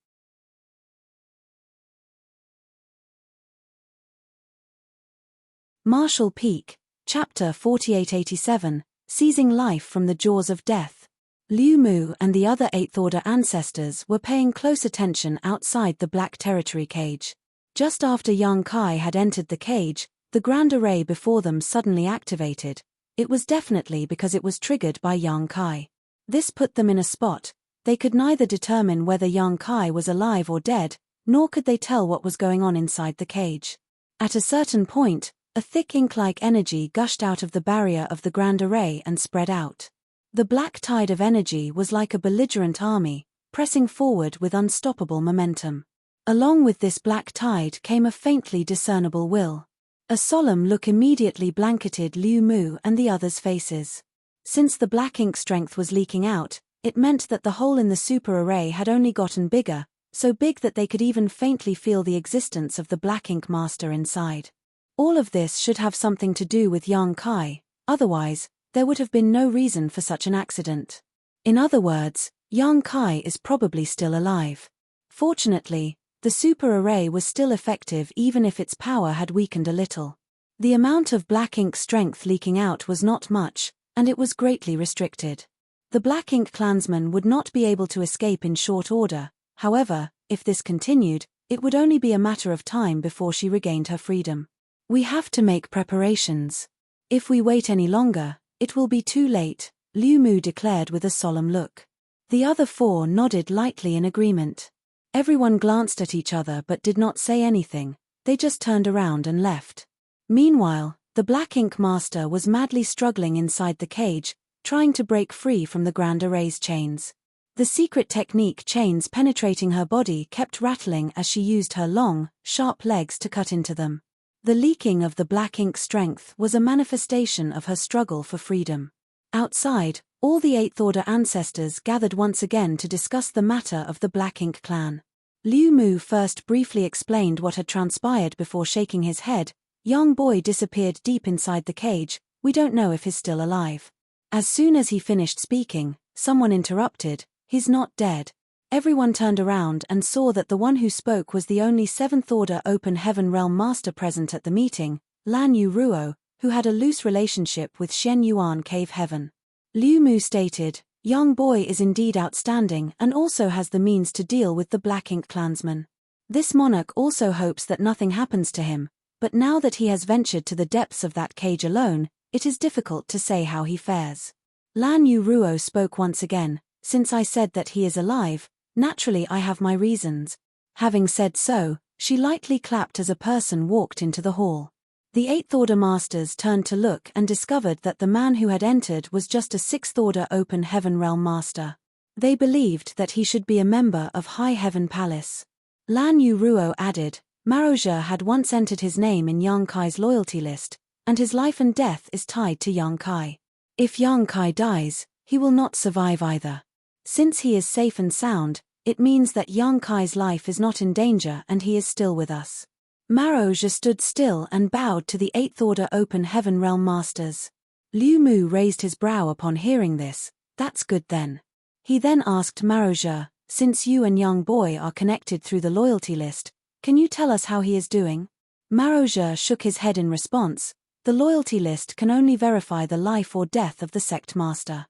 Marshall Peak, Chapter 4887, Seizing Life from the Jaws of Death. Liu Mu and the other 8th Order ancestors were paying close attention outside the Black Territory cage. Just after Yang Kai had entered the cage, the grand array before them suddenly activated. It was definitely because it was triggered by Yang Kai. This put them in a spot. They could neither determine whether Yang Kai was alive or dead, nor could they tell what was going on inside the cage. At a certain point, a thick ink-like energy gushed out of the barrier of the grand array and spread out. The black tide of energy was like a belligerent army, pressing forward with unstoppable momentum. Along with this black tide came a faintly discernible will. A solemn look immediately blanketed Liu Mu and the others' faces. Since the black ink strength was leaking out, it meant that the hole in the super array had only gotten bigger, so big that they could even faintly feel the existence of the Black Ink Master inside. All of this should have something to do with Yang Kai, otherwise, there would have been no reason for such an accident. In other words, Yang Kai is probably still alive. Fortunately, the super array was still effective even if its power had weakened a little. The amount of black ink strength leaking out was not much, and it was greatly restricted. The Black Ink clansman would not be able to escape in short order. However, if this continued, it would only be a matter of time before she regained her freedom. We have to make preparations. If we wait any longer, it will be too late, Liu Mu declared with a solemn look. The other four nodded lightly in agreement. Everyone glanced at each other but did not say anything, they just turned around and left. Meanwhile, the Black Ink Master was madly struggling inside the cage, trying to break free from the Grand Array's chains. The secret technique chains penetrating her body kept rattling as she used her long, sharp legs to cut into them. The leaking of the black ink strength was a manifestation of her struggle for freedom. Outside, all the Eighth Order ancestors gathered once again to discuss the matter of the Black Ink clan. Liu Mu first briefly explained what had transpired before shaking his head. Young boy disappeared deep inside the cage, we don't know if he's still alive. As soon as he finished speaking, someone interrupted, he's not dead. Everyone turned around and saw that the one who spoke was the only Seventh Order Open Heaven Realm Master present at the meeting, Lan Yu Ruo, who had a loose relationship with Shen Yuan Cave Heaven. Liu Mu stated, young boy is indeed outstanding and also has the means to deal with the Black Ink clansmen. This monarch also hopes that nothing happens to him, but now that he has ventured to the depths of that cage alone, it is difficult to say how he fares. Lan Yu Ruo spoke once again, since I said that he is alive, naturally I have my reasons. Having said so, she lightly clapped as a person walked into the hall. The Eighth Order Masters turned to look and discovered that the man who had entered was just a Sixth Order Open Heaven Realm Master. They believed that he should be a member of High Heaven Palace. Lan Yu Ruo added, Marozhe had once entered his name in Yang Kai's loyalty list, and his life and death is tied to Yang Kai. If Yang Kai dies, he will not survive either. Since he is safe and sound, it means that Yang Kai's life is not in danger and he is still with us. Marozhe stood still and bowed to the Eighth Order Open Heaven Realm Masters. Liu Mu raised his brow upon hearing this, that's good then. He then asked Marozhe, since you and young boy are connected through the loyalty list, can you tell us how he is doing? Marozhe shook his head in response, the loyalty list can only verify the life or death of the sect master.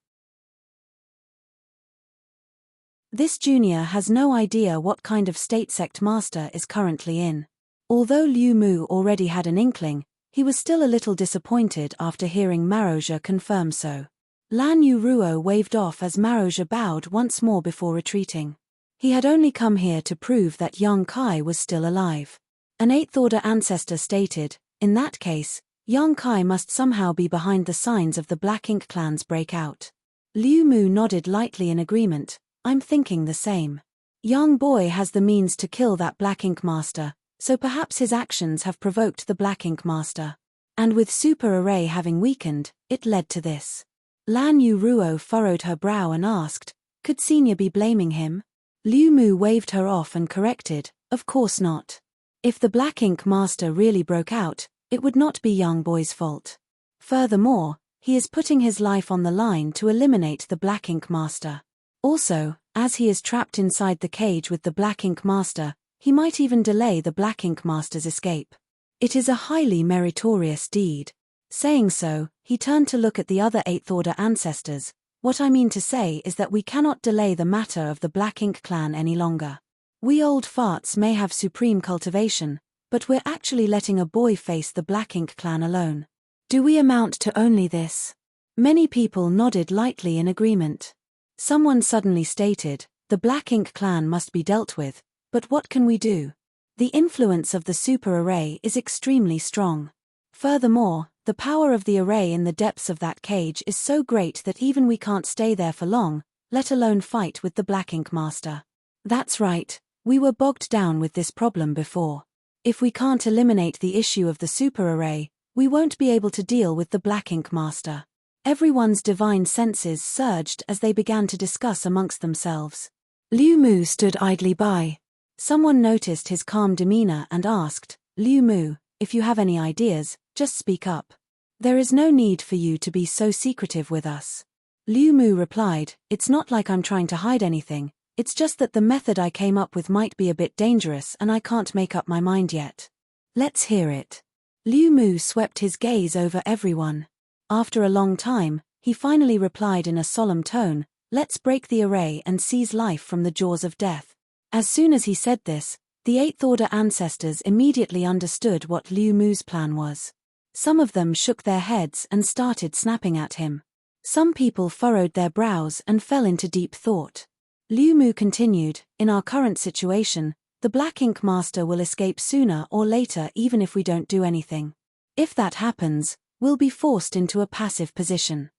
This junior has no idea what kind of state sect master is currently in. Although Liu Mu already had an inkling, he was still a little disappointed after hearing Marozhe confirm so. Lan Yu Ruo waved off as Marozhe bowed once more before retreating. He had only come here to prove that Yang Kai was still alive. An Eighth Order ancestor stated, in that case, Yang Kai must somehow be behind the signs of the Black Ink clan's breakout. Liu Mu nodded lightly in agreement, I'm thinking the same. Young boy has the means to kill that Black Ink master, so perhaps his actions have provoked the Black Ink master. And with Super Array having weakened, it led to this. Lan Yu Ruo furrowed her brow and asked, could Senior be blaming him? Liu Mu waved her off and corrected, of course not. If the Black Ink master really broke out, it would not be young boy's fault. Furthermore, he is putting his life on the line to eliminate the Black Ink master. Also, as he is trapped inside the cage with the Black Ink master, he might even delay the Black Ink master's escape. It is a highly meritorious deed. Saying so, he turned to look at the other Eighth Order ancestors. What I mean to say is that we cannot delay the matter of the Black Ink clan any longer. We old farts may have supreme cultivation, but we're actually letting a boy face the Black Ink clan alone. Do we amount to only this? Many people nodded lightly in agreement. Someone suddenly stated, the Black Ink clan must be dealt with, but what can we do? The influence of the Super Array is extremely strong. Furthermore, the power of the array in the depths of that cage is so great that even we can't stay there for long, let alone fight with the Black Ink master. That's right, we were bogged down with this problem before. If we can't eliminate the issue of the Super Array, we won't be able to deal with the Black Ink master. Everyone's divine senses surged as they began to discuss amongst themselves. Liu Mu stood idly by. Someone noticed his calm demeanor and asked, Liu Mu, if you have any ideas, just speak up. There is no need for you to be so secretive with us. Liu Mu replied, it's not like I'm trying to hide anything, it's just that the method I came up with might be a bit dangerous and I can't make up my mind yet. Let's hear it. Liu Mu swept his gaze over everyone. After a long time, he finally replied in a solemn tone, let's break the array and seize life from the jaws of death. As soon as he said this, the Eighth Order ancestors immediately understood what Liu Mu's plan was. Some of them shook their heads and started snapping at him. Some people furrowed their brows and fell into deep thought. Liu Mu continued, in our current situation, the Black Ink master will escape sooner or later even if we don't do anything. If that happens, we'll be forced into a passive position.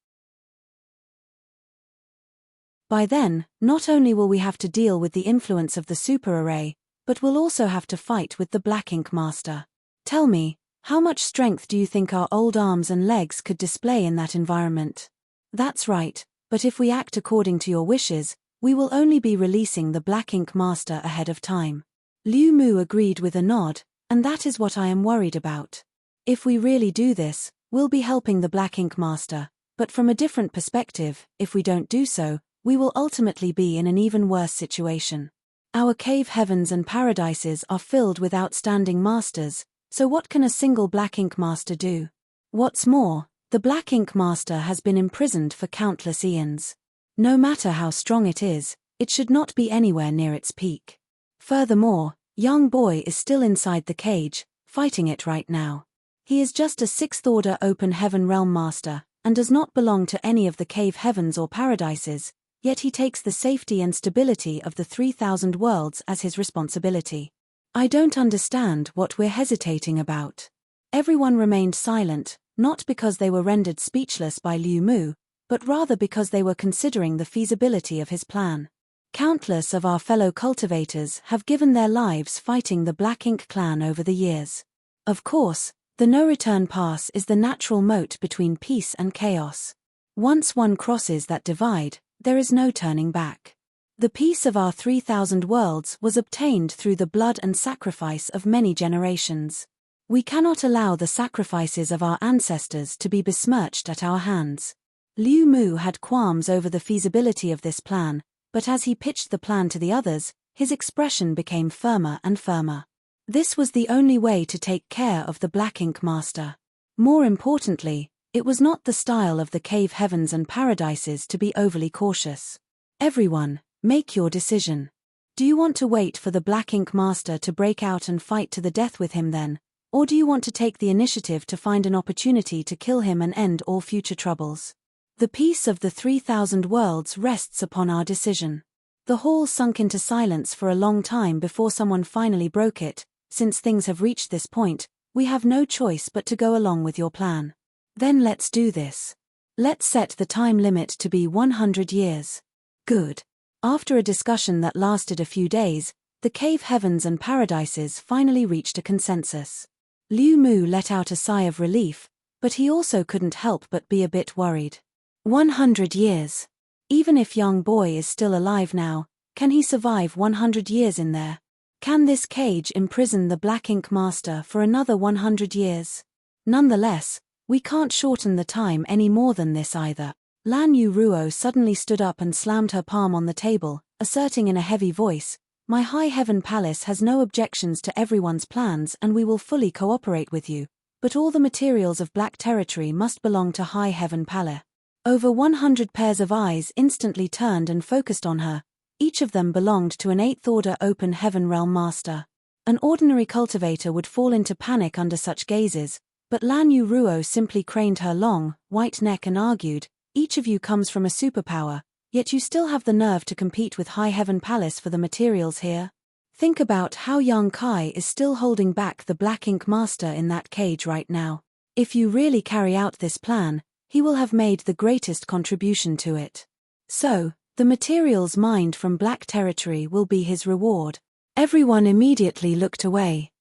By then, not only will we have to deal with the influence of the super array, but we'll also have to fight with the Black Ink Master. Tell me, how much strength do you think our old arms and legs could display in that environment? That's right, but if we act according to your wishes, we will only be releasing the Black Ink Master ahead of time. Liu Mu agreed with a nod, and that is what I am worried about. If we really do this, we'll be helping the Black Ink Master, but from a different perspective, if we don't do so, we will ultimately be in an even worse situation. Our cave heavens and paradises are filled with outstanding masters, so what can a single Black Ink Master do? What's more, the Black Ink Master has been imprisoned for countless eons. No matter how strong it is, it should not be anywhere near its peak. Furthermore, young boy is still inside the cage, fighting it right now. He is just a 6th order open heaven realm master, and does not belong to any of the cave heavens or paradises, yet he takes the safety and stability of the 3,000 worlds as his responsibility. I don't understand what we're hesitating about. Everyone remained silent, not because they were rendered speechless by Liu Mu, but rather because they were considering the feasibility of his plan. Countless of our fellow cultivators have given their lives fighting the Black Ink clan over the years. Of course, the no-return pass is the natural moat between peace and chaos. Once one crosses that divide, there is no turning back. The peace of our 3,000 worlds was obtained through the blood and sacrifice of many generations. We cannot allow the sacrifices of our ancestors to be besmirched at our hands. Liu Mu had qualms over the feasibility of this plan, but as he pitched the plan to the others, his expression became firmer and firmer. This was the only way to take care of the Black Ink Master. More importantly, it was not the style of the cave heavens and paradises to be overly cautious. Everyone, make your decision. Do you want to wait for the Black Ink Master to break out and fight to the death with him then, or do you want to take the initiative to find an opportunity to kill him and end all future troubles? The peace of the 3,000 worlds rests upon our decision. The hall sunk into silence for a long time before someone finally broke it. Since things have reached this point, we have no choice but to go along with your plan. Then let's do this. Let's set the time limit to be 100 years. Good. After a discussion that lasted a few days, the cave heavens and paradises finally reached a consensus. Liu Mu let out a sigh of relief, but he also couldn't help but be a bit worried. 100 years. Even if young boy is still alive now, can he survive 100 years in there? Can this cage imprison the Black Ink Master for another 100 years? Nonetheless, we can't shorten the time any more than this either. Lan Yu Ruo suddenly stood up and slammed her palm on the table, asserting in a heavy voice, "My High Heaven Palace has no objections to everyone's plans and we will fully cooperate with you, but all the materials of Black Territory must belong to High Heaven Palace." Over 100 pairs of eyes instantly turned and focused on her. Each of them belonged to an 8th order open heaven realm master. An ordinary cultivator would fall into panic under such gazes, but Lan Yu Ruo simply craned her long, white neck and argued, "Each of you comes from a superpower, yet you still have the nerve to compete with High Heaven Palace for the materials here? Think about how young Kai is still holding back the Black Ink Master in that cage right now. If you really carry out this plan, he will have made the greatest contribution to it. So, the materials mined from Black Territory will be his reward." Everyone immediately looked away.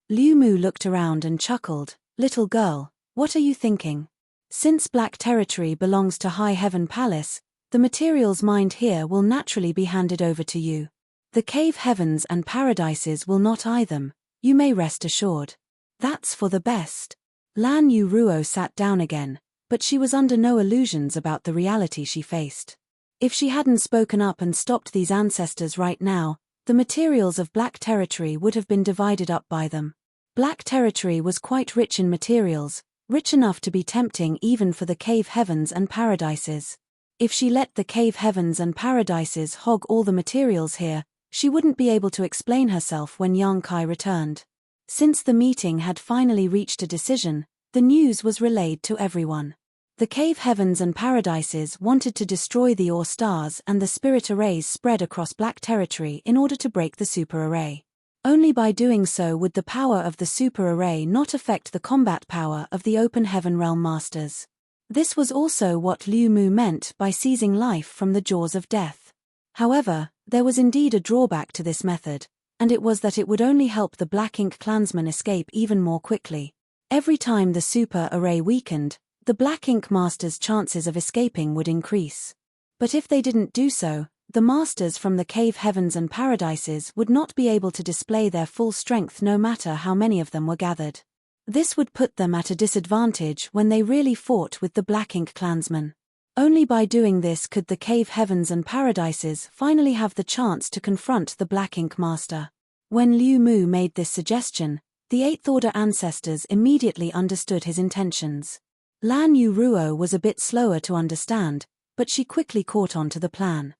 Liu Mu looked around and chuckled, "Little girl, what are you thinking? Since Black Territory belongs to High Heaven Palace, the materials mined here will naturally be handed over to you. The cave heavens and paradises will not eye them, you may rest assured. That's for the best." Lan Yu Ruo sat down again, but she was under no illusions about the reality she faced. If she hadn't spoken up and stopped these ancestors right now, the materials of Black Territory would have been divided up by them. Black Territory was quite rich in materials, rich enough to be tempting even for the cave heavens and paradises. If she let the cave heavens and paradises hog all the materials here, she wouldn't be able to explain herself when young Kai returned. Since the meeting had finally reached a decision, the news was relayed to everyone. The cave heavens and paradises wanted to destroy the ore stars and the spirit arrays spread across Black Territory in order to break the super array. Only by doing so would the power of the super array not affect the combat power of the open heaven realm masters. This was also what Liu Mu meant by seizing life from the jaws of death. However, there was indeed a drawback to this method, and it was that it would only help the Black Ink clansmen escape even more quickly. Every time the super array weakened, the Black Ink Masters' chances of escaping would increase. But if they didn't do so, the Masters from the cave heavens and paradises would not be able to display their full strength no matter how many of them were gathered. This would put them at a disadvantage when they really fought with the Black Ink clansmen. Only by doing this could the cave heavens and paradises finally have the chance to confront the Black Ink Master. When Liu Mu made this suggestion, the 8th Order ancestors immediately understood his intentions. Lan Yu Ruo was a bit slower to understand, but she quickly caught on to the plan.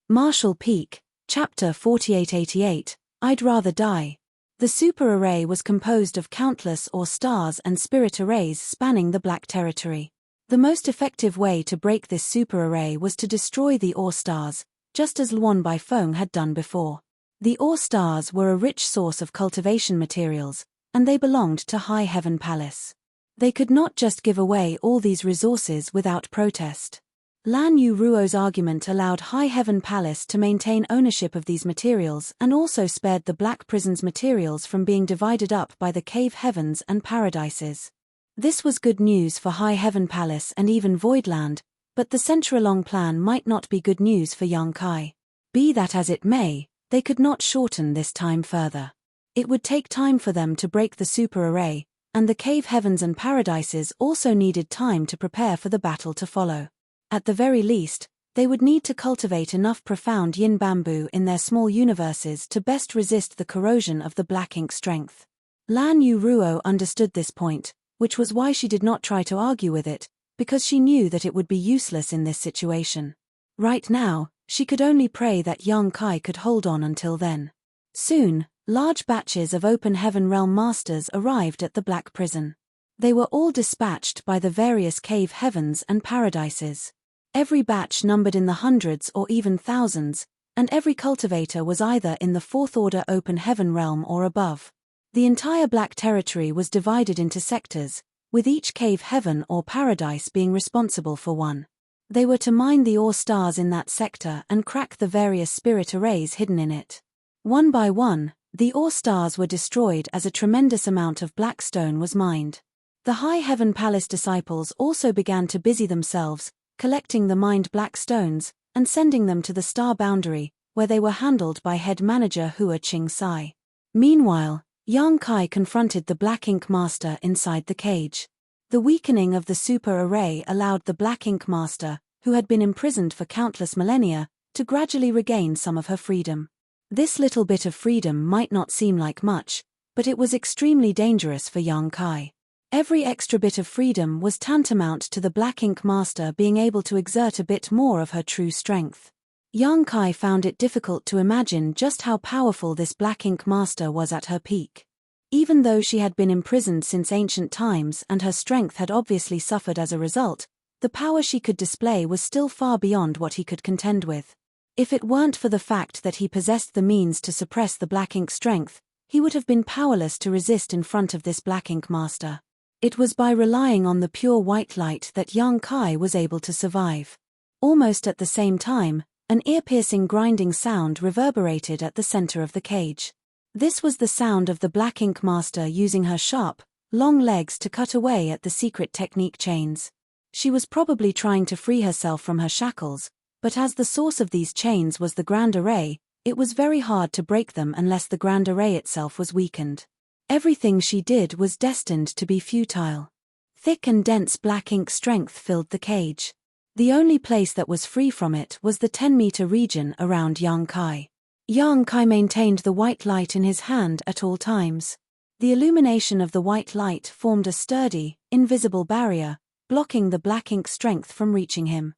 Marshall Peak, Chapter 4888, I'd Rather Die. The super array was composed of countless ore stars and spirit arrays spanning the Black Territory. The most effective way to break this super array was to destroy the ore stars, just as Luan Baifeng had done before. The ore stars were a rich source of cultivation materials, and they belonged to High Heaven Palace. They could not just give away all these resources without protest. Lan Yu Ruo's argument allowed High Heaven Palace to maintain ownership of these materials and also spared the Black Prison's materials from being divided up by the cave heavens and paradises. This was good news for High Heaven Palace and even Voidland, but the Centralong plan might not be good news for Yang Kai. Be that as it may, they could not shorten this time further. It would take time for them to break the super array, and the cave heavens and paradises also needed time to prepare for the battle to follow. At the very least, they would need to cultivate enough profound yin bamboo in their small universes to best resist the corrosion of the Black Ink strength. Lan Yu Ruo understood this point, which was why she did not try to argue with it, because she knew that it would be useless in this situation. Right now, she could only pray that Yang Kai could hold on until then. Soon, large batches of Open Heaven Realm Masters arrived at the Black Prison. They were all dispatched by the various cave heavens and paradises. Every batch numbered in the hundreds or even thousands, and every cultivator was either in the 4th Order Open Heaven realm or above. The entire Black Territory was divided into sectors, with each cave heaven or paradise being responsible for one. They were to mine the ore stars in that sector and crack the various spirit arrays hidden in it. One by one, the ore stars were destroyed as a tremendous amount of black stone was mined. The High Heaven Palace disciples also began to busy themselves, collecting the mined black stones, and sending them to the star boundary, where they were handled by head manager Hua Qing Sai. Meanwhile, Yang Kai confronted the Black Ink Master inside the cage. The weakening of the super array allowed the Black Ink Master, who had been imprisoned for countless millennia, to gradually regain some of her freedom. This little bit of freedom might not seem like much, but it was extremely dangerous for Yang Kai. Every extra bit of freedom was tantamount to the Black Ink Master being able to exert a bit more of her true strength. Yang Kai found it difficult to imagine just how powerful this Black Ink Master was at her peak. Even though she had been imprisoned since ancient times and her strength had obviously suffered as a result, the power she could display was still far beyond what he could contend with. If it weren't for the fact that he possessed the means to suppress the Black Ink strength, he would have been powerless to resist in front of this Black Ink Master. It was by relying on the pure white light that Yang Kai was able to survive. Almost at the same time, an ear-piercing grinding sound reverberated at the center of the cage. This was the sound of the Black Ink Master using her sharp, long legs to cut away at the secret technique chains. She was probably trying to free herself from her shackles, but as the source of these chains was the Grand Array, it was very hard to break them unless the Grand Array itself was weakened. Everything she did was destined to be futile. Thick and dense black ink strength filled the cage. The only place that was free from it was the 10-meter region around Yang Kai. Yang Kai maintained the white light in his hand at all times. The illumination of the white light formed a sturdy, invisible barrier, blocking the black ink strength from reaching him.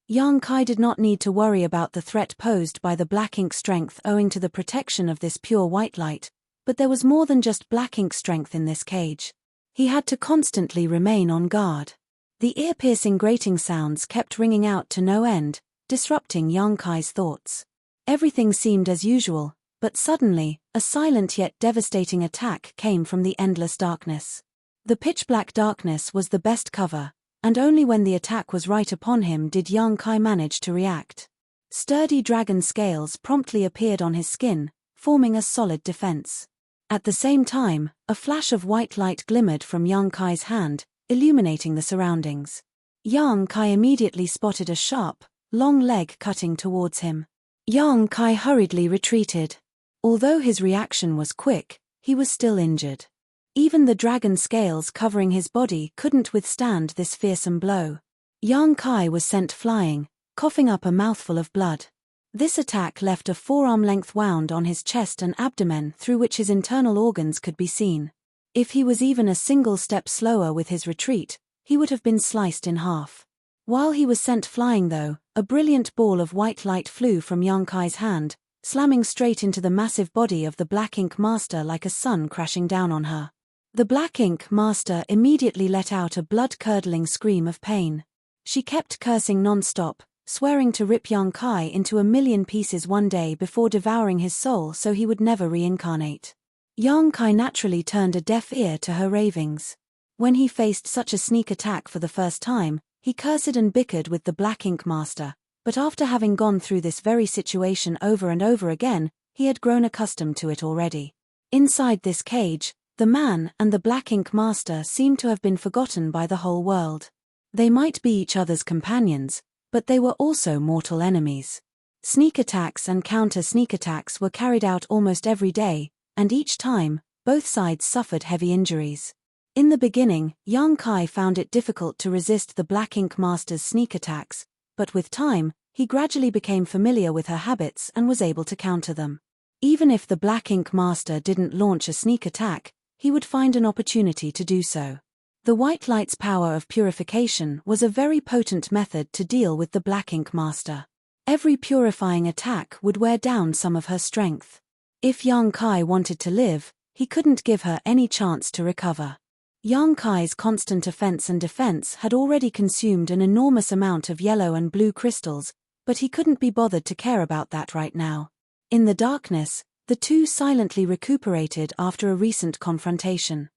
Yang Kai did not need to worry about the threat posed by the black ink strength owing to the protection of this pure white light, but there was more than just black ink strength in this cage. He had to constantly remain on guard. The ear-piercing grating sounds kept ringing out to no end, disrupting Yang Kai's thoughts. Everything seemed as usual, But suddenly, a silent yet devastating attack came from the endless darkness. The pitch-black darkness was the best cover, and only when the attack was right upon him did Yang Kai manage to react. Sturdy dragon scales promptly appeared on his skin, forming a solid defense. At the same time, a flash of white light glimmered from Yang Kai's hand, illuminating the surroundings. Yang Kai immediately spotted a sharp, long leg cutting towards him. Yang Kai hurriedly retreated. Although his reaction was quick, he was still injured. Even the dragon scales covering his body couldn't withstand this fearsome blow. Yang Kai was sent flying, coughing up a mouthful of blood. This attack left a forearm-length wound on his chest and abdomen through which his internal organs could be seen. If he was even a single step slower with his retreat, he would have been sliced in half. While he was sent flying though, a brilliant ball of white light flew from Yang Kai's hand, slamming straight into the massive body of the Black Ink Master like a sun crashing down on her. The Black Ink Master immediately let out a blood-curdling scream of pain. She kept cursing non-stop, swearing to rip Yang Kai into a million pieces one day before devouring his soul so he would never reincarnate. Yang Kai naturally turned a deaf ear to her ravings. When he faced such a sneak attack for the first time, he cursed and bickered with the Black Ink Master, but after having gone through this very situation over and over again, he had grown accustomed to it already. Inside this cage, the man and the Black Ink Master seemed to have been forgotten by the whole world. They might be each other's companions, but they were also mortal enemies. Sneak attacks and counter-sneak attacks were carried out almost every day, and each time, both sides suffered heavy injuries. In the beginning, Yang Kai found it difficult to resist the Black Ink Master's sneak attacks, but with time, he gradually became familiar with her habits and was able to counter them. Even if the Black Ink Master didn't launch a sneak attack, he would find an opportunity to do so. The white light's power of purification was a very potent method to deal with the Black Ink Master. Every purifying attack would wear down some of her strength. If Yang Kai wanted to live, he couldn't give her any chance to recover. Yang Kai's constant offense and defense had already consumed an enormous amount of yellow and blue crystals, but he couldn't be bothered to care about that right now. In the darkness, the two silently recuperated after a recent confrontation.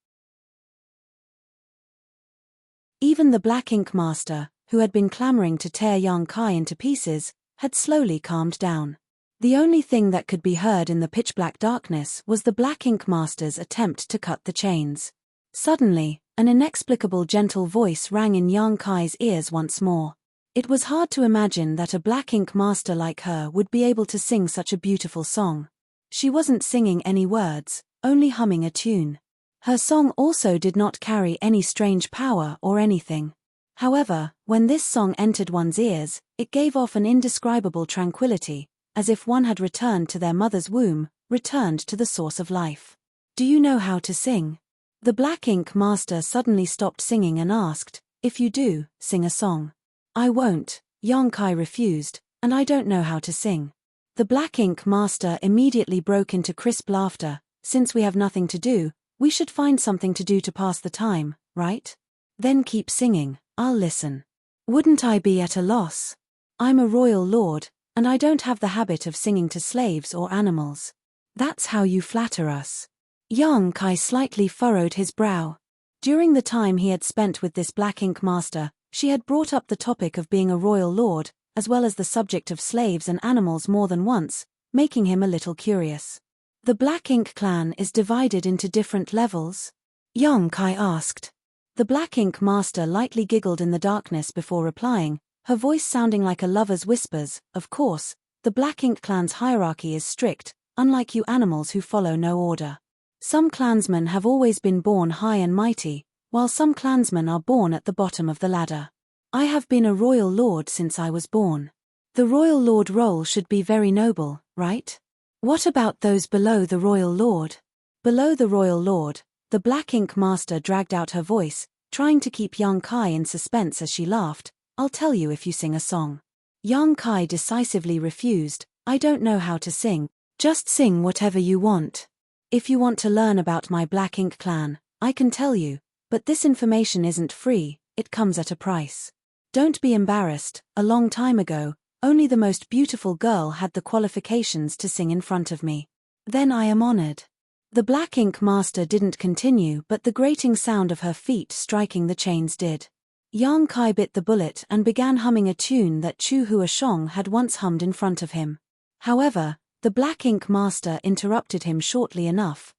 Even the Black Ink Master, who had been clamoring to tear Yang Kai into pieces, had slowly calmed down. The only thing that could be heard in the pitch-black darkness was the Black Ink Master's attempt to cut the chains. Suddenly, an inexplicable gentle voice rang in Yang Kai's ears once more. It was hard to imagine that a Black Ink Master like her would be able to sing such a beautiful song. She wasn't singing any words, only humming a tune. Her song also did not carry any strange power or anything. However, when this song entered one's ears, it gave off an indescribable tranquility, as if one had returned to their mother's womb, returned to the source of life. Do you know how to sing? The Black Ink Master suddenly stopped singing and asked, if you do, sing a song. I won't, Yang Kai refused, and I don't know how to sing. The Black Ink Master immediately broke into crisp laughter. Since we have nothing to do, we should find something to do to pass the time, right? Then keep singing, I'll listen. Wouldn't I be at a loss? I'm a royal lord, and I don't have the habit of singing to slaves or animals. That's how you flatter us. Yang Kai slightly furrowed his brow. During the time he had spent with this Black Ink Master, she had brought up the topic of being a royal lord, as well as the subject of slaves and animals more than once, making him a little curious. The Black Ink clan is divided into different levels? Yang Kai asked. The Black Ink Master lightly giggled in the darkness before replying, her voice sounding like a lover's whispers. Of course, the Black Ink clan's hierarchy is strict, unlike you animals who follow no order. Some clansmen have always been born high and mighty, while some clansmen are born at the bottom of the ladder. I have been a royal lord since I was born. The royal lord role should be very noble, right? What about those below the royal lord? Below the royal lord, the Black Ink Master dragged out her voice, trying to keep Yang Kai in suspense as she laughed. I'll tell you if you sing a song. Yang Kai decisively refused. I don't know how to sing. Just sing whatever you want. If you want to learn about my Black Ink clan, I can tell you, but this information isn't free, it comes at a price. Don't be embarrassed. A long time ago, only the most beautiful girl had the qualifications to sing in front of me. Then I am honored. The Black Ink Master didn't continue, but the grating sound of her feet striking the chains did. Yang Kai bit the bullet and began humming a tune that Chu Huashong had once hummed in front of him. However, the Black Ink Master interrupted him shortly. Enough.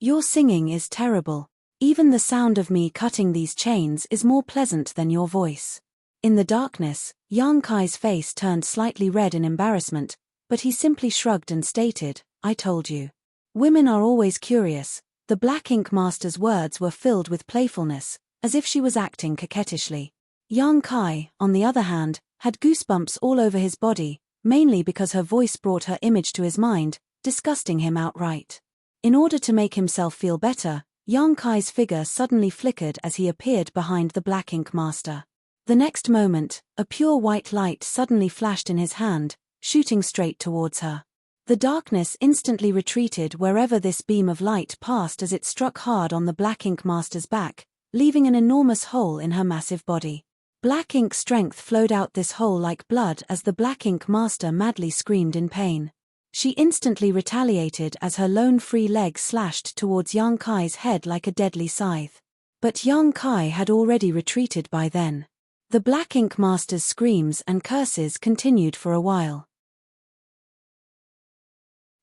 Your singing is terrible. Even the sound of me cutting these chains is more pleasant than your voice. In the darkness, Yang Kai's face turned slightly red in embarrassment, but he simply shrugged and stated, I told you. Women are always curious. The Black Ink Master's words were filled with playfulness, as if she was acting coquettishly. Yang Kai, on the other hand, had goosebumps all over his body, mainly because her voice brought her image to his mind, disgusting him outright. In order to make himself feel better, Yang Kai's figure suddenly flickered as he appeared behind the Black Ink Master. The next moment, a pure white light suddenly flashed in his hand, shooting straight towards her. The darkness instantly retreated wherever this beam of light passed as it struck hard on the Black Ink Master's back, leaving an enormous hole in her massive body. Black ink strength flowed out this hole like blood as the Black Ink Master madly screamed in pain. She instantly retaliated as her lone free leg slashed towards Yang Kai's head like a deadly scythe. But Yang Kai had already retreated by then. The Black Ink Master's screams and curses continued for a while.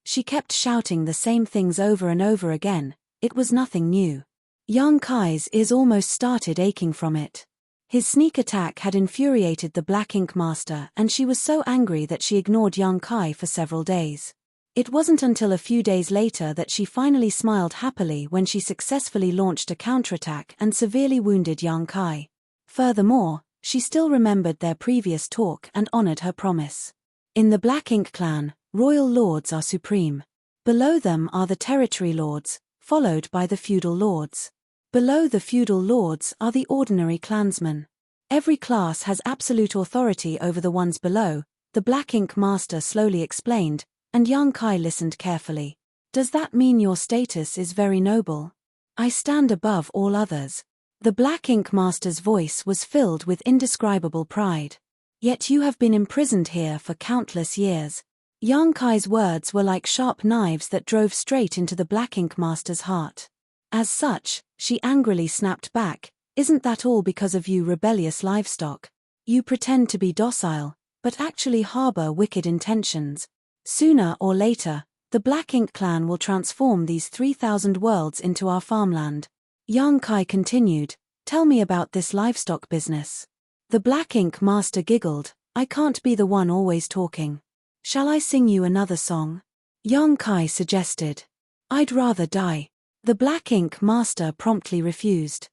She kept shouting the same things over and over again. It was nothing new. Yang Kai's ears almost started aching from it. His sneak attack had infuriated the Black Ink Master, and she was so angry that she ignored Yang Kai for several days. It wasn't until a few days later that she finally smiled happily when she successfully launched a counterattack and severely wounded Yang Kai. Furthermore, she still remembered their previous talk and honored her promise. In the Black Ink clan, royal lords are supreme. Below them are the territory lords, followed by the feudal lords. Below the feudal lords are the ordinary clansmen. Every class has absolute authority over the ones below, the Black Ink Master slowly explained, and Yang Kai listened carefully. Does that mean your status is very noble? I stand above all others. The Black Ink Master's voice was filled with indescribable pride. Yet you have been imprisoned here for countless years. Yang Kai's words were like sharp knives that drove straight into the Black Ink Master's heart. As such, she angrily snapped back, isn't that all because of you rebellious livestock? You pretend to be docile, but actually harbor wicked intentions. Sooner or later, the Black Ink clan will transform these 3,000 worlds into our farmland. Yang Kai continued, tell me about this livestock business. The Black Ink Master giggled, I can't be the one always talking. Shall I sing you another song? Yang Kai suggested. I'd rather die. The Black Ink Master promptly refused.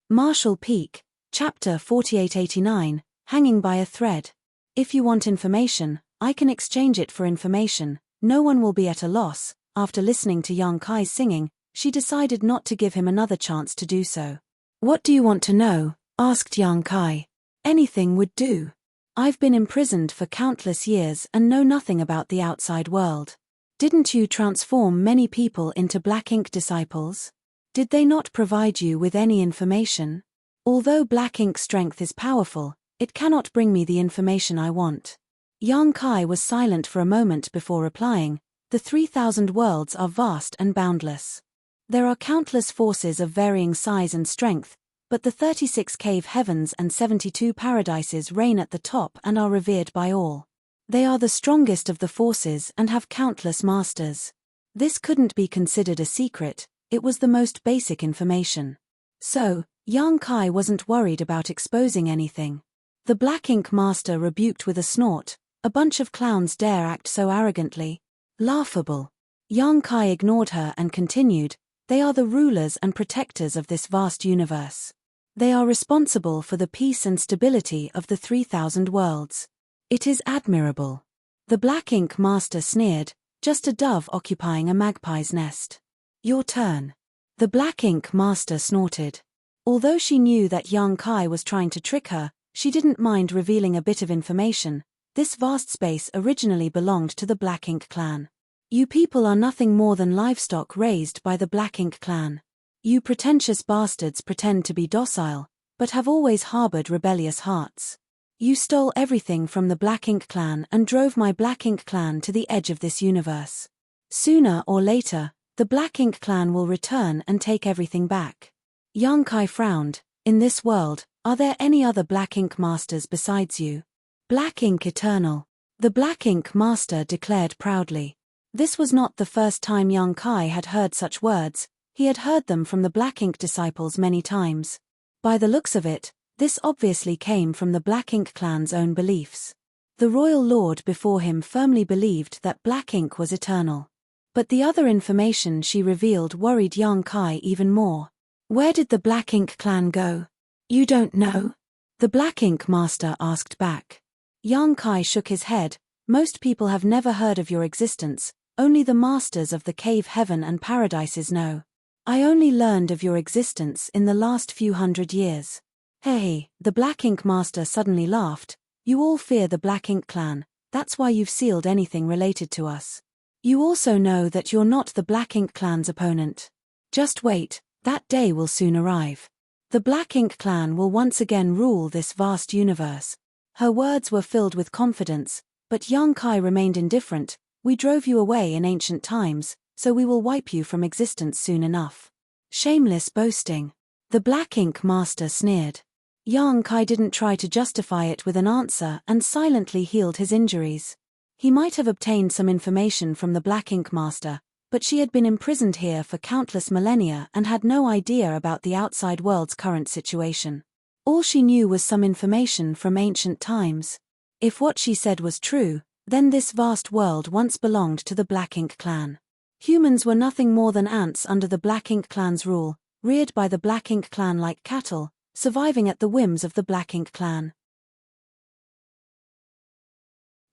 Marshall Peak, Chapter 4889, Hanging by a Thread. If you want information, I can exchange it for information. No one will be at a loss. After listening to Yang Kai's singing, she decided not to give him another chance to do so. What do you want to know? Asked Yang Kai. Anything would do. I've been imprisoned for countless years and know nothing about the outside world. Didn't you transform many people into Black Ink disciples? Did they not provide you with any information? Although Black Ink strength is powerful, it cannot bring me the information I want. Yang Kai was silent for a moment before replying, the 3,000 worlds are vast and boundless. There are countless forces of varying size and strength, but the 36 cave heavens and 72 paradises reign at the top and are revered by all. They are the strongest of the forces and have countless masters. This couldn't be considered a secret, it was the most basic information. So, Yang Kai wasn't worried about exposing anything. The Black Ink Master rebuked with a snort, a bunch of clowns dare act so arrogantly. Laughable. Yang Kai ignored her and continued, they are the rulers and protectors of this vast universe. They are responsible for the peace and stability of the 3,000 worlds. It is admirable. The Black Ink Master sneered, just a dove occupying a magpie's nest. Your turn. The Black Ink Master snorted. Although she knew that Yang Kai was trying to trick her, she didn't mind revealing a bit of information. This vast space originally belonged to the Black Ink clan. You people are nothing more than livestock raised by the Black Ink clan. You pretentious bastards pretend to be docile, but have always harbored rebellious hearts. You stole everything from the Black Ink Clan and drove my Black Ink Clan to the edge of this universe. Sooner or later, the Black Ink Clan will return and take everything back. Young Kai frowned. In this world, are there any other Black Ink Masters besides you? Black Ink Eternal. The Black Ink Master declared proudly. This was not the first time young Kai had heard such words. He had heard them from the Black Ink disciples many times. By the looks of it, this obviously came from the Black Ink Clan's own beliefs. The royal lord before him firmly believed that Black Ink was eternal. But the other information she revealed worried young Kai even more. Where did the Black Ink Clan go? You don't know? The Black Ink Master asked back. Young Kai shook his head. Most people have never heard of your existence, only the masters of the cave heaven and paradises know. I only learned of your existence in the last few hundred years. Hey, the Black Ink Master suddenly laughed. You all fear the Black Ink Clan, that's why you've sealed anything related to us. You also know that you're not the Black Ink Clan's opponent. Just wait, that day will soon arrive. The Black Ink Clan will once again rule this vast universe. Her words were filled with confidence, but young Kai remained indifferent. We drove you away in ancient times, so we will wipe you from existence soon enough. Shameless boasting. The Black Ink Master sneered. Young Kai didn't try to justify it with an answer and silently healed his injuries. He might have obtained some information from the Black Ink Master, but she had been imprisoned here for countless millennia and had no idea about the outside world's current situation. All she knew was some information from ancient times. If what she said was true, then this vast world once belonged to the Black Ink Clan. Humans were nothing more than ants under the Black Ink Clan's rule, reared by the Black Ink Clan like cattle, surviving at the whims of the Black Ink Clan.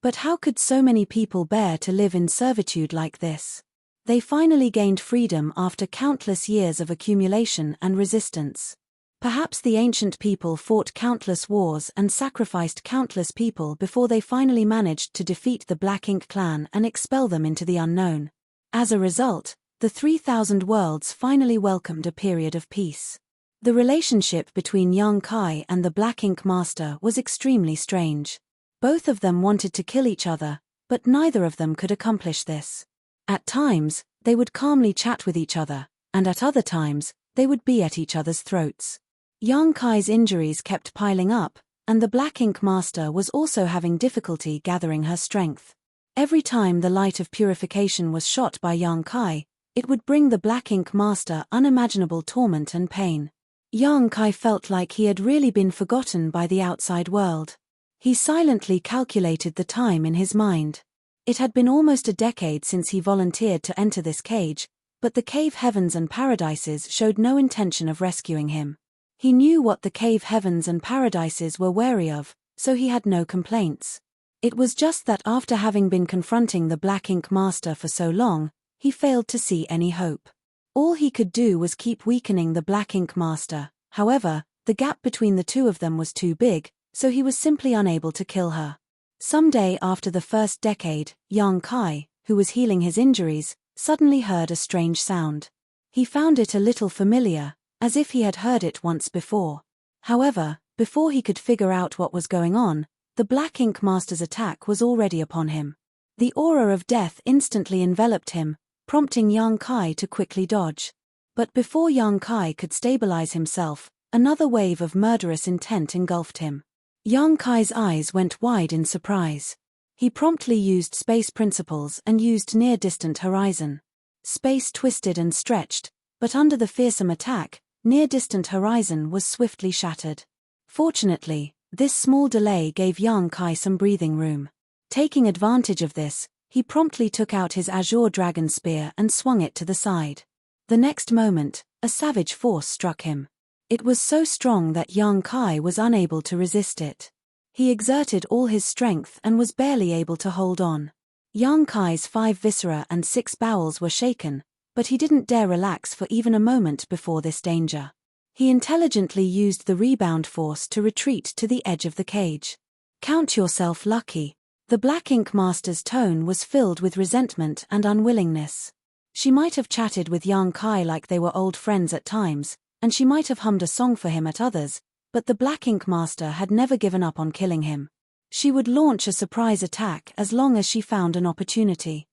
But how could so many people bear to live in servitude like this? They finally gained freedom after countless years of accumulation and resistance. Perhaps the ancient people fought countless wars and sacrificed countless people before they finally managed to defeat the Black Ink Clan and expel them into the unknown. As a result, the 3,000 worlds finally welcomed a period of peace. The relationship between young Kai and the Black Ink Master was extremely strange. Both of them wanted to kill each other, but neither of them could accomplish this. At times, they would calmly chat with each other, and at other times, they would be at each other's throats. Young Kai's injuries kept piling up, and the Black Ink Master was also having difficulty gathering her strength. Every time the light of purification was shot by young Kai, it would bring the Black Ink Master unimaginable torment and pain. Young Kai felt like he had really been forgotten by the outside world. He silently calculated the time in his mind. It had been almost a decade since he volunteered to enter this cage, but the cave heavens and paradises showed no intention of rescuing him. He knew what the cave heavens and paradises were wary of, so he had no complaints. It was just that after having been confronting the Black Ink Master for so long, he failed to see any hope. All he could do was keep weakening the Black Ink Master. However, the gap between the two of them was too big, so he was simply unable to kill her. Someday after the first decade, young Kai, who was healing his injuries, suddenly heard a strange sound. He found it a little familiar, as if he had heard it once before. However, before he could figure out what was going on, the Black Ink Master's attack was already upon him. The aura of death instantly enveloped him, prompting young Kai to quickly dodge. But before young Kai could stabilize himself, another wave of murderous intent engulfed him. Young Kai's eyes went wide in surprise. He promptly used space principles and used near-distant horizon. Space twisted and stretched, but under the fearsome attack, near-distant horizon was swiftly shattered. Fortunately, this small delay gave young Kai some breathing room. Taking advantage of this, he promptly took out his azure dragon spear and swung it to the side. The next moment, a savage force struck him. It was so strong that young Kai was unable to resist it. He exerted all his strength and was barely able to hold on. Young Kai's 5 viscera and 6 bowels were shaken, but he didn't dare relax for even a moment before this danger. He intelligently used the rebound force to retreat to the edge of the cage. Count yourself lucky. The Black Ink Master's tone was filled with resentment and unwillingness. She might have chatted with young Kai like they were old friends at times, and she might have hummed a song for him at others, But the Black Ink Master had never given up on killing him. She would launch a surprise attack as long as she found an opportunity.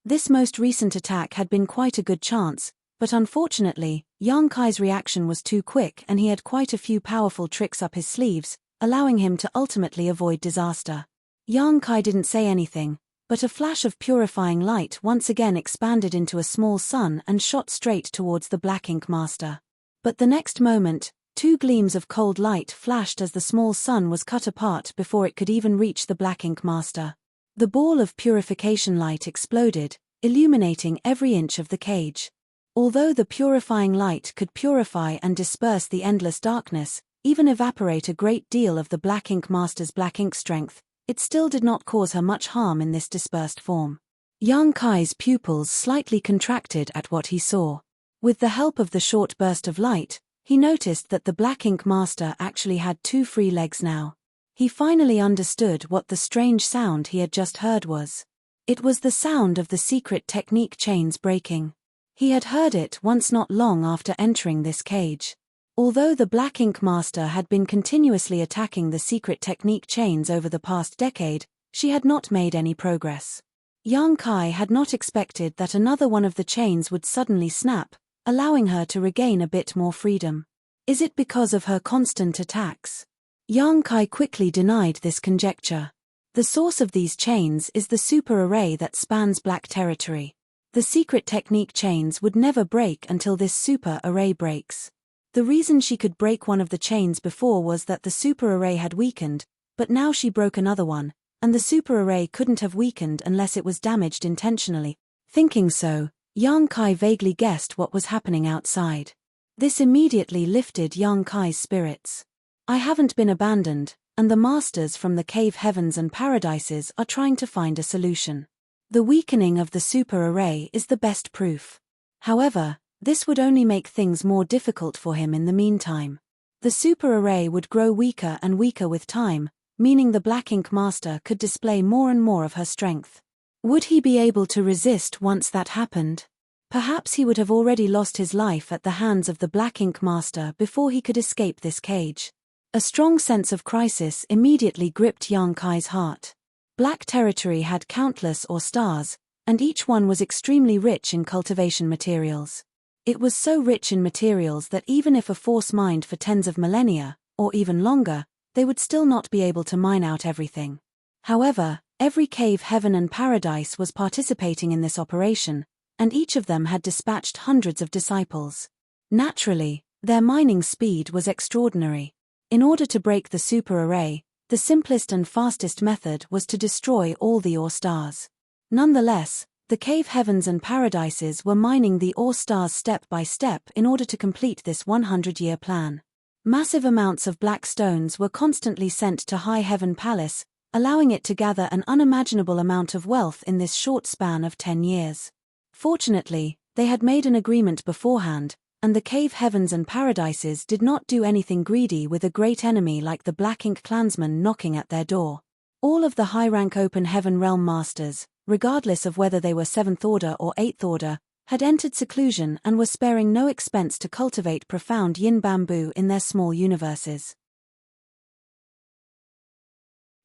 This most recent attack had been quite a good chance, but unfortunately, Yang Kai's reaction was too quick and he had quite a few powerful tricks up his sleeves, allowing him to ultimately avoid disaster. Yang Kai didn't say anything, but a flash of purifying light once again expanded into a small sun and shot straight towards the Black Ink Master. But the next moment, two gleams of cold light flashed as the small sun was cut apart before it could even reach the Black Ink Master. The ball of purification light exploded, illuminating every inch of the cage. Although the purifying light could purify and disperse the endless darkness, even evaporate a great deal of the Black Ink Master's black ink strength, it still did not cause her much harm in this dispersed form. Yang Kai's pupils slightly contracted at what he saw. With the help of the short burst of light, he noticed that the Black Ink Master actually had two free legs now. He finally understood what the strange sound he had just heard was. It was the sound of the secret technique chains breaking. He had heard it once not long after entering this cage. Although the Black Ink Master had been continuously attacking the secret technique chains over the past decade, she had not made any progress. Yang Kai had not expected that another one of the chains would suddenly snap, allowing her to regain a bit more freedom. Is it because of her constant attacks? Yang Kai quickly denied this conjecture. The source of these chains is the super array that spans black territory. The secret technique chains would never break until this super array breaks. The reason she could break one of the chains before was that the super array had weakened, but now she broke another one, and the super array couldn't have weakened unless it was damaged intentionally. Thinking so, Yang Kai vaguely guessed what was happening outside. This immediately lifted Yang Kai's spirits. I haven't been abandoned, and the masters from the cave heavens and paradises are trying to find a solution. The weakening of the super array is the best proof. However, this would only make things more difficult for him in the meantime. The super array would grow weaker and weaker with time, meaning the Black Ink Master could display more and more of her strength. Would he be able to resist once that happened? Perhaps he would have already lost his life at the hands of the Black Ink Master before he could escape this cage. A strong sense of crisis immediately gripped Yang Kai's heart. Black territory had countless ore stars, and each one was extremely rich in cultivation materials. It was so rich in materials that even if a force mined for tens of millennia, or even longer, they would still not be able to mine out everything. However, every cave heaven and paradise was participating in this operation, and each of them had dispatched hundreds of disciples. Naturally, their mining speed was extraordinary. In order to break the super array, the simplest and fastest method was to destroy all the ore stars. Nonetheless, the cave heavens and paradises were mining the ore stars step by step in order to complete this 100-year plan. Massive amounts of black stones were constantly sent to High Heaven Palace, allowing it to gather an unimaginable amount of wealth in this short span of 10 years. Fortunately, they had made an agreement beforehand, and the cave heavens and paradises did not do anything greedy with a great enemy like the Black Ink clansmen knocking at their door. All of the high-rank open heaven realm masters, regardless of whether they were 7th order or 8th order, had entered seclusion and were sparing no expense to cultivate profound yin bamboo in their small universes.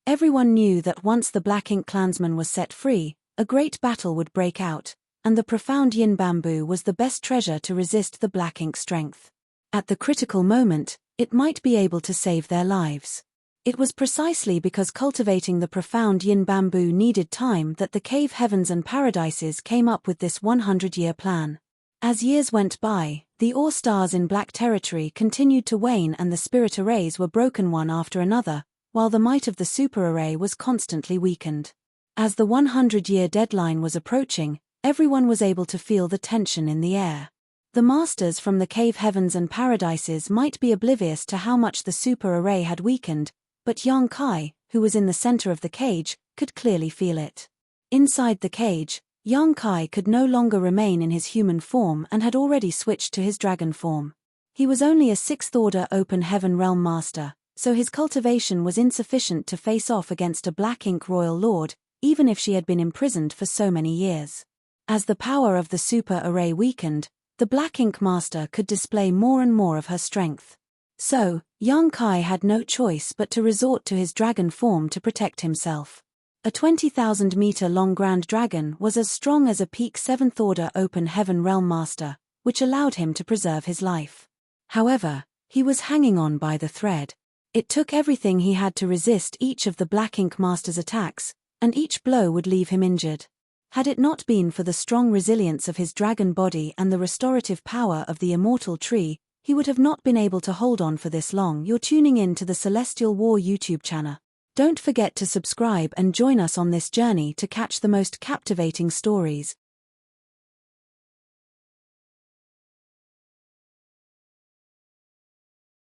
Everyone knew that once the Black Ink clansman was set free, a great battle would break out, and the profound yin bamboo was the best treasure to resist the Black Ink strength. At the critical moment, it might be able to save their lives. It was precisely because cultivating the profound yin bamboo needed time that the cave heavens and paradises came up with this 100-year plan. As years went by, the ore stars in black territory continued to wane and the spirit arrays were broken one after another, while the might of the super array was constantly weakened. As the 100-year deadline was approaching, everyone was able to feel the tension in the air. The masters from the cave heavens and paradises might be oblivious to how much the super array had weakened, but Yang Kai, who was in the center of the cage, could clearly feel it. Inside the cage, Yang Kai could no longer remain in his human form and had already switched to his dragon form. He was only a 6th order open heaven realm master, so his cultivation was insufficient to face off against a Black Ink royal lord, even if she had been imprisoned for so many years. As the power of the super array weakened, the Black Ink Master could display more and more of her strength. So, young Kai had no choice but to resort to his dragon form to protect himself. A 20,000-meter-long Grand Dragon was as strong as a peak 7th Order Open Heaven Realm Master, which allowed him to preserve his life. However, he was hanging on by the thread. It took everything he had to resist each of the Black Ink Master's attacks, and each blow would leave him injured. Had it not been for the strong resilience of his dragon body and the restorative power of the immortal tree, he would have not been able to hold on for this long. You're tuning in to the Celestial War YouTube channel. Don't forget to subscribe and join us on this journey to catch the most captivating stories.